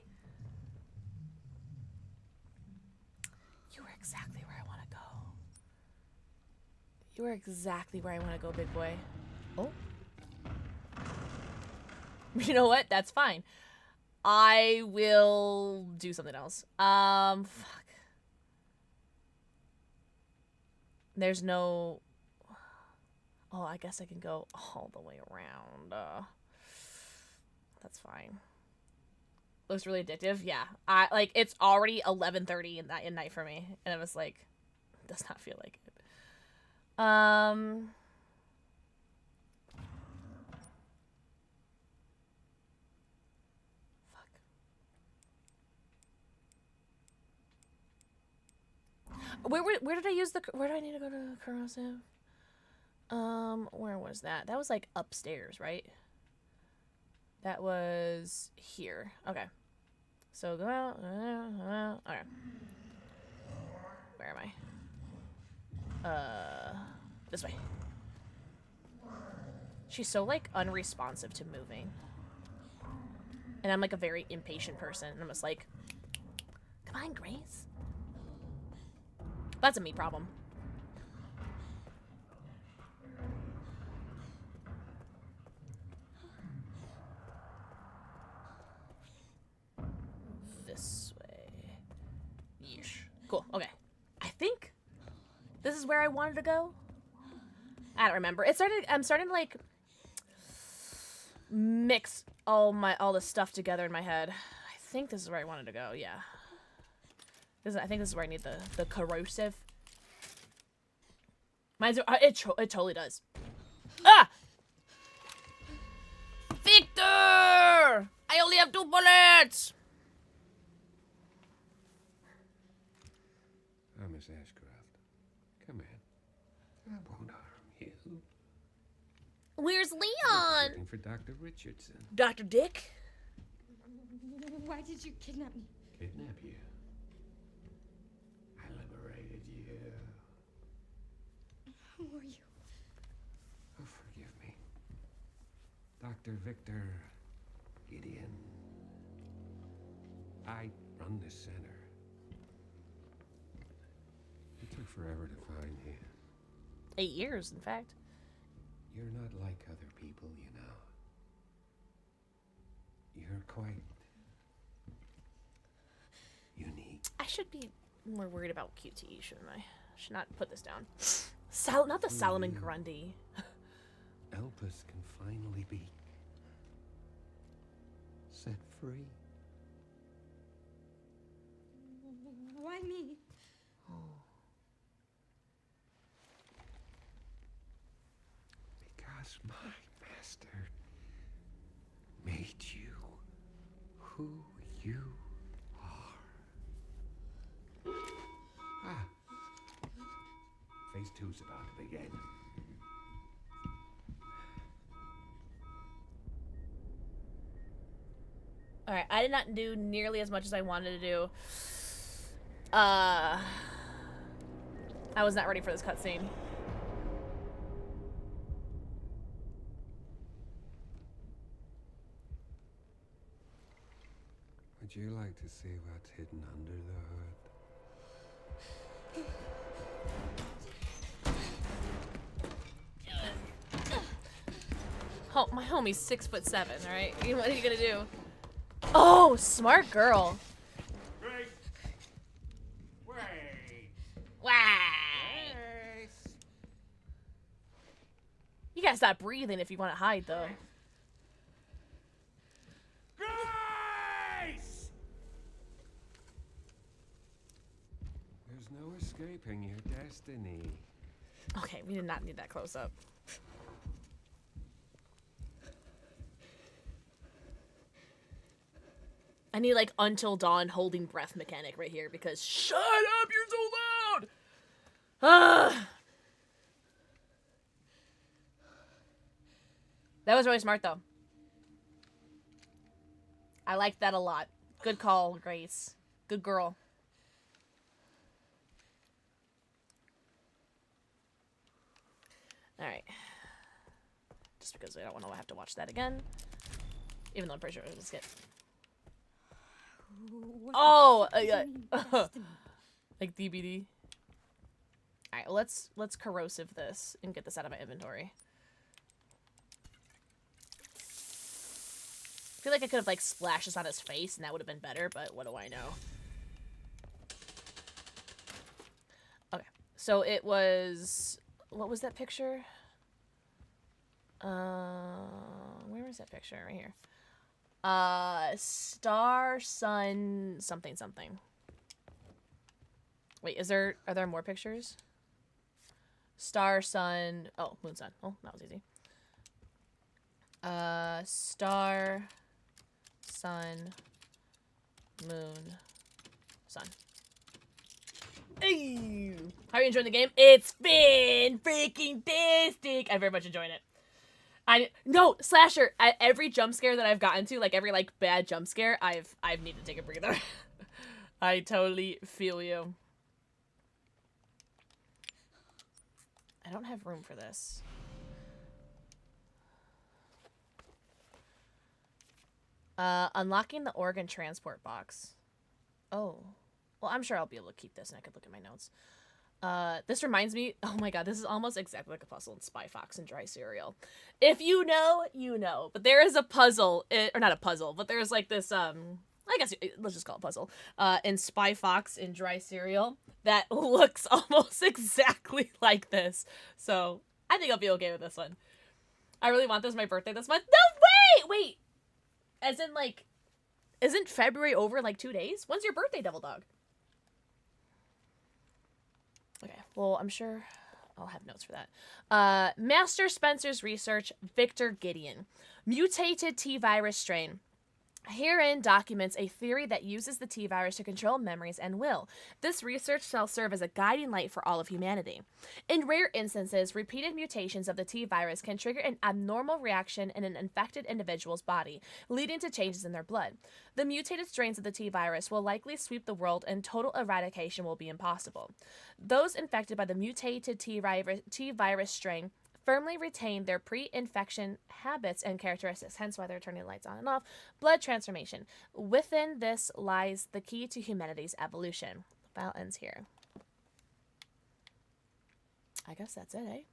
You were exactly where I want to go. You are exactly where I want to go, big boy. Oh. You know what? That's fine. I will do something else. Fuck. There's no... Oh, I guess I can go all the way around. That's fine. Looks really addictive. Yeah. It's already 11:30 in night for me. And it was like, does not feel like it. Where did I use the... Where do I need to go to corrosive? Where was that? That was like upstairs, right? That was here. Okay. So go out. Okay. Where am I? This way. She's so like unresponsive to moving. And I'm like a very impatient person. And I'm just like, come on, Grace. That's a me problem. This way. Yeesh. Cool. Okay. I think this is where I wanted to go. I don't remember. I'm starting to like mix all the stuff together in my head. I think this is where I wanted to go. Yeah. I think this is where I need the corrosive. It totally does. Ah! Victor! I only have 2 bullets! Miss Ashcroft. Come in. I won't harm you. Where's I'm Leon? looking for Dr. Richardson. Dr. Dick? Why did you kidnap me? Kidnap you? I liberated you. Who are you? Oh, forgive me. Dr. Victor Gideon. I run this center. It took forever to find you. 8 years, in fact. You're not like other people, you know. You're quite unique. I should be more worried about QTE, shouldn't I? Should not put this down. Not the Solomon Grundy. Elpis can finally be set free. Why me? Because my master made you who you are. Ah. Phase 2's about to begin. Alright, I did not do nearly as much as I wanted to do. I was not ready for this cutscene. Would you like to see what's hidden under the hood? Oh, my homie's 6'7", alright? What are you gonna do? Oh, smart girl. Grace. Wait. Wait. You gotta stop breathing if you want to hide, though. Grace! There's no escaping your destiny. Okay, we did not need that close up. I need like Until Dawn holding breath mechanic right here because shut up, you're so loud. That was really smart though. I liked that a lot. Good call, Grace. Good girl. All right. Just because I don't want to have to watch that again, even though I'm pretty sure it was skip. Oh, like DBD. All right, well, let's corrosive this and get this out of my inventory. I feel like I could have like splashed this on his face and that would have been better, but what do I know? Okay, so it was, what was that picture? Where was that picture? Right here. Star, sun, something, something. Wait, are there more pictures? Star, sun, oh, moon, sun. Oh, that was easy. Star, sun, moon, sun. Hey! How are you enjoying the game? It's been freaking tastic! I'm very much enjoying it. No, Slasher, at every jump scare that I've gotten to, like every like bad jump scare, I've needed to take a breather. I totally feel you. I don't have room for this. Unlocking the organ transport box. Oh. Well, I'm sure I'll be able to keep this and I could look at my notes. This reminds me, oh my god, this is almost exactly like a puzzle in Spy Fox and Dry Cereal. If you know, you know. But there is a puzzle, or not a puzzle, but there's like this, I guess, let's just call it a puzzle, in Spy Fox and Dry Cereal that looks almost exactly like this. So, I think I'll be okay with this one. I really want this for my birthday this month. No, wait! As in, like, isn't February over in like 2 days? When's your birthday, Devil Dog? Okay, well, I'm sure I'll have notes for that. Master Spencer's research, Victor Gideon. Mutated T-virus strain. Herein documents a theory that uses the T-virus to control memories and will. This research shall serve as a guiding light for all of humanity. In rare instances, repeated mutations of the T-virus can trigger an abnormal reaction in an infected individual's body, leading to changes in their blood. The mutated strains of the T-virus will likely sweep the world and total eradication will be impossible. Those infected by the mutated T-virus strain firmly retain their pre-infection habits and characteristics, hence why they're turning the lights on and off. Blood transformation. Within this lies the key to humanity's evolution. The file ends here. I guess that's it, eh?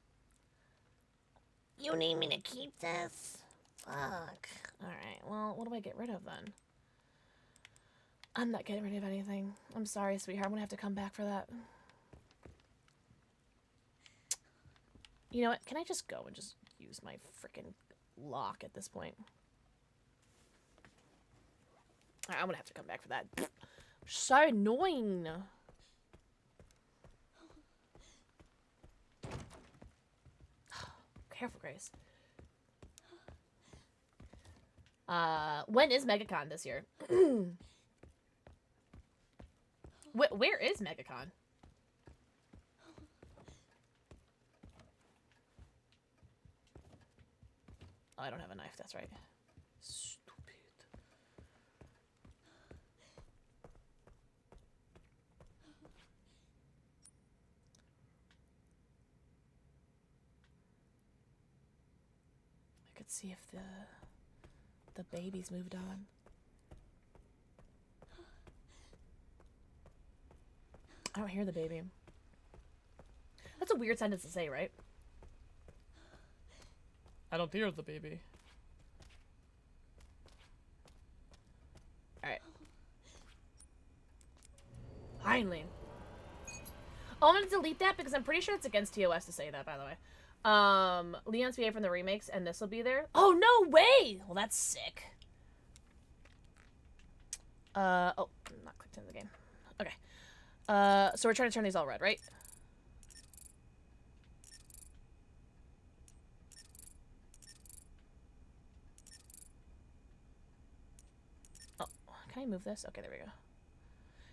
You need me to keep this? Fuck. Alright, well, what do I get rid of then? I'm not getting rid of anything. I'm sorry, sweetheart. I'm gonna have to come back for that. You know what? Can I just go and just use my freaking lock at this point? Alright, I'm gonna have to come back for that. So annoying. Careful, Grace. When is MegaCon this year? Where is MegaCon? Oh, I don't have a knife, that's right. Stupid. I could see if the baby's moved on. I don't hear the baby. That's a weird sentence to say, right? I don't hear the baby. Alright. Finally. Oh, I'm gonna delete that because I'm pretty sure it's against TOS to say that, by the way. Leon's PA from the remakes, and this will be there. Oh, no way! Well, that's sick. Oh, I'm not clicked into the game. Okay. So we're trying to turn these all red, right? Oh, can I move this? Okay, there we go.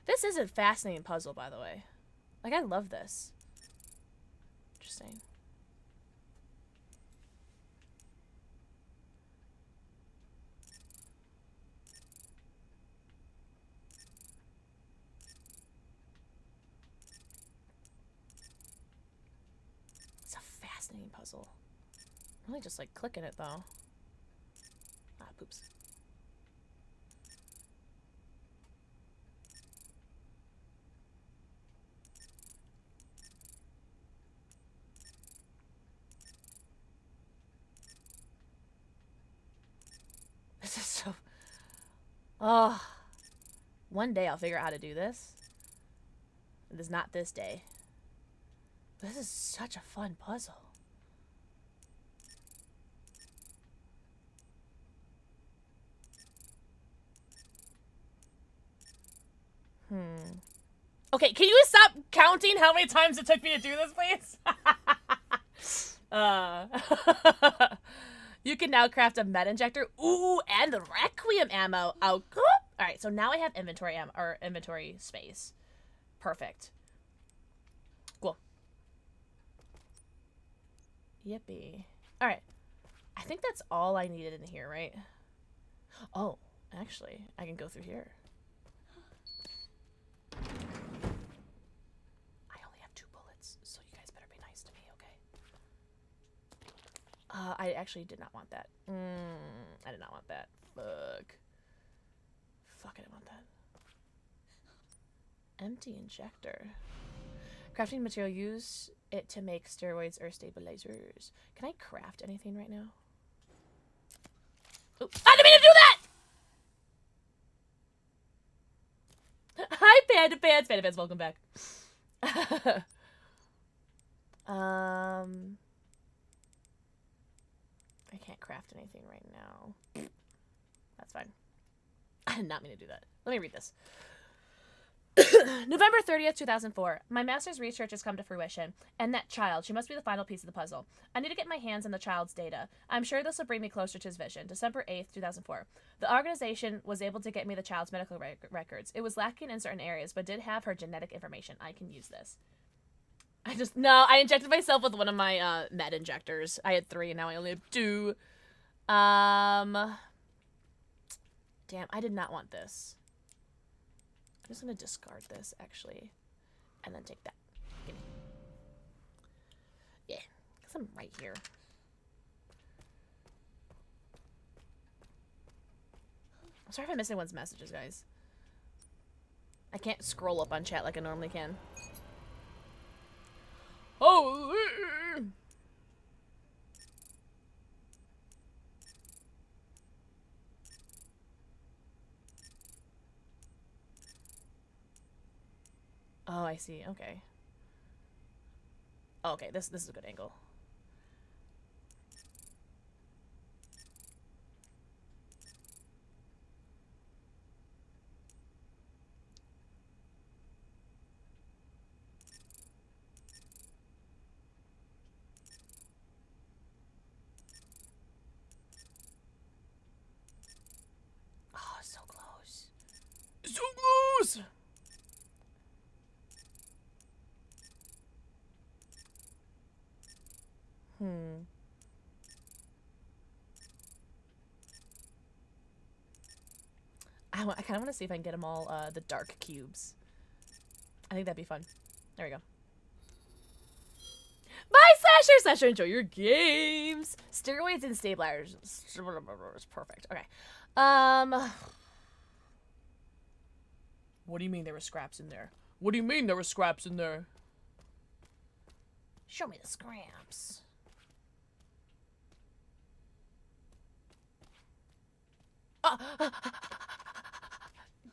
This is a fascinating puzzle, by the way. Like, I love this. Interesting. It's a fascinating puzzle. I'm really just, like, clicking it, though. Ah, poops. This is so... Oh. One day I'll figure out how to do this. It is not this day. This is such a fun puzzle. Okay, can you stop counting how many times it took me to do this, please? You can now craft a med injector. Ooh, and the Requiem ammo. Oh, cool. All right, so now I have inventory ammo or inventory space. Perfect. Cool. Yippee. All right. I think that's all I needed in here, right? Oh, actually, I can go through here. I only have 2 bullets, so you guys better be nice to me, okay? I actually did not want that. I did not want that. Fuck. Fuck, I didn't want that. Empty injector. Crafting material, use it to make steroids or stabilizers. Can I craft anything right now? Oh, I didn't mean to do that! Hi, Panda Pants! Panda Pants, welcome back. I can't craft anything right now. That's fine. I did not mean to do that. Let me read this. November 30th, 2004. My master's research has come to fruition, and that child, she must be the final piece of the puzzle. I need to get my hands on the child's data. I'm sure this will bring me closer to his vision. December 8th, 2004. The organization was able to get me the child's medical records. It was lacking in certain areas, but did have her genetic information. I can use this. I injected myself with one of my med injectors. I had 3, and now I only have 2. Damn, I did not want this. I'm just gonna discard this, actually, and then take that. Gimme. Yeah, because I'm right here. I'm sorry if I missed anyone's messages, guys. I can't scroll up on chat like I normally can. Oh! I see. Okay. Oh, okay, this is a good angle. Oh, so close. So close! I kind of want to see if I can get them all the dark cubes. I think that'd be fun. There we go. Bye, Slasher! Slasher, enjoy your games! Steroids and stabilizers. Perfect. Okay. What do you mean there were scraps in there? What do you mean there were scraps in there? Show me the scraps.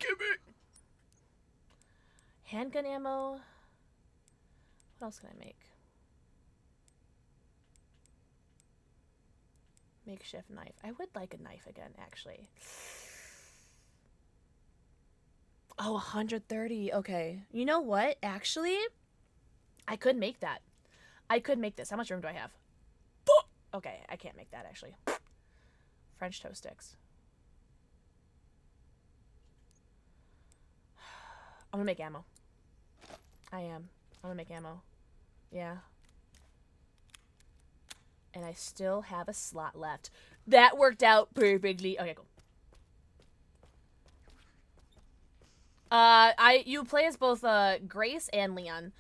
Give me handgun ammo. What else can I make? Makeshift knife. I would like a knife again, actually. Oh, 130. Okay. You know what? Actually, I could make that. I could make this. How much room do I have? Okay, I can't make that, actually. French toast sticks. I'm gonna make ammo. I am. I'm gonna make ammo. Yeah. And I still have a slot left. That worked out perfectly. Okay, cool. You play as both Grace and Leon.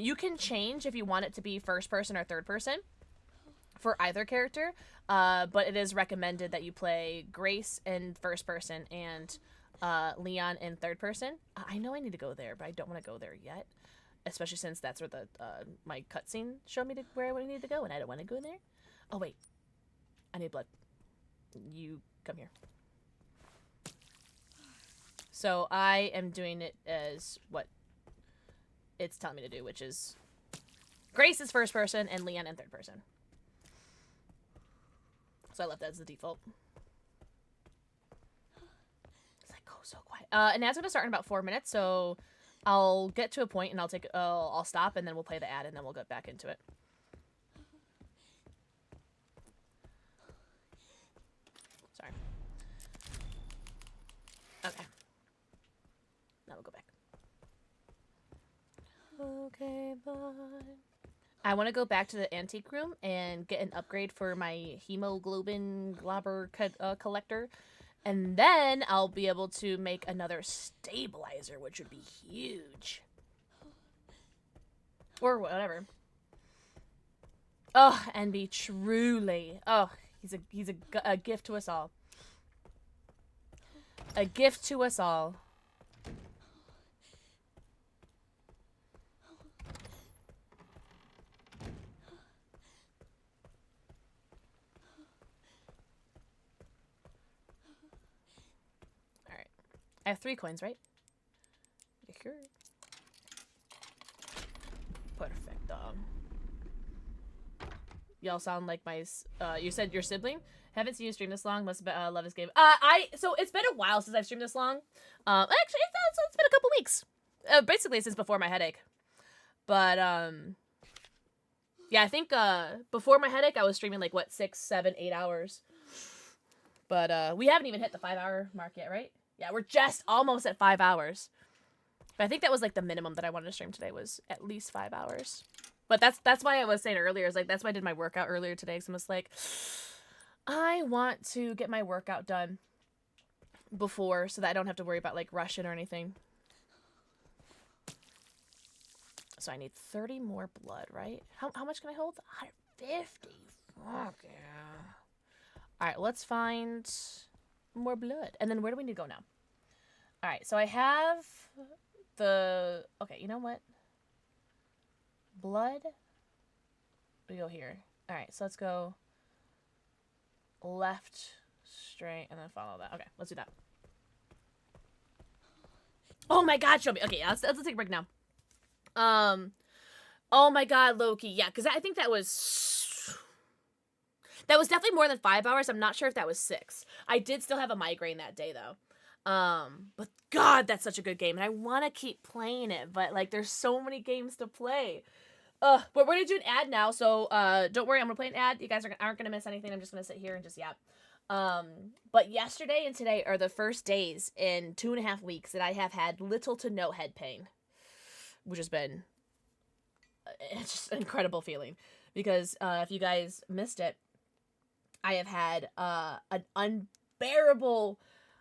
You can change if you want it to be first person or third person for either character. But it is recommended that you play Grace in first person and Leon in third person. I know I need to go there, but I don't want to go there yet. Especially since that's where the my cutscene showed me where I need to go, and I don't want to go there. Oh wait, I need blood. You come here. So I am doing it as what it's telling me to do, which is Grace is first person and Leon in third person. So I left that as the default. It's like, oh, so quiet. And that's gonna start in about 4 minutes, so I'll get to a point and I'll stop and then we'll play the ad and then we'll get back into it. Sorry. Okay. Now we'll go back. Okay, bye. I want to go back to the antique room and get an upgrade for my hemoglobin globber collector. And then I'll be able to make another stabilizer, which would be huge. Or whatever. Oh, Envy, truly. Oh, he's a gift to us all. A gift to us all. Alright. I have 3 coins, right? Sure. Perfect. Y'all sound like my, you said your sibling? Haven't seen you stream this long. Must have love this game. So it's been a while since I've streamed this long. Actually, it's been a couple weeks. Basically since before my headache. But, yeah, I think, before my headache, I was streaming like, what, 6, 7, 8 hours. But, we haven't even hit the 5-hour mark yet, right? Yeah, we're just almost at 5 hours. But I think that was like the minimum that I wanted to stream today was at least 5 hours. But that's why I was saying earlier, is like, that's why I did my workout earlier today, because I was like, I want to get my workout done before, so that I don't have to worry about, like, rushing or anything. So I need 30 more blood, right? How much can I hold? 150. Fuck yeah. Alright, let's find more blood. And then where do we need to go now? Alright, so I have the... Okay, you know what? Blood. We go here. Alright, so let's go left, straight, and then follow that. Okay, let's do that. Oh my god, show me. Okay, let's take a break now. Oh my god, Loki. Yeah, because I think that was definitely more than 5 hours. I'm not sure if that was 6. I did still have a migraine that day though. But god, that's such a good game, and I want to keep playing it, but like there's so many games to play. But we're gonna do an ad now, so don't worry, I'm gonna play an ad. You guys aren't gonna miss anything. I'm just gonna sit here and just yap. But yesterday and today are the first days in 2.5 weeks that I have had little to no head pain, which has been it's just an incredible feeling. Because if you guys missed it, I have had an unbearable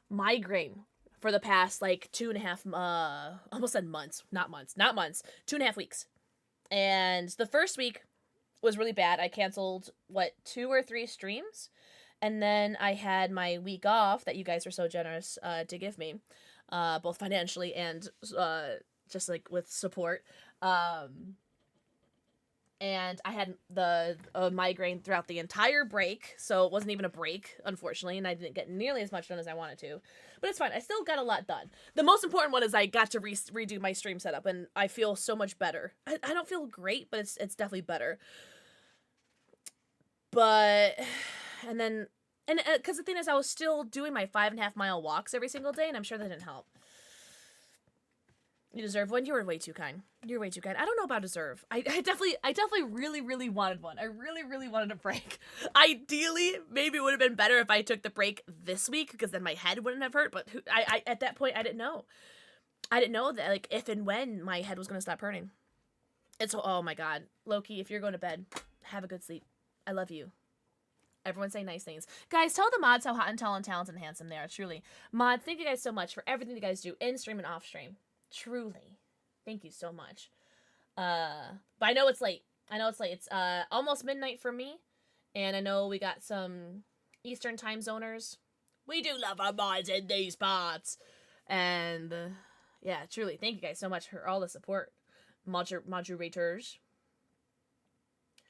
migraine for the past like 2.5 almost said months, not months, 2.5 weeks. And the first week was really bad. I canceled 2 or 3 streams, and then I had my week off that you guys were so generous to give me, both financially and just like with support. And I had the migraine throughout the entire break, so it wasn't even a break, unfortunately, and I didn't get nearly as much done as I wanted to. But it's fine. I still got a lot done. The most important one is I got to redo my stream setup, and I feel so much better. I don't feel great, but it's definitely better. But, and because the thing is, I was still doing my 5.5 mile walks every single day, and I'm sure that didn't help. You deserve one. You were way too kind. You're way too kind. I don't know about deserve. I definitely really wanted one. I really wanted a break. Ideally, maybe it would have been better if I took the break this week, because then my head wouldn't have hurt. But I at that point, I didn't know. I didn't know that, like, if and when my head was going to stop hurting. Oh my god. Loki, if you're going to bed, have a good sleep. I love you. Everyone say nice things. Guys, tell the mods how hot and tall and talented and handsome they are, truly. Mods, thank you guys so much for everything you guys do in stream and off stream. Truly. Thank you so much. But I know it's late. It's almost midnight for me. And I know we got some Eastern time zoners. We do love our mods in these parts. And yeah, truly, thank you guys so much for all the support. Moderators.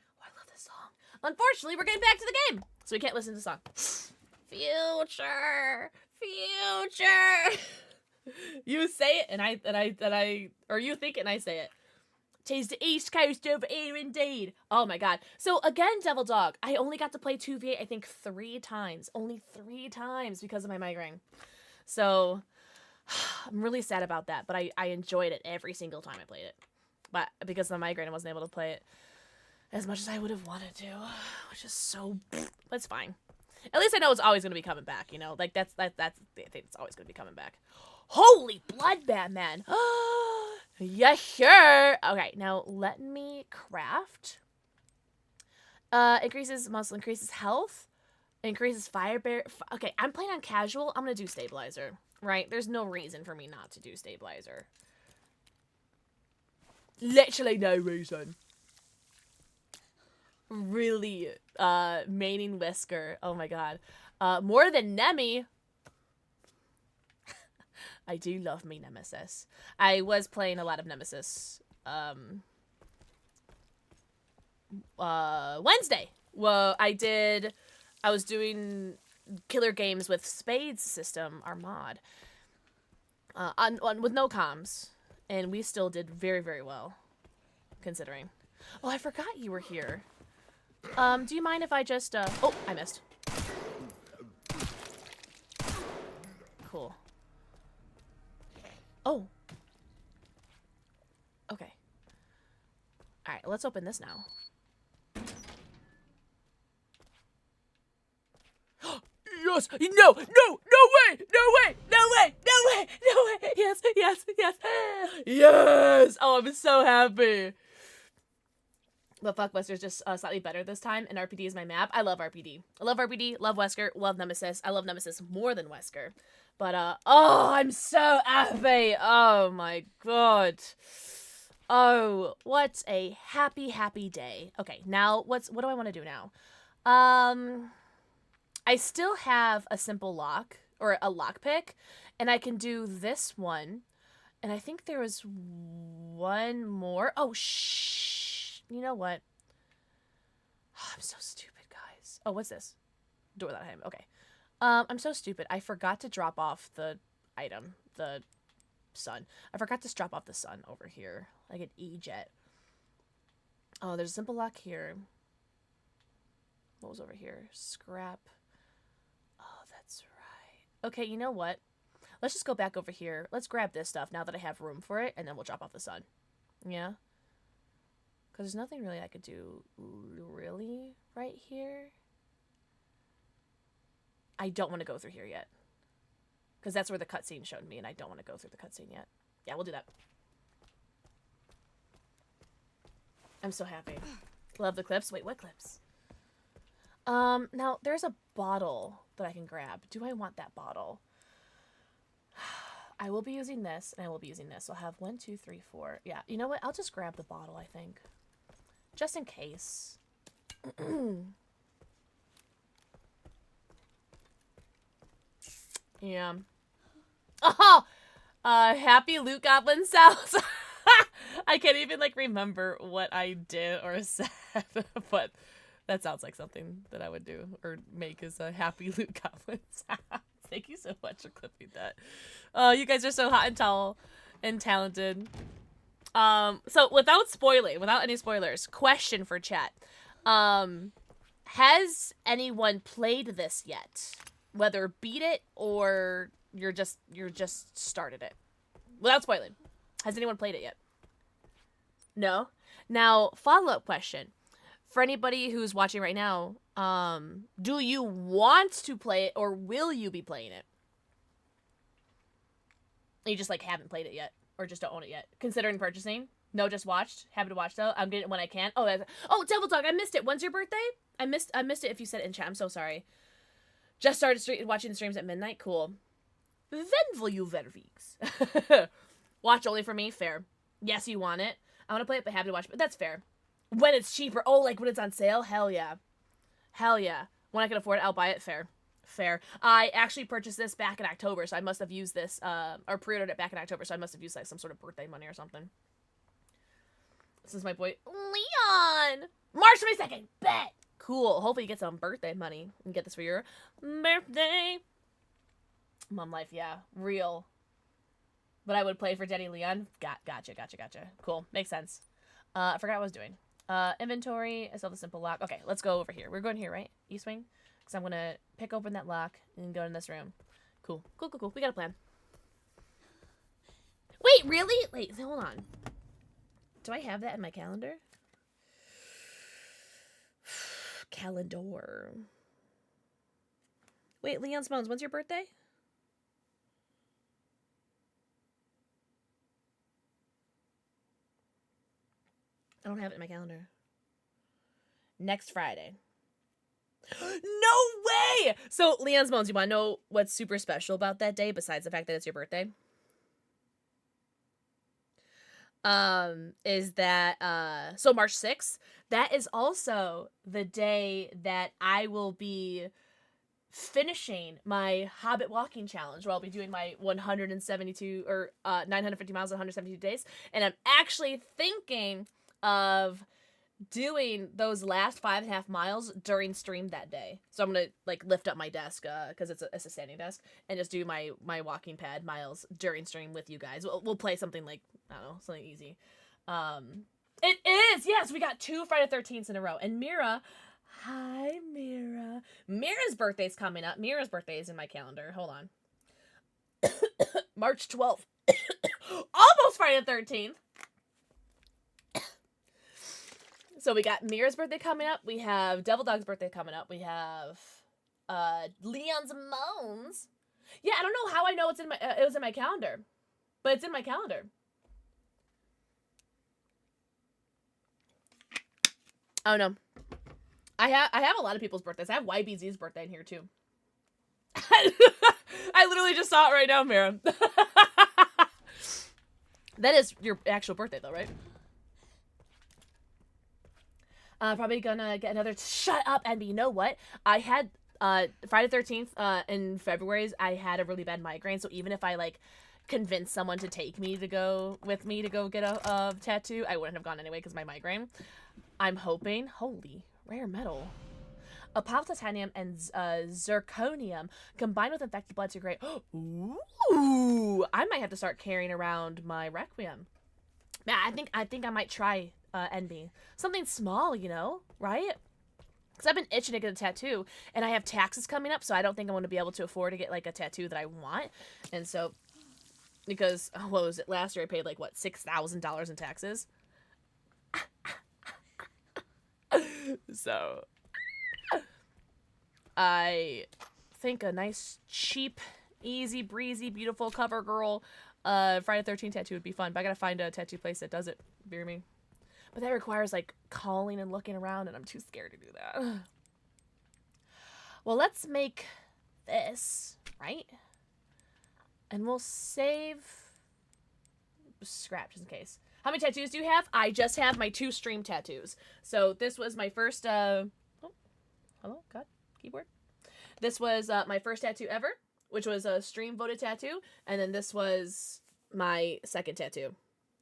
Oh, I love this song. Unfortunately, we're getting back to the game, so we can't listen to the song. Future. You say it, or you think it, and I say it. 'Tis the East Coast over here, indeed. Oh my god. So again, Devil Dog, I only got to play 2v8, I think 3 times. Only 3 times because of my migraine. So I'm really sad about that, but I enjoyed it every single time I played it. But because of the migraine, I wasn't able to play it as much as I would have wanted to, which is so. But it's fine. At least I know it's always going to be coming back. You know, like that's the thing. It's always going to be coming back. Holy blood, Batman! Yeah, sure. Okay, now let me craft. Increases muscle, increases health, increases fire bear. Okay, I'm playing on casual. I'm gonna do stabilizer. Right? There's no reason for me not to do stabilizer. Literally no reason. Really, maining Whisker. Oh my god. More than Nemi. I do love me Nemesis. I was playing a lot of Nemesis. Wednesday. Well, I was doing killer games with Spades system, our mod. With no comms. And we still did very, very well. Considering. Oh, I forgot you were here. Do you mind if I just, oh, I missed. Cool. Oh. Okay. Alright, let's open this now. Yes! No! No! No way! No way! No way! No way! No way! Yes! Yes! Yes! Yes! Oh, I'm so happy! But fuck, Wesker's just slightly better this time, and RPD is my map. I love RPD. I love RPD, love Wesker, love Nemesis. I love Nemesis more than Wesker. But, oh, I'm so happy! Oh my god. Oh, what a happy, happy day. Okay, now, what do I want to do now? I still have a simple lock, or a lockpick, and I can do this one. And I think there was one more. Oh, shh. You know what? Oh, I'm so stupid, guys. Oh, what's this? Door that I have. Okay. I'm so stupid. I forgot to drop off the item. The sun. I forgot to drop off the sun over here. Like an E-jet. Oh, there's a simple lock here. What was over here? Scrap. Oh, that's right. Okay, you know what? Let's just go back over here. Let's grab this stuff now that I have room for it, and then we'll drop off the sun. Yeah? Because there's nothing really I could do really right here. I don't want to go through here yet. Because that's where the cutscene showed me, and I don't want to go through the cutscene yet. Yeah, we'll do that. I'm so happy. Love the clips. Wait, what clips? Now, there's a bottle that I can grab. Do I want that bottle? I will be using this, and I will be using this. So I'll have 1, 2, 3, 4. Yeah, you know what? I'll just grab the bottle, I think. Just in case. Yeah. Oh! Happy Loot Goblin sounds. I can't even, like, remember what I did or said, but that sounds like something that I would do or make as a happy Loot Goblin sound. Thank you so much for clipping that. Oh, you guys are so hot and tall and talented. So without any spoilers, question for chat. Has anyone played this yet? Whether beat it or you're just started it. Without spoiling. Has anyone played it yet? No? Now, follow-up question. For anybody who's watching right now, do you want to play it or will you be playing it? You just like haven't played it yet or just don't own it yet. Considering purchasing? No, just watched. Happy to watch though. I'm getting it when I can. Oh, Devil Dog, I missed it. When's your birthday? I missed it if you said it in chat. I'm so sorry. Just started watching the streams at midnight. Cool. When will you weeks? Watch only for me? Fair. Yes, you want it. I want to play it, but happy to watch it. But that's fair. When it's cheaper. Oh, like when it's on sale? Hell yeah. Hell yeah. When I can afford it, I'll buy it. Fair. Fair. I actually purchased this back in October, so I must have used this, or pre-ordered it back in October, so I must have used like some sort of birthday money or something. This is my boy, Leon! March 22nd! Bet! Cool. Hopefully you get some birthday money and get this for your birthday. Mom life, yeah. Real. But I would play for Daddy Leon. Gotcha. Cool. Makes sense. I forgot what I was doing. Inventory. I saw the simple lock. Okay, let's go over here. We're going here, right? East wing? Because I'm going to pick open that lock and go in this room. Cool. We got a plan. Wait, really? Wait, hold on. Do I have that in my calendar? Calendar. Wait, Leon Smones, when's your birthday? I don't have it in my calendar. Next Friday. No way! So, Leon's Bones, you want to know what's super special about that day besides the fact that it's your birthday? Is that, so March 6th, that is also the day that I will be finishing my Hobbit walking challenge, where I'll be doing my 950 miles in 172 days, and I'm actually thinking of doing those last 5.5 miles during stream that day. So I'm gonna like lift up my desk because it's a standing desk and just do my walking pad miles during stream with you guys. We'll play something like, I don't know, something easy. It is, yes, we got 2 Friday the 13th in a row. And Mira, hi Mira. Mira's birthday's coming up. Mira's birthday is in my calendar. Hold on. March 12th. Almost Friday the 13th. So we got Mira's birthday coming up. We have Devil Dog's birthday coming up. We have Leon's Moans. Yeah, I don't know how I know it's in my it was in my calendar, but it's in my calendar. Oh no, I have a lot of people's birthdays. I have YBZ's birthday in here too. I literally just saw it right now, Mira. That is your actual birthday though, right? Probably gonna get another shut up, and you know what? I had Friday the 13th in February. I had a really bad migraine, so even if I like convinced someone to take me to go with me to go get a tattoo, I wouldn't have gone anyway because my migraine. I'm hoping. Holy rare metal. Opal titanium and zirconium combined with infected blood to create. Ooh, I might have to start carrying around my Requiem. Yeah, I think I might try NB. Something small, you know, right? Because I've been itching to get a tattoo, and I have taxes coming up, so I don't think I'm going to be able to afford to get, like, a tattoo that I want. And so, because, what was it, last year I paid, like, what, $6,000 in taxes? So, I think a nice, cheap, easy, breezy, beautiful cover girl Friday the 13th tattoo would be fun, but I gotta find a tattoo place that does it. Beer me. But that requires, like, calling and looking around, and I'm too scared to do that. Well, let's make this, right? And we'll save scrap just in case. How many tattoos do you have? I just have my 2 stream tattoos. So this was my first, oh, hello, God, keyboard. This was my first tattoo ever, which was a stream voted tattoo. And then this was my second tattoo,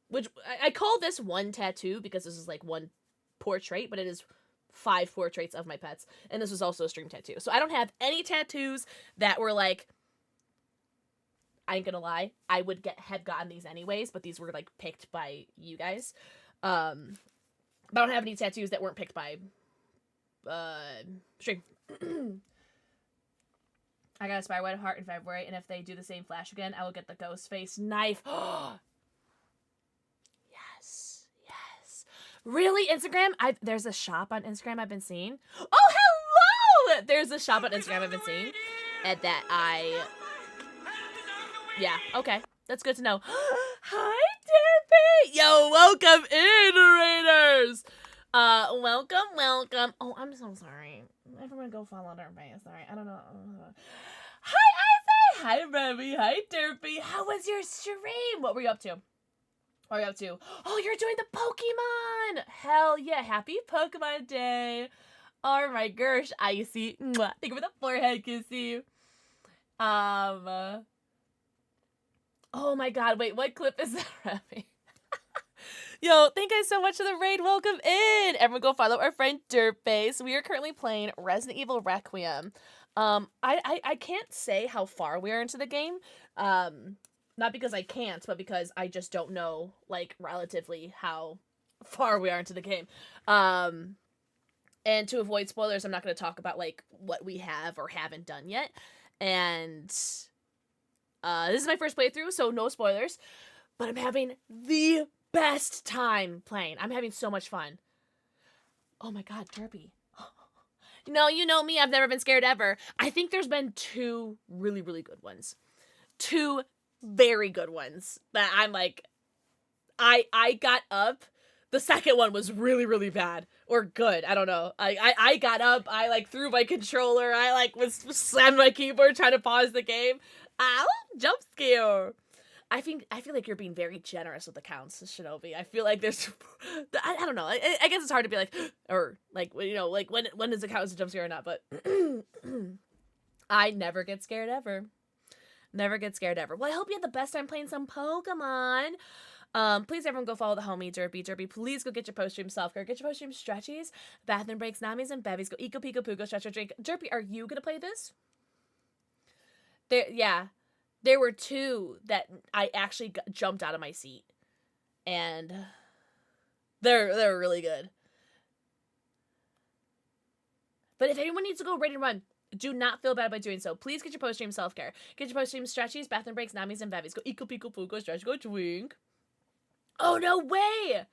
which I call this one tattoo because this is like one portrait, but it is 5 portraits of my pets. And this was also a stream tattoo. So I don't have any tattoos that were like, I ain't gonna lie, I would have gotten these anyways, but these were like picked by you guys. But I don't have any tattoos that weren't picked by stream. I got a Spire White Heart in February, and if they do the same flash again, I will get the ghost face knife. Yes, yes. Really, Instagram? There's a shop on Instagram I've been seeing. Oh, hello! There's a shop on Instagram I've been seeing, and that yeah, okay. That's good to know. Hi, Derpy! Yo, welcome in, Raiders! Welcome. Oh, I'm so sorry. Everyone go follow Derpy. Sorry, I don't know. Hi, Isaac! Hi, Remy. Hi, Derpy. How was your stream? What were you up to? What are you up to? Oh, you're doing the Pokemon! Hell yeah, happy Pokemon Day! Oh my gosh, Icy. Mwah. Thank you for the forehead kissy. Oh my god, wait, what clip is that, Remy? Yo, thank you guys so much for the raid. Welcome in. Everyone go follow our friend Dirtface. We are currently playing Resident Evil Requiem. I can't say how far we are into the game. Not because I can't, but because I just don't know, like, relatively how far we are into the game. And to avoid spoilers, I'm not going to talk about, like, what we have or haven't done yet. And this is my first playthrough, so no spoilers. But I'm having the best time playing. I'm having so much fun. Oh my god, Derpy. No, you know me, I've never been scared ever. I think there's been 2 really, really good ones. 2 very good ones that I'm like, I got up. The second one was really, really bad. Or good, I don't know. I got up, I like threw my controller, I like was slammed my keyboard trying to pause the game. Ow, jump scare. I feel like you're being very generous with the counts, Shinobi. I feel like there's, I don't know. I guess it's hard to be like, or like, you know, like when does it count as a jump scare or not? But I never get scared ever. Never get scared ever. Well, I hope you had the best time playing some Pokemon. Please everyone go follow the homie Derpy. Please go get your post-stream self-care. Get your post-stream stretchies, bathroom breaks, namis, and bevies. Go eco, pico, pugo, stretch, or drink. Derpy, are you gonna play this? There were 2 that I actually jumped out of my seat, and they're really good. But if anyone needs to go raid and run, do not feel bad by doing so. Please get your post-stream self-care. Get your post-stream stretchies, bathroom breaks, namis, and bevies. Go eco, pico, pugo, stretch, go drink. Oh, no way!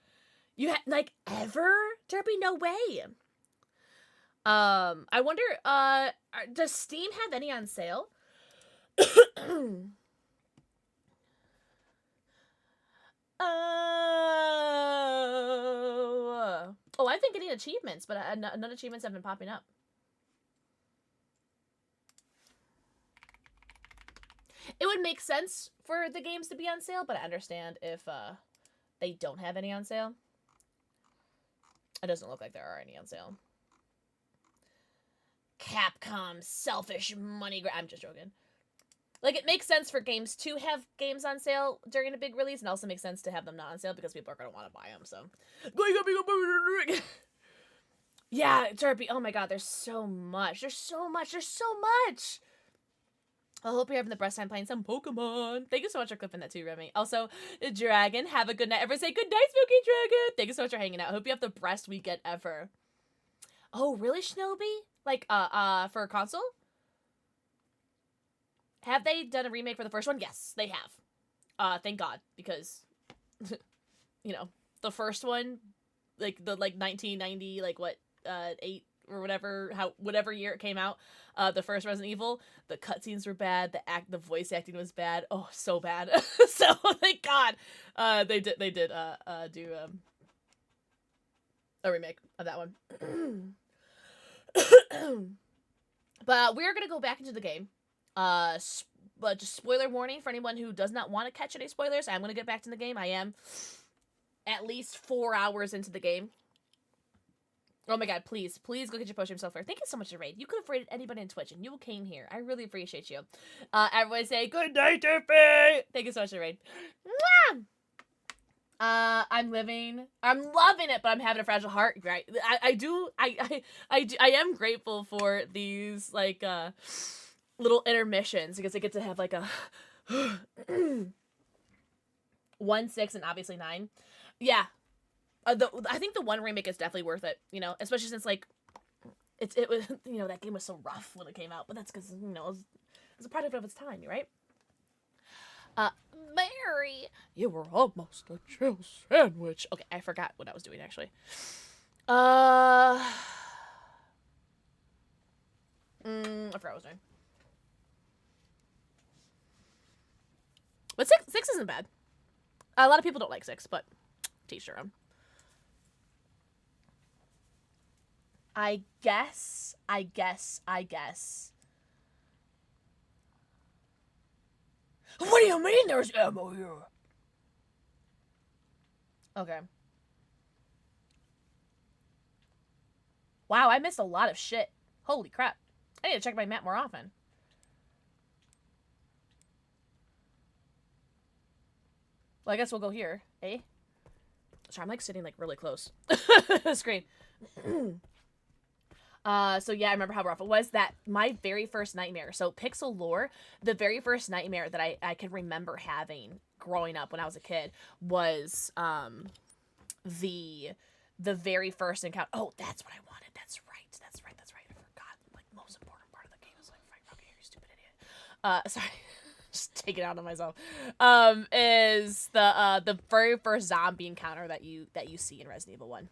You had, like, ever? Derpy, no way. I wonder, does Steam have any on sale? Oh, I've been getting achievements, but none achievements have been popping up. It would make sense for the games to be on sale, but I understand if they don't have any on sale. It doesn't look like there are any on sale. Capcom selfish money grab. I'm just joking. Like, it makes sense for games to have games on sale during a big release, and also makes sense to have them not on sale because people are going to want to buy them, so. Yeah, Derpy. Oh my god, there's so much. There's so much. There's so much. I hope you're having the best time playing some Pokemon. Thank you so much for clipping that too, Remy. Also, Dragon, have a good night. Everyone say good night, Spooky Dragon. Thank you so much for hanging out. I hope you have the best weekend ever. Oh, really, Shinobi? Like, for a console? Have they done a remake for the first one? Yes, they have. Thank God, because, you know, the first one, like, 1990, like, what, 8 or whatever year it came out, the first Resident Evil, the cutscenes were bad, the voice acting was bad. Oh, so bad. So, thank God, they did do, a remake of that one. But we're gonna go back into the game. But just spoiler warning for anyone who does not want to catch any spoilers. I'm gonna get back to the game. I am at least 4 hours into the game. Oh my god, please go get your potion yourself first. Thank you so much for raid. You could have raided anybody in Twitch and you came here. I really appreciate you. Everyone say good night, Derpy. Thank you so much for raid. Mwah! I'm loving it, but I'm having a fragile heart. Right, I am grateful for these like little intermissions because I get to have like a 1, 6, and obviously 9. Yeah, I think the 1 remake is definitely worth it. You know, especially since like it was, you know, that game was so rough when it came out, but that's because, you know, it was a product of its time, right? Mary, you were almost a chill sandwich. Okay, I forgot what I was doing, actually. I forgot what I was doing. But 6 isn't bad. A lot of people don't like 6, but teach their own. I guess. What do you mean there's ammo here? Okay. Wow, I missed a lot of shit. Holy crap. I need to check my map more often. Well, I guess we'll go here, eh? Sorry, I'm like sitting like really close to the screen. So yeah, I remember how rough it was. That my very first nightmare. So Pixel lore, the very first nightmare that I can remember having growing up when I was a kid was the very first encounter. Oh, that's what I wanted. That's right. I forgot. Like, most important part of the game is like, okay, you stupid idiot. Sorry. Just take it out on myself. Is the very first zombie encounter that you see in Resident Evil 1.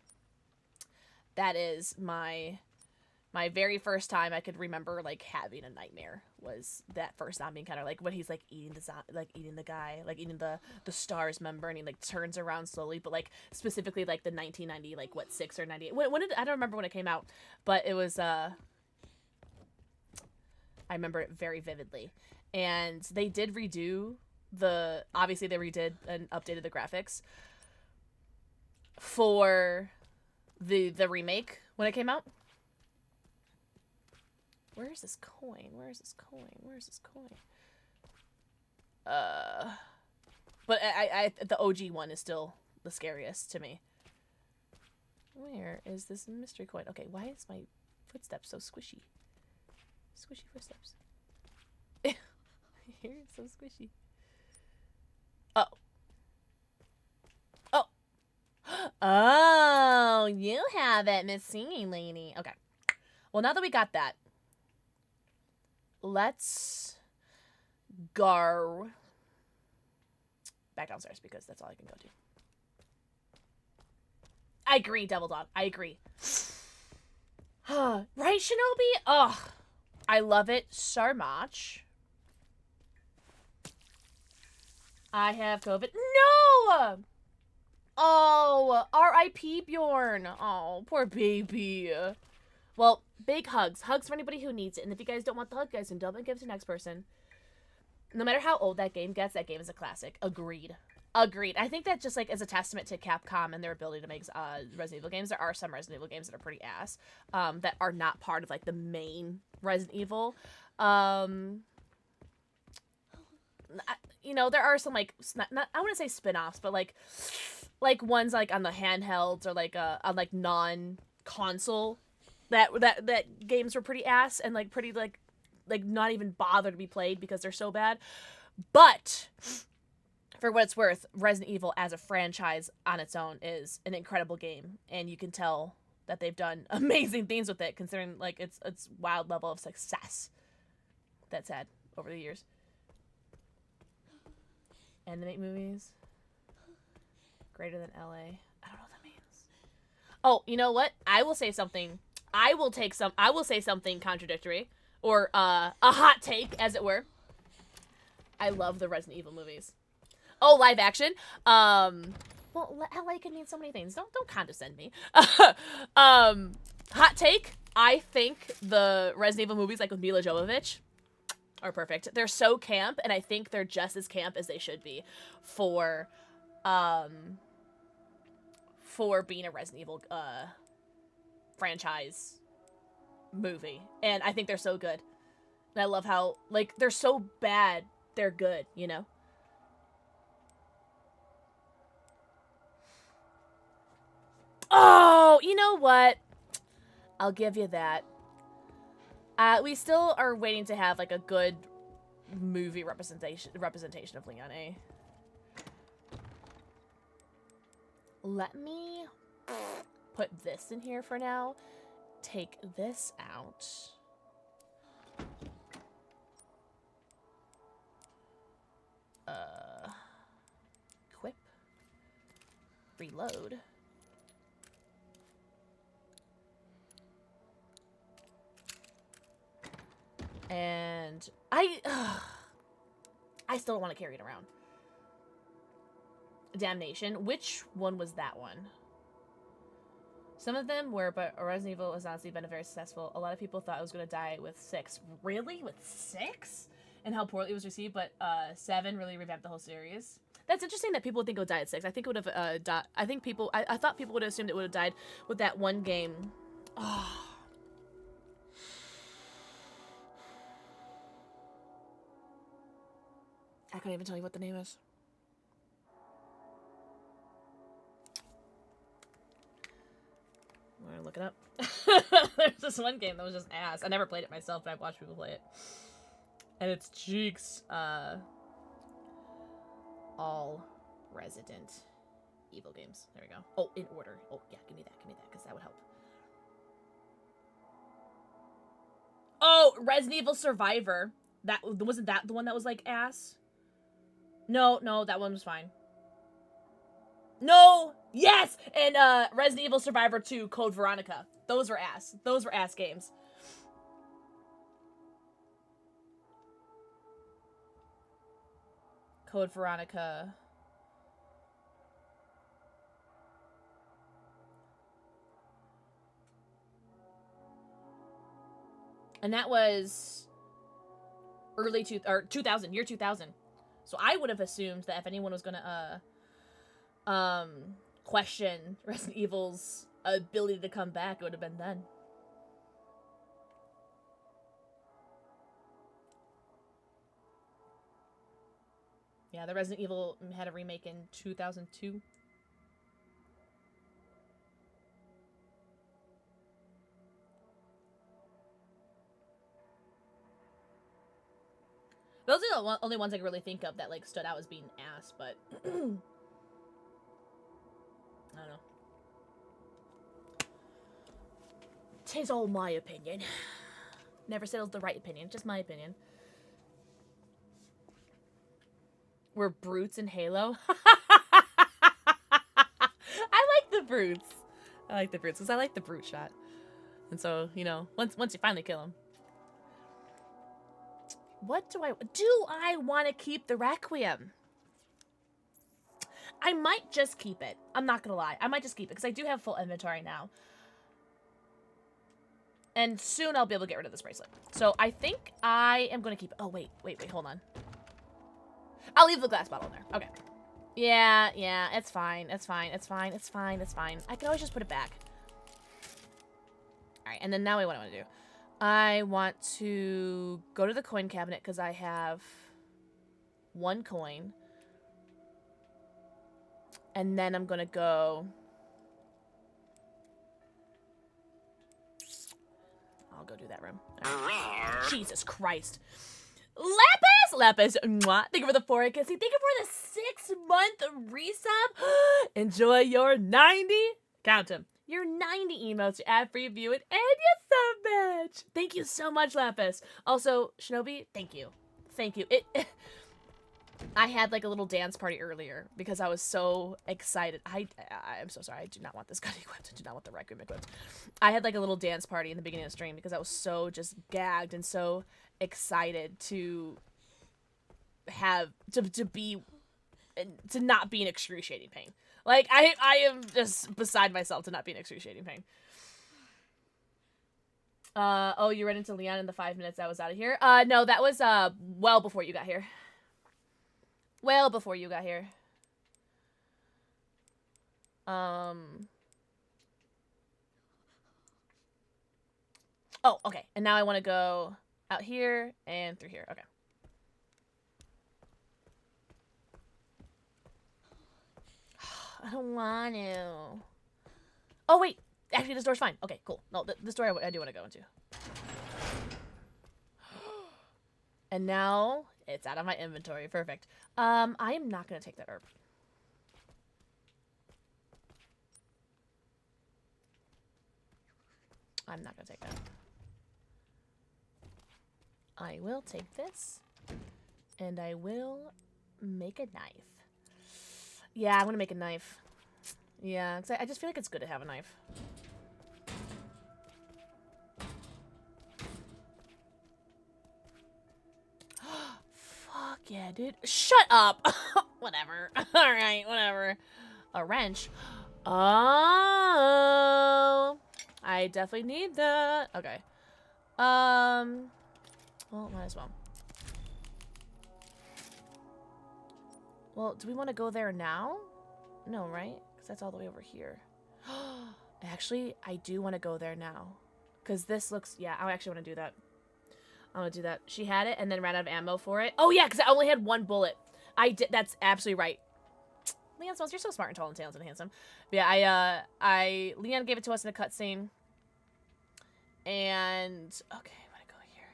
That is my very first time I could remember like having a nightmare was that first zombie encounter, like when he's like eating the guy, like eating the STARS member, and he like turns around slowly, but like specifically like the 1990 like what 6 or 98. When did I don't remember when it came out, but it was I remember it very vividly. And they did redo obviously they redid and updated the graphics for the remake when it came out. Where's this coin? But I the OG one is still the scariest to me. Where is this mystery coin? Okay, why is my footsteps so squishy? Squishy footsteps. Here, it's so squishy. Oh, you have it, Miss Singing Lady. Okay. Well, now that we got that, let's go back downstairs because that's all I can go to. I agree, Devil Dog. I agree. Right, Shinobi? Ugh. I love it so much. I have COVID. No! Oh, R.I.P. Bjorn. Oh, poor baby. Well, big hugs. Hugs for anybody who needs it. And if you guys don't want the hug, guys can double and give it to the next person. No matter how old that game gets, that game is a classic. Agreed. I think that just like is a testament to Capcom and their ability to make Resident Evil games. There are some Resident Evil games that are pretty ass, that are not part of like the main Resident Evil. You know, there are some like not I wouldn't say spin-offs, but like ones like on the handhelds or like on like non-console that games were pretty ass and like pretty like not even bother to be played because they're so bad. But for what it's worth, Resident Evil as a franchise on its own is an incredible game, and you can tell that they've done amazing things with it, considering like its wild level of success that's had over the years. And to make movies greater than LA. I don't know what that means. Oh, you know what? I will say something. I will say something contradictory, or a hot take, as it were. I love the Resident Evil movies. Oh, live action. Well, LA can mean so many things. Don't condescend me. Hot take. I think the Resident Evil movies, like with Mila Jovovich, are perfect. They're so camp, and I think they're just as camp as they should be for being a Resident Evil franchise movie. And I think they're so good. And I love how, like, they're so bad, they're good, you know? Oh, you know what? I'll give you that. We still are waiting to have, like, a good movie representation of Leon, eh? Let me put this in here for now. Take this out. Equip. Reload. And I still don't want to carry it around. Damnation. Which one was that one? Some of them were, but Resident Evil has honestly been very successful. A lot of people thought I was going to die with 6. Really? With 6? And how poorly it was received, but 7 really revamped the whole series. That's interesting that people would think it would die at 6. I think it would have died. I thought people would have assumed it would have died with that one game. Oh. I couldn't even tell you what the name is. I'm gonna look it up. There's this one game that was just ass. I never played it myself, but I've watched people play it. And it's cheeks. All Resident Evil games. There we go. Oh, in order. Oh, yeah, give me that, because that would help. Oh, Resident Evil Survivor. That wasn't that the one that was like ass? No, that one was fine. No! Yes! And Resident Evil Survivor 2 Code Veronica. Those were ass. Those were ass games. Code Veronica. And that was early 2000, year 2000. So I would have assumed that if anyone was gonna question Resident Evil's ability to come back, it would have been then. Yeah, the Resident Evil had a remake in 2002. Those are the only ones I can really think of that like stood out as being ass, but I don't know. Tis all my opinion. Never said it was the right opinion, just my opinion. We're brutes in Halo. I like the brutes. I like the brutes because I like the brute shot. And so, you know, once you finally kill him. What do I want to keep the Requiem? I might just keep it. I'm not gonna lie. I might just keep it because I do have full inventory now. And soon I'll be able to get rid of this bracelet. So I think I am gonna keep it. Oh, wait, hold on. I'll leave the glass bottle in there. Okay. Yeah, it's fine. It's fine. I can always just put it back. Alright, and then now what I want to do. I want to go to the coin cabinet because I have 1 coin. And then I'm going to go go do that room. Right. Jesus Christ. Lapis, mwah. Thank you for the 4 kissy. Thank you for the 6-month resub. Enjoy your 90. Count them. Your 90 emotes, your ad-free viewing, and your sub badge. Thank you so much, Lapis. Also, Shinobi, thank you. Thank you. I had like a little dance party earlier because I was so excited. I'm so sorry. I do not want this gun equipped. I do not want the Requiem equipped. I had like a little dance party in the beginning of the stream because I was so just gagged and so excited to have to not be in excruciating pain. Like I am just beside myself to not be in excruciating pain. Oh, you ran into Leon in the 5 minutes I was out of here? No, that was well before you got here. Well before you got here. Oh, okay. And now I want to go out here and through here. Okay. I don't want to. Oh, wait. Actually, this door's fine. Okay, cool. No, this door I do want to go into. And now it's out of my inventory. Perfect. I am not going to take that herb. I'm not going to take that. I will take this. And I will make a knife. Yeah, I'm going to make a knife. Yeah, because I just feel like it's good to have a knife. Fuck yeah, dude. Shut up! Whatever. Alright, whatever. A wrench. Oh! I definitely need that. Okay. Well, might as well. Well, do we want to go there now? No, right? Because that's all the way over here. Actually, I do want to go there now. Because this looks... Yeah, I actually want to do that. I want to do that. She had it and then ran out of ammo for it. Oh, yeah, because I only had 1 bullet. I did. That's absolutely right. Leon Smalls, you're so smart and tall and talented and handsome. But yeah, Leon gave it to us in a cutscene. And... Okay, I'm going to go here.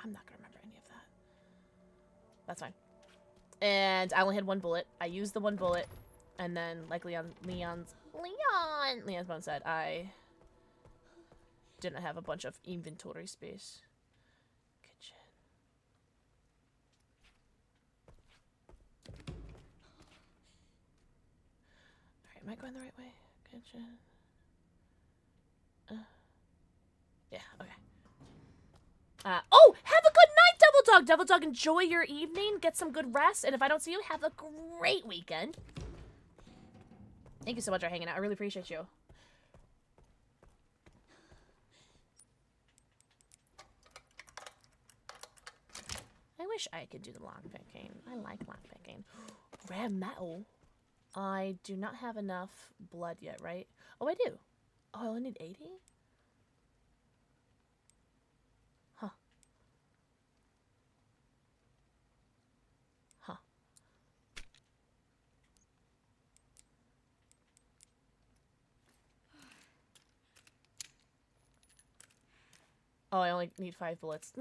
I'm not going to remember any of that. That's fine. And I only had 1 bullet. I used the 1 bullet. And then, like Leon's mom said, I didn't have a bunch of inventory space. Kitchen. Alright, am I going the right way? Kitchen. Yeah, okay. Oh, have a good night, Devil Dog! Devil Dog, enjoy your evening. Get some good rest. And if I don't see you, have a great weekend. Thank you so much for hanging out. I really appreciate you. I wish I could do the lockpicking. I like lockpicking. Rare metal. I do not have enough blood yet, right? Oh, I do. Oh, I only need 80? Huh. Huh. Oh, I only need 5 bullets.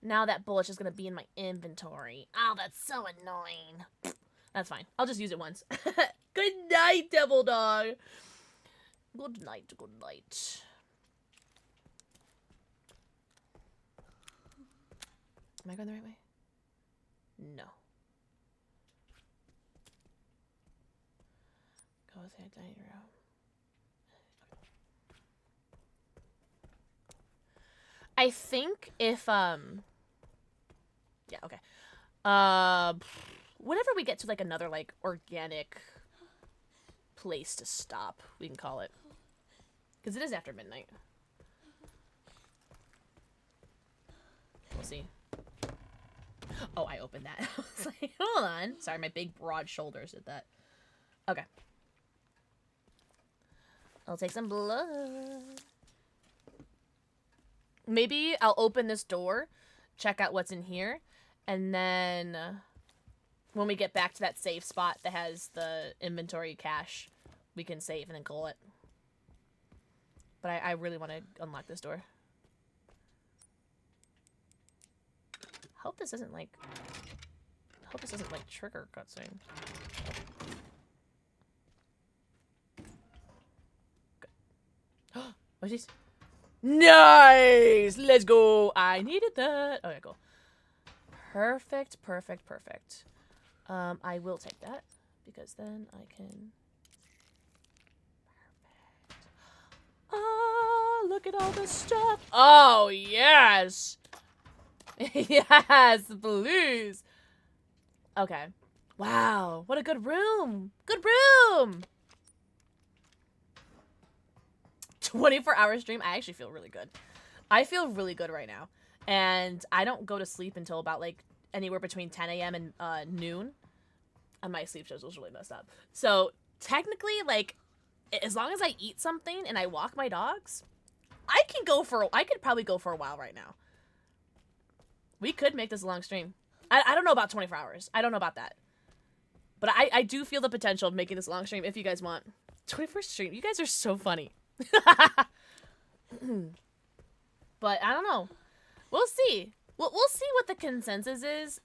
Now that bullet's just gonna be in my inventory. Oh, that's so annoying. That's fine. I'll just use it once. Good night, Devil Dog. Good night, good night. Am I going the right way? No. Go with the dining room. I think if, yeah, okay. Whenever we get to, like, another, like, organic place to stop, we can call it. Because it is after midnight. We'll see. Oh, I opened that. I was like, hold on. Sorry, my big, broad shoulders did that. Okay. I'll take some blood. Maybe I'll open this door, check out what's in here, and then when we get back to that safe spot that has the inventory cache, we can save and then call it. But I really want to unlock this door. Hope this isn't like... Hope this isn't like trigger cutscene. Good. What's this? Nice! Let's go! I needed that. Okay, cool. Perfect, perfect, perfect. I will take that because then I can... Oh, look at all this stuff. Oh, yes. Yes, please. Okay. Wow, what a good room. Good room. 24-hour stream. I actually feel really good. I feel really good right now. And I don't go to sleep until about like anywhere between 10 a.m. and noon. And my sleep schedule's really messed up. So technically, like, as long as I eat something and I walk my dogs, I could probably go for a while right now. We could make this a long stream. I don't know about 24 hours. I don't know about that. But I do feel the potential of making this a long stream if you guys want. 21st stream. You guys are so funny. But I don't know. We'll see. We'll see what the consensus is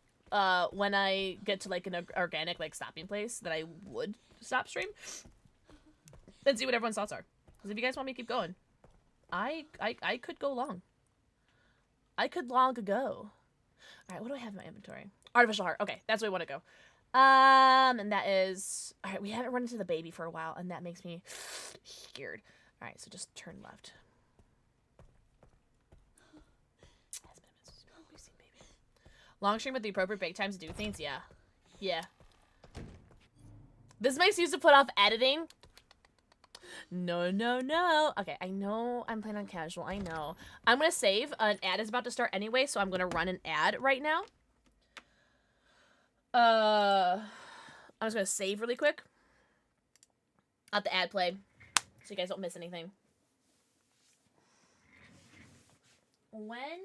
when I get to like an organic like stopping place that I would stop stream. And see what everyone's thoughts are. Because if you guys want me to keep going, I could go long. I could long ago. Alright, what do I have in my inventory? Artificial heart. Okay, that's where I want to go. And that is... Alright, we haven't run into the baby for a while, and that makes me scared. Alright, so just turn left. Long stream with the appropriate break times to do things? Yeah. Yeah. This makes use to put off editing. No, no, no. Okay, I know I'm playing on casual. I know. I'm going to save. An ad is about to start anyway, so I'm going to run an ad right now. I'm just going to save really quick. Let the ad play so you guys don't miss anything. When...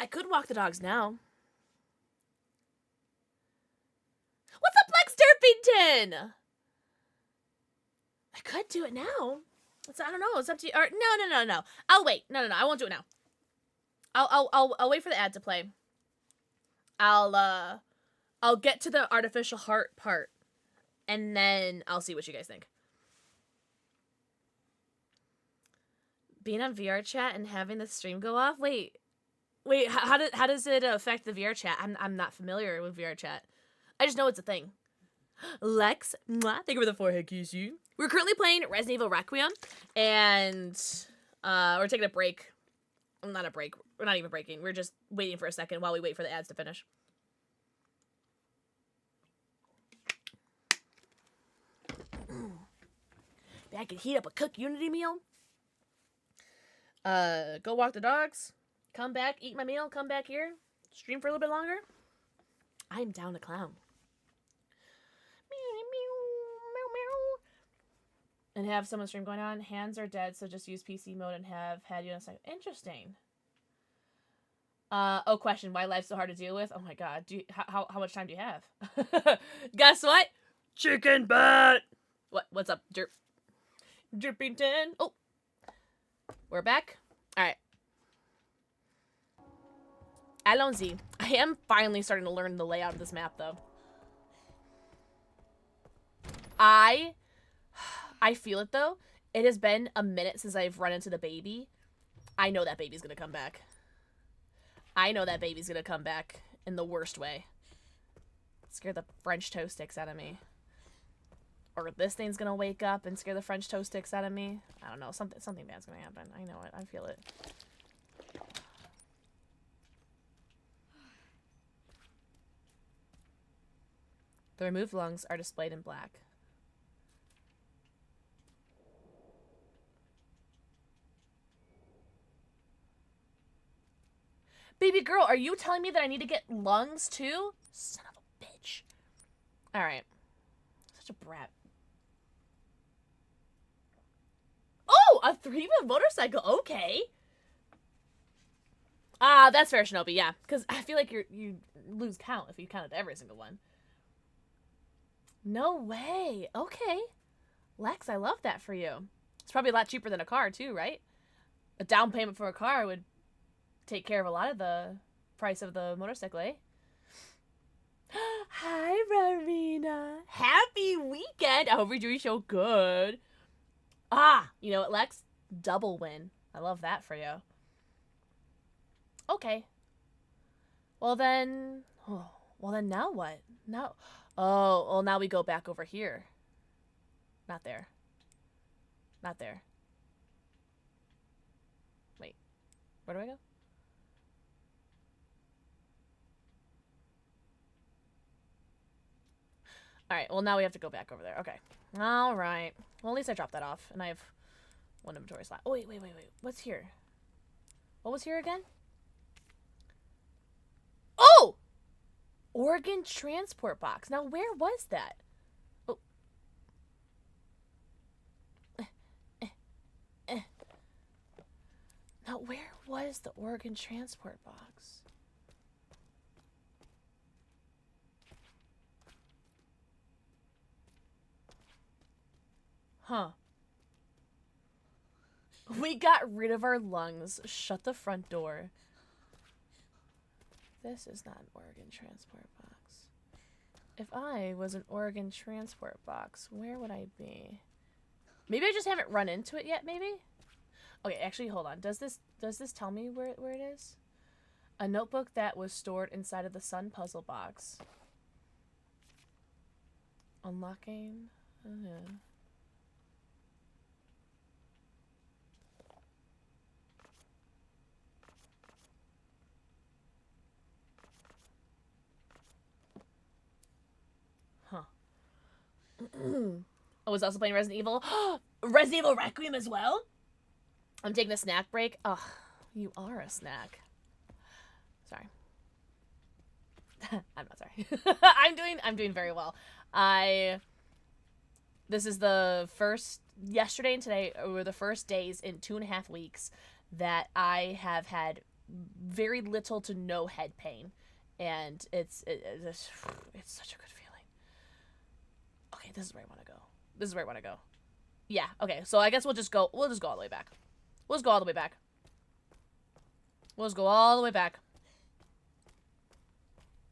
I could walk the dogs now. What's up, Lex Derpington? I could do it now. I don't know. It's up to you. Or, no. I'll wait. No. I won't do it now. I'll wait for the ad to play. I'll get to the artificial heart part, and then I'll see what you guys think. Being on VR chat and having the stream go off. Wait. How does it affect the VR chat? I'm not familiar with VR chat. I just know it's a thing. Lex, mwah, thank you for the forehead kiss you. We're currently playing Resident Evil Requiem, and we're taking a break. Not a break. We're not even breaking. We're just waiting for a second while we wait for the ads to finish. I can heat up a cooked Unity meal. Go walk the dogs. Come back, eat my meal, come back here, stream for a little bit longer. I am down to clown. And have someone stream going on. Hands are dead, so just use PC mode and have had you in a second. Interesting. Oh, question. Why life's so hard to deal with? Oh my god. How much time do you have? Guess what? Chicken butt! What's up, Derpington? Oh. We're back. Alright. Allons-y. I am finally starting to learn the layout of this map, though. I feel it, though. It has been a minute since I've run into the baby. I know that baby's gonna come back. I know that baby's gonna come back in the worst way. Scare the French toast sticks out of me. Or this thing's gonna wake up and scare the French toast sticks out of me. I don't know. Something bad's gonna happen. I know it. I feel it. The removed lungs are displayed in black. Baby girl, are you telling me that I need to get lungs too? Son of a bitch. Alright. Such a brat. Oh, a 3-wheel motorcycle. Okay. That's fair, Shinobi. Yeah, because I feel like you lose count if you counted every single one. No way. Okay. Lex, I love that for you. It's probably a lot cheaper than a car too, right? A down payment for a car would take care of a lot of the price of the motorcycle, eh? Hi, Rowena. Happy weekend. I hope you're doing so good. Ah, you know what, Lex? Double win. I love that for you. Okay. Well then now what? Now, oh, well now we go back over here. Not there. Not there. Wait. Where do I go? Alright, well now we have to go back over there. Okay. Alright. Well, at least I dropped that off, and I have one inventory slot. Oh, wait. What's here? What was here again? Oh! Organ transport box. Now, where was that? Oh. Now, where was the organ transport box? Huh. We got rid of our lungs. Shut the front door. This is not an organ transport box. If I was an organ transport box, where would I be? Maybe I just haven't run into it yet, maybe? Okay, actually, hold on. Does this tell me where it is? A notebook that was stored inside of the sun puzzle box. Unlocking. Huh. I was also playing Resident Evil. Resident Evil Requiem as well? I'm taking a snack break. Ugh, you are a snack. Sorry. I'm not sorry. I'm doing very well. This is the first, yesterday and today were the first days in 2.5 weeks that I have had very little to no head pain. And it's such a good feeling. Okay, this is where I want to go. This is where I want to go. Yeah, okay, so I guess we'll just go all the way back. We'll just go all the way back. We'll just go all the way back.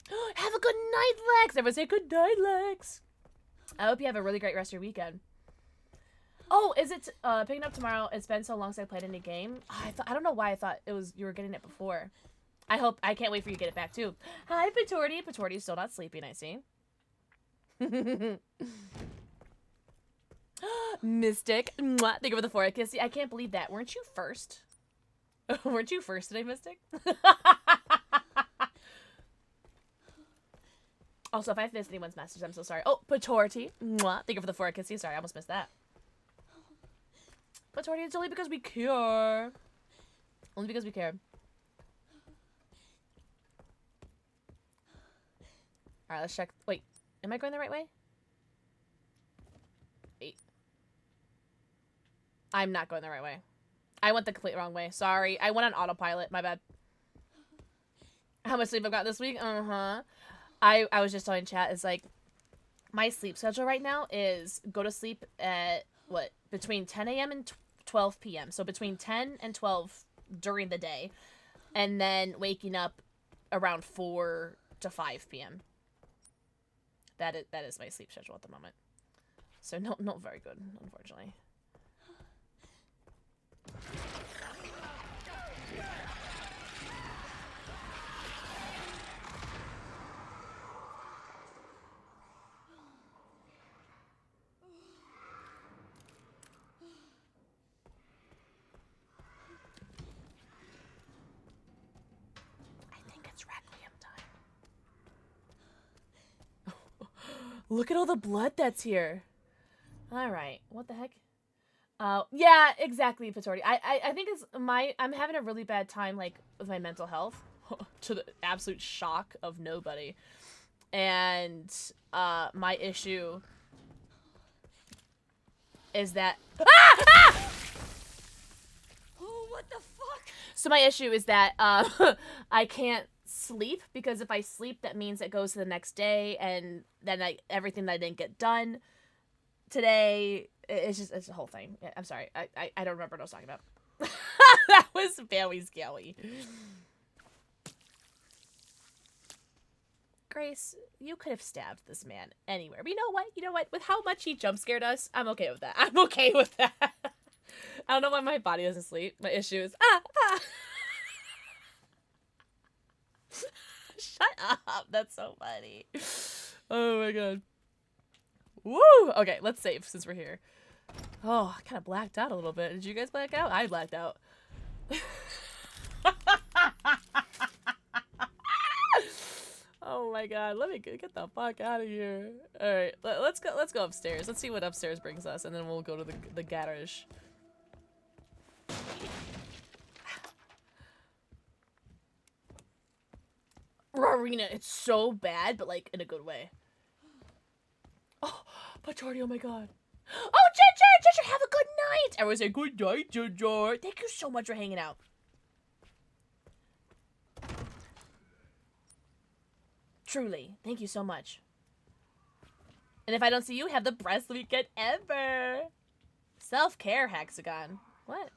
Have a good night, Lex! Everyone say good night, Lex! I hope you have a really great rest of your weekend. Oh, is it picking up tomorrow? It's been so long since I played any game. I don't know why I thought it was you were getting it before. I can't wait for you to get it back too. Hi, Patorti. Patorti's still not sleeping, I see. Mystic. Mwah. Thank you for the 4 kiss. I can't believe that. Weren't you first? Weren't you first today, Mystic? Also, if I've missed anyone's message, I'm so sorry. Oh, Patorti. Mwah. Thank you for the 4 kiss. Sorry, I almost missed that. Patorti, it's only because we care. Only because we care. Alright, let's check. Wait, am I going the right way? Wait. I'm not going the right way. I went the complete wrong way. Sorry. I went on autopilot. My bad. How much sleep I've got this week? Uh-huh. I was just telling chat, it's like, my sleep schedule right now is go to sleep at, what, between 10 a.m. and 12 p.m. So between 10 and 12 during the day. And then waking up around 4 to 5 p.m. That is my sleep schedule at the moment. So not very good, unfortunately. I think it's Requiem time. Look at all the blood that's here. Alright, what the heck? Yeah, exactly, Patorti. I think it's I'm having a really bad time, like, with my mental health. To the absolute shock of nobody. And, my issue is that... Ah! Oh, what the fuck? So my issue is that, I can't sleep, because if I sleep, that means it goes to the next day, and then everything that I didn't get done today it's a whole thing. I'm sorry. I don't remember what I was talking about. That was very scary. Grace, you could have stabbed this man anywhere. But you know what? You know what? With how much he jump scared us, I'm okay with that. I'm okay with that. I don't know why my body doesn't sleep. My issue is Shut up. That's so funny. Oh my god. Woo! Okay, let's save since we're here. Oh, I kind of blacked out a little bit. Did you guys black out? I blacked out. Oh my god, let me get the fuck out of here. Alright, let's go upstairs. Let's see what upstairs brings us, and then we'll go to the garage. Rarina, it's so bad, but like in a good way. Oh, Patardi, oh my god. Oh, Ginger, have a good night. Everyone say good night, Ginger. Thank you so much for hanging out. Truly, thank you so much. And if I don't see you, have the best weekend ever. Self-care, Hexagon. What?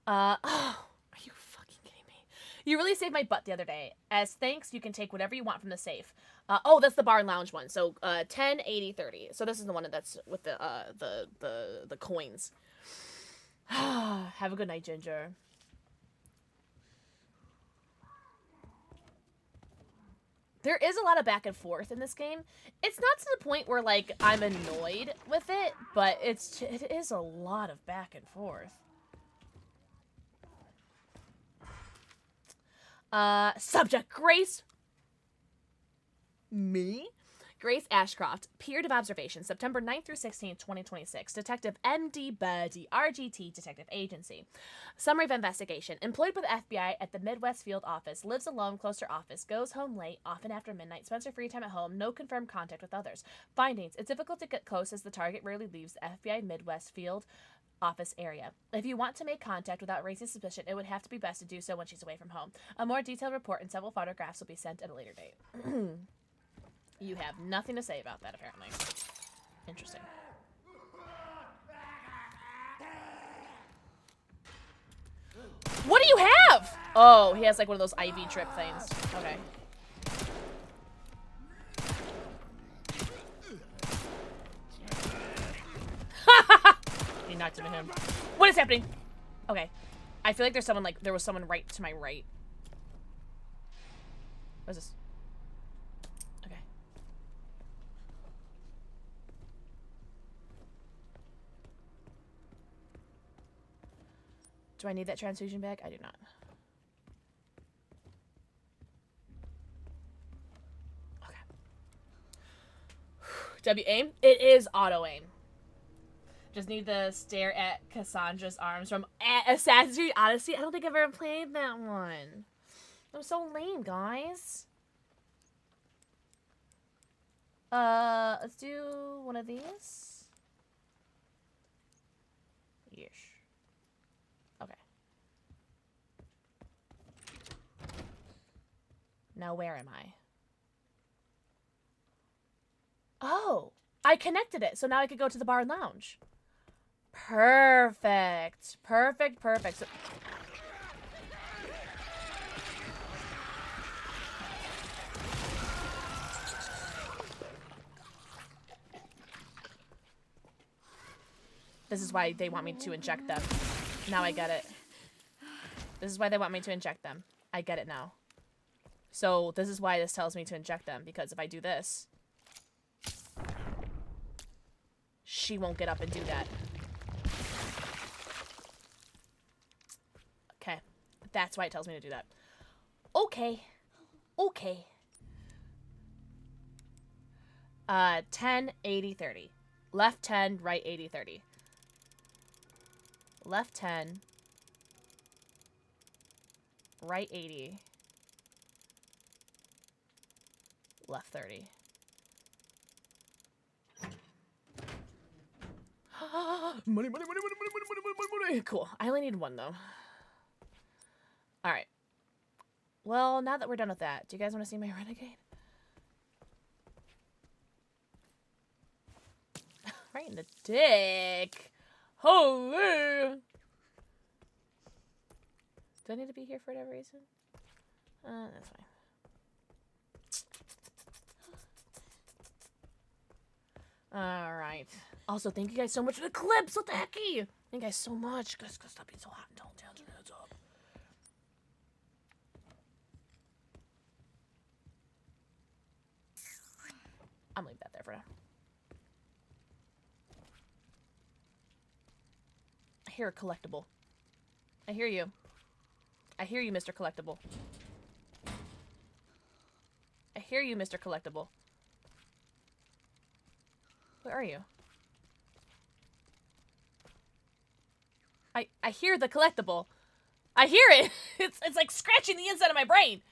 Oh, are you fucking kidding me? You really saved my butt the other day. As thanks, you can take whatever you want from the safe. Oh, that's the bar and lounge one. So, 10, 80, 30. So this is the one that's with the coins. Have a good night, Ginger. There is a lot of back and forth in this game. It's not to the point where, like, I'm annoyed with it, but it is a lot of back and forth. Subject, Grace. Me? Grace Ashcroft, period of observation, September 9th through 16th, 2026. Detective M.D. Birdie, RGT Detective Agency. Summary of investigation. Employed by the FBI at the Midwest Field Office. Lives alone, close to office. Goes home late, often after midnight. Spends her free time at home. No confirmed contact with others. Findings. It's difficult to get close as the target rarely leaves the FBI Midwest Field Office area. If you want to make contact without raising suspicion, it would have to be best to do so when she's away from home. A more detailed report and several photographs will be sent at a later date. You have nothing to say about that, apparently. Interesting. What do you have? Oh, he has like one of those IV drip things. Okay. He knocked into him. What is happening? Okay. I feel like there's someone like, there was someone right to my right. What is this? Okay. Do I need that transfusion bag? I do not. Okay. W aim? It is auto aim. Just need to stare at Cassandra's arms from Assassin's Creed Odyssey. I don't think I've ever played that one. That was so lame, guys. Let's do one of these. Yes. Okay. Now where am I? Oh, I connected it, so now I could go to the bar and lounge. Perfect. Perfect, perfect. So this is why they want me to inject them. Now I get it. This is why they want me to inject them. I get it now. So this is why this tells me to inject them, because if I do this, she won't get up and do that. Okay. That's why it tells me to do that. Okay. Okay. 10, 80, 30. Left 10, right 80, 30. Left 10. Right 80. Left 30. Money, money, money, money, money, money, money, money. Cool. I only need one, though. Alright. Well, now that we're done with that, do you guys want to see my renegade? Right in the dick. Holy. Do I need to be here for whatever reason? That's fine. Alright. Also, thank you guys so much for the clips. What the hecky? Thank you guys so much. Guys, stop being so hot and don't turn your heads up. I'm leaving that there for now. I hear a collectible. I hear you. I hear you, Mr. Collectible. I hear you, Mr. Collectible. Where are you? I hear the collectible. I hear it. It's like scratching the inside of my brain.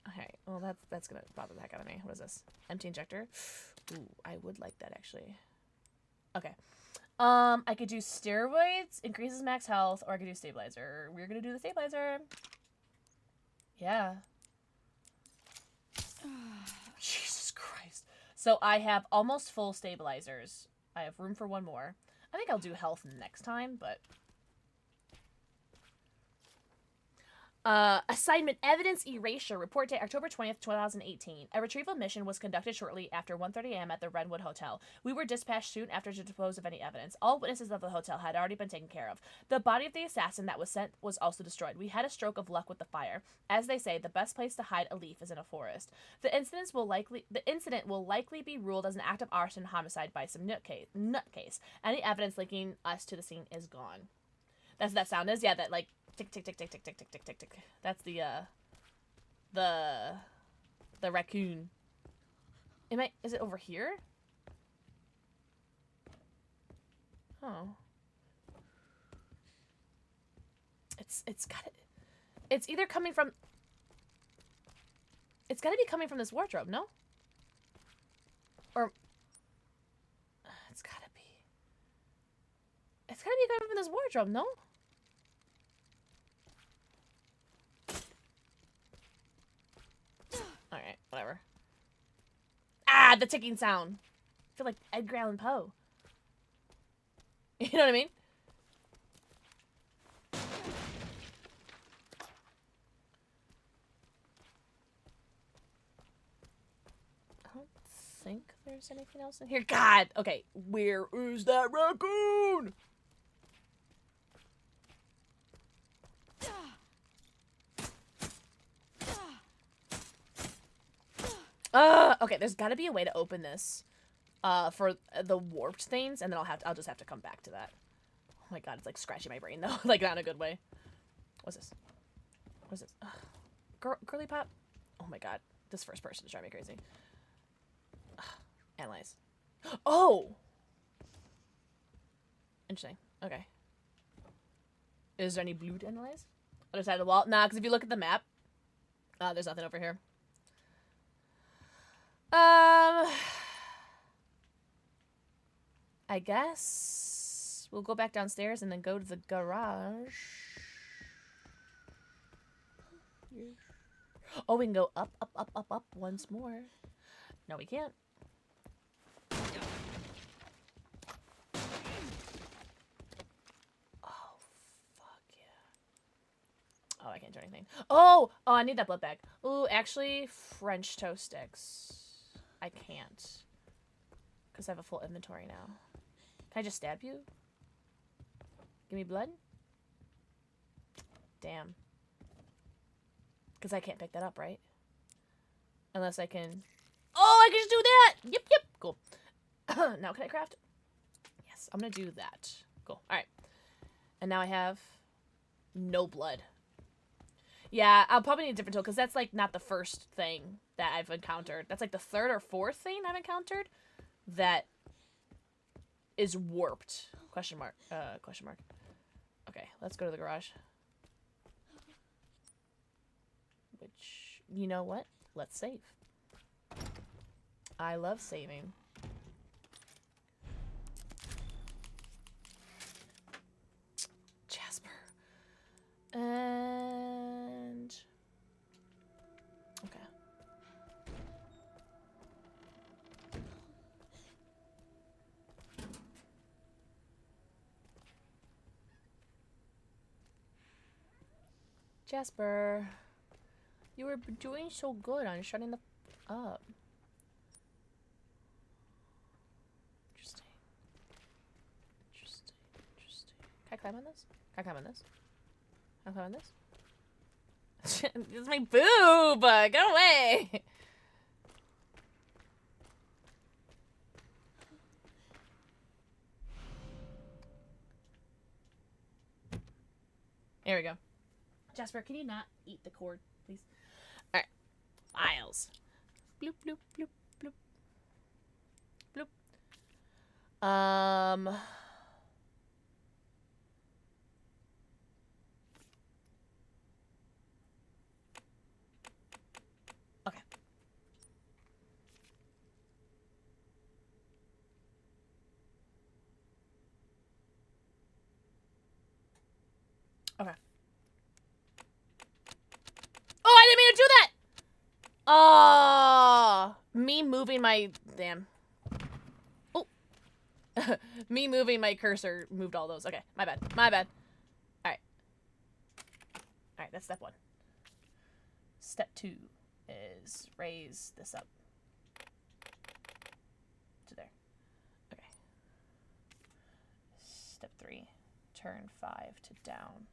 Okay, well that's gonna bother the heck out of me. What is this? Empty injector? Ooh, I would like that actually. Okay. I could do steroids, increases max health, or I could do stabilizer. We're gonna do the stabilizer. Yeah. Jesus Christ. So I have almost full stabilizers. I have room for one more. I think I'll do health next time, but... assignment evidence erasure. Report date October 20th, 2018. A retrieval mission was conducted shortly after 1:30 a.m. at the Redwood Hotel. We were dispatched soon after to dispose of any evidence. All witnesses of the hotel had already been taken care of. The body of the assassin that was sent was also destroyed. We had a stroke of luck with the fire. As they say, the best place to hide a leaf is in a forest. The incident will likely be ruled as an act of arson homicide by some nutcase. Any evidence linking us to the scene is gone. That's what that sound is? Yeah, that like tick tick tick tick tick tick tick tick tick tick. That's the raccoon. Is it over here? Oh. It's either coming from... It's gotta be coming from this wardrobe, no? Or... It's gotta be coming from this wardrobe, no? Alright, whatever. Ah, the ticking sound. I feel like Edgar Allan Poe. You know what I mean? I don't think there's anything else in here. God! Okay, where is that raccoon? Okay, there's gotta be a way to open this. For the warped things, and then I'll just have to come back to that. Oh my god, it's like scratching my brain though. Like not in a good way. What's this? What's this? Girly pop? Oh my god. This first person is driving me crazy. Analyze. Oh! Interesting. Okay. Is there any blue to analyze? Other side of the wall? Nah, because if you look at the map, there's nothing over here. I guess we'll go back downstairs and then go to the garage. Oh, we can go up, up, up, up, up once more. No, we can't. Oh, fuck yeah. Oh, I can't do anything. Oh, I need that blood bag. Ooh, actually, French toast sticks. I can't. Because I have a full inventory now. Can I just stab you? Give me blood? Damn. Because I can't pick that up, right? Unless I can... Oh, I can just do that! Yep, yep. Cool. Now can I craft? Yes, I'm going to do that. Cool. Alright. And now I have no blood. Yeah, I'll probably need a different tool because that's like not the first thing that I've encountered. That's like the third or fourth thing I've encountered that is warped. Question mark. Question mark. Okay, let's go to the garage. Which, you know what? Let's save. I love saving. Jasper. And... Jasper, you were doing so good on shutting the up. Interesting. Interesting. Interesting. Can I climb on this? Can I climb on this? Can I climb on this? It's my boob! Go away! There we go. Jasper, can you not eat the cord, please? Alright. Files. Bloop, bloop, bloop, bloop. Bloop. Okay. Okay. Oh, I didn't mean to do that! Oh, me moving my... Damn. Oh. Me moving my cursor moved all those. Okay, my bad. My bad. Alright. Alright, that's step 1. Step 2 is raise this up to there. Okay. Step 3, turn 5 to down.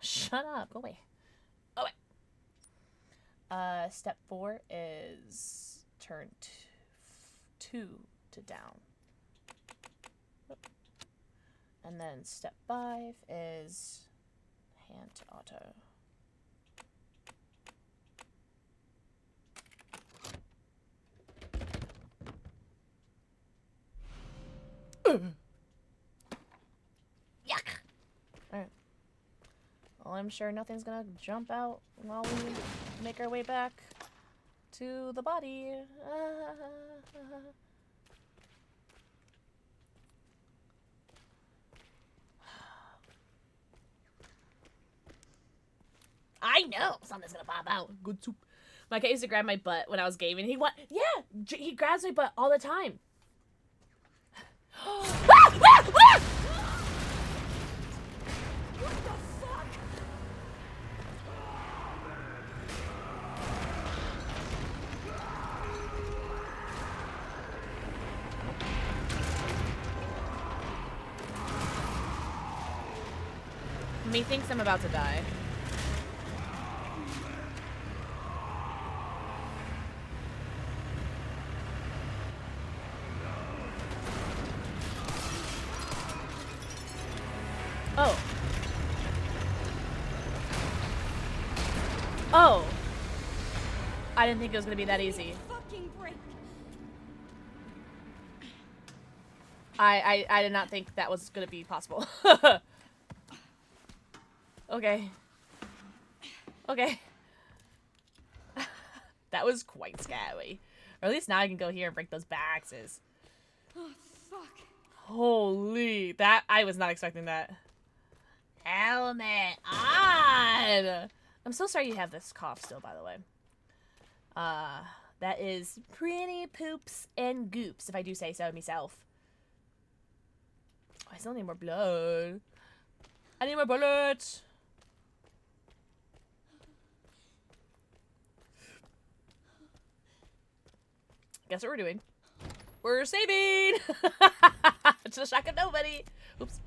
Shut up. Go away. Go away. Step 4 is turn 2 to down. And then step 5 is hand to auto. Yuck. Alright. Well, I'm sure nothing's gonna jump out while we make our way back to the body. I know something's gonna pop out. Good soup. My cat used to grab my butt when I was gaming. He grabs my butt all the time. Methinks I'm about to die. Oh. Oh. I didn't think it was gonna be that easy. I did not think that was gonna be possible. Okay. Okay. That was quite scary. Or at least now I can go here and break those axes. Oh, fuck. Holy. That, I was not expecting that. Helmet on! I'm so sorry you have this cough still, by the way. That is pretty poops and goops, if I do say so myself. Oh, I still need more blood. I need more bullets! Guess what we're doing? We're saving! To the shock of nobody! Oops.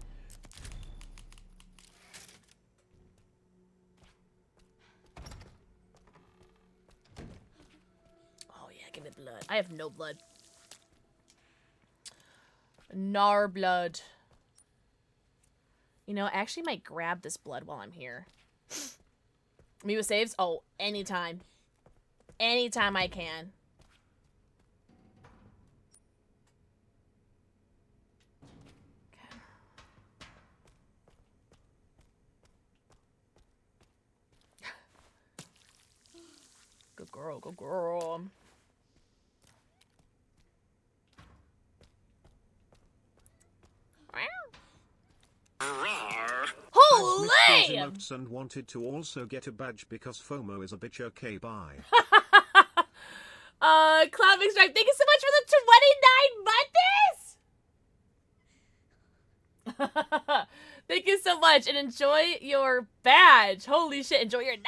Oh yeah, give me blood. I have no blood. Nar blood. You know, I actually might grab this blood while I'm here. Me with saves? Oh, anytime. Anytime I can. Good girl, good girl. Holy! I've missed those emotes and wanted to also get a badge because FOMO is a bitch. Okay, bye. Cloud Mix Drive, thank you so much for the 29 months! Thank you so much, and enjoy your badge. Holy shit, enjoy your 90.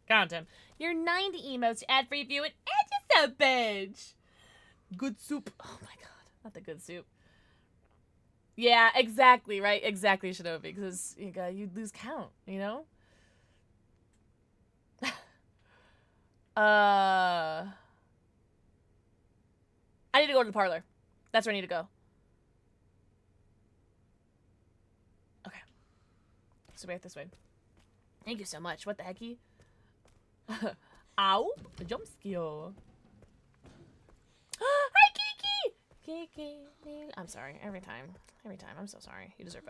Count him. Your 90 emotes, ad-free view, and just a badge. Good soup. Oh my god, not the good soup. Yeah, exactly, right? Exactly, Shinobi, because you'd lose count, you know? I need to go to the parlor. That's where I need to go. Okay. So back this way. Thank you so much. What the hecky? Ow! A jump skill. Hi, Kiki! Kiki. I'm sorry. Every time. I'm so sorry. You deserve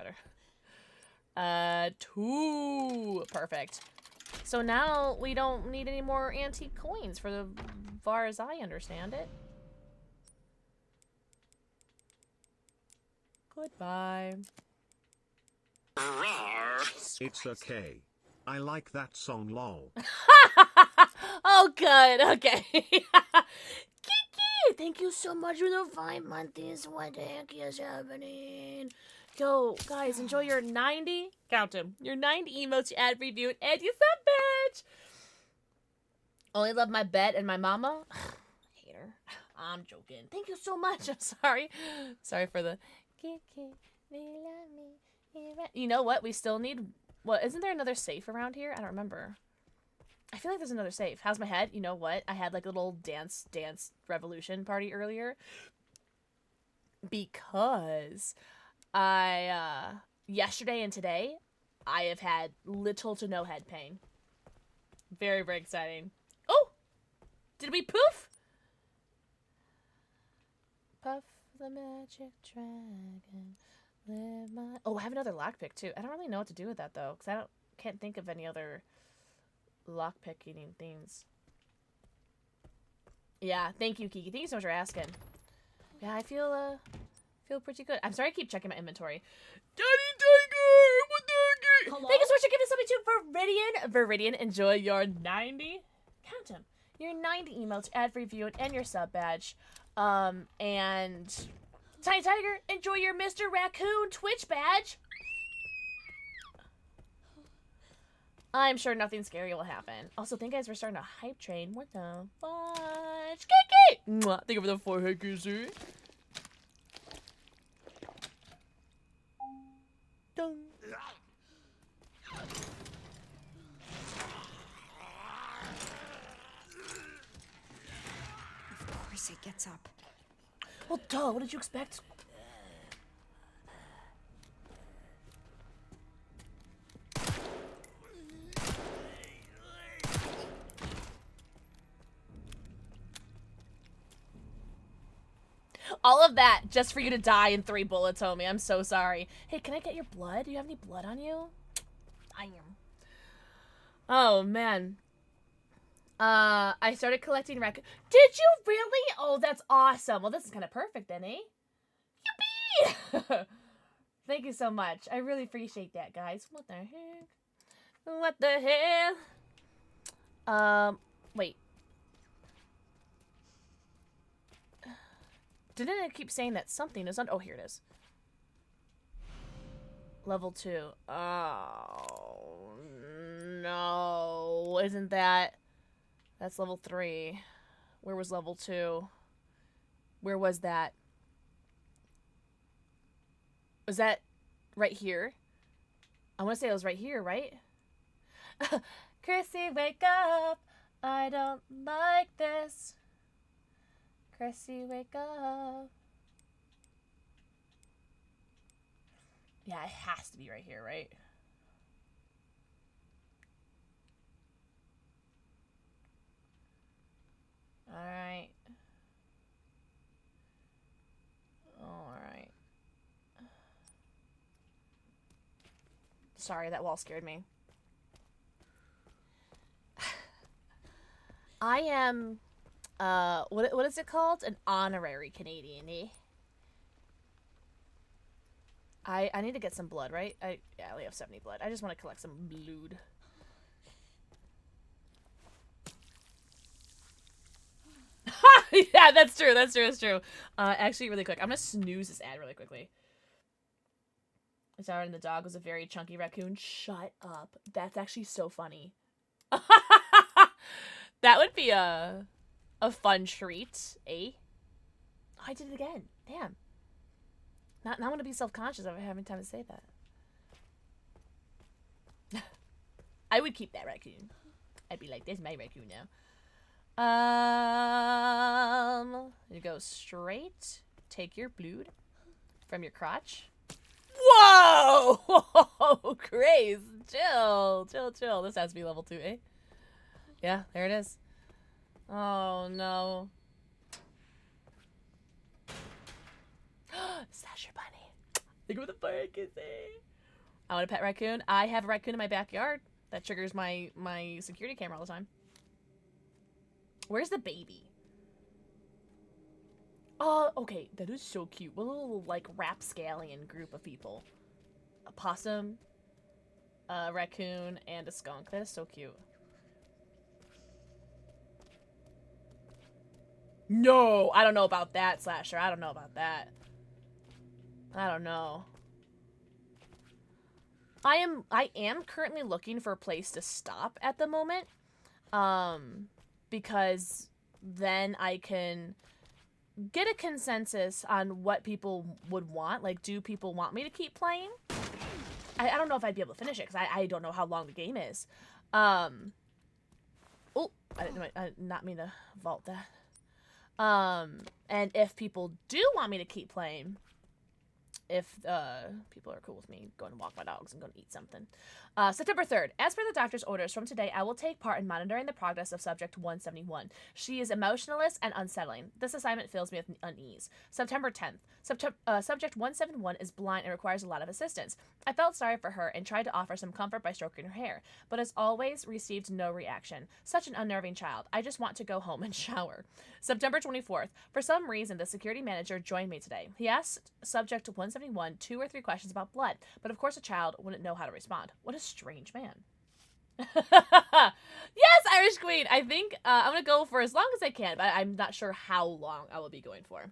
better. 2. Perfect. So now we don't need any more antique coins for the far as I understand it. Goodbye. It's okay. I like that song, lol. Oh, good. Okay. Kiki, thank you so much for the 5 months. What the heck is happening? Yo, guys, enjoy your 90. Count them. Your 90 emotes, ad review, and you sub bitch. Only love my bet and my mama. Hater. I'm joking. Thank you so much. I'm sorry. Sorry for the. You know what? We still need. What? Isn't there another safe around here? I don't remember. I feel like there's another safe. How's my head? You know what? I had like a little dance revolution party earlier. Because yesterday and today, I have had little to no head pain. Very, very exciting. Oh! Did we poof? Puff the magic dragon. Live my... Oh, I have another lockpick too. I don't really know what to do with that though, because can't think of any other lockpicking things. Yeah, thank you, Kiki. Thank you so much for asking. Yeah, I feel pretty good. I'm sorry I keep checking my inventory. Daddy Tiger! What the heck? Hello? Thank you so much for giving something to Viridian. Viridian, enjoy your 90. Count them. Your 90 emotes, ad-free view, and your sub badge. And Tiny Tiger, enjoy your Mr. Raccoon Twitch badge. I'm sure nothing scary will happen. Also, thank you guys for starting a hype train. What the fudge? Kiki! Mwah. Thank you for the 4 Kiki. Dun. Of course it gets up. Well, duh, what did you expect? All of that just for you to die in 3 bullets, homie. I'm so sorry. Hey, can I get your blood? Do you have any blood on you? I am. Oh, man. I started collecting raccoons. Did you really? Oh, that's awesome. Well, this is kind of perfect then, eh? Yippee! Thank you so much. I really appreciate that, guys. What the heck? What the hell? Wait. Didn't it keep saying that something is on? Oh, here it is. Level 2. Oh, no. Isn't that... That's level 3. Where was level 2? Where was that? Was that right here? I want to say it was right here, right? Chrissy, wake up. I don't like this. Chrissy, wake up. Yeah, it has to be right here, right? Alright. Alright. Sorry, that wall scared me. I am, what is it called? An honorary Canadian, eh? I need to get some blood, right? Yeah, I only have 70 blood. I just want to collect some blood. Yeah, that's true. That's true. Actually, really quick. I'm gonna snooze this ad really quickly. I saw and the dog was a very chunky raccoon. Shut up. That's actually so funny. That would be a fun treat, eh? Oh, I did it again. Damn. Now I'm gonna be self-conscious of having time to say that. I would keep that raccoon. I'd be like, "This is my raccoon now." You go straight. Take your blood from your crotch. Whoa! Grace, chill. This has to be level 2, eh? Yeah, there it is. Oh no. Slasher bunny. Look what the fire I can say. I want a pet raccoon. I have a raccoon in my backyard. That triggers my security camera all the time. Where's the baby? Oh, okay. That is so cute. What a little, like, rapscallion group of people. A possum, a raccoon, and a skunk. That is so cute. No! I don't know about that, Slasher. I don't know about that. I don't know. I am currently looking for a place to stop at the moment. Because then I can get a consensus on what people would want. Like, do people want me to keep playing? I don't know if I'd be able to finish it, because I don't know how long the game is. Oh, I did not mean to vault that. And if people do want me to keep playing, if people are cool with me going to walk my dogs and going to eat something. September 3rd. As per the doctor's orders from today, I will take part in monitoring the progress of Subject 171. She is emotionless and unsettling. This assignment fills me with unease. September 10th. Subject 171 is blind and requires a lot of assistance. I felt sorry for her and tried to offer some comfort by stroking her hair, but as always, received no reaction. Such an unnerving child. I just want to go home and shower. September 24th. For some reason, the security manager joined me today. He asked Subject 171 2 or 3 questions about blood, but of course a child wouldn't know how to respond. What a strange man. Yes, Irish Queen! I think I'm going to go for as long as I can, but I'm not sure how long I will be going for.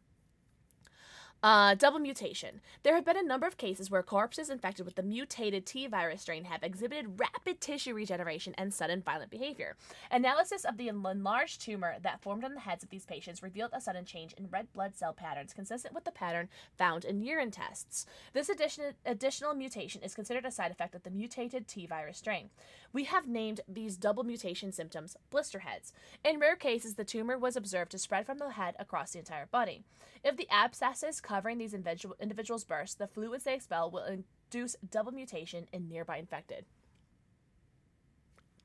Double mutation. There have been a number of cases where corpses infected with the mutated T virus strain have exhibited rapid tissue regeneration and sudden violent behavior. Analysis of the enlarged tumor that formed on the heads of these patients revealed a sudden change in red blood cell patterns consistent with the pattern found in urine tests. This additional mutation is considered a side effect of the mutated T virus strain. We have named these double mutation symptoms blister heads. In rare cases, the tumor was observed to spread from the head across the entire body. If the abscesses covering these individuals burst, the fluids they expel will induce double mutation in nearby infected.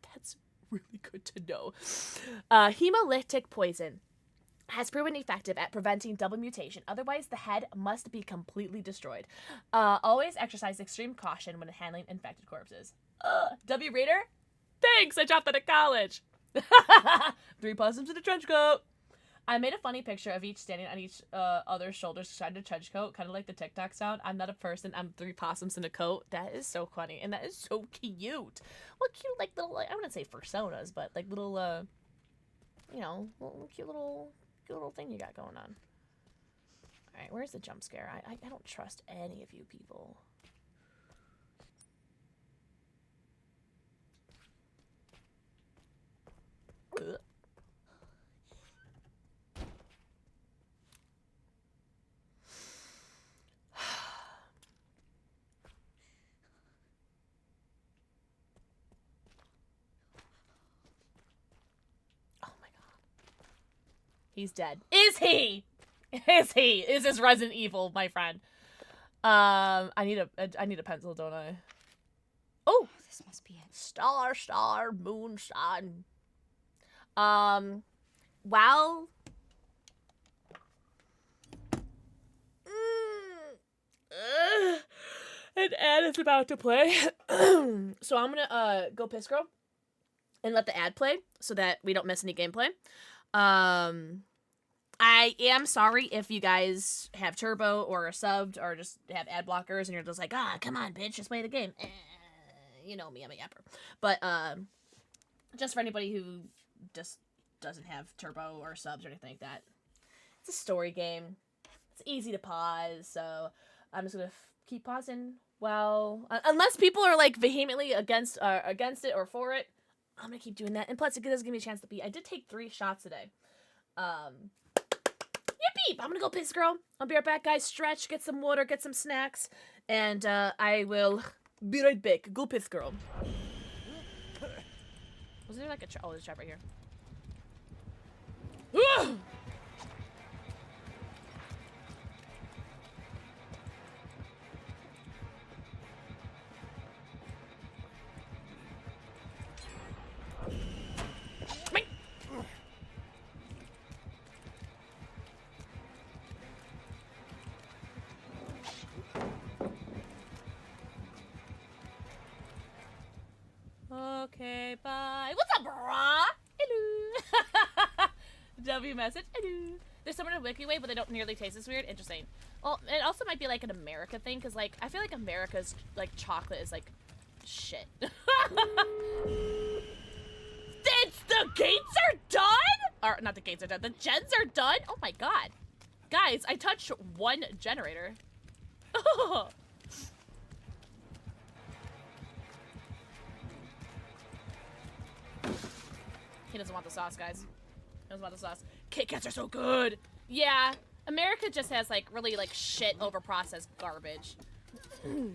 That's really good to know. Hemolytic poison has proven effective at preventing double mutation. Otherwise, the head must be completely destroyed. Always exercise extreme caution when handling infected corpses. W. Reader? Thanks! I dropped that at college! 3 possums in a trench coat! I made a funny picture of each standing on each other's shoulders beside a trench coat, kind of like the TikTok sound. I'm not a person, I'm 3 possums in a coat. That is so funny, and that is so cute. What cute, like, little, like, I wouldn't say personas, but, like, little, you know, cute little thing you got going on. Alright, where's the jump scare? I don't trust any of you people. Ugh. He's dead. Is he? Is he? Is this Resident Evil, my friend? I need a pencil, don't I? Oh, this must be it. Star, moon, sun. While an ad is about to play, so I'm gonna go piss girl and let the ad play so that we don't miss any gameplay. I am sorry if you guys have turbo or are subbed or just have ad blockers and you're just like, come on, bitch, just play the game. You know me, I'm a yapper. But, just for anybody who just doesn't have turbo or subs or anything like that, it's a story game. It's easy to pause, so I'm just gonna keep pausing well, unless people are like vehemently against it or for it, I'm gonna keep doing that. And plus, it does give me a chance to pee. I did take 3 shots today. Yippee! I'm gonna go piss, girl. I'll be right back, guys. Stretch, get some water, get some snacks, and I will be right back. Go piss, girl. Was there like a trap? Oh, there's a trap right here. Okay, bye. What's up, brah? Hello. W message. Hello. There's someone in Wiki Way, but they don't nearly taste as weird. Interesting. Well, it also might be like an America thing, because like I feel like America's like chocolate is like shit. The gates are done? Or not the gates are done. The gens are done? Oh my god. Guys, I touched 1 generator. He doesn't want the sauce, guys. He doesn't want the sauce. Kit Kats are so good. Yeah, America just has like really like shit overprocessed garbage. However,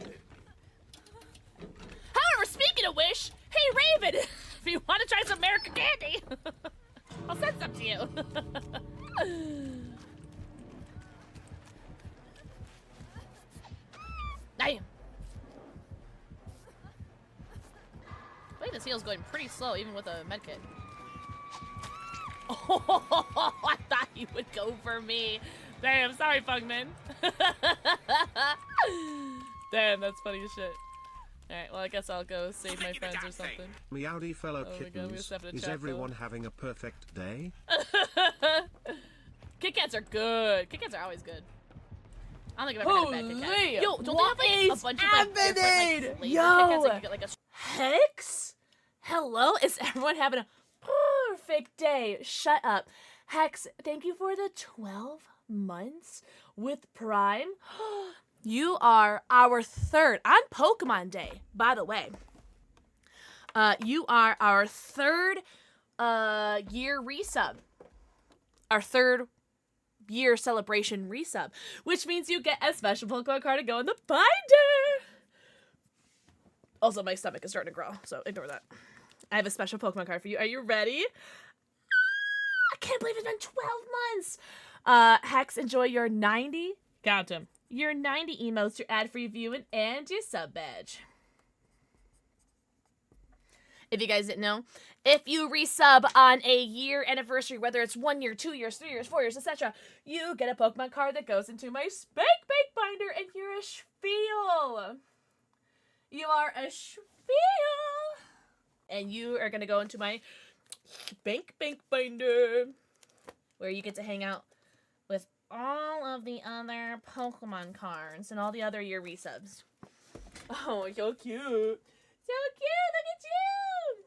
speaking of which, hey Raven, if you want to try some American candy, I'll send some to you. Damn. Wait, this heal's going pretty slow, even with a medkit. Oh, I thought he would go for me. Damn, sorry, Pugman. Damn, that's funny as shit. Alright, well, I guess I'll go save my friends or something. Meowdy fellow Oh, kittens, is chat, everyone having a perfect day? Kit Kats are good. Kit Kats are always good. I don't think I've ever had a bad Kit Kat. Yo, don't they have like a bunch of like different like flavor Kit Kats that you get like a Hex? Hello? Is everyone having a perfect day? Shut up. Hex, thank you for the 12 months with Prime. You are our 3rd on Pokemon Day, by the way. You are our 3rd year resub. Our 3rd year celebration resub, which means you get a special Pokemon card to go in the binder. Also, my stomach is starting to grow, so ignore that. I have a special Pokemon card for you. Are you ready? I can't believe it's been 12 months. Hex, enjoy your 90. Count them. Your 90 emotes, your ad-free viewing, and your sub badge. If you guys didn't know, if you resub on a year anniversary, whether it's 1 year, 2 years, 3 years, 4 years, etc., you get a Pokemon card that goes into my Spank Bank binder, and you're a spiel. You are a spiel. And you are going to go into my Spank Bank binder, where you get to hang out with all of the other Pokemon cards and all the other year resubs. Oh, so cute. So cute. Look at you.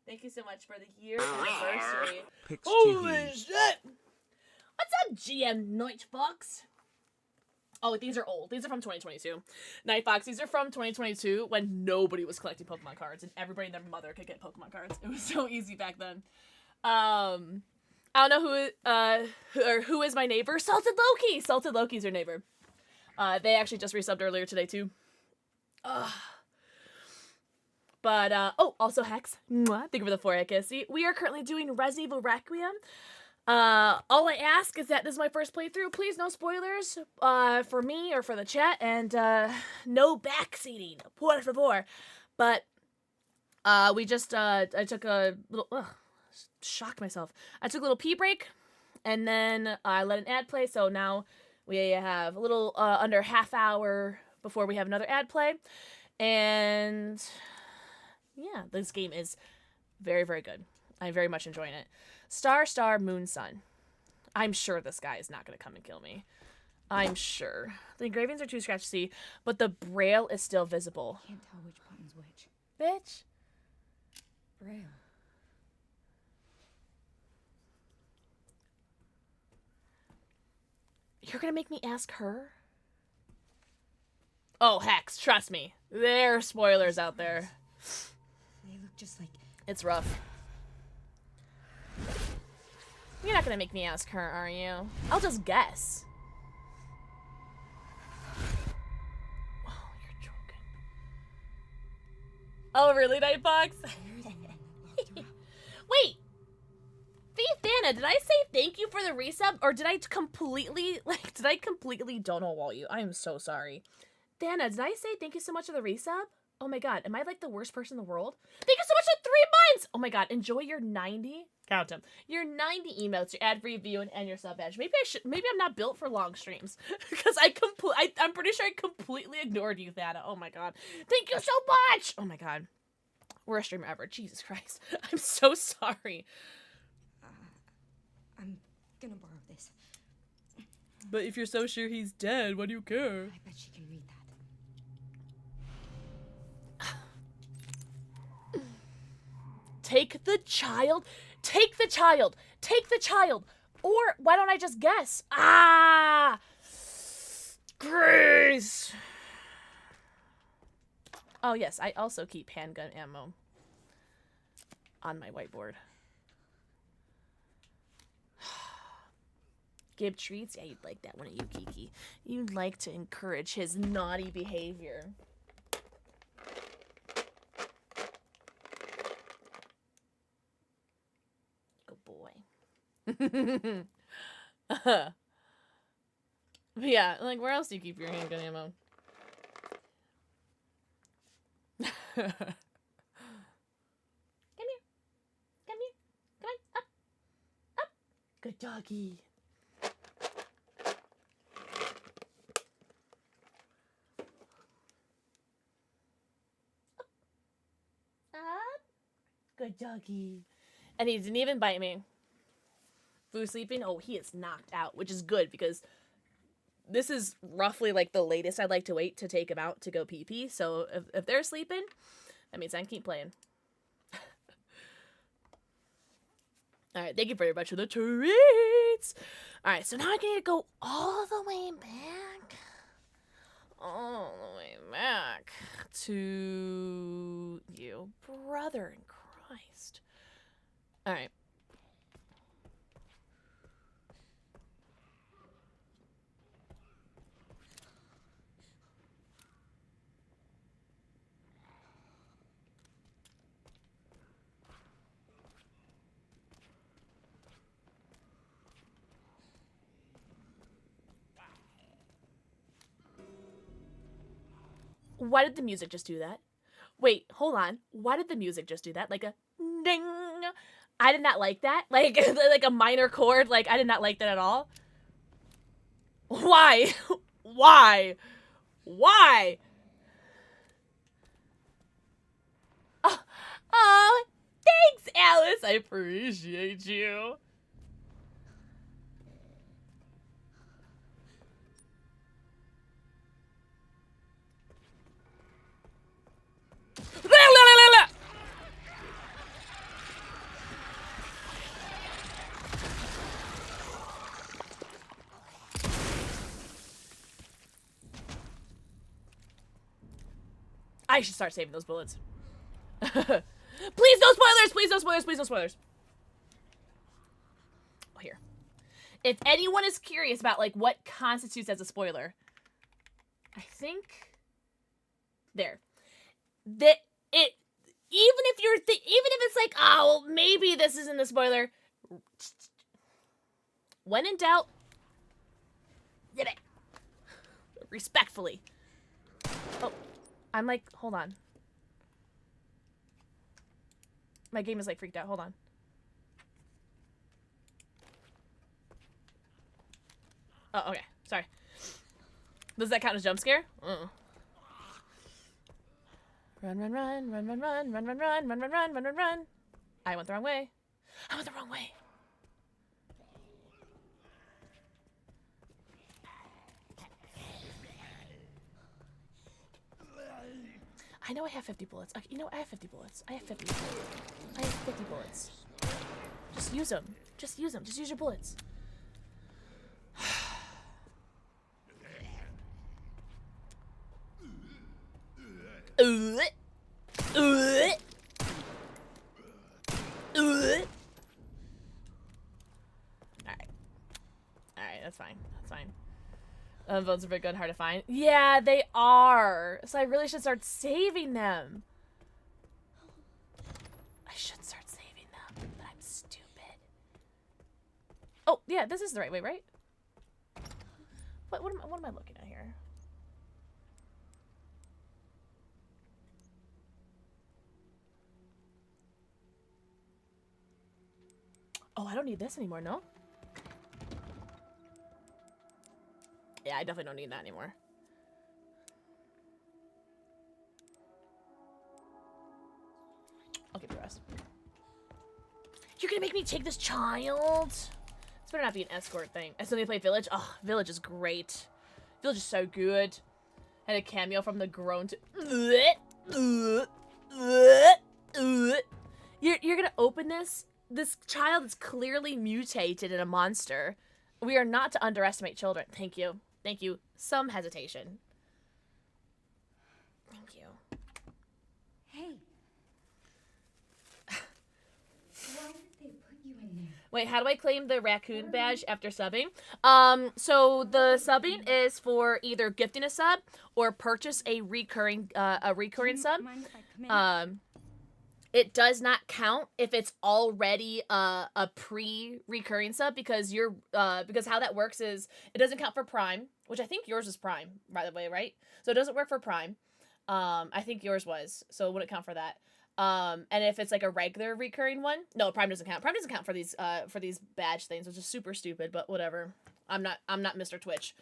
Thank you so much for the year anniversary. Holy shit. What's up, GM Nightfox? Oh, these are old. These are from 2022. Nightfox, these are from 2022 when nobody was collecting Pokemon cards and everybody and their mother could get Pokemon cards. It was so easy back then. I don't know who is my neighbor. Salted Loki. Salted Loki's your neighbor. They actually just resubbed earlier today too. But oh, also Hex. Mwah, thank you for the 4 kissy. We are currently doing Resident Evil Requiem. All I ask is that this is my first playthrough. Please, no spoilers for me or for the chat, and no backseating, por favor. But we just I took a little shock myself. I took a little pee break, and then I let an ad play. So now we have a little under half hour before we have another ad play, and yeah, this game is very, very good. I'm very much enjoying it. Star, Moon, Sun. I'm sure this guy is not going to come and kill me. I'm sure. The engravings are too scratched to see, but the braille is still visible. Can't tell which button's which. Bitch. Braille. You're going to make me ask her? Oh, Hex, trust me. There are spoilers out there. They look just like... It's rough. You're not gonna make me ask her, are you? I'll just guess. Oh, you're joking. Oh, really, Nightbox? Wait! Faith Dana, did I say thank you for the resub? Or did I completely, don't know wall you? I am so sorry. Dana, did I say thank you so much for the resub? Oh my god, am I like the worst person in the world? Thank you so much for 3 months! Oh my god, enjoy your 90, count them, your 90 emotes, your ad-free view, and your sub badge. Maybe I'm not built for long streams. Because I'm pretty sure I completely ignored you, Thana. Oh my god. Thank you so much! Oh my god. Worst streamer ever. Jesus Christ. I'm so sorry. I'm gonna borrow this. But if you're so sure he's dead, why do you care? I bet she can read that. Take the child. Take the child. Take the child. Or why don't I just guess? Ah! Grace! Oh, yes. I also keep handgun ammo on my whiteboard. Give treats? Yeah, you'd like that, wouldn't you, Kiki? You'd like to encourage his naughty behavior. Good boy. Yeah, like, where else do you keep your handgun ammo? Come here. Come here. Come on. Up. Up. Good doggy. Up. Good doggy. And he didn't even bite me. Foo sleeping? Oh, he is knocked out, which is good because this is roughly like the latest I'd like to wait to take him out to go pee-pee. So if they're sleeping, that means I can keep playing. Alright, thank you very much for the treats. Alright, so now I need to go all the way back. All the way back to you. Brother in Christ. Alright. Why did the music just do that? Wait, hold on. Why did the music just do that? Like a ding. I did not like that. Like a minor chord. Like, I did not like that at all. Why? Why? Why? Oh, thanks, Alice. I appreciate you. I should start saving those bullets. Please no spoilers! Please no spoilers! Please no spoilers! Oh, here. If anyone is curious about, like, what constitutes as a spoiler, I think... There. Even if it's like, oh, well, maybe this isn't a spoiler. When in doubt, did it. Respectfully. Oh, I'm like, hold on. My game is like freaked out. Hold on. Oh, okay. Sorry. Does that count as jump scare? Run, run, run, run, run, run, run, run, run, run, run, run, run, run, run. I went the wrong way. I went the wrong way. I know I have 50 bullets. You know, I have 50 bullets. I have 50. I have 50 bullets. Just use them. Just use them. Just use your bullets. fine. That's fine. Votes are very good, hard to find. Yeah, they are. So I really should start saving them. I should start saving them, but I'm stupid. Oh, yeah, this is the right way, right? What am I looking at here? Oh, I don't need this anymore, no? Yeah, I definitely don't need that anymore. I'll keep the rest. You're gonna make me take this child? This better not be an escort thing. I still need to play Village. Oh, Village is great. Village is so good. Had a cameo from the grown to... You're gonna open this? This child is clearly mutated in a monster. We are not to underestimate children. Thank you. Thank you. Some hesitation. Thank you. Hey. Why did they put you in there? Wait, how do I claim the raccoon badge after subbing? So the subbing is for either gifting a sub or purchase a recurring sub. Mind if I come in? It does not count if it's already a pre-recurring sub because because how that works is it doesn't count for Prime, which I think yours is Prime, by the way, right? So it doesn't work for Prime. I think yours was, so it wouldn't count for that. And if it's like a regular recurring one, no, Prime doesn't count. Prime doesn't count for these badge things, which is super stupid, but whatever. I'm not Mr. Twitch.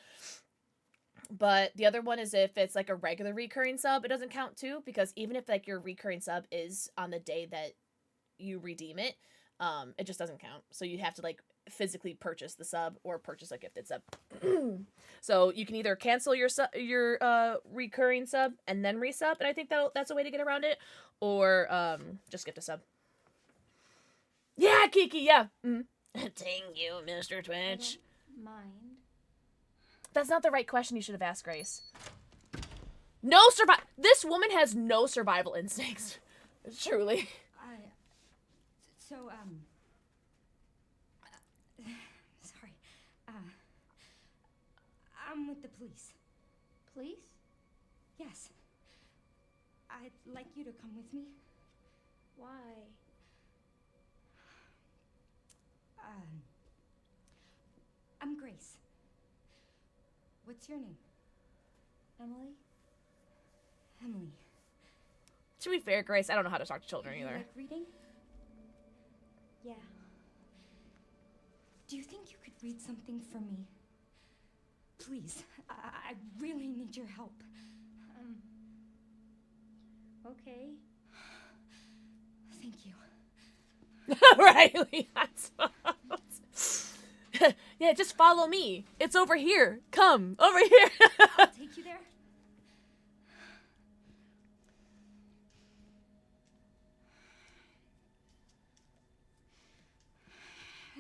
But the other one is if it's like a regular recurring sub, it doesn't count too, because even if like your recurring sub is on the day that you redeem it, it just doesn't count. So you have to like physically purchase the sub or purchase a gifted sub. So you can either cancel your recurring sub and then resub, and I think that's a way to get around it, or just gift a sub. Yeah, Kiki, yeah. Thank you, Mr. Twitch. Mind. That's not the right question you should have asked, Grace. This woman has no survival instincts. Truly. Sorry. I'm with the police. Police? Yes. I'd like you to come with me. Why? I'm Grace. What's your name? Emily? Emily. To be fair, Grace, I don't know how to talk to children You either. like reading? Yeah. Do you think you could read something for me? Please, I really need your help. Okay. Thank you. Riley, that's yeah, just follow me. It's over here. Come, over here. I'll take you there.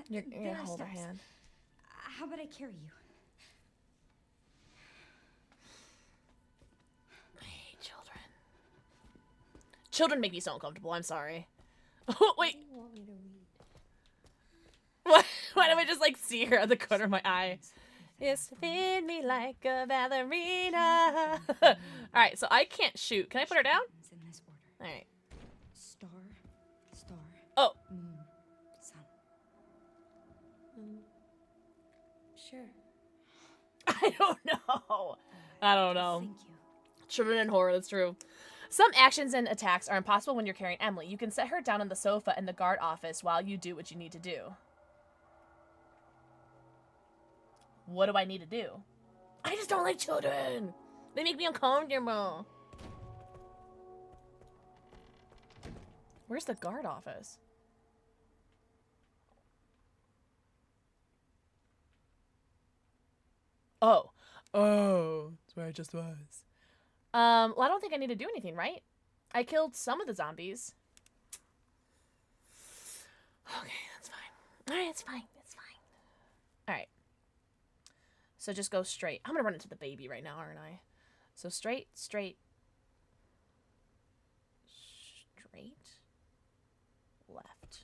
You're There gonna are hold her steps. hand. How about I carry you? I hate children. Children make me so uncomfortable. I'm sorry. Oh, wait. What do you want me to read? Why do I just like see her at the corner of my eye? It's spin me like a ballerina. All right, so I can't shoot. Can I put her down? In this order. All right. Star, star. Oh. Moon, sun. Sure. I don't know. I don't know. Thank you. Children in horror, that's true. Some actions and attacks are impossible when you're carrying Emily. You can set her down on the sofa in the guard office while you do what you need to do. What do I need to do? I just don't like children. They make me uncomfortable. Where's the guard office? Oh. Oh, that's where I just was. Well, I don't think I need to do anything, right? I killed some of the zombies. Okay, that's fine. Alright, it's fine. It's fine. Alright. So just go straight. I'm gonna run into the baby right now, aren't I? So straight, straight, straight, left.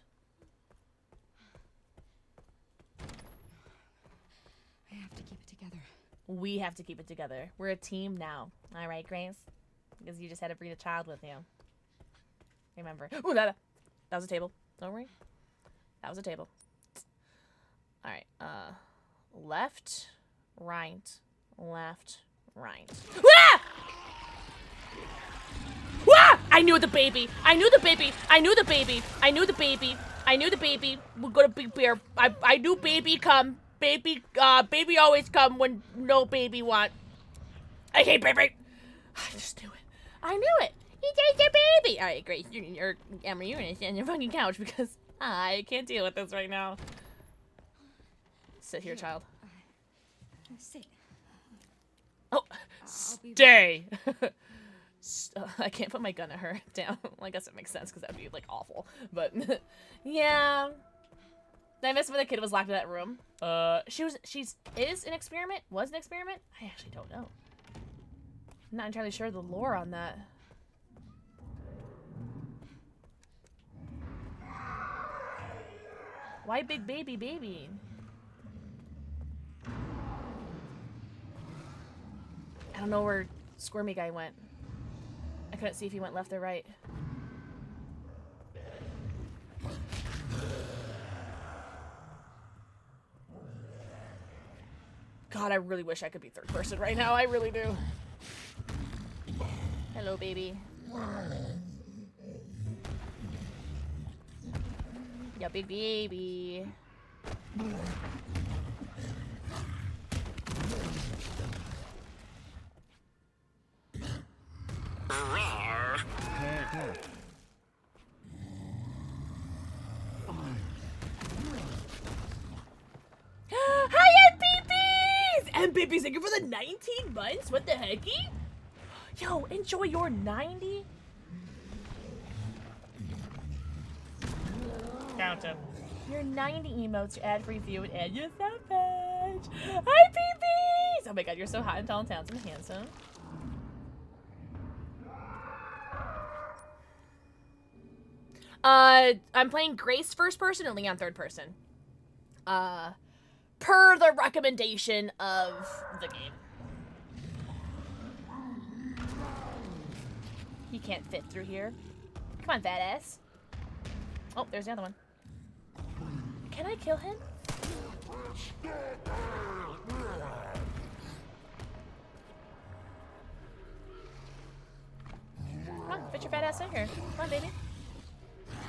I have We have to keep it together. We're a team now. All right, Grace? Because you just had to breed a child with you. Remember. Ooh, that was a table. Don't worry. That was a table. All right. Left, right, left, right. Ah! Ah! I knew the baby. I knew the baby. I knew the baby. I knew the baby. I knew the baby. We're gonna be bear. I knew baby come. Baby baby always come when no baby want. I hate baby. I just knew it. I knew it. He takes your baby. All right, great. Emma, you're gonna sit on your fucking couch because I can't deal with this right now. Sit here, child. Sit. Oh, stay. I can't put my gun at her down. Well, I guess it makes sense because that'd be like awful. But yeah. Did I miss when the kid was locked in that room? She's an experiment? Was an experiment? I actually don't know. I'm not entirely sure the lore on that. Why big baby? I don't know where Squirmy Guy went. I couldn't see if he went left or right. God, I really wish I could be third person right now. I really do. Hello, baby. Yeah, big baby. Hi, MPPs! MPPs, thank you for the 19 months. What the hecky? Yo, enjoy your 90. Count him. Your 90 emotes, your ad-free view, and add your savage. Hi, PPs! Oh my god, you're so hot and tall and talented and handsome. I'm playing Grace first person and Leon third person. Per the recommendation of the game. He can't fit through here. Come on, fat ass. Oh, there's the other one. Can I kill him? Come on, fit your fat ass in here. Come on, baby.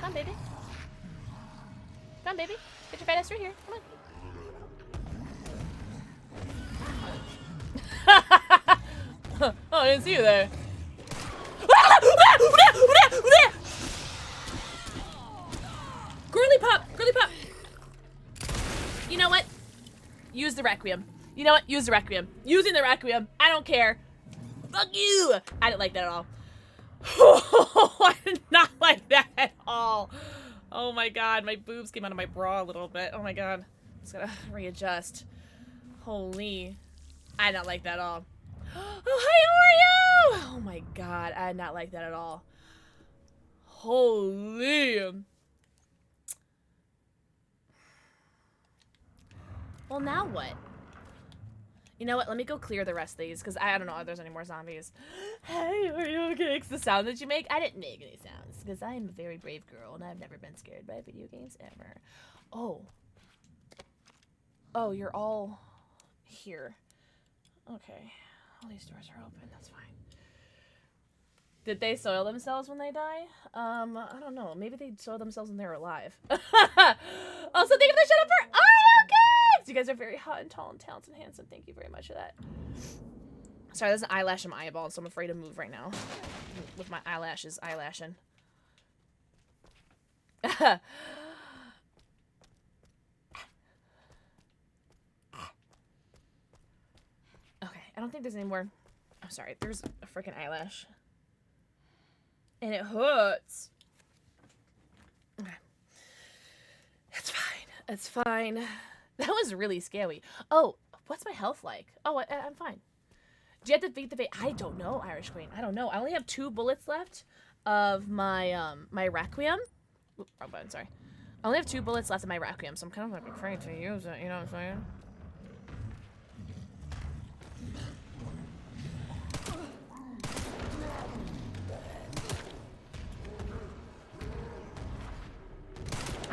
Come on, baby. Come on, baby. Fit your fat ass through here. Come on. Oh, I didn't see you there. Girly pop! Girly pop! You know what? Use the Requiem. You know what? Use the Requiem. Using the Requiem. I don't care. Fuck you! I didn't like that at all. I did not like that at all. Oh my god, my boobs came out of my bra a little bit. Oh my god. I'm just gonna readjust. Holy. I did not like that at all. Oh, hi, Oreo! Oh my god, I did not like that at all. Holy. Well, now what? You know what? Let me go clear the rest of these, because I don't know if there's any more zombies. Hey, are you okay? It's the sound that you make? I didn't make any sounds, because I am a very brave girl, and I've never been scared by video games ever. Oh. Oh, you're all here. Okay. All these doors are open. That's fine. Did they soil themselves when they die? I don't know. Maybe they soil themselves when they're alive. Also, thank you for the shout out for Oreo Kids! You guys are very hot and tall and talented and handsome. Thank you very much for that. Sorry, there's an eyelash in my eyeball, so I'm afraid to move right now. With my eyelashes eyelashing. Okay, I don't think there's any more. I'm sorry, there's a freaking eyelash. And it hurts. Okay. It's fine. It's fine. That was really scary. Oh, what's my health like? Oh, I'm fine. Do you have to beat the I don't know, Irish Queen. I don't know. I only have 2 bullets left of my my Requiem. Oop, wrong button, sorry. I only have 2 bullets left of my Requiem, so I'm kind of like afraid to use it, you know what I'm saying?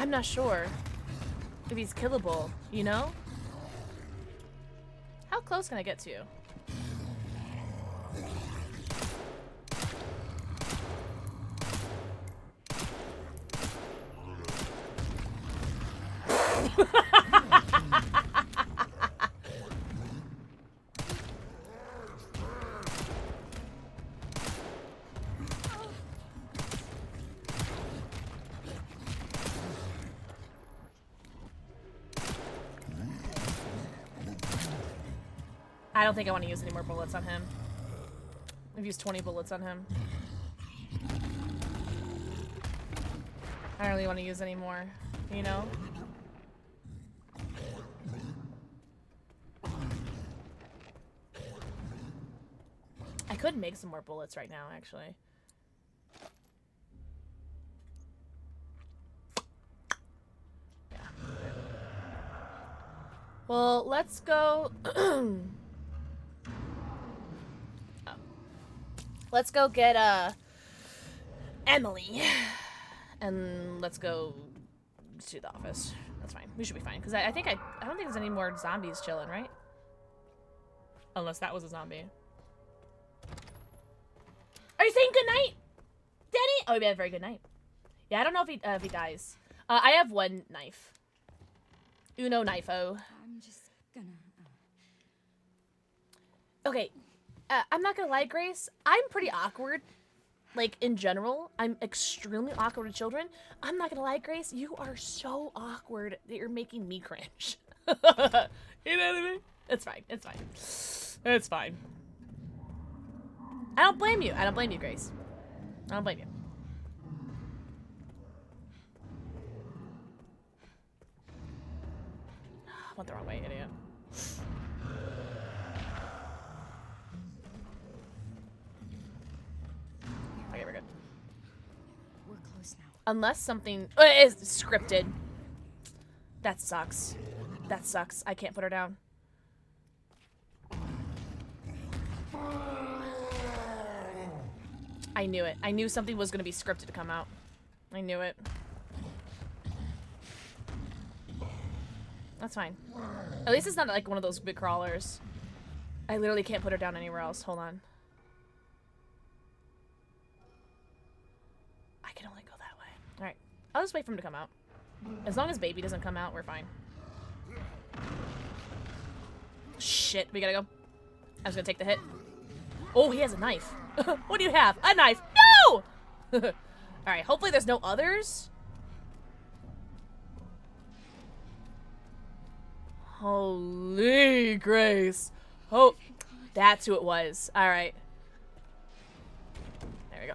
I'm not sure if he's killable, you know? How close can I get to you? I don't think I want to use any more bullets on him. I've used 20 bullets on him. I don't really want to use any more, you know? I could make some more bullets right now, actually. Yeah. Well, let's go... Let's go get, Emily. And let's go to the office. That's fine. We should be fine. Because I don't think there's any more zombies chilling, right? Unless that was a zombie. Are you saying goodnight, Danny? Oh, yeah, very good night. Yeah, I don't know if he dies. I have one knife. Uno knifeo. I'm just gonna... Okay. I'm not gonna lie, Grace. I'm pretty awkward. Like, in general, I'm extremely awkward with children. I'm not gonna lie, Grace. You are so awkward that you're making me cringe. You know what I mean? It's fine. It's fine. It's fine. I don't blame you. I don't blame you, Grace. I don't blame you. I went the wrong way, idiot. Okay, we're good. We're close now. Unless something is scripted. That sucks. That sucks. I can't put her down. I knew it. I knew something was going to be scripted to come out. I knew it. That's fine. At least it's not like one of those big crawlers. I literally can't put her down anywhere else. Hold on. I can only go that way. Alright. I'll just wait for him to come out. As long as baby doesn't come out, we're fine. Shit, we gotta go. I was gonna take the hit. Oh, he has a knife. What do you have? A knife. No! Alright, hopefully there's no others. Holy Grace. Oh, that's who it was. Alright. There we go.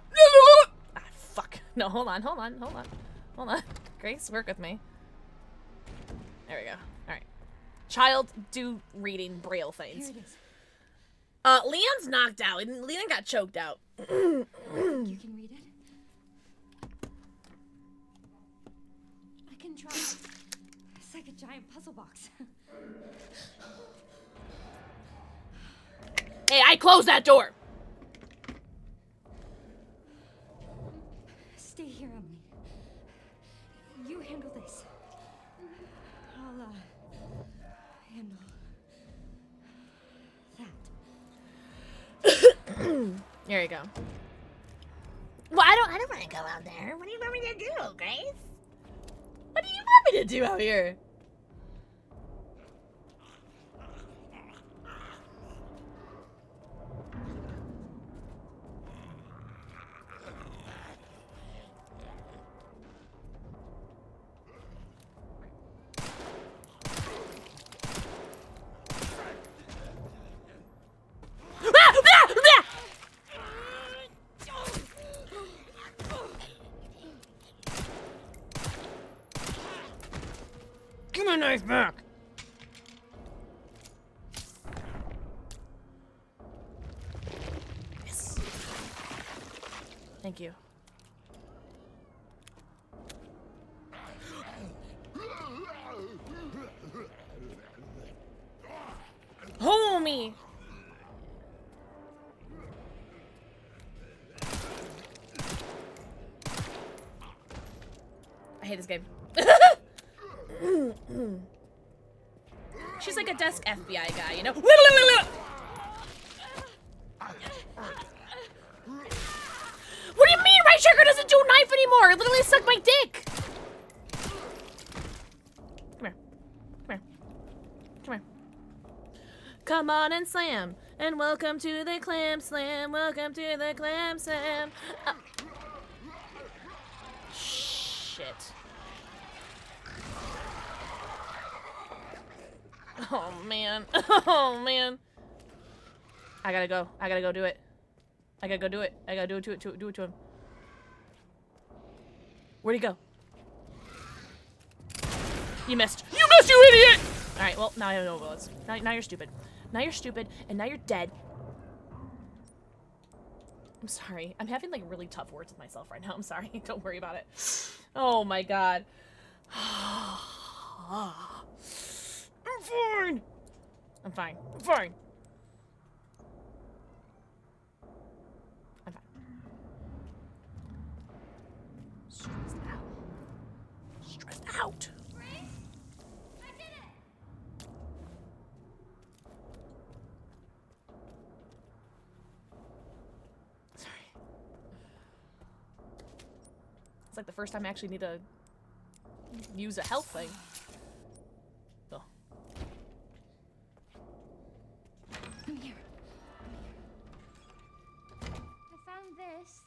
Ah, fuck. No, hold on. Hold on. Grace, work with me. There we go. Alright. Child, do reading braille things. Here it is. Leon's knocked out. Leon got choked out. You can read it? I can try. It's like a giant puzzle box. Hey, I closed that door! Stay here, Emily. You handle this. I'll, handle that. There you go. Well, I don't want to go out there. What do you want me to do, Grace? What do you want me to do out here? Give my knife back! Yes. Thank you. Homie! I hate this game. She's like a desk FBI guy, you know? What do you mean Right Trigger doesn't do knife anymore? It literally sucked my dick. Come here. Come here. Come here. Come on and slam. And welcome to the clam slam. Welcome to the clam slam. Shit. Oh man. Oh man. I gotta go. I gotta go do it. I gotta go do it. I gotta do it to him. Where'd he go? You missed. You missed, you idiot! Alright, well, now I have no bullets. Now you're stupid. Now you're stupid, and now you're dead. I'm sorry. I'm having like really tough words with myself right now. I'm sorry. Don't worry about it. Oh my god. I'm fine. I'm fine. I'm fine. I'm fine. Stressed out. Stressed out. Sorry. It's like the first time I actually need to use a health thing. Oh. Come here. I found this.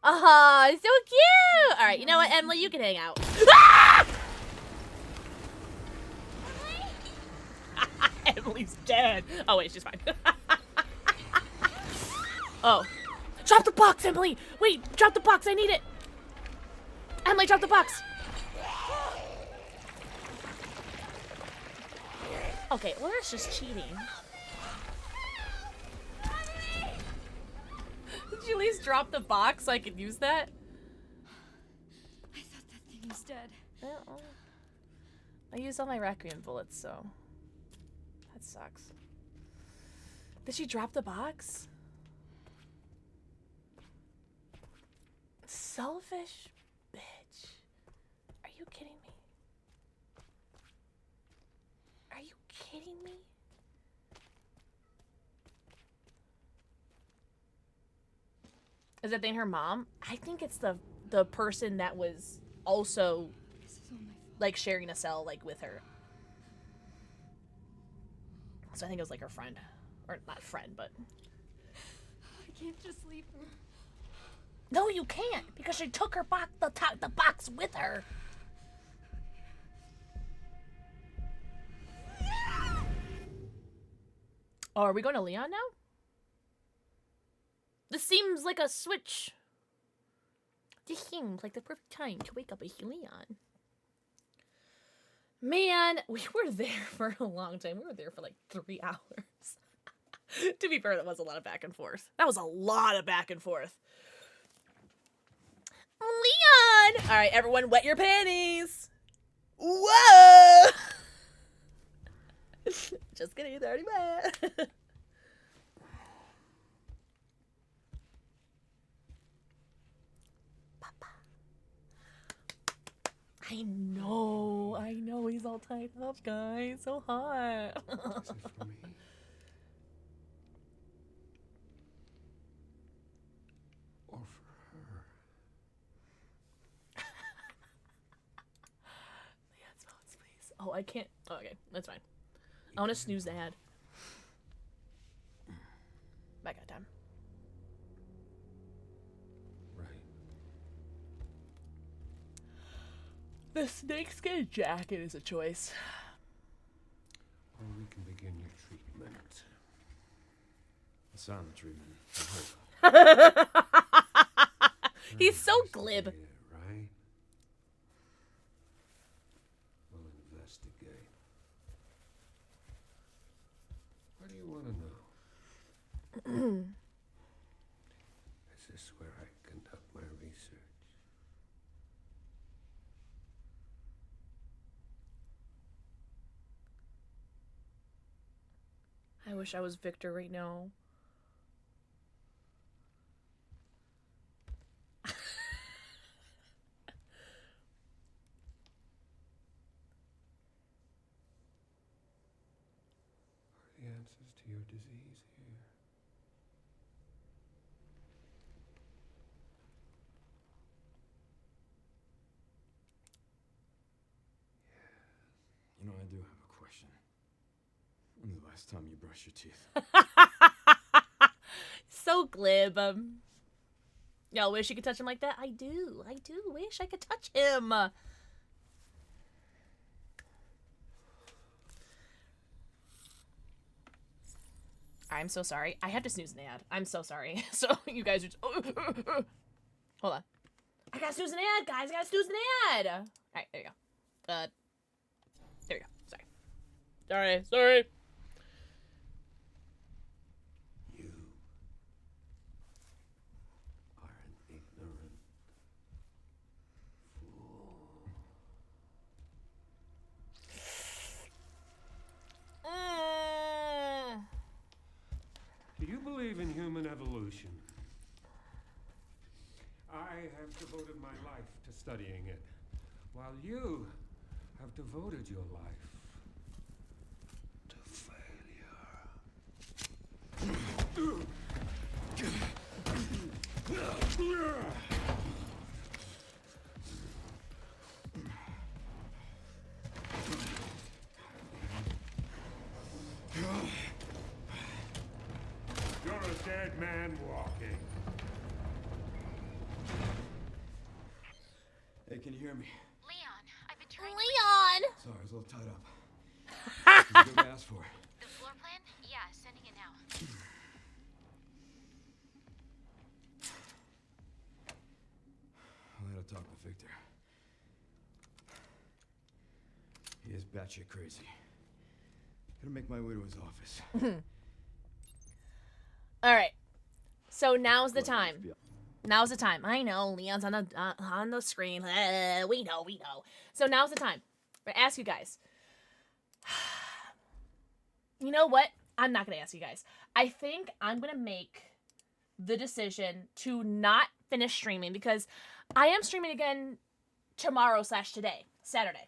Ah, so cute! Alright, you know what, Emily, you can hang out. Ah! Emily's dead. Oh wait, she's fine. Oh. Drop the box, Emily! Wait, drop the box, I need it! Emily, drop the box! Okay, well that's just cheating. Did you at least drop the box so I could use that? I thought that thing was dead. Well, I used all my Requiem bullets, so that sucks. Did she drop the box? Selfish bitch. Are you kidding me? Are you kidding me? Is that thing her mom? I think it's the person that was also like sharing a cell like with her. So I think it was like her friend. Or not friend, but I can't just leave her. no, you can't, because she took her box, the box with her. Oh, are we going to Leon now? This seems like a switch. This seems like the perfect time to wake up as Leon. Man, we were there for a long time. We were there for like 3 hours. To be fair, that was a lot of back and forth. That was a lot of back and forth. Leon! All right, everyone, wet your panties. Whoa! Just kidding, it's already wet. Papa. I know, he's all tied up, guys. So hot. Is it for me? Or for her? Leon's phones, please. Oh, I can't. Oh, okay, that's fine. I want to snooze the ad. I got time. Right. The snakeskin jacket is a choice. Or we can begin your treatment. A silent treatment. I hope. He's so glib. Right? We'll investigate. What do you want to know? Is this where I conduct my research? I wish I was Victor right now. answers to your disease here. You know, I do have a question. When's the last time you brushed your teeth? So glib. Y'all wish you could touch him like that? I do wish I could touch him. I'm so sorry. I have to snooze an ad. I'm so sorry. So you guys are just... Hold on. I gotta snooze an ad, guys. I gotta snooze an ad. All right, there you go. There we go. Sorry. Sorry. You are an ignorant fool. Do you believe in human evolution? I have devoted my life to studying it, while you have devoted your life to failure. You're a dead man walking. Hey, can you hear me? Leon, I've been trying. Leon! Sorry, I was a little tied up. What did you ask for? The floor plan? Yeah, sending it now. I gotta talk to Victor. He is batshit crazy. Gotta make my way to his office. All right. So now's the time. Now's the time. I know Leon's on the screen. We know. So now's the time. I ask you guys. You know what? I'm not gonna ask you guys. I think I'm gonna make the decision to not finish streaming because I am streaming again tomorrow/today, Saturday,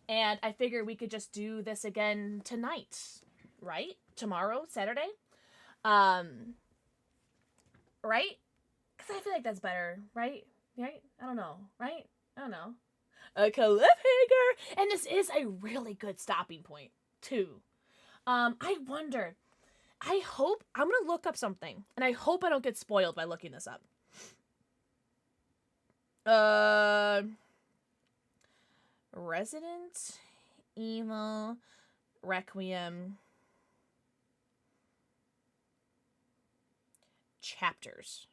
and I figured we could just do this again tonight, right? Tomorrow, Saturday, right? Because I feel like that's better, right? Right? I don't know, right? I don't know. A cliffhanger! And this is a really good stopping point, too. I wonder. I hope... I'm going to look up something. And I hope I don't get spoiled by looking this up. Resident Evil Requiem chapters.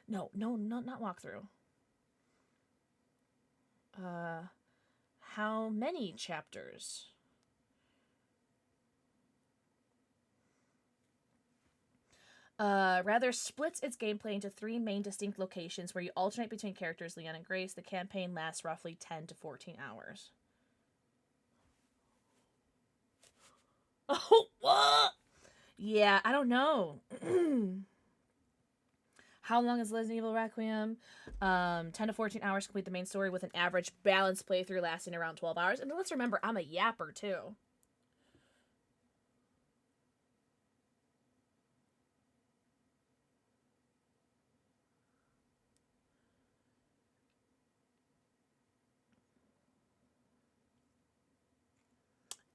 No, not walkthrough. How many chapters? Rather splits its gameplay into 3 main distinct locations where you alternate between characters Leon and Grace. The campaign lasts roughly 10 to 14 hours. Oh, what? Yeah, I don't know. How long is Resident Evil Requiem? 10 to 14 hours to complete the main story with an average balanced playthrough lasting around 12 hours. And let's remember, I'm a yapper, too.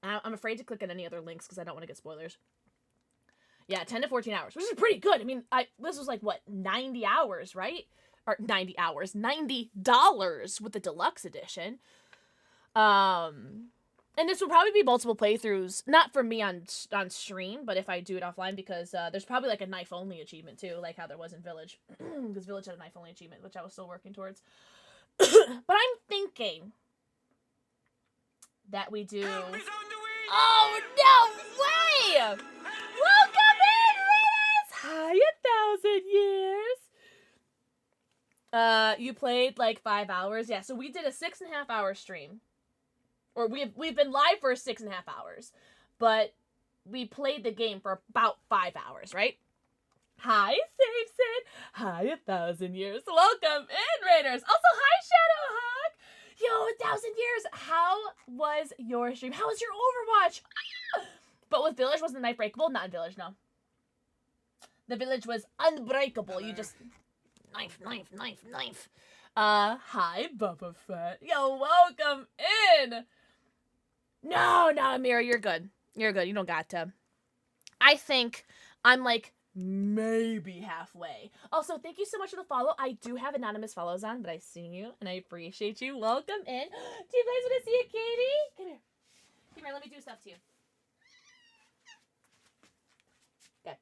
I'm afraid to click on any other links because I don't want to get spoilers. Yeah, 10 to 14 hours, which is pretty good. I mean, this was like, what, 90 hours, right? Or 90 hours, $90 with the deluxe edition. And this will probably be multiple playthroughs, not for me on stream, but if I do it offline, because there's probably like a knife-only achievement too, like how there was in Village. Because Village had a knife-only achievement, which I was still working towards. But I'm thinking that we do... Oh, no way! Welcome in, Ritas! Hi, 1,000 years! You played like 5 hours? Yeah, so we did a 6.5 hour stream. Or we've been live for 6.5 hours. But we played the game for about 5 hours, right? Hi, Saveson! Hi, 1,000 years! Welcome in, Raiders! Also, hi, Shadowhawk! Yo, 1,000 years! How was your stream? How was your Overwatch? But with Village, wasn't the knife breakable? Not in Village, no. The Village was unbreakable. You just knife. Hi, Bubba Fett. Yo, welcome in. No, Amira, you're good. You're good. You don't got to. I think I'm like maybe halfway. Also, thank you so much for the follow. I do have anonymous follows on, but I see you and I appreciate you. Welcome in. Do you guys want to see it, Katie? Come here. Come here, let me do stuff to you. Good.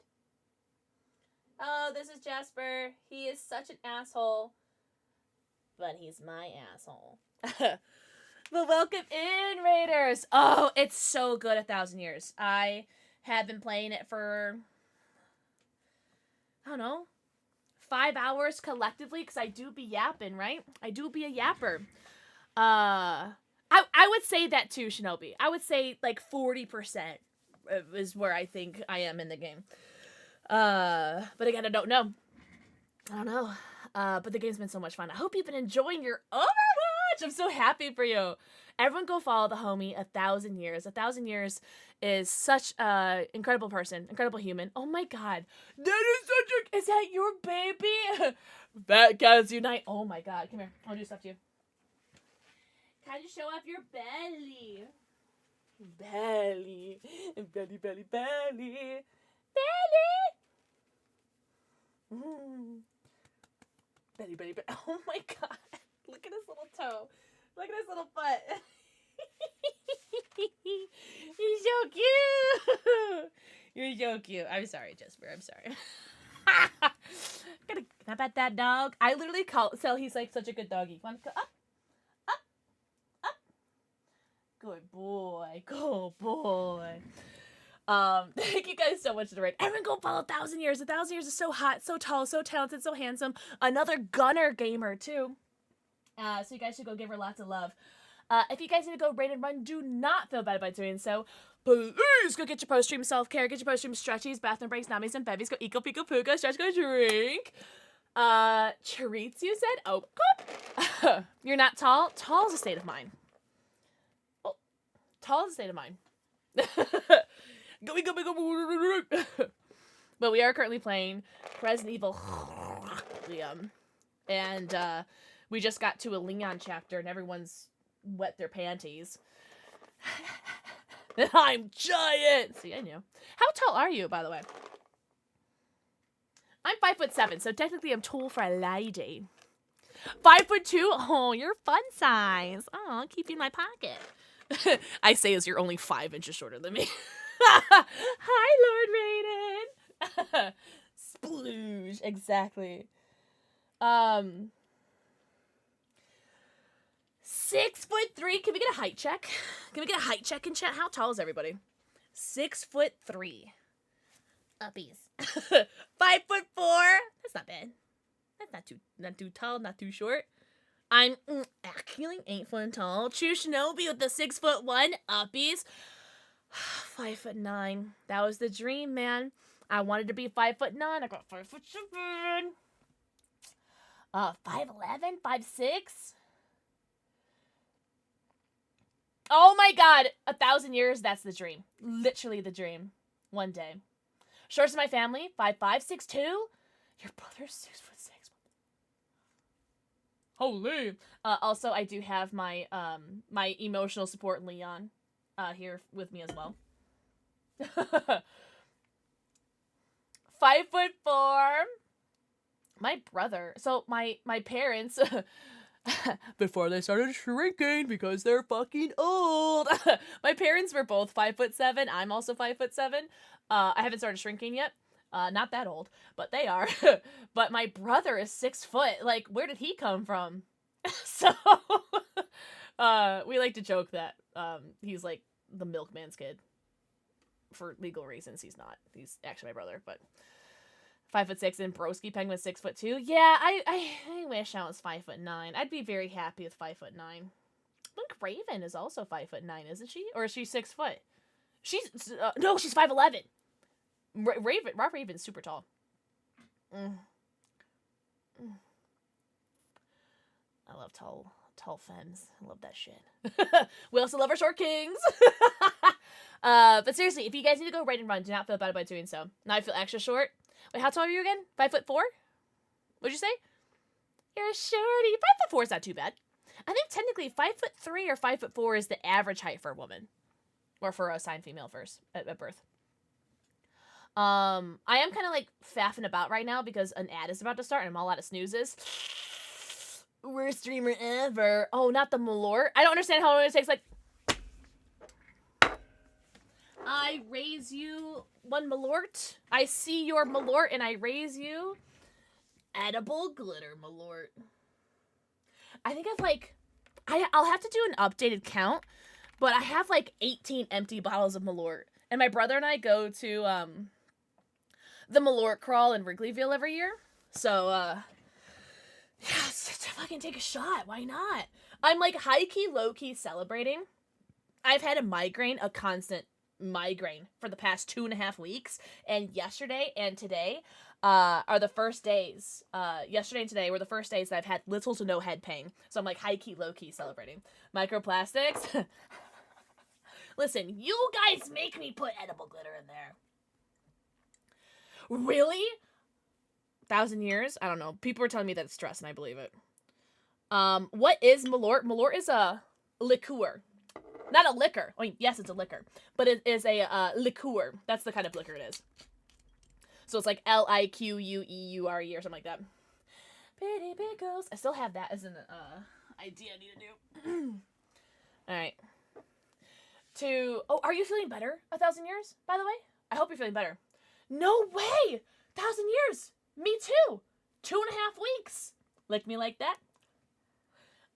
Oh, this is Jasper. He is such an asshole. But he's my asshole. But welcome in, Raiders. Oh, it's so good, 1,000 Years. I have been playing it for, I don't know, 5 hours collectively, because I do be yapping, right? I do be a yapper. I would say that too, Shinobi. I would say like 40% is where I think I am in the game. But again, I don't know. But the game's been so much fun. I hope you've been enjoying your Overwatch. I'm so happy for you. Everyone go follow the homie 1,000 Years. 1,000 Years is such an incredible person, incredible human. Oh my god. That is such a... Is that your baby? Fat Cats Unite. Oh my god. Come here. I'll do stuff to you. Can you show off your belly? Belly. Belly, belly, belly. Belly. Belly, belly, belly. Oh my god. Look at his little toe. Look at his little butt. He's so cute. You're so cute. I'm sorry, Jasper. I'm sorry. Gotta snap at that dog. I literally tell he's like such a good doggy. Want to go up? Good boy. Good boy. Thank you guys so much for the raid. Everyone go follow 1,000 Years. 1,000 Years is so hot, so tall, so talented, so handsome. Another gunner gamer too. So you guys should go give her lots of love. If you guys need to go raid and run, do not feel bad about doing so. Please go get your post-stream self-care, get your post-stream stretchies, bathroom breaks, namis, and bevies. Go eco, pico, puka, stretch, go drink. Treats, you said? Oh, good. You're not tall? Tall is a state of mind. Oh, tall is a state of mind. But we are currently playing Resident Evil Requiem. And we just got to a Leon chapter and everyone's wet their panties. And I'm giant! See, I knew. How tall are you, by the way? I'm 5'7", so technically I'm tall for a lady. 5'2"? Oh, you're fun size. Oh, keep you in my pocket. I say as you're only 5 inches shorter than me. Hi, Lord Raiden. Splooge, exactly. 6'3". Can we get a height check? Can we get a height check in chat? How tall is everybody? 6'3". Uppies. 5'4". That's not bad. That's not too tall, not too short. I'm actually 8 foot tall. True Shinobi with the 6'1". Uppies. 5'9". That was the dream, man. I wanted to be 5'9". I got 5'7". 5'11", 5'6". Oh my god, 1,000 years, that's the dream. Literally the dream. One day. Shortest of my family, 5'5", 6'2". Your brother's 6'6". Holy. Also, I do have my my emotional support Leon here with me as well. 5'4". My brother. So my parents before they started shrinking because they're fucking old. My parents were both 5'7". I'm also 5'7". I haven't started shrinking yet. Not that old, but they are. But my brother is 6 foot. Like, where did he come from? So, we like to joke that he's like the milkman's kid. For legal reasons, he's not. He's actually my brother, but 5'6", and Broski Penguin 6'2". Yeah, I wish I was 5'9". I'd be very happy with 5'9". I think Raven is also 5'9", isn't she? Or is she 6 foot? She's no, she's 5'11". Raven's super tall. I love tall Tall femmes. I love that shit. We also love our short kings. But seriously, if you guys need to go right and run, do not feel bad about doing so. Now I feel extra short. Wait, how tall are you again? 5'4"? What'd you say? You're a shorty. 5'4" is not too bad. I think technically 5'3" or 5'4" is the average height for a woman. Or for a assigned female first at birth. I am kind of like faffing about right now because an ad is about to start and I'm all out of snoozes. Worst streamer ever. Oh, not the Malort. I don't understand how long it takes. Like, I raise you one Malort. I see your Malort and I raise you. Edible glitter Malort. I think I've like, I'll have to do an updated count, but I have like 18 empty bottles of Malort. And my brother and I go to the Malort crawl in Wrigleyville every year. So, yeah, let's fucking take a shot. Why not? I'm like high-key, low-key celebrating. I've had a migraine, a constant migraine for the past 2.5 weeks. And yesterday and today are the first days. Yesterday and today were the first days that I've had little to no head pain. So I'm like high-key, low-key celebrating. Microplastics. Listen, you guys make me put edible glitter in there. Really? 1,000 years? I don't know. People are telling me that it's stress, and I believe it. What is Malort? Malort is a liqueur. Not a liquor. I mean, yes, it's a liquor. But it is a liqueur. That's the kind of liquor it is. So it's like Liqueure or something like that. Pretty pickles. I still have that as an idea I need to do. Alright. Oh, are you feeling better? 1,000 years, by the way? I hope you're feeling better. No way! 1,000 years! Me too! 2.5 weeks! Lick me like that?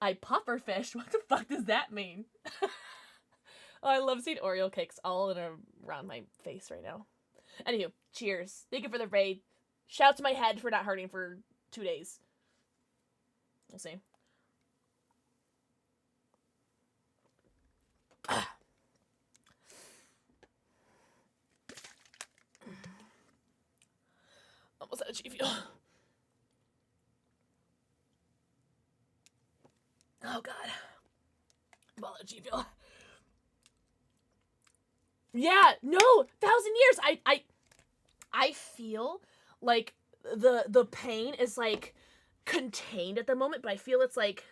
I pufferfished. What the fuck does that mean? Oh, I love seeing Oreo cakes all around my face right now. Anywho, cheers. Thank you for the raid. Shout out to my head for not hurting for 2 days. We'll see. Almost out of G Fuel. Oh god. I'm all out of G Fuel. Yeah, no, 1,000 years. I feel like the pain is like contained at the moment, but I feel it's like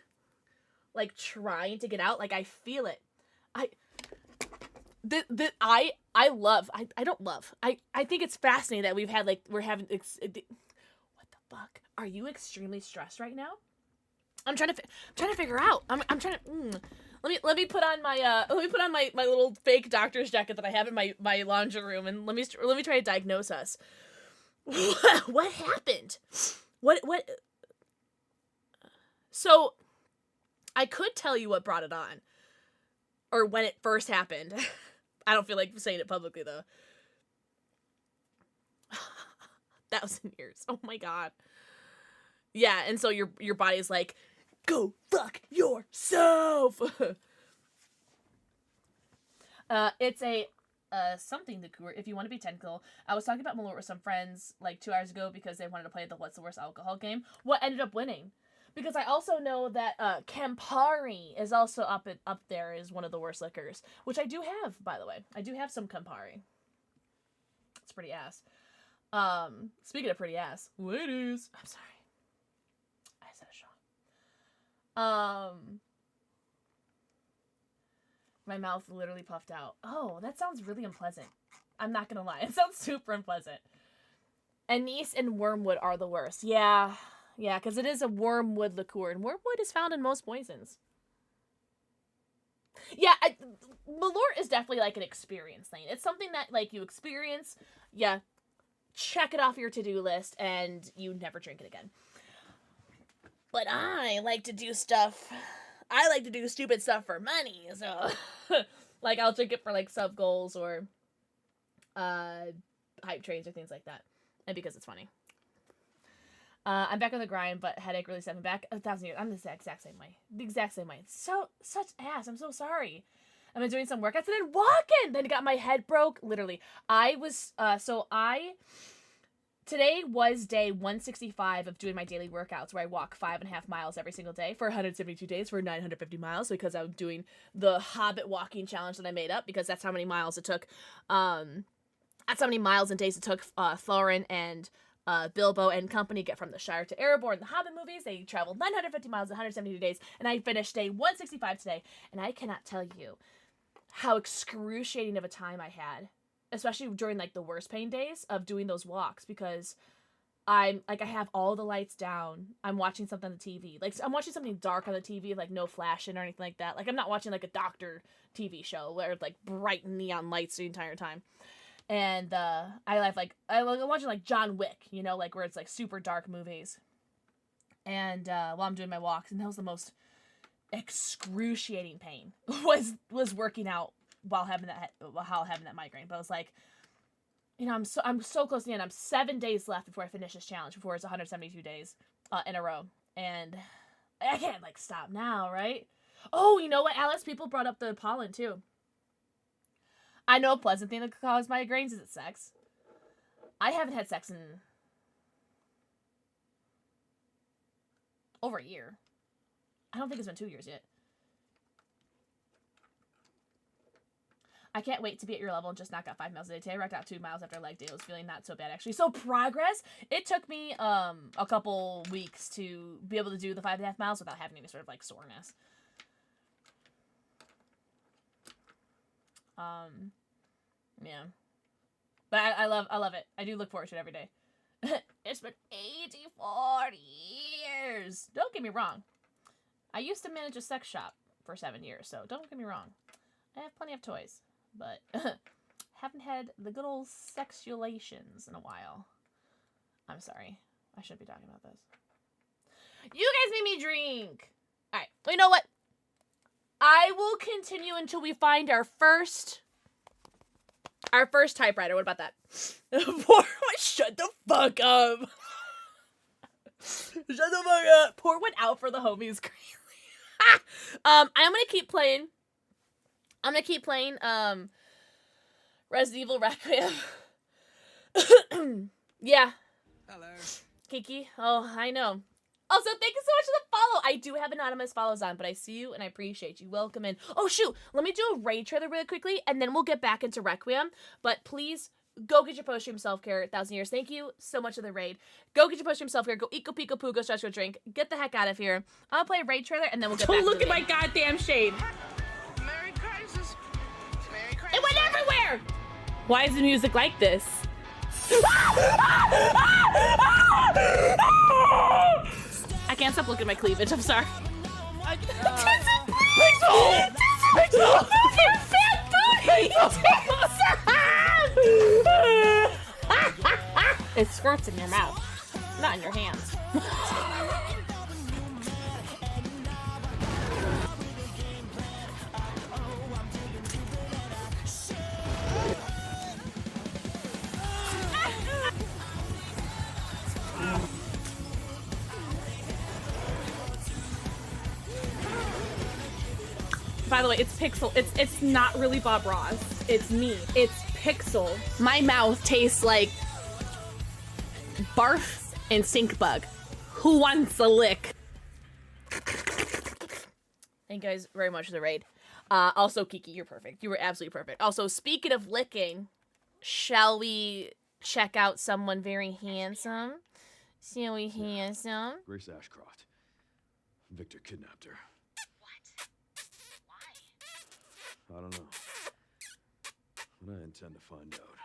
trying to get out. Like I feel it. I think it's fascinating that we're having what the fuck? Are you extremely stressed right now? I'm trying to figure out. I'm trying to let me put on my my little fake doctor's jacket that I have in my laundry room and let me try to diagnose us. What happened? What So I could tell you what brought it on or when it first happened. I don't feel like saying it publicly, though. 1,000 years. Oh, my God. Yeah, and so your body's like, go fuck yourself! It's a something liqueur, if you want to be technical. I was talking about Malort with some friends, like, 2 hours ago because they wanted to play the What's the Worst Alcohol game. What ended up winning? Because I also know that Campari is also up there as one of the worst liquors, which I do have, by the way. I do have some Campari. It's pretty ass. Speaking of pretty ass, ladies, I'm sorry. I said a shot. My mouth literally puffed out. Oh, that sounds really unpleasant. I'm not gonna lie. It sounds super unpleasant. Anise and wormwood are the worst. Yeah. Yeah, because it is a wormwood liqueur, and wormwood is found in most poisons. Yeah, Malort is definitely like an experience thing. It's something that like you experience, yeah, check it off your to-do list, and you never drink it again. But I like to do stupid stuff for money, so like I'll drink it for like sub goals or hype trains or things like that, and because it's funny. I'm back on the grind, but headache really set me back. 1,000 years. I'm the exact same way. The exact same way. Such ass. I'm so sorry. I've been doing some workouts and then walking. Then got my head broke. Literally. I was, Today was day 165 of doing my daily workouts where I walk 5.5 miles every single day for 172 days for 950 miles because I'm doing the Hobbit walking challenge that I made up because that's how many miles it took. That's how many miles and days it took Thorin and Bilbo and company get from the Shire to Erebor in the Hobbit movies. They traveled 950 miles in 172 days, and I finished day 165 today, and I cannot tell you how excruciating of a time I had, especially during like the worst pain days of doing those walks, because I have all the lights down. I'm watching something on the TV. Like, I'm watching something dark on the TV, like no flashing or anything like that. Like, I'm not watching like a doctor TV show where it's like bright neon lights the entire time. And I'm watching like John Wick, you know, like where it's like super dark movies. And while I'm doing my walks, and that was the most excruciating pain was working out while having that migraine. But I was like, you know, I'm so close to the end. I'm 7 days left before I finish this challenge, before it's 172 days in a row, and I can't like stop now, right? Oh, you know what, Alex? People brought up the pollen too. I know a pleasant thing that could cause migraines is sex. I haven't had sex in over a year. I don't think it's been 2 years yet. I can't wait to be at your level and just knock out 5 miles a day. Today I rocked out 2 miles after a leg day. I was feeling not so bad, actually. So progress. It took me a couple weeks to be able to do the 5.5 miles without having any sort of like soreness. Yeah. But I love it. I do look forward to it every day. It's been 84 years. Don't get me wrong. I used to manage a sex shop for 7 years, so don't get me wrong. I have plenty of toys, but haven't had the good old sexulations in a while. I'm sorry. I shouldn't be talking about this. You guys made me drink. All right. Well, you know what? I will continue until we find our first typewriter. What about that? Shut the fuck up. Shut the fuck up. Pour one out for the homies. I'm gonna keep playing. Resident Evil Requiem. Yeah. Hello. Kiki. Oh, I know. Also, thank you so much for the follow. I do have anonymous follows on, but I see you and I appreciate you. Welcome in. Oh, shoot. Let me do a raid trailer really quickly, and then we'll get back into Requiem. But please, go get your post-stream self-care. 1,000 years. Thank you so much for the raid. Go get your post-stream self-care. Go eat, go pee, go poo, go stretch, go drink. Get the heck out of here. I'm gonna play a raid trailer, and then we'll get back Don't to look at my goddamn shade. Merry Crisis. Merry Crisis. It went everywhere! Why is the music like this? I can't stop looking at my cleavage. I'm sorry. It squirts in your mouth, not in your hands. By the way, it's Pixel. It's not really Bob Ross. It's me. It's Pixel. My mouth tastes like barf and stink bug. Who wants a lick? Thank you guys very much for the raid. Also, Kiki, you're perfect. You were absolutely perfect. Also, speaking of licking, shall we check out someone very handsome? Shall we handsome? Grace Ashcroft. Victor kidnapped her. I don't know. But I intend to find out.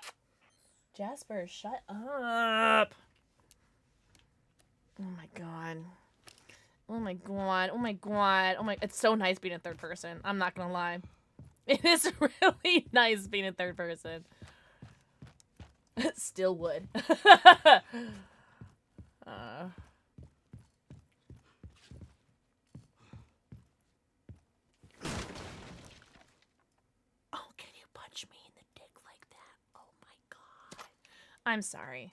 Jasper, shut up. Oh my god. Oh my god. Oh my god. Oh my. It's so nice being in third person. I'm not gonna lie. It is really nice being in third person. Still would. I'm sorry.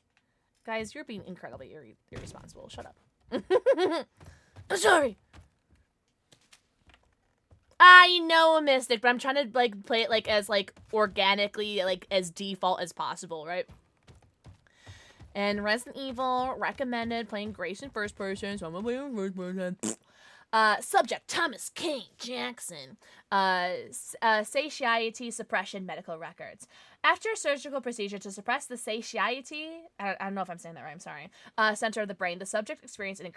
Guys, you're being incredibly irresponsible. Shut up. I'm sorry. I know a Mystic, but I'm trying to like play it like as like organically, like as default as possible, right? And Resident Evil recommended playing Grace in first person, so I'm gonna play in first person. Subject, Thomas King Jackson. Satiety suppression medical records. After a surgical procedure to suppress the satiety, I don't know if I'm saying that right, I'm sorry, center of the brain, the subject experienced an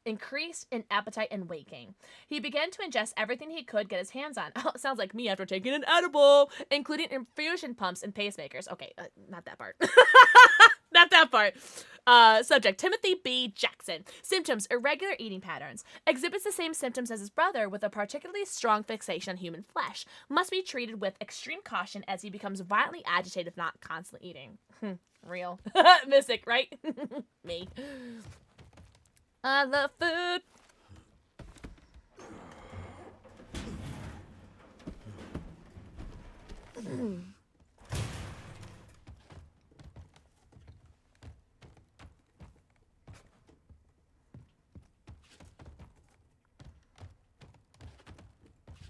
increase in appetite and weight gain. He began to ingest everything he could get his hands on. Oh, sounds like me after taking an edible, including infusion pumps and pacemakers. Okay, not that part. Not that part. Subject, Timothy B. Jackson. Symptoms, irregular eating patterns. Exhibits the same symptoms as his brother with a particularly strong fixation on human flesh. Must be treated with extreme caution as he becomes violently agitated if not constantly eating. Real. Mystic, right? Me. I love food.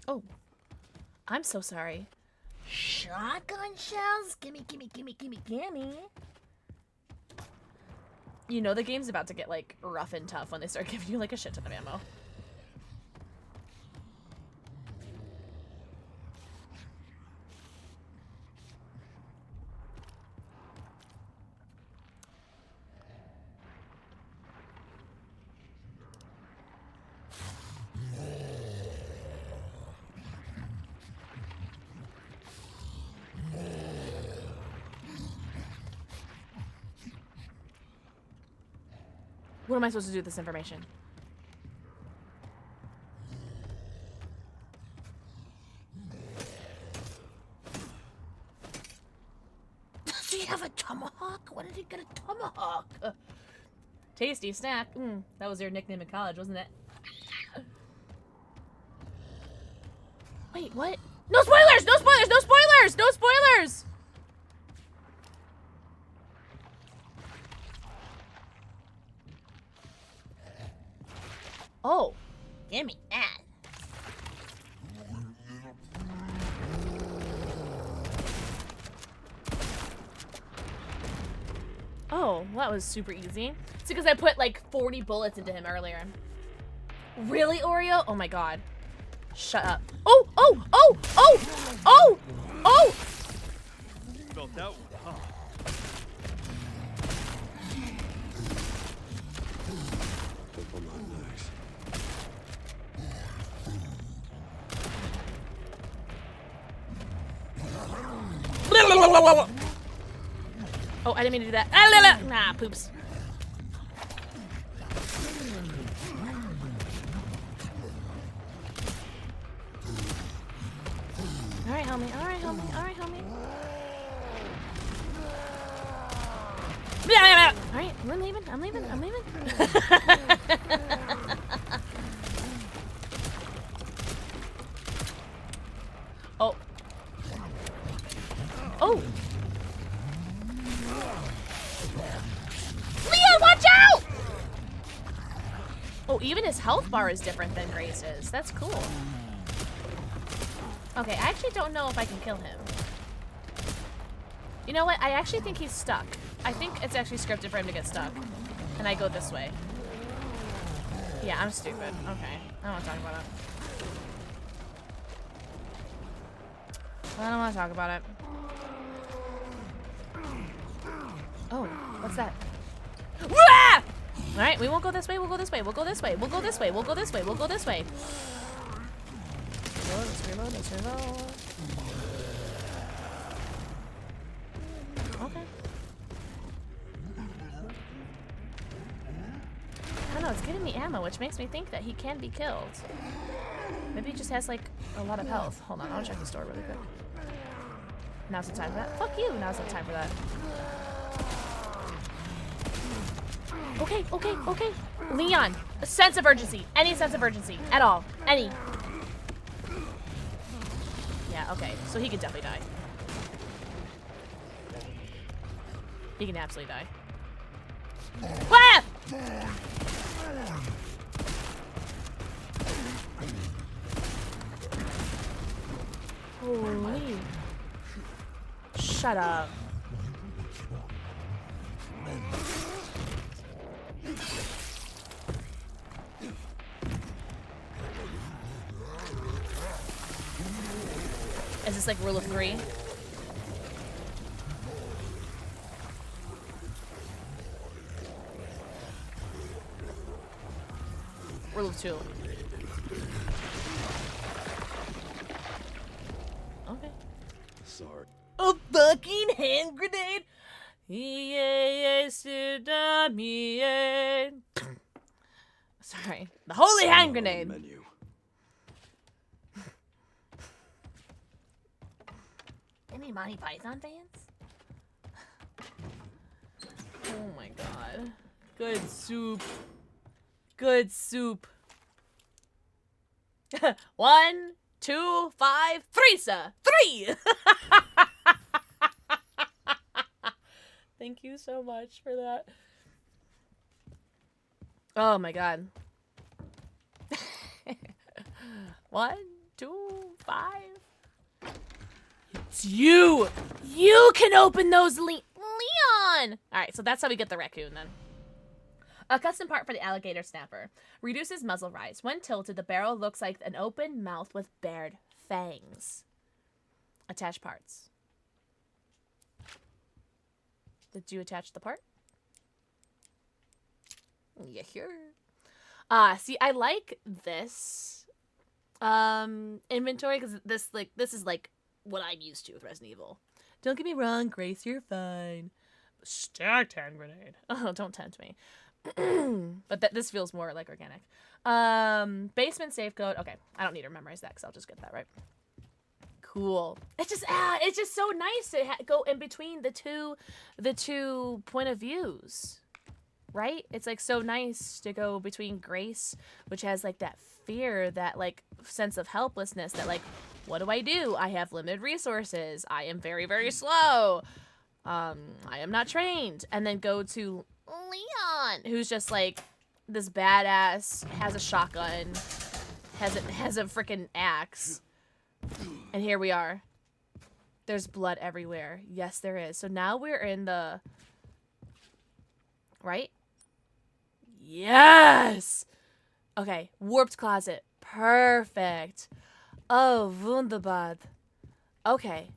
Oh, I'm so sorry. Shotgun shells? Gimme, gimme, gimme, gimme, gimme. You know the game's about to get, like, rough and tough when they start giving you, like, a shit ton of ammo. What am I supposed to do with this information? Does he have a tomahawk? When did he get a tomahawk? Tasty snack. That was your nickname in college, wasn't it? Wait, what? No spoilers! No spoilers! No spoilers! No spoilers! Oh, give me that. Oh, well, that was super easy. It's because I put like 40 bullets into him earlier. Really, Oreo? Oh my god. Shut up. Oh, oh, oh, oh, oh, oh! Felt that one, huh? Oh, I didn't mean to do that. Nah, poops. Alright, homie. Alright, homie. Alright, homie. Alright, I'm leaving. I'm leaving. I'm leaving. Oh. Oh. Leon, watch out! Oh, even his health bar is different than Grace's. That's cool. Okay, I actually don't know if I can kill him. You know what? I actually think he's stuck. I think it's actually scripted for him to get stuck. And I go this way. Yeah, I'm stupid. Okay. I don't want to talk about it. I don't want to talk about it. Oh, what's that? Alright, we won't go this way, we'll go this way, we'll go this way, we'll go this way, we'll go this way, we'll go this way. Reload, let's reload, let's reload. Okay. I don't know, it's giving me ammo, which makes me think that he can be killed. Maybe he just has, like, a lot of health. Hold on, I'll check the store really quick. Now's the time for that. Fuck you, now's the time for that. Okay, okay, okay. Leon, a sense of urgency. Any sense of urgency at all. Any. Yeah, okay. So he could definitely die. He can absolutely die. Ah! Holy. Shut up. Is this like rule of 3? Rule of 2. Okay. Sorry. A fucking hand grenade? Sorry. The holy hand grenade. Menu. Any Monty Python fans? Oh my god. Good soup. Good soup. 1, 2, 5, 3, sir. 3! Thank you so much for that. Oh my god. 1, 2, 5. It's you! You can open those, Leon! Alright, so that's how we get the raccoon then. A custom part for the alligator snapper. Reduces muzzle rise. When tilted, the barrel looks like an open mouth with bared fangs. Attach parts. Did you attach the part? Yeah, sure. See, I like this inventory because this is like what I'm used to with Resident Evil. Don't get me wrong, Grace, you're fine. Stacked hand grenade. Oh, don't tempt me. But this feels more like organic. Basement safe code. Okay, I don't need to memorize that because I'll just get that right. Cool. It's just so nice to go in between the two point of views, right? It's like so nice to go between Grace, which has like that fear, that like sense of helplessness, that like, what do? I have limited resources. I am very, very slow. I am not trained. And then go to Leon, who's just like this badass, has a shotgun, has a freaking axe. And here we are. There's blood everywhere. Yes, there is. So now we're in the... Right? Yes! Okay, warped closet. Perfect. Oh, wunderbar. Okay.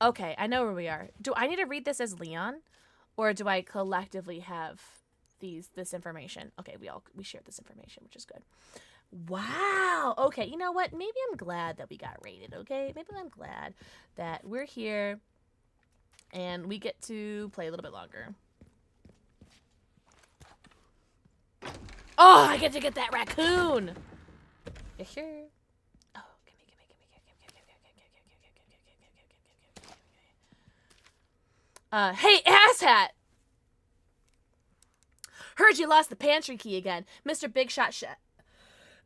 Okay, I know where we are. Do I need to read this as Leon? Or do I collectively have this information? Okay, we shared this information, which is good. Wow. Okay, you know what? Maybe I'm glad that we got rated, okay? Maybe I'm glad that we're here and we get to play a little bit longer. Oh, I get to get that raccoon. You sure? Oh, hey, asshat! Heard you lost the pantry key again. Mr. Big Shot Chef.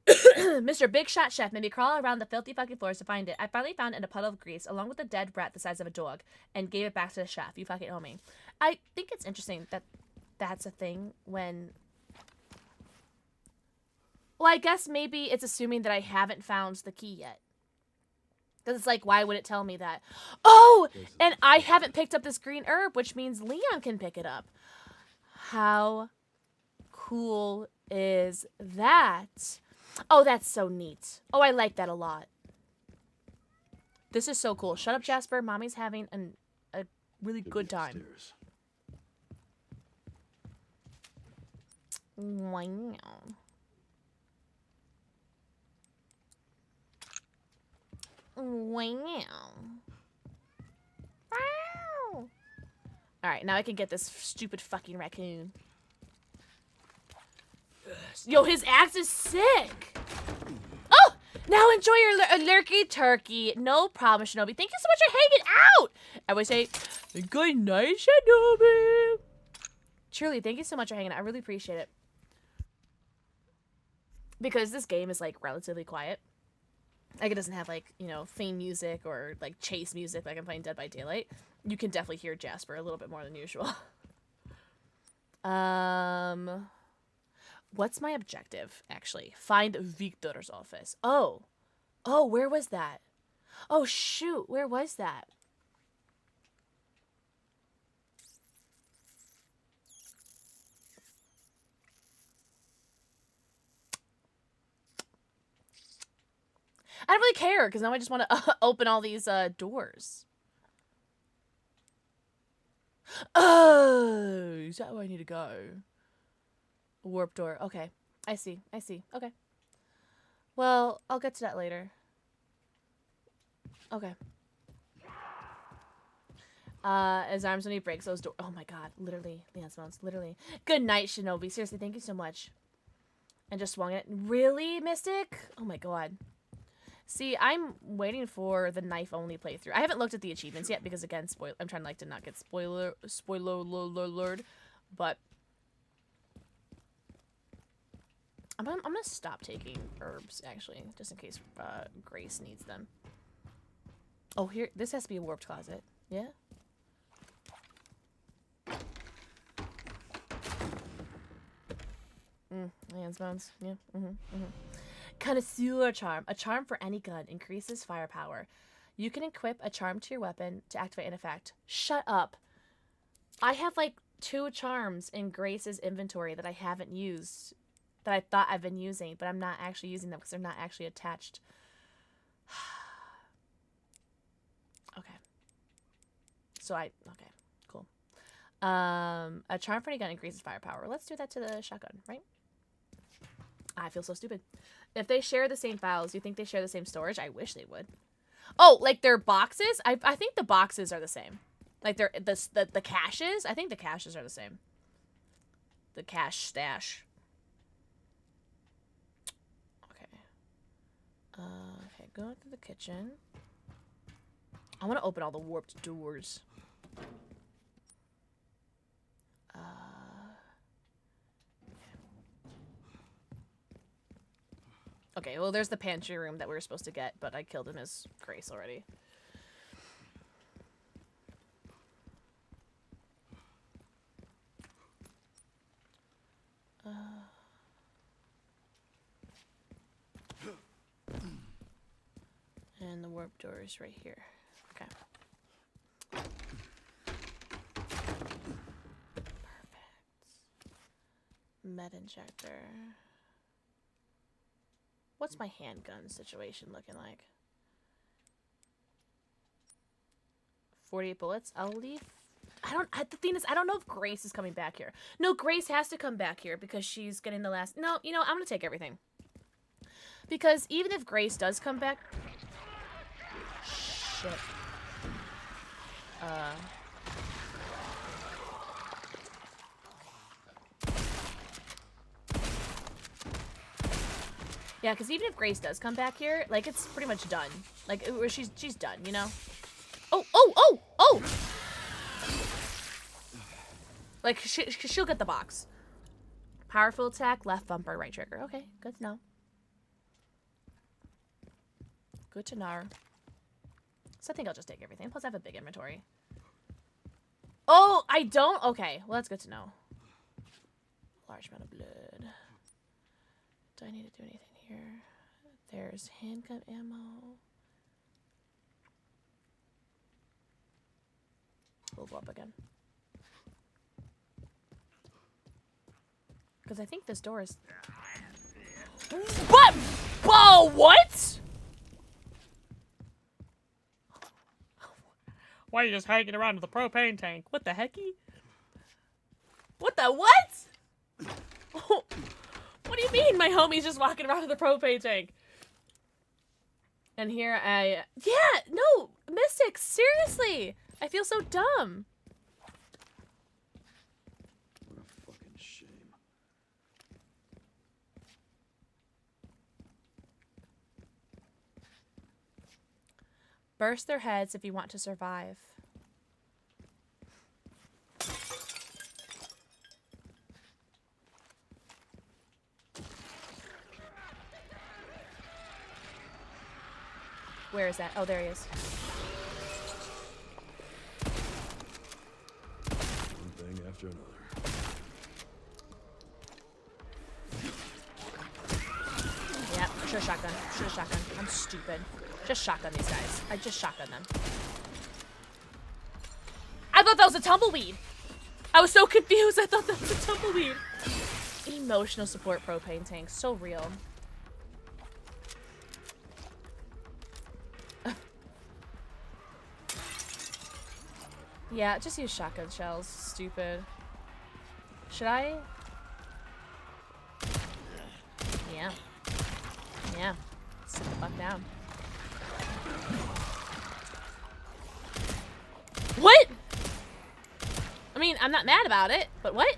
Mr. Big Shot Chef made me crawl around the filthy fucking floors to find it. I finally found it in a puddle of grease, along with a dead rat the size of a dog, and gave it back to the chef. You fucking owe me. I think it's interesting that that's a thing when... Well, I guess maybe it's assuming that I haven't found the key yet. Because it's like, why would it tell me that? Oh! And I haven't picked up this green herb, which means Leon can pick it up. How cool is that? Oh, that's so neat. Oh, I like that a lot. This is so cool. Shut up, Jasper. Mommy's having a really good time. Wow. Wow. Wow. Alright, now I can get this stupid fucking raccoon. Yo, his axe is sick! Oh! Now enjoy your lurky turkey. No problem, Shinobi. Thank you so much for hanging out! I would say, good night, Shinobi! Truly, thank you so much for hanging out. I really appreciate it. Because this game is, like, relatively quiet. Like, it doesn't have, like, you know, theme music or, like, chase music like I'm playing Dead by Daylight. You can definitely hear Jasper a little bit more than usual. What's my objective, actually? Find Victor's office. Oh. Oh, where was that? Oh, shoot. Where was that? I don't really care, because now I just want to open all these doors. Oh, is that where I need to go? Warp door. Okay. I see. I see. Okay. Well, I'll get to that later. Okay. His arms when he breaks those doors. Oh my god. Literally. Leon Smones. Literally. Good night, Shinobi. Seriously, thank you so much. And just swung it. Really, Mystic? Oh my god. See, I'm waiting for the knife-only playthrough. I haven't looked at the achievements yet because, again, I'm trying to not get spoiler alert, but I'm gonna stop taking herbs, actually, just in case Grace needs them. Oh, here, this has to be a warped closet. Yeah? Hands bones. Yeah. Connoisseur charm. A charm for any gun. Increases firepower. You can equip a charm to your weapon to activate an effect. Shut up. I have like 2 charms in Grace's inventory that I haven't used. That I thought I've been using, but I'm not actually using them because they're not actually attached. Okay. So okay, cool. A charm for any gun increases firepower. Let's do that to the shotgun, right? I feel so stupid. If they share the same files, you think they share the same storage? I wish they would. Oh, like their boxes? I think the boxes are the same. Like the caches? I think the caches are the same. The cache stash. Okay. Okay, go to the kitchen. I want to open all the warped doors. Okay, well, there's the pantry room that we were supposed to get, but I killed him as Grace already. And the warp door is right here. Okay. Perfect. Med injector. What's my handgun situation looking like? 48 bullets. I'll leave. The thing is, I don't know if Grace is coming back here. No, Grace has to come back here because she's getting the last. No, you know, I'm gonna take everything. Because even if Grace does come back. Shit. Yeah, because even if Grace does come back here, like, it's pretty much done. Like, she's done, you know? Oh! Like, she'll get the box. Powerful attack, left bumper, right trigger. Okay, good to know. Good to know. So I think I'll just take everything. Plus, I have a big inventory. Oh, I don't? Okay, well, that's good to know. Large amount of blood. Do I need to do anything here? There's handgun ammo. We'll go up again. Because I think this door is... What? Whoa, what? Why are you just hanging around with the propane tank? What the hecky? What the what? What do you mean my homie's just walking around with a propane tank? And here I... Yeah, no, Mystic, seriously. I feel so dumb. What a fucking shame. Burst their heads if you want to survive. Where is that? Oh, there he is. One thing after another. Yep, should've shotgun. Should've shotgun. I'm stupid. Just shotgun these guys. I just shotgun them. I thought that was a tumbleweed. I was so confused. I thought that was a tumbleweed. Emotional support propane tank. So real. Yeah, just use shotgun shells. Stupid. Should I? Yeah. Yeah. Sit the fuck down. What? I mean, I'm not mad about it, but what?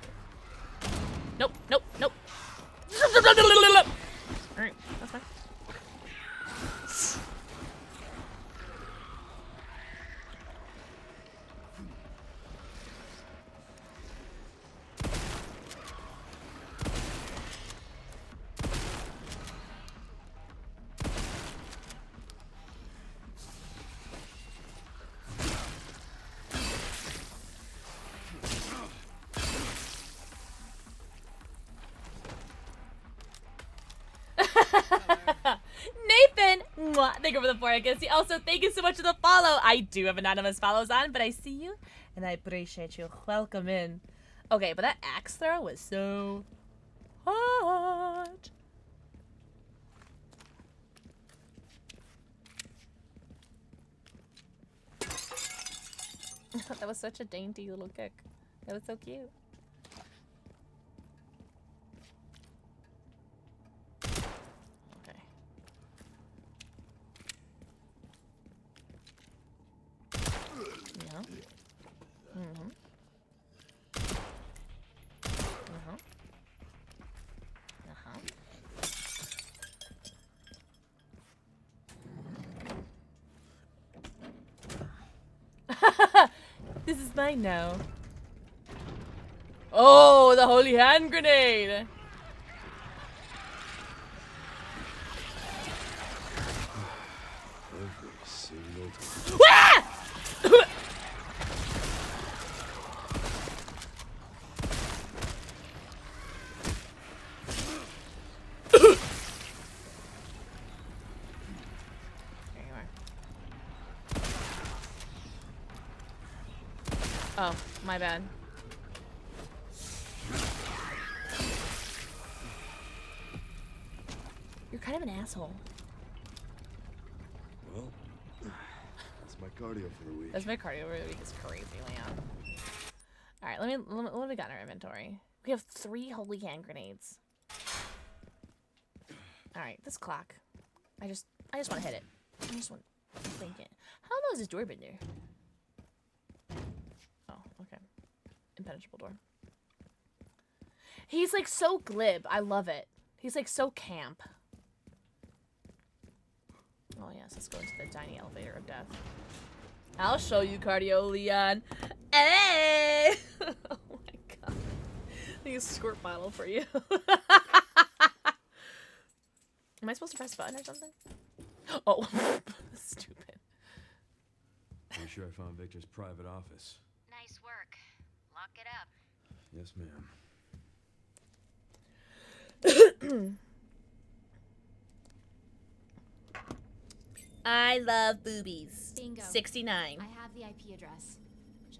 Nope, nope, nope. Alright, that's fine. Nathan! Mwah, thank you for the 4 against. Also, thank you so much for the follow. I do have anonymous follows on, but I see you, and I appreciate you. Welcome in. Okay, but that axe throw was so hot. That was such a dainty little kick. That was so cute. This is mine now. Oh, the holy hand grenade! Every single time. Ah! Oh, my bad. You're kind of an asshole. Well, that's my cardio for the week. That's my cardio for the week. Is crazy, Leon. All right, what do we got in our inventory? We have 3 holy hand grenades. All right, this clock. I just want to hit it. I just want to think it. How long has this door been there? Oh, okay. Impenetrable door. He's like so glib. I love it. He's like so camp. Oh yes, let's go into the tiny elevator of death. I'll show you cardio, Leon. Hey! Oh my god. I think a squirt bottle for you. Am I supposed to press a button or something? Oh, stupid. I'm sure I found Victor's private office. Nice work. Lock it up. Yes, ma'am. I love boobies. Bingo. 69. I have the IP address.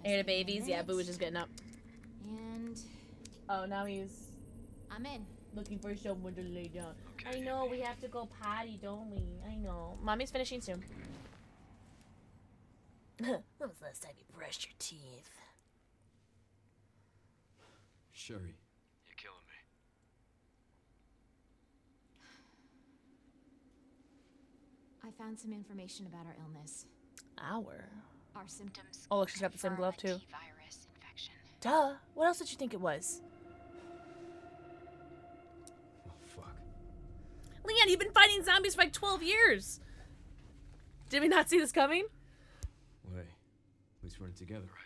Air to babies. Yeah, Boo was just getting up. And oh, now he's I'm in. looking for someone to lay down. Okay. I know, we have to go potty, don't we? I know. Mommy's finishing soon. When was the last time you brushed your teeth? Sherry. You're killing me. I found some information about our illness. Our symptoms. Oh, look, she's got the same glove too. Virus infection. Duh. What else did you think it was? Oh, fuck. Leon, you've been fighting zombies for like 12 years. Did we not see this coming? Well, hey, at least we're in it together, right?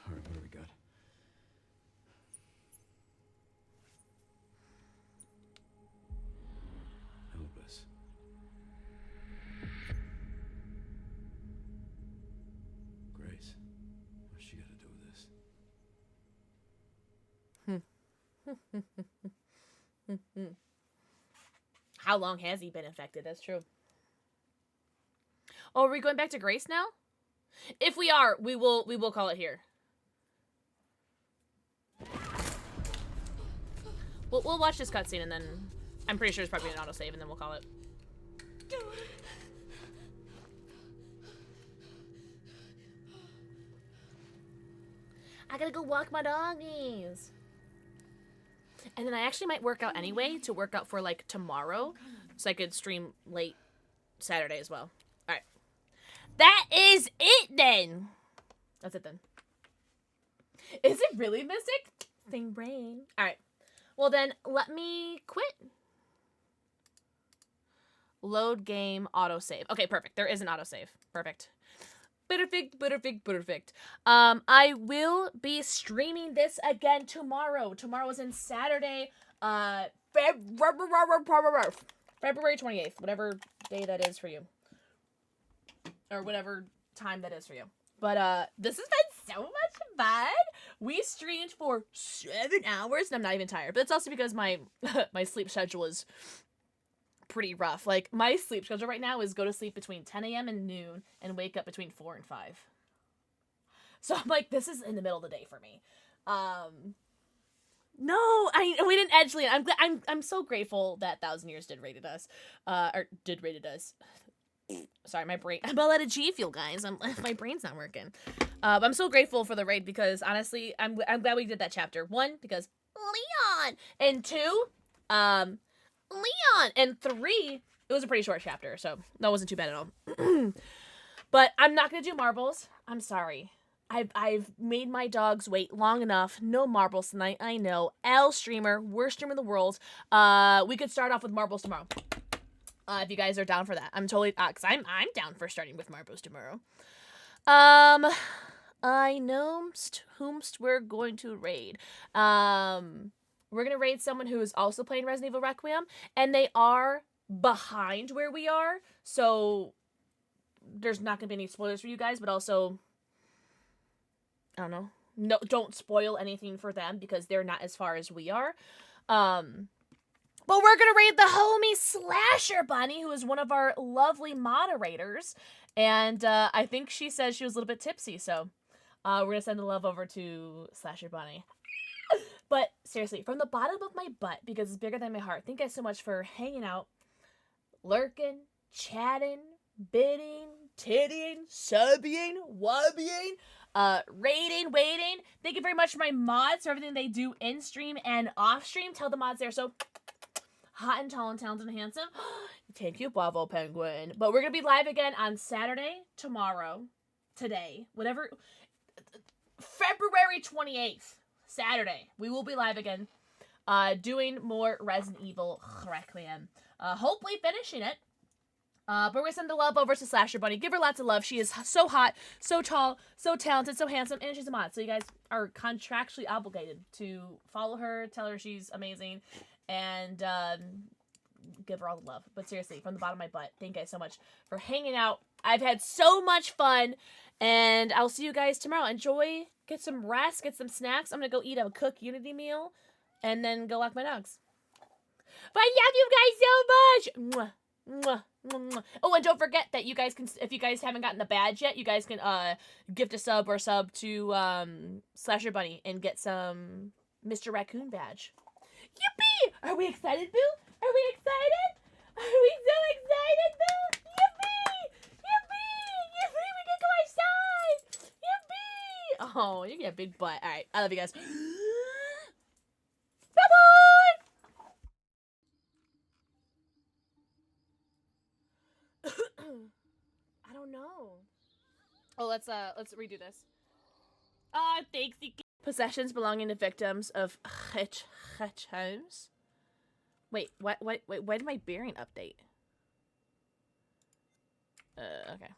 All right, what do we got? Help us. Grace, what's she got to do with this? How long has he been infected? That's true. Oh, are we going back to Grace now? If we are, we will call it here. We'll watch this cutscene and then I'm pretty sure it's probably an autosave and then we'll call it. I gotta go walk my doggies. And then I actually might work out anyway to work out for like tomorrow, so I could stream late Saturday as well. All right, that is it then. That's it then. Is it really Mystic? Thing brain. All right. Well then, let me quit. Load game autosave. Okay, perfect. There is an autosave. Perfect. Perfect. I will be streaming this again tomorrow. Tomorrow is in Saturday, February 28th, whatever day that is for you. Or whatever time that is for you. But, this has been so much fun. We streamed for 7 hours, and I'm not even tired. But it's also because my my sleep schedule is pretty rough. Like, my sleep schedule right now is go to sleep between 10 a.m. and noon and wake up between 4 and 5. So I'm like, this is in the middle of the day for me. No, we didn't actually. I'm so grateful that 1,000 Years did rated us. Sorry, my brain. I'm all out of G Fuel, guys. My brain's not working. I'm so grateful for the raid because honestly, I'm glad we did that chapter. 1, because Leon, and 2, Leon, and 3, it was a pretty short chapter, so that wasn't too bad at all. But I'm not gonna do marbles. I'm sorry. I've made my dogs wait long enough. No marbles tonight. I know. L streamer, worst streamer in the world. We could start off with marbles tomorrow. If you guys are down for that. I'm totally, cause I'm down for starting with marbles tomorrow. I know whomst we're going to raid. We're gonna raid someone who is also playing Resident Evil Requiem, and they are behind where we are, so there's not gonna be any spoilers for you guys, but also, I don't know. No, don't spoil anything for them because they're not as far as we are. But we're gonna raid the homie Slasher Bunny, who is one of our lovely moderators. And I think she said she was a little bit tipsy, so we're gonna send the love over to Slasher Bunny. But seriously, from the bottom of my butt, because it's bigger than my heart, thank you guys so much for hanging out, lurking, chatting, bidding, tittying, subbing, wubbying, raiding, waiting. Thank you very much for my mods for everything they do in stream and off stream. Tell the mods they're so hot and tall and talented and handsome. Thank you, Bravo Penguin. But we're gonna be live again on Saturday, tomorrow, today, whatever. February 28th, Saturday. We will be live again, doing more Resident Evil Requiem. Hopefully finishing it. But we're gonna send the love over to Slasher Bunny. Give her lots of love. She is so hot, so tall, so talented, so handsome, and she's a mod. So you guys are contractually obligated to follow her, tell her she's amazing, and give her all the love. But seriously, from the bottom of my butt, thank you guys so much for hanging out. I've had so much fun, and I'll see you guys tomorrow. Enjoy, get some rest, get some snacks. I'm gonna go eat a Cook Unity meal, and then go walk my dogs. But I love you guys so much! Mwah. Mwah, mwah, mwah. Oh, and don't forget that you guys can, if you guys haven't gotten the badge yet, you guys can gift a sub or sub to Slasher Bunny and get some Mr. Raccoon badge. Yippee! Are we excited, Boo? Are we excited? Are we so excited, Boo? Yippee! Yippee! Yippee! We can go outside! Yippee! Oh, you get a big butt. All right, I love you guys. Bye-bye! I don't know. Oh, let's redo this. Thanks. Possessions belonging to victims of homes. Wait, why did my bearing update? Okay.